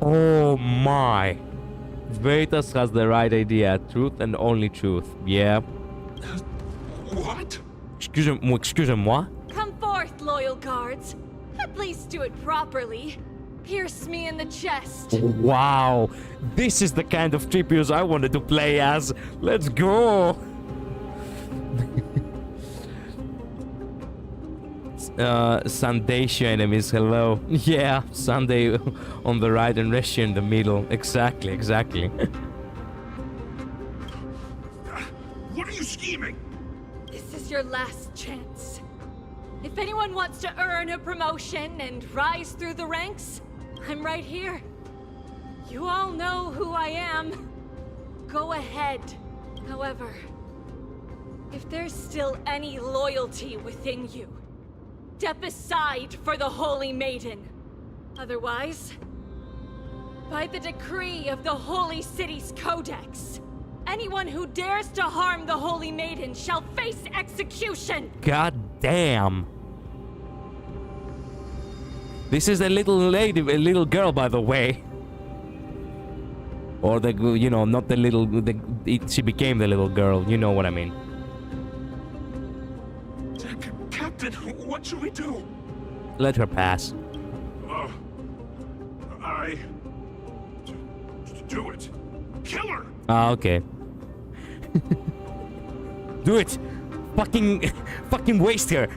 Oh my! Veritas has the right idea. Truth and only truth. Yeah. What? Excusez-moi? Come forth, loyal guards. At least do it properly. Pierce me in the chest. Wow. This is the kind of Tripius I wanted to play as. Let's go. Sundacia enemies, hello. Yeah, Sunday on the right and Restia in the middle. Exactly. What are you scheming? This is your last chance. If anyone wants to earn a promotion and rise through the ranks, I'm right here. You all know who I am. Go ahead. However, if there's still any loyalty within you, step aside for the Holy Maiden. Otherwise, by the decree of the Holy City's Codex, anyone who dares to harm the Holy Maiden shall face execution! God damn. This is a little lady, a little girl, by the way. Or the, you know, not the little, she became the little girl, you know what I mean. Captain, what should we do? Let her pass. Do it. Kill her! Ah, okay. Do it! Fucking waste her!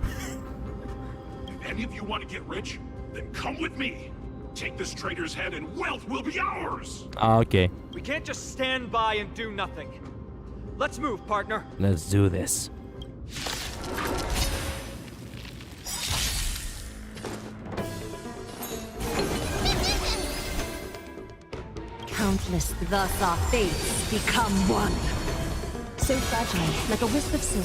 If any of you want to get rich, then come with me. Take this traitor's head and wealth will be ours! Ah, okay. We can't just stand by and do nothing. Let's move, partner. Let's do this. Countless, thus our fates become one. So fragile, like a wisp of silk.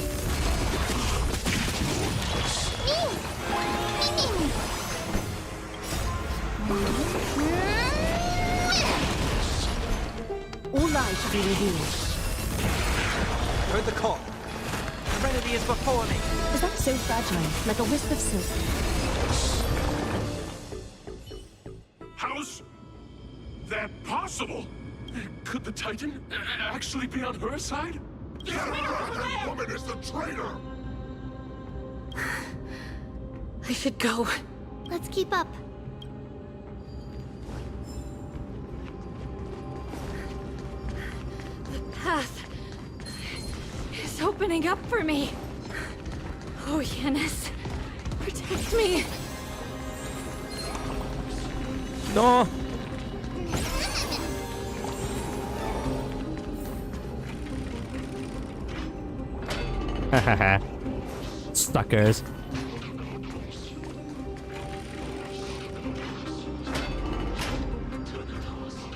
All lies shall be revealed. Heard the call. Serenity is before me. Is that so fragile, like a wisp of silk? How's that possible? Could the Titan actually be on her side? That woman is the traitor! I should go. Let's keep up. The path is opening up for me. Oh, Janus, protect me. No. Hahaha. Stuckers.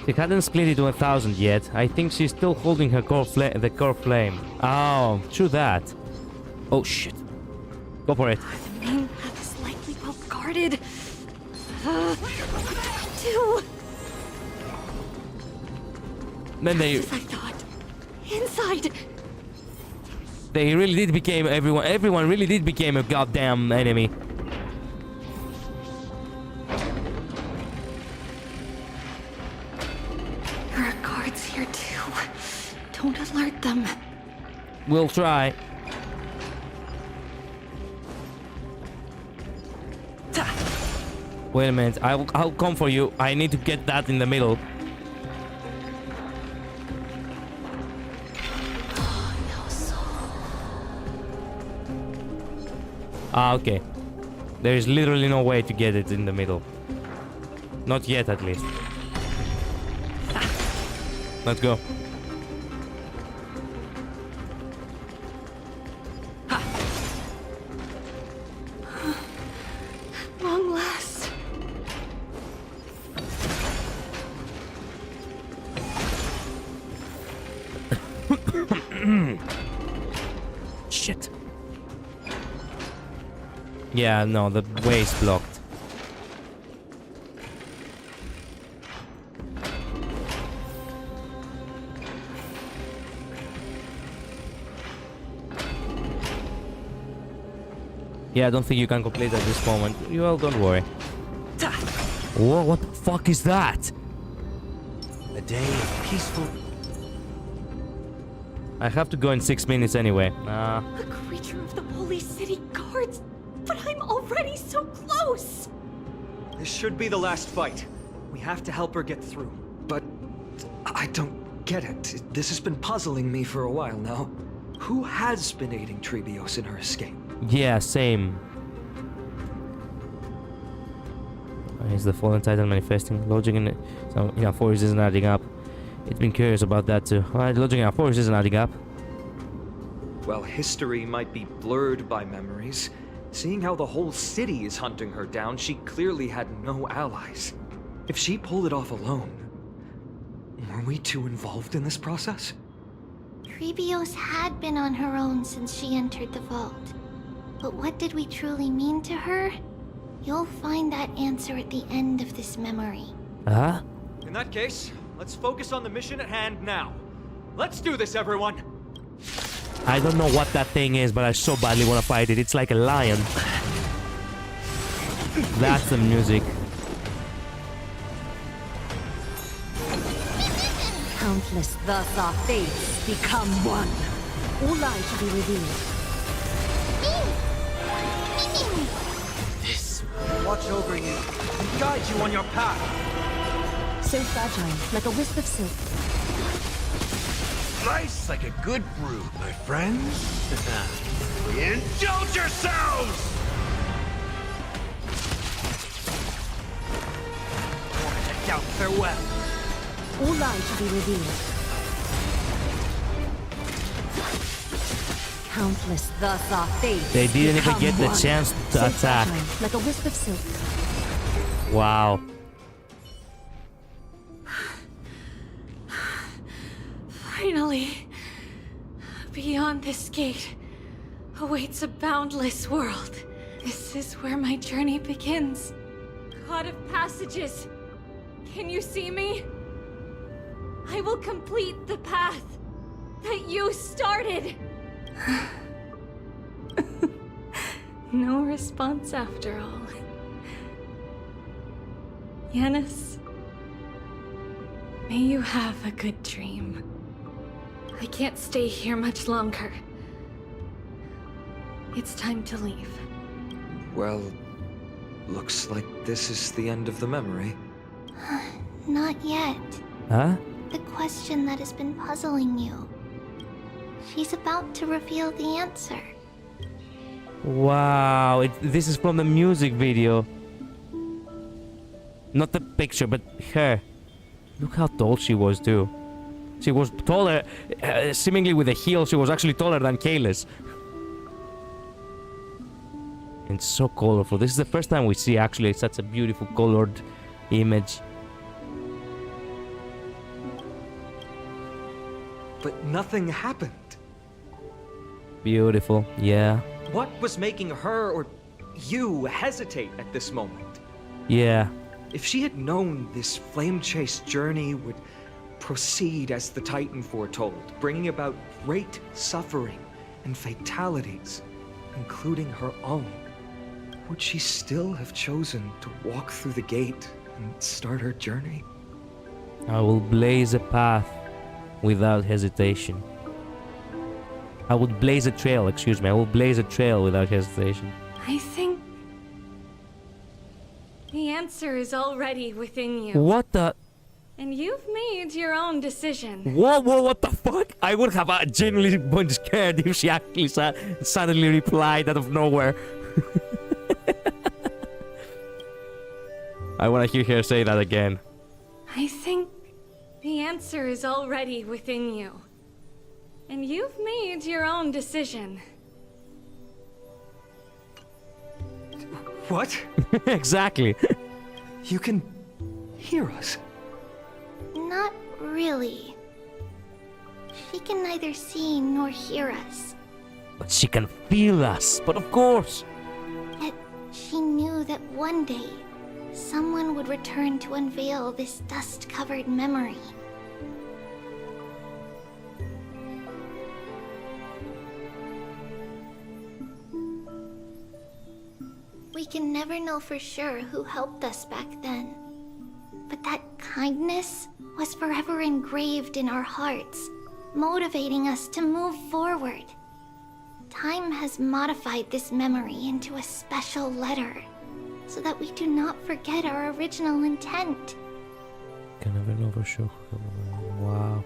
She hadn't split it to 1,000 yet. I think she's still holding her core flame. Oh, true that. Oh shit. Go for it. The main path is likely well guarded. What do I do? Then they... As I thought. Inside. They really did become everyone really did become a goddamn enemy. Don't alert them. We'll try. Wait a minute. I'll come for you. I need to get that in the middle. Ah, okay. There is literally no way to get it in the middle. Not yet, at least. Let's go. Long last. Shit. Yeah, no, the way is blocked. Yeah, I don't think you can complete at this moment. Well, don't worry. Whoa, what the fuck is that? A day of peaceful... I have to go in 6 minutes anyway. A creature of the Holy City Guards? But I'm already so close! This should be the last fight. We have to help her get through. But I don't get it. This has been puzzling me for a while now. Who has been aiding Trebios in her escape? Yeah, same. Is the fallen titan manifesting? Logic in a forest isn't adding up. It's been curious about that too. Logic in a forest isn't adding up. Well, history might be blurred by memories. Seeing how the whole city is hunting her down, she clearly had no allies. If she pulled it off alone, were we too involved in this process? Trebios had been on her own since she entered the vault. But what did we truly mean to her? You'll find that answer at the end of this memory. Huh? In that case, let's focus on the mission at hand now. Let's do this, everyone! I don't know what that thing is, but I so badly want to fight it. It's like a lion. That's the music. Countless thus our fates become one. All lies shall be revealed. This will watch over you and guide you on your path. So fragile, like a wisp of silk. Slice like a good brew, my friends. Indulge yourselves! Head out, farewell. All lies shall be revealed. Countless thus our fates. They didn't even become get the one. chance to So attack. fragile, like a wisp of silk. Wow. Finally, beyond this gate awaits a boundless world. This is where my journey begins. God of passages, can you see me? I will complete the path that you started. No response after all. Yanis, may you have a good dream. I can't stay here much longer. It's time to leave. Well, looks like this is the end of the memory. Not yet. Huh? The question that has been puzzling you. She's about to reveal the answer. Wow. This is from the music video. Not the picture, but her. Look how tall she was, too. She was taller, seemingly with a heel, she was actually taller than Kalis. And so colorful. This is the first time we see actually such a beautiful colored image. But nothing happened. Beautiful, yeah. What was making her or you hesitate at this moment? Yeah. If she had known this flame-chased journey would proceed as the Titan foretold, bringing about great suffering and fatalities, including her own, would she still have chosen to walk through the gate and start her journey? I will blaze a path without hesitation. I would blaze a trail, excuse me. I will blaze a trail without hesitation. I think the answer is already within you. What the? And you've made your own decision. Whoa, what the fuck? I would have genuinely been scared if she actually suddenly replied out of nowhere. I want to hear her say that again. I think the answer is already within you. And you've made your own decision. What? Exactly. You can hear us. Not really. She can neither see nor hear us. But she can feel us. But of course. Yet she knew that one day, someone would return to unveil this dust-covered memory. We can never know for sure who helped us back then. But that kindness was forever engraved in our hearts, motivating us to move forward. Time has modified this memory into a special letter, so that we do not forget our original intent. Can never know for sure. Wow.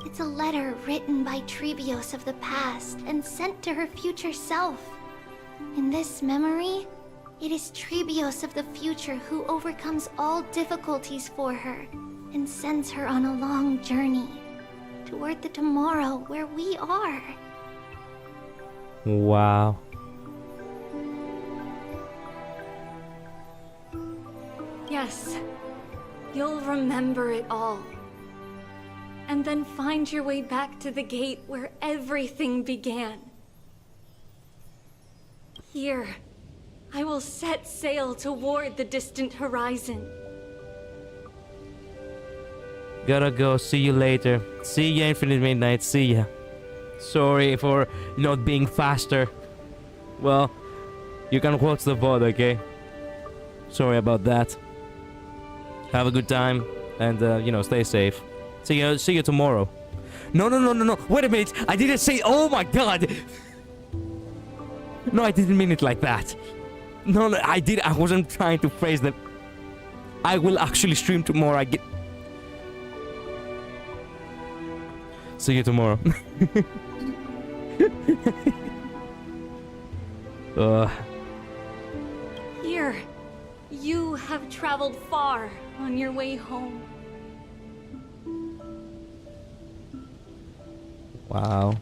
It's a letter written by Trebios of the past and sent to her future self. In this memory, it is Trebios of the future who overcomes all difficulties for her and sends her on a long journey toward the tomorrow where we are. Wow. Yes, you'll remember it all. And then find your way back to the gate where everything began. Here, I will set sail toward the distant horizon. Gotta go. See you later. See ya, Infinite Midnight. See ya. Sorry for not being faster. Well, you can watch the VOD, okay? Sorry about that. Have a good time and, stay safe. See you tomorrow. No. Wait a minute. I didn't say. Oh my god. No, I didn't mean it like that. No, I did. I wasn't trying to phrase that. I will actually stream tomorrow. See you tomorrow. Here, you have traveled far on your way home. Wow.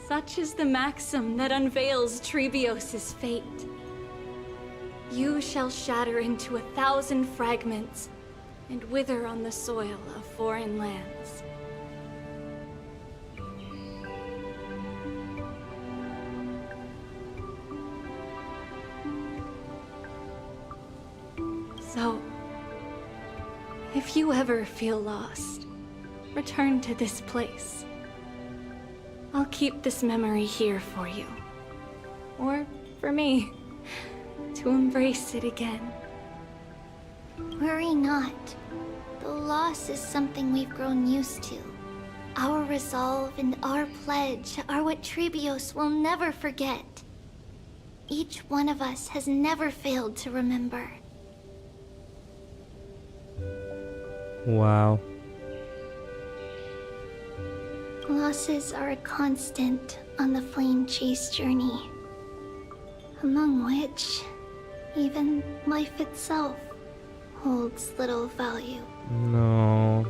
Such is the maxim that unveils Trebios' fate. You shall shatter into 1,000 fragments and wither on the soil of foreign lands. So, if you ever feel lost, return to this place. I'll keep this memory here for you. Or for me, to embrace it again. Worry not. The loss is something we've grown used to. Our resolve and our pledge are what Trebios will never forget. Each one of us has never failed to remember. Wow. Losses are a constant on the flame chase journey, among which even life itself holds little value. No.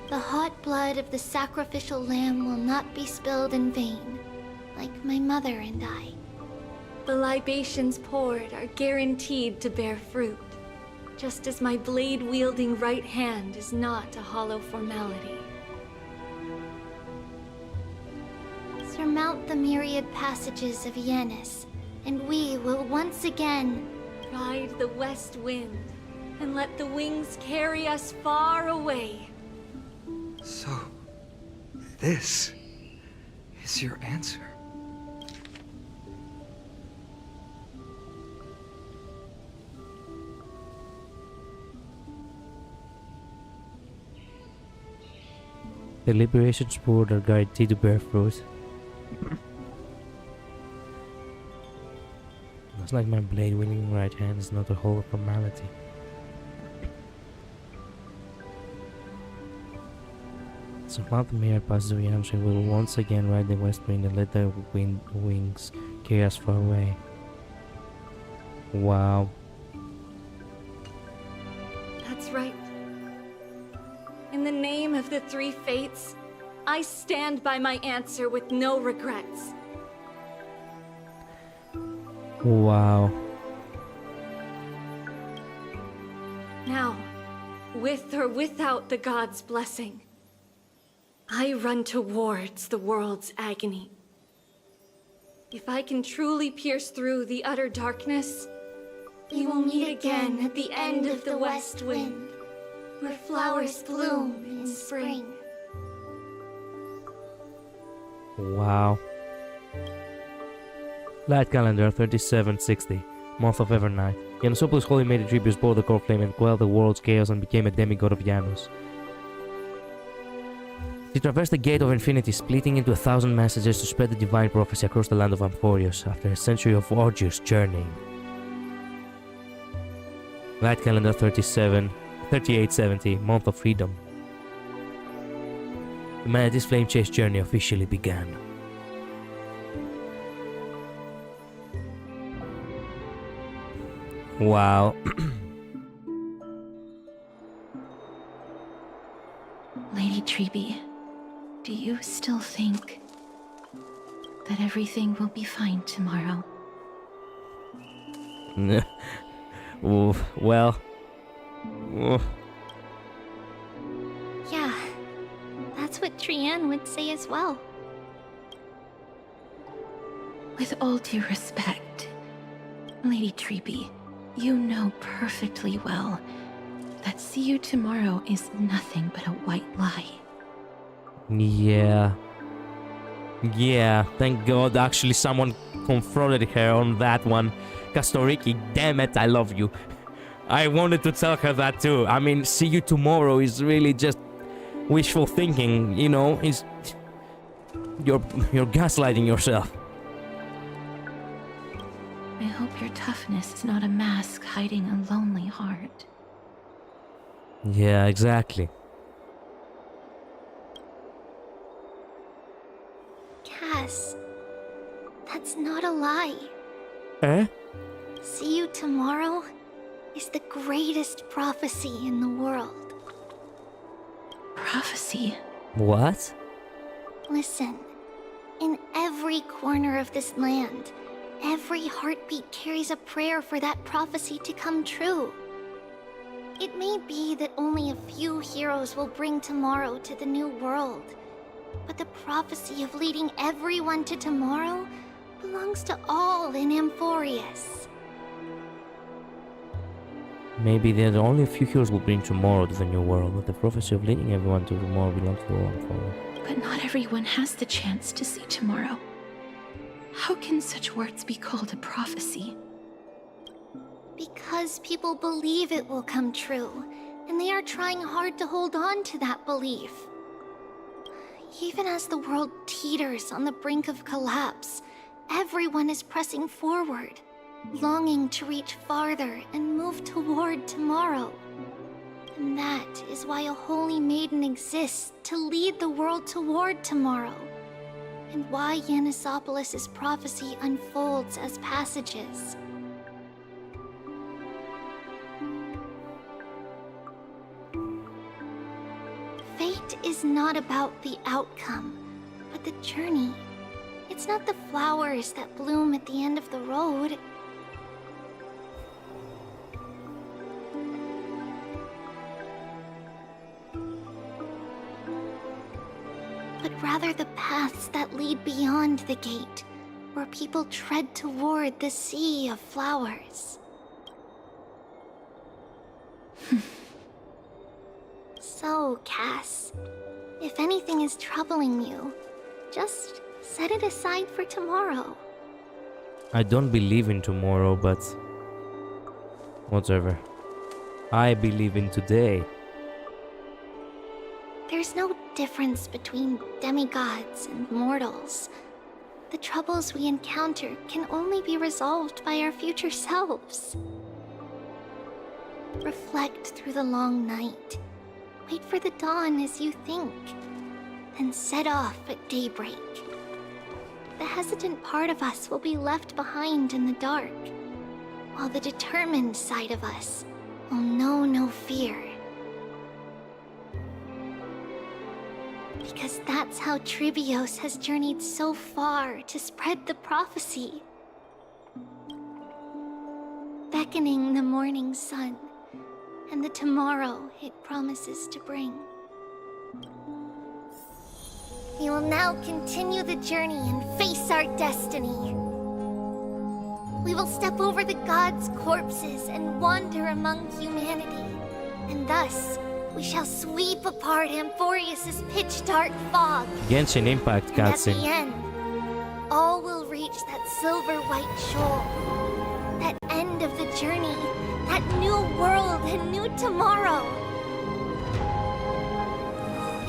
The hot blood of the sacrificial lamb will not be spilled in vain, like my mother and I. The libations poured are guaranteed to bear fruit, just as my blade-wielding right hand is not a hollow formality. Surmount the myriad passages of Yanis, and we will once again ride the west wind and let the wings carry us far away. So, this is your answer? The Liberation Sport are guaranteed to bear fruit. It's like my blade wielding right hand is not a whole formality. So now the mayor passes the Yansha will once again ride the west wind and let the wind wings carry us far away. Wow. That's right. In the name of the three fates, I stand by my answer with no regrets. Wow. Now, with or without the god's blessing, I run towards the world's agony. If I can truly pierce through the utter darkness, we will meet again at the end of the west wind, where flowers bloom in spring. Wow. Light calendar 3760, month of Evernight. Yanusopolis' holy made tributes bore the core flame and quelled the world's chaos and became a demigod of Janus. She traversed the gate of infinity, splitting into 1,000 messages to spread the divine prophecy across the land of Amphorius after a century of arduous journeying. Light calendar 3870, month of freedom. Humanity's flame chase journey officially began. Wow. Lady Treby, do you still think that everything will be fine tomorrow? Well. Yeah, that's what Trianne would say as well. With all due respect, Lady Treby, you know perfectly well that see you tomorrow is nothing but a white lie. Yeah. Yeah, thank God actually someone confronted her on that one. Kastoriki, damn it, I love you. I wanted to tell her that too. I mean, see you tomorrow is really just wishful thinking, you know, you're gaslighting yourself. I hope your toughness is not a mask hiding a lonely heart. Yeah, exactly. Cass, that's not a lie. Eh? See you tomorrow is the greatest prophecy in the world. Prophecy? What? Listen, in every corner of this land, every heartbeat carries a prayer for that prophecy to come true. It may be that only a few heroes will bring tomorrow to the new world, but the prophecy of leading everyone to tomorrow belongs to all in Amphorius. Maybe there's only a few heroes will bring tomorrow to the new world, but the prophecy of leading everyone to tomorrow belongs to all forward. But not everyone has the chance to see tomorrow. How can such words be called a prophecy? Because people believe it will come true, and they are trying hard to hold on to that belief. Even as the world teeters on the brink of collapse, everyone is pressing forward, longing to reach farther and move toward tomorrow. And that is why a holy maiden exists to lead the world toward tomorrow, and why Yanisopolis' prophecy unfolds as passages. Fate is not about the outcome, but the journey. It's not the flowers that bloom at the end of the road. But rather the paths that lead beyond the gate, where people tread toward the sea of flowers. So, Cass, if anything is troubling you, just Set it aside for tomorrow. I don't believe in tomorrow, but whatever. I believe in today. There's no difference between demigods and mortals. The troubles we encounter can only be resolved by our future selves. Reflect through the long night. Wait for the dawn as you think. Then set off at daybreak. The hesitant part of us will be left behind in the dark, while the determined side of us will know no fear. Because that's how Tribios has journeyed so far to spread the prophecy. Beckoning the morning sun and the tomorrow it promises to bring. We will now continue the journey and face our destiny. We will step over the gods' corpses and wander among humanity. And thus, we shall sweep apart Amphorius' pitch-dark fog. Genshin Impact And at the cutscene. end, all will reach that silver-white shoal. That end of the journey. That new world and new tomorrow.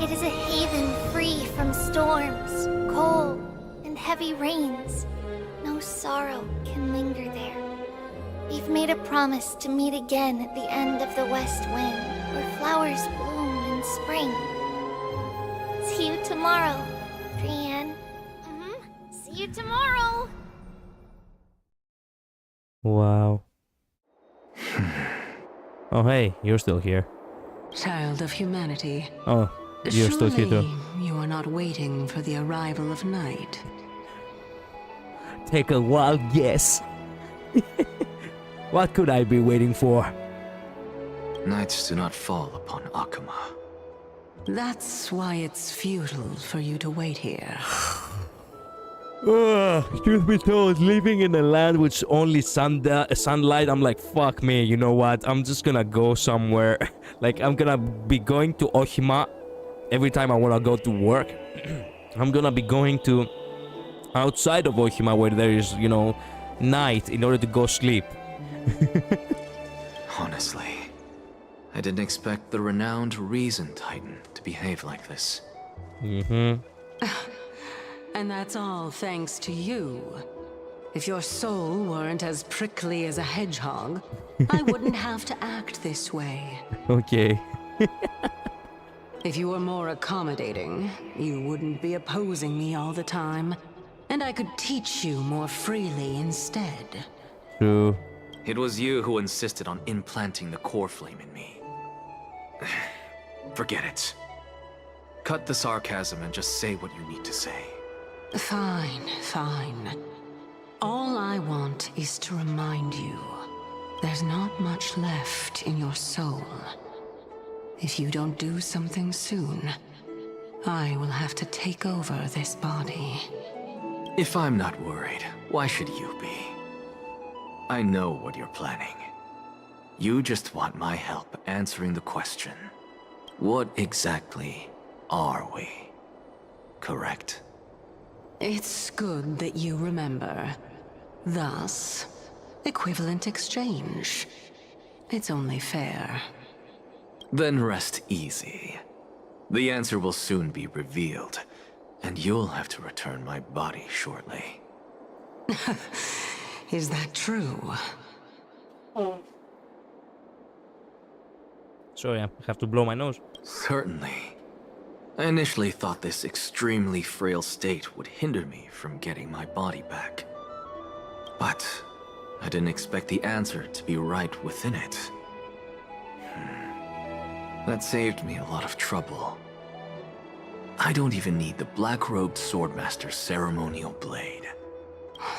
It is a haven free from storms, cold, and heavy rains. No sorrow can linger there. We've made a promise to meet again at the end of the west wind, where flowers bloom in spring. See you tomorrow, Brienne. See you tomorrow! Wow. Oh hey, you're still here. Child of humanity. Oh, you're still here too. Surely you are not waiting for the arrival of night. Take a wild guess. What could I be waiting for? Nights do not fall upon Akuma. That's why it's futile for you to wait here. Truth be told, living in a land with only sunlight, I'm like, fuck me, you know what? I'm just gonna go somewhere. Like, I'm gonna be going to Ohima every time I wanna go to work. I'm gonna be going to outside of Ohima where there is, you know, night in order to go sleep. Honestly, I didn't expect the renowned Reason Titan to behave like this. And that's all thanks to you. If your soul weren't as prickly as a hedgehog, I wouldn't have to act this way. Okay. If you were more accommodating, you wouldn't be opposing me all the time, and I could teach you more freely instead. True. It was you who insisted on implanting the core flame in me. Forget it. Cut the sarcasm and just say what you need to say. Fine, fine. All I want is to remind you, there's not much left in your soul. If you don't do something soon, I will have to take over this body. If I'm not worried, why should you be? I know what you're planning. You just want my help answering the question. What exactly are we? Correct? It's good that you remember. Thus, equivalent exchange. It's only fair. Then rest easy. The answer will soon be revealed, and you'll have to return my body shortly. Is that true? Sorry, I have to blow my nose. Certainly. I initially thought this extremely frail state would hinder me from getting my body back. But I didn't expect the answer to be right within it. That saved me a lot of trouble. I don't even need the black-robed swordmaster's ceremonial blade.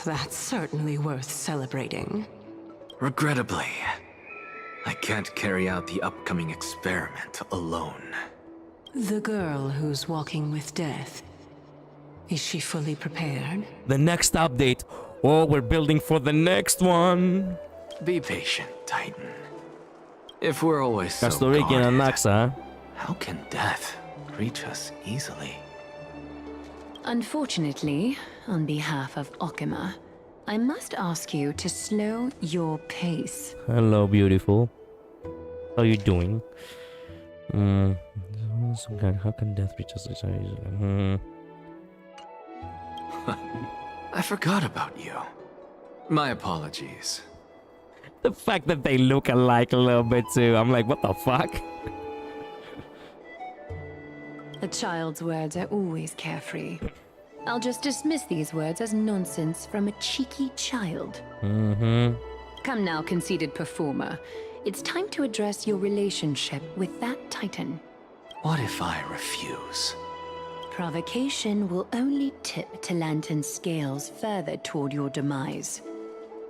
That's certainly worth celebrating. Regrettably, I can't carry out the upcoming experiment alone. The girl who's walking with death, is she fully prepared? The next update. Oh, we're building for the next one. Be patient, Titan. If we're always so guarded, Naxa. how can death reach us easily? Unfortunately, on behalf of Okima, I must ask you to slow your pace. Hello, beautiful. How you doing? How can death reach us? I forgot about you. My apologies. The fact that they look alike a little bit too. I'm like, what the fuck? A child's words are always carefree. I'll just dismiss these words as nonsense from a cheeky child. Come now, conceited performer. It's time to address your relationship with that titan. What if I refuse? Provocation will only tip Talantan's scales further toward your demise.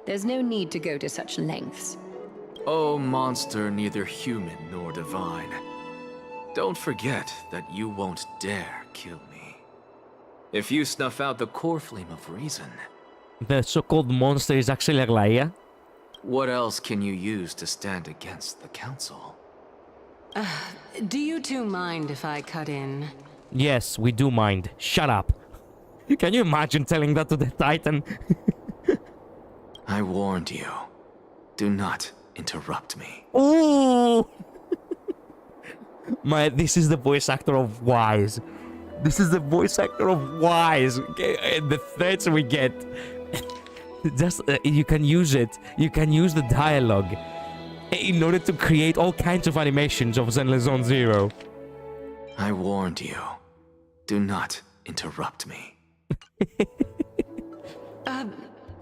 There's no need to go to such lengths. Oh, monster neither human nor divine. Don't forget that you won't dare kill me. If you snuff out the core flame of reason... The so-called monster is actually Aglaia? What else can you use to stand against the council? Do you two mind if I cut in? Yes, we do mind. Shut up. Can you imagine telling that to the Titan? I warned you. Do not interrupt me. Ooh! This is the voice actor of Wise. This is the voice actor of Wise. Okay? The threats we get. Just, you can use it. You can use the dialogue in order to create all kinds of animations of Zenless Zone Zero. I warned you. Do not interrupt me.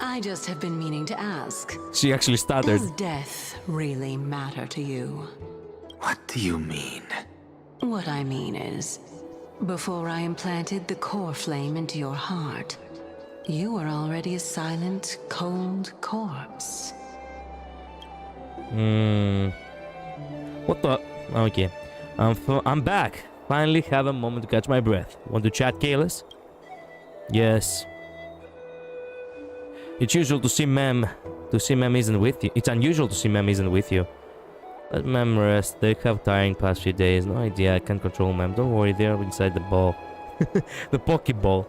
I just have been meaning to ask. She actually stuttered. Does death really matter to you? What do you mean? What I mean is, before I implanted the core flame into your heart, you were already a silent, cold corpse. What the? Okay. I'm back. Finally have a moment to catch my breath. Want to chat, Kalis? Yes. It's usual to see Mem. Isn't with you. It's unusual to see Mem isn't with you. Let Mem rest. They have tiring past few days. No idea. I can't control Mem. Don't worry. They're inside the ball. The Pokeball.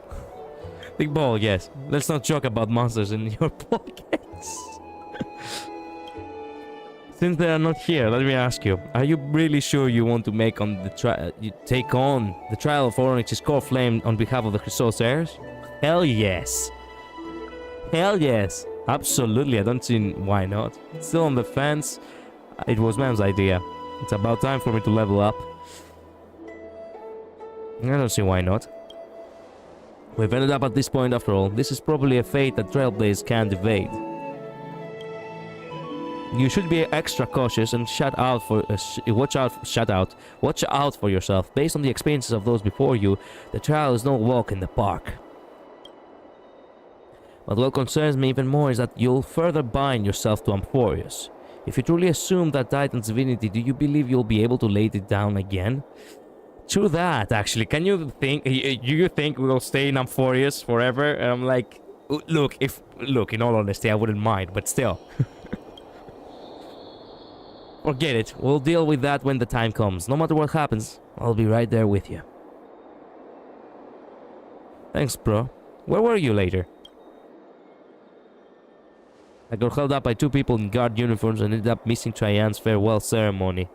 Big ball, yes. Let's not joke about monsters in your pockets. Since they are not here, let me ask you: are you really sure you want to make on the take on the trial of Onyx's core flame on behalf of the Chrysos heirs? Hell yes. Hell yes. Absolutely. I don't see why not. Still on the fence. It was Mem's idea. It's about time for me to level up. I don't see why not. We've ended up at this point after all. This is probably a fate that Trailblazers can't evade. You should be extra cautious and watch out for yourself. Based on the experiences of those before you, the trial is no walk in the park. But what concerns me even more is that you'll further bind yourself to Amphorius. If you truly assume that Titan's divinity, do you believe you'll be able to lay it down again? True that, actually. Do you think we'll stay in Amphorius forever? And I'm like, look, in all honesty, I wouldn't mind, but still. Forget it. We'll deal with that when the time comes. No matter what happens, I'll be right there with you. Thanks, bro. Where were you later? I got held up by two people in guard uniforms and ended up missing Trian's farewell ceremony.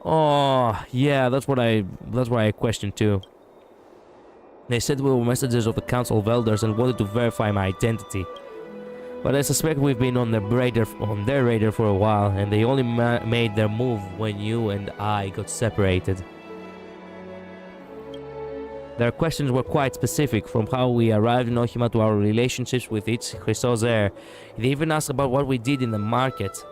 Oh, yeah, that's what I questioned too. They said we were messengers of the Council of Elders and wanted to verify my identity. But I suspect we've been on their radar for a while, and they only made their move when you and I got separated. Their questions were quite specific, from how we arrived in Ohima to our relationships with its Chrysos heir. They even asked about what we did in the market.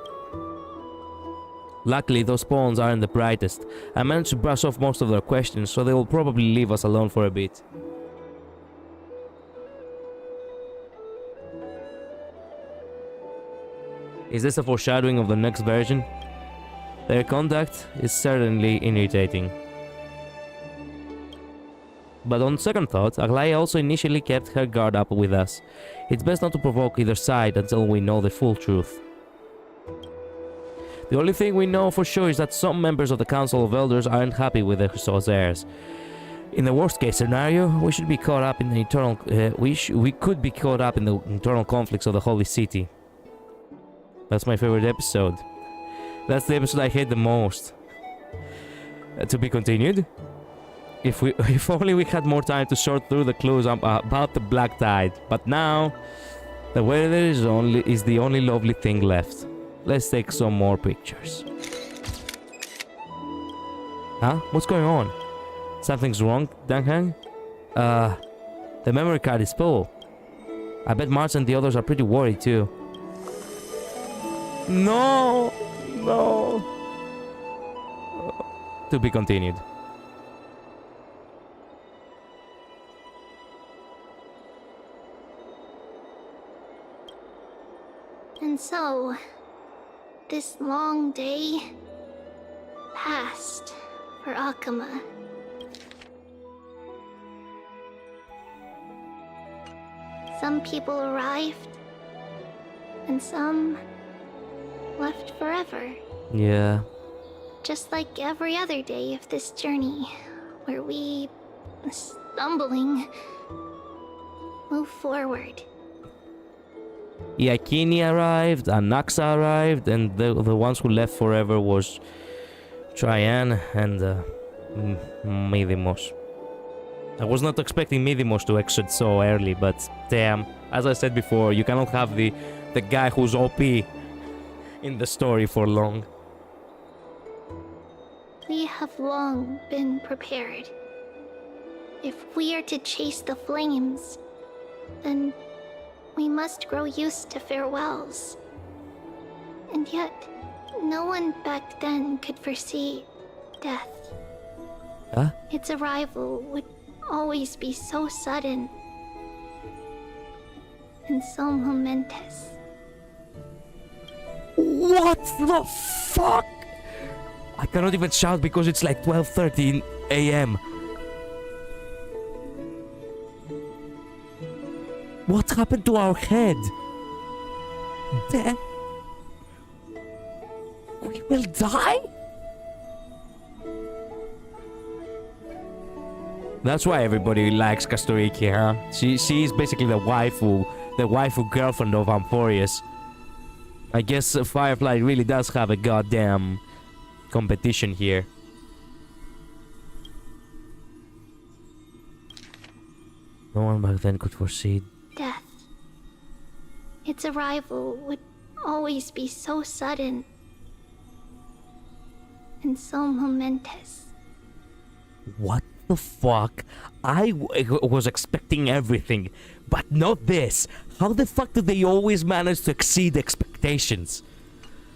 Luckily, those pawns aren't the brightest. I managed to brush off most of their questions, so they will probably leave us alone for a bit. Is this a foreshadowing of the next version? Their conduct is certainly irritating. But on second thought, Aglaia also initially kept her guard up with us. It's best not to provoke either side until we know the full truth. The only thing we know for sure is that some members of the Council of Elders aren't happy with the Chrysos heirs. In the worst case scenario, we should be caught up in the internal. We could be caught up in the internal conflicts of the Holy City. That's my favorite episode. That's the episode I hate the most. To be continued. If only we had more time to sort through the clues about the Black Tide. But now, the weather is the only lovely thing left. Let's take some more pictures. Huh? What's going on? Something's wrong, Danghang? The memory card is full. I bet Mars and the others are pretty worried too. No! No! To be continued. And so, this long day passed for Akama. Some people arrived, and some left forever. Yeah. Just like every other day of this journey, where we, stumbling, move forward. Iakini arrived, Anaxa arrived, and the ones who left forever was Traian and Midimos. I was not expecting Midimos to exit so early, but damn, as I said before, you cannot have the guy who's OP in the story for long. We have long been prepared. If we are to chase the flames, then we must grow used to farewells. And yet, no one back then could foresee death. Huh? Its arrival would always be so sudden and so momentous. What the fuck? I cannot even shout because it's like 12:13 a.m. What happened to our head? Death? We will die? That's why everybody likes Kastoriki, huh? She's basically the waifu girlfriend of Amphorius. I guess Firefly really does have a goddamn competition here. No one back then could foresee death. Its arrival would always be so sudden and so momentous. What the fuck? I was expecting everything, but not this. How the fuck do they always manage to exceed expectations?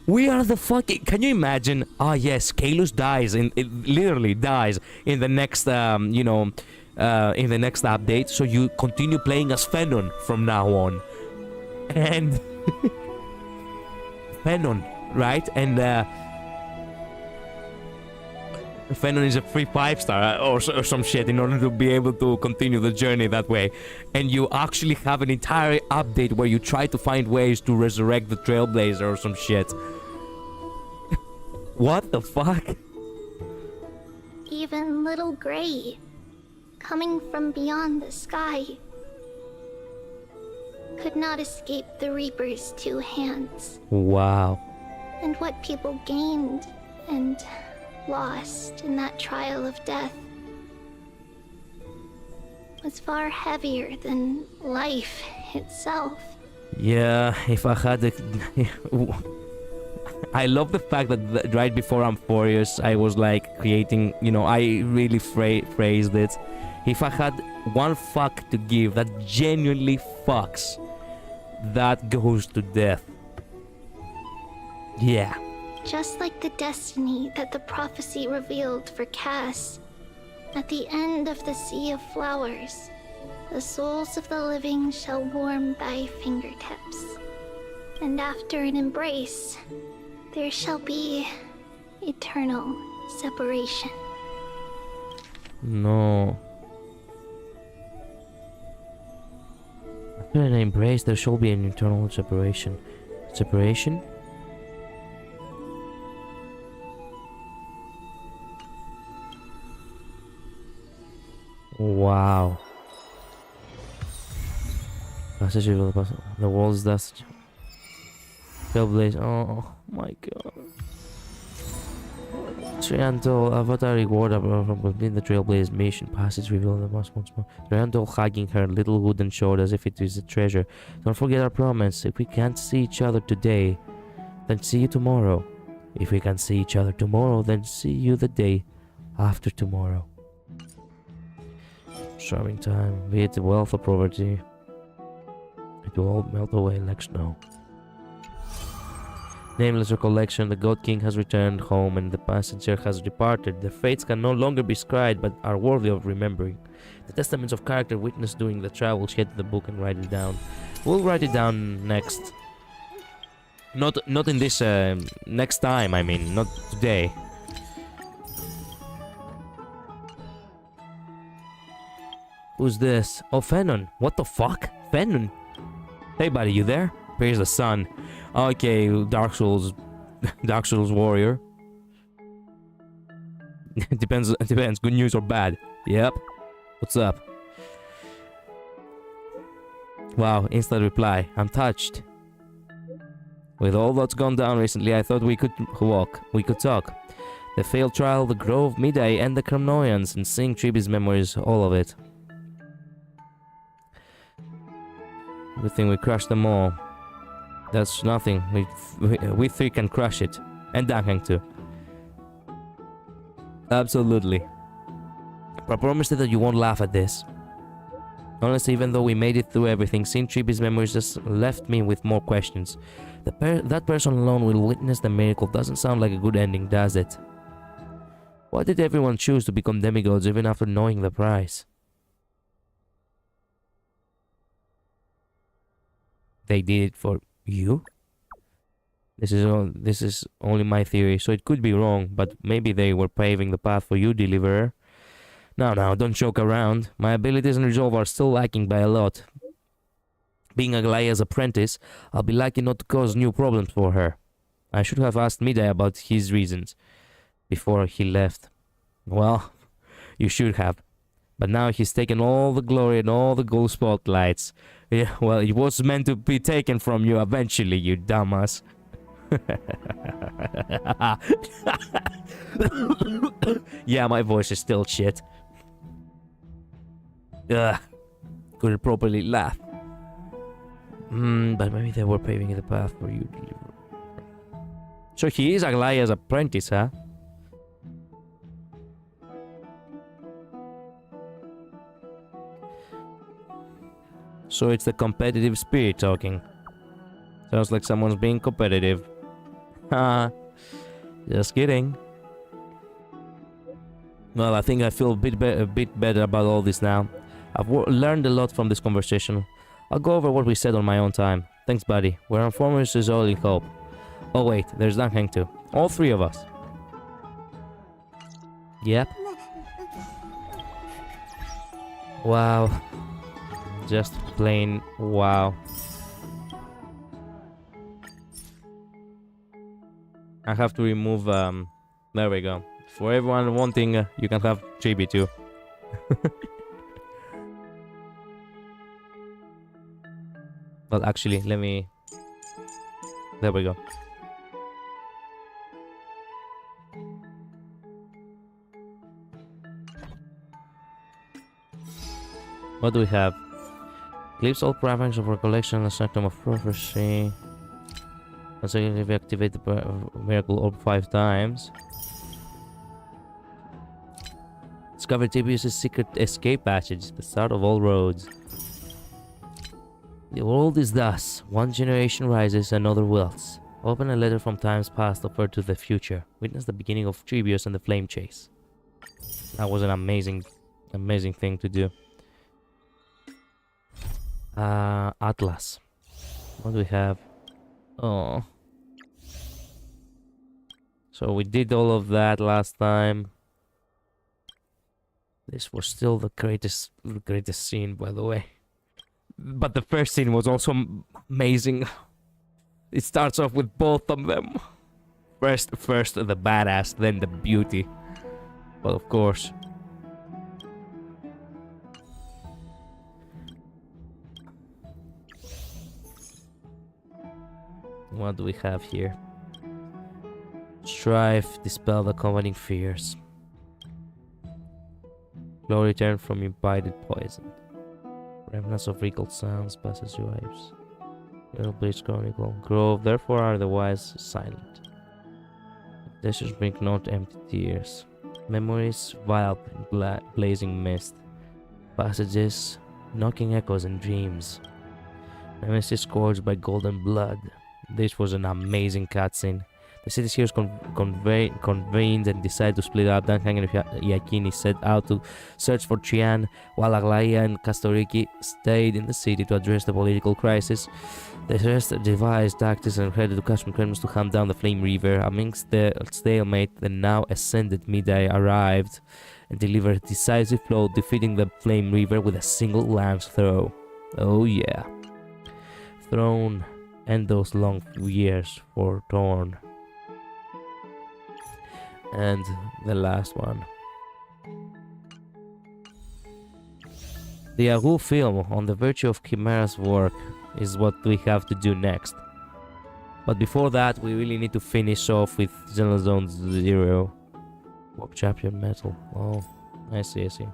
We are the fucking... Can you imagine? Ah, yes, Kalus dies, literally dies in the next, in the next update. So you continue playing as Fenon from now on. And... Fenon, right? And, Fenon is a free 5-star or some shit in order to be able to continue the journey that way. And you actually have an entire update where you try to find ways to resurrect the Trailblazer or some shit. What the fuck? Even little Gray, coming from beyond the sky, could not escape the Reaper's 2 hands. Wow. And what people gained and lost in that trial of death was far heavier than life itself. Yeah, if I had a... I love the fact that right before Amphorius, I was like creating, I really phrased it. If I had one fuck to give that genuinely fucks, that goes to death. Yeah. Just like the destiny that the prophecy revealed for Cass, at the end of the Sea of Flowers, the souls of the living shall warm thy fingertips. And after an embrace, there shall be eternal separation. No. After an embrace, there shall be an eternal separation. Separation? Wow. Passage of the world's dust. Trailblaze. Oh my god. Triandol Avatar reward from completing the Trailblaze mission. Passage reveal the most once more. Triandol hugging her little wooden sword as if it is a treasure. Don't forget our promise. If we can't see each other today, then see you tomorrow. If we can see each other tomorrow, then see you the day after tomorrow. Starving time, be it wealth or poverty, it will all melt away like snow. Nameless recollection, the God King has returned home and the passenger has departed. Their fates can no longer be scribed but are worthy of remembering. The testaments of character witnessed during the travel, get the book and write it down. We'll write it down next. Not in this, next time, I mean, not today. Who's this? Oh, Fennon. What the fuck? Fennon? Hey buddy, you there? Here's the sun. Okay, Dark Souls warrior. Depends, good news or bad. Yep. What's up? Wow, instant reply. I'm touched. With all that's gone down recently, I thought we could talk. The failed trial, the Grove, Midday, and the Kremnoians, and seeing Triby's memories, all of it. Good thing we crushed them all. That's nothing. We three can crush it. And Duncan too. Absolutely. But I promise you that you won't laugh at this. Honestly, even though we made it through everything, seeing Triby's memories just left me with more questions. That person alone will witness the miracle. Doesn't sound like a good ending, does it? Why did everyone choose to become demigods even after knowing the price? They did it for you? This is only my theory, so it could be wrong, but maybe they were paving the path for you, Deliverer. Now, don't joke around. My abilities and resolve are still lacking by a lot. Being Aglaya's apprentice, I'll be lucky not to cause new problems for her. I should have asked Midday about his reasons before he left. Well, you should have. But now he's taken all the glory and all the gold spotlights. Yeah, well, it was meant to be taken from you eventually, you dumbass. Yeah, my voice is still shit. Ugh. Couldn't properly laugh. But maybe they were paving the path for you. So he is Aglaya's apprentice, huh? So it's the competitive spirit talking. Sounds like someone's being competitive. Haha. Just kidding. Well, I think I feel a bit better about all this now. I've learned a lot from this conversation. I'll go over what we said on my own time. Thanks, buddy. We're informers is all in hope. Oh wait, there's Duncan too. All three of us. Yep. Wow. Just plain wow. I have to remove there we go. For everyone wanting, you can have Chibi too. Well, actually, let me... There we go. What do we have? Eclipse all parameters of recollection and Sanctum of Prophecy. Consecutively activate the miracle orb 5 times. Discover Tibius' secret escape passage, the start of all roads. The world is thus. One generation rises, another wilts. Open a letter from times past offered to the future. Witness the beginning of Tribius and the flame chase. That was an amazing thing to do. Atlas. What do we have? Oh. So we did all of that last time. This was still the greatest scene, by the way. But the first scene was also amazing. It starts off with both of them. First the badass, then the beauty. But of course. What do we have here? Strife, dispel the accompanying fears. Glory return from imbibed poison. Remnants of recalled sounds, passage wives. Little Bleach Chronicle. Grove, therefore are the wise silent. Dashes bring not empty tears. Memories wild in blazing mist. Passages, knocking echoes and dreams. Nemesis scourged by golden blood. This was an amazing cutscene. The city's heroes convened and decided to split up. Duncan and Yakini set out to search for Trian, while Aglaia and Castoriki stayed in the city to address the political crisis. The rest devised tactics and headed to Cashman Kremnos to hunt down the Flame Reaver. Amongst the stalemate, the now ascended Midday arrived and delivered a decisive blow, defeating the Flame Reaver with a single lance throw. Oh yeah. Throne and those long years for Torn. And the last one. The Agu film on the virtue of Chimera's work is what we have to do next. But before that, we really need to finish off with Xenozone 0. Warp Champion Metal. Oh, I see, I see.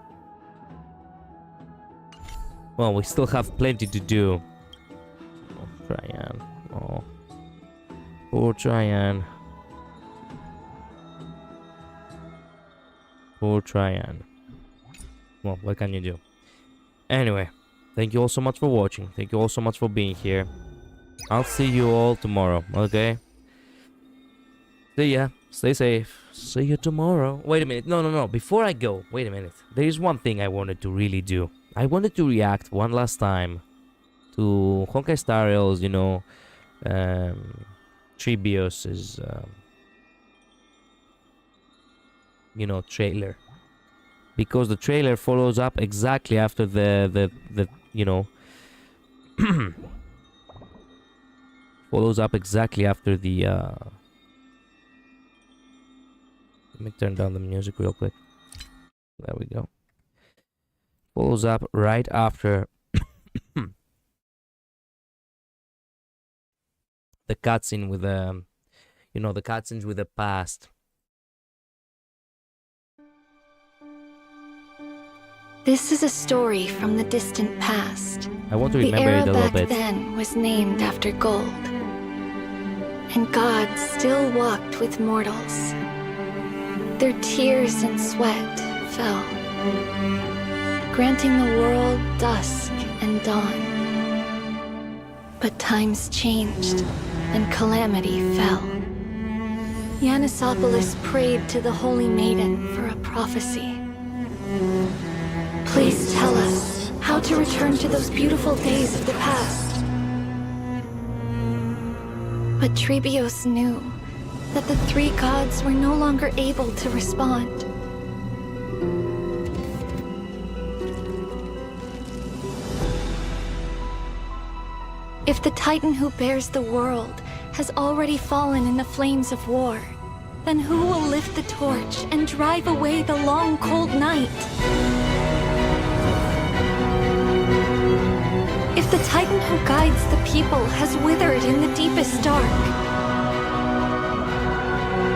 Well, we still have plenty to do. Oh, Traian. Oh. Poor Traian. Poor Traian. Well, what can you do? Anyway, thank you all so much for watching. Thank you all so much for being here. I'll see you all tomorrow, okay? See ya. Stay safe. See you tomorrow. Wait a minute. No. Before I go, wait a minute. There is one thing I wanted to really do. I wanted to react one last time to Honkai Star Rail's, you know, Tribios's, you know, trailer. Because the trailer follows up exactly after the you know, follows up exactly after the, let me turn down the music real quick. There we go. Follows up right after the cutscene with the, you know, the cutscenes with the past. This is a story from the distant past. I want to remember it a little bit. The era back then was named after gold. And gods still walked with mortals. Their tears and sweat fell, granting the world dusk and dawn. But times changed, and calamity fell. Yanisopoulos prayed to the Holy Maiden for a prophecy. Please tell us how to return to those beautiful days of the past. But Trebios knew that the three gods were no longer able to respond. If the Titan who bears the world has already fallen in the flames of war, then who will lift the torch and drive away the long, cold night? If the Titan who guides the people has withered in the deepest dark,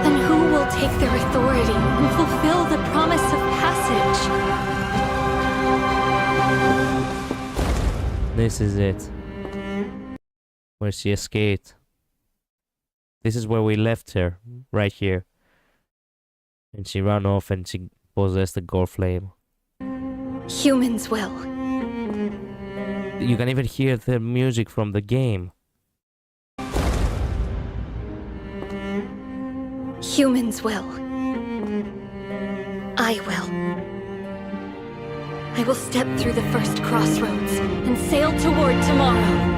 then who will take their authority and fulfill the promise of passage? This is it. Where she escaped. This is where we left her, right here. And she ran off and she possessed the gore flame. Humans will. You can even hear the music from the game. Humans will. I will. I will step through the first crossroads and sail toward tomorrow.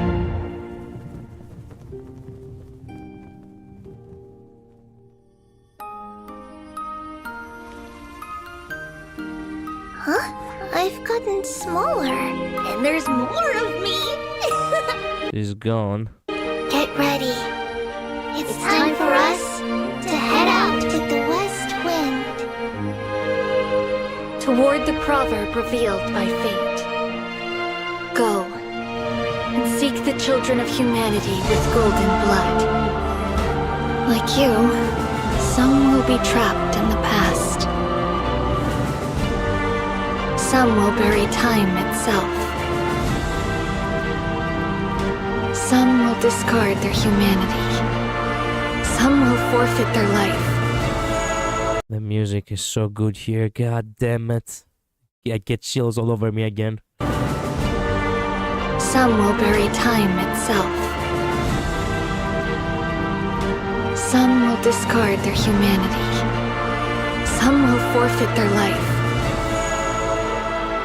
Huh? I've gotten smaller. And there's more of me! She's gone. Get ready. It's time for us to head out with the west wind. Toward the proverb revealed by fate. Go and seek the the children of humanity with golden blood. Like you, some will be trapped in the past. Some will bury time itself. Some will discard their humanity. Some will forfeit their life. The music is so good here, god damn it. I get chills all over me again. Some will bury time itself. Some will discard their humanity. Some will forfeit their life.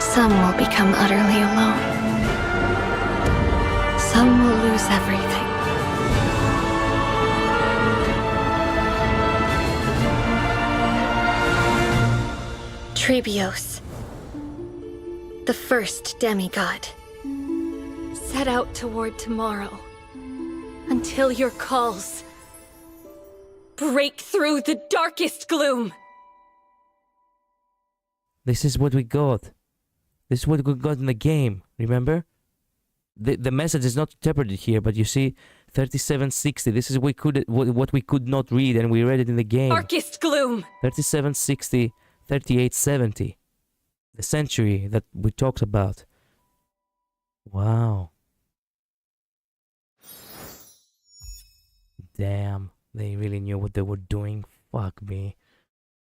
Some will become utterly alone. Some will lose everything. Trebios, the first demigod, set out toward tomorrow until your calls break through the darkest gloom. This is what we got. This is what we got in the game, remember? The message is not interpreted here, but you see 3760. This is what we could not read, and we read it in the game. Darkest gloom. 3760, 3870. The century that we talked about. Wow. Damn, they really knew what they were doing. Fuck me.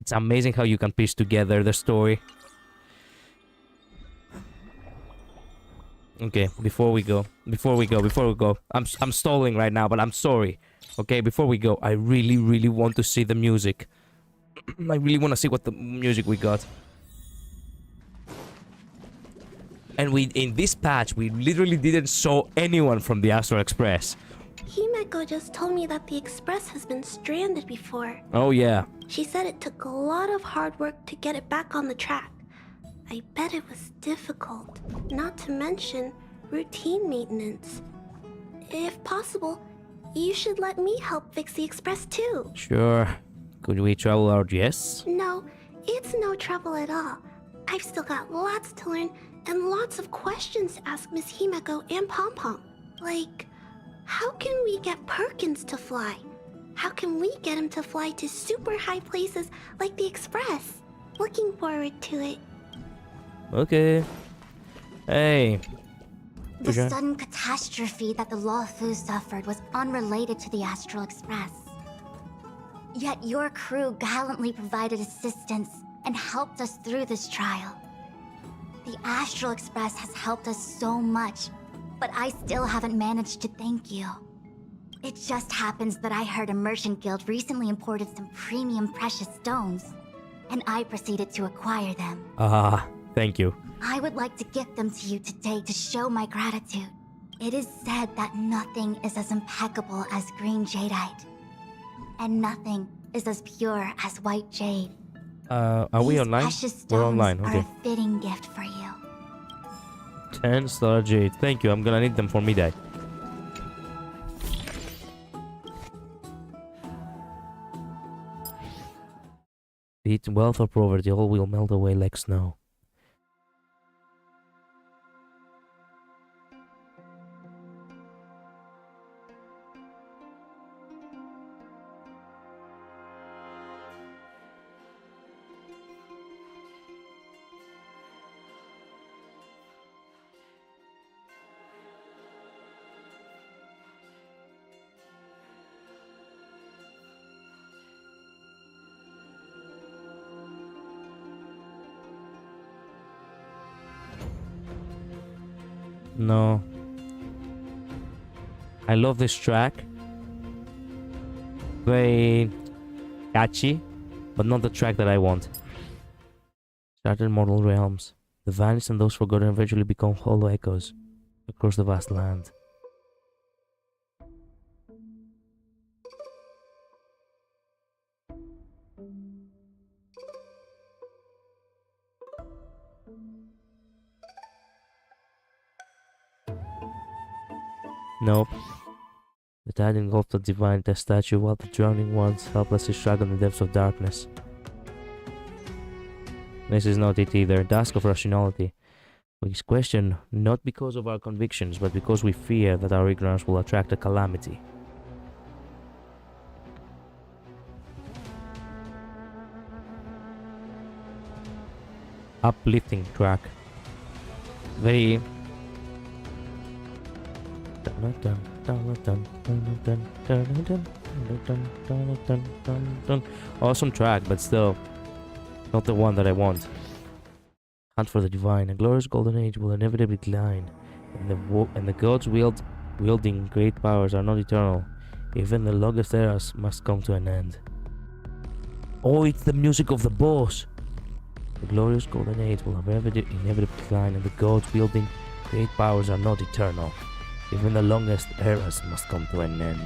It's amazing how you can piece together the story. Okay, before we go, I'm stalling right now, but I'm sorry. Okay, before we go, I really want to see the music. I really want to see what the music we got. And in this patch, we literally didn't show anyone from the Astral Express. Himeko just told me that the Express has been stranded before. Oh yeah. She said it took a lot of hard work to get it back on the track. I bet it was difficult, not to mention routine maintenance. If possible, you should let me help fix the Express too. Sure. Could we travel our yes? No, it's no trouble at all. I've still got lots to learn and lots of questions to ask Miss Himeko and Pom Pom. Like, how can we get Perkins to fly? How can we get him to fly to super high places like the Express? Looking forward to it. Okay. Hey. The sudden catastrophe that the Luofu suffered was unrelated to the Astral Express. Yet your crew gallantly provided assistance and helped us through this trial. The Astral Express has helped us so much, but I still haven't managed to thank you. It just happens that I heard a merchant guild recently imported some premium precious stones, and I proceeded to acquire them. Thank you. I would like to gift them to you today to show my gratitude. It is said that nothing is as impeccable as green jadeite, and nothing is as pure as white jade. Are we online? We're online, okay. Are a fitting gift for you. 10-star jade. Thank you, I'm gonna need them for midday. Be it wealth or poverty, all will melt away like snow. No. I love this track. Very catchy, but not the track that I want. Shattered mortal realms. The vanished and those forgotten eventually become hollow echoes across the vast land. Nope. The tide engulfed the divine test statue while the drowning ones helplessly struggle in the depths of darkness. This is not it either. Dusk of rationality. We question not because of our convictions, but because we fear that our ignorance will attract a calamity. Uplifting track. Very awesome track, but still not the one that I want. Hunt for the divine. A glorious golden age will inevitably decline, and the gods wielding great powers are not eternal. Even the longest eras must come to an end. Oh, it's the music of the boss. The glorious golden age will inevitably decline, and the gods wielding great powers are not eternal. Even the longest eras must come to an end.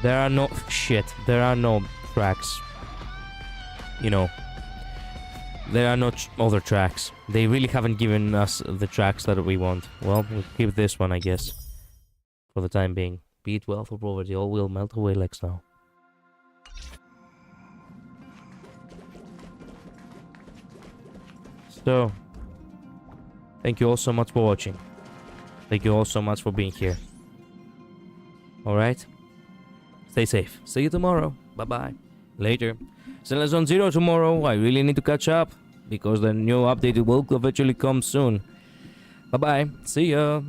There are no tracks. You know, there are no other tracks. They really haven't given us the tracks that we want. Well, we'll keep this one, I guess, for the time being. Be it wealth or poverty, all will melt away like snow. So, thank you all so much for watching. Thank you all so much for being here. Alright? Stay safe. See you tomorrow. Bye-bye. Later. Send us on Zero tomorrow. I really need to catch up, because the new update will eventually come soon. Bye-bye. See ya.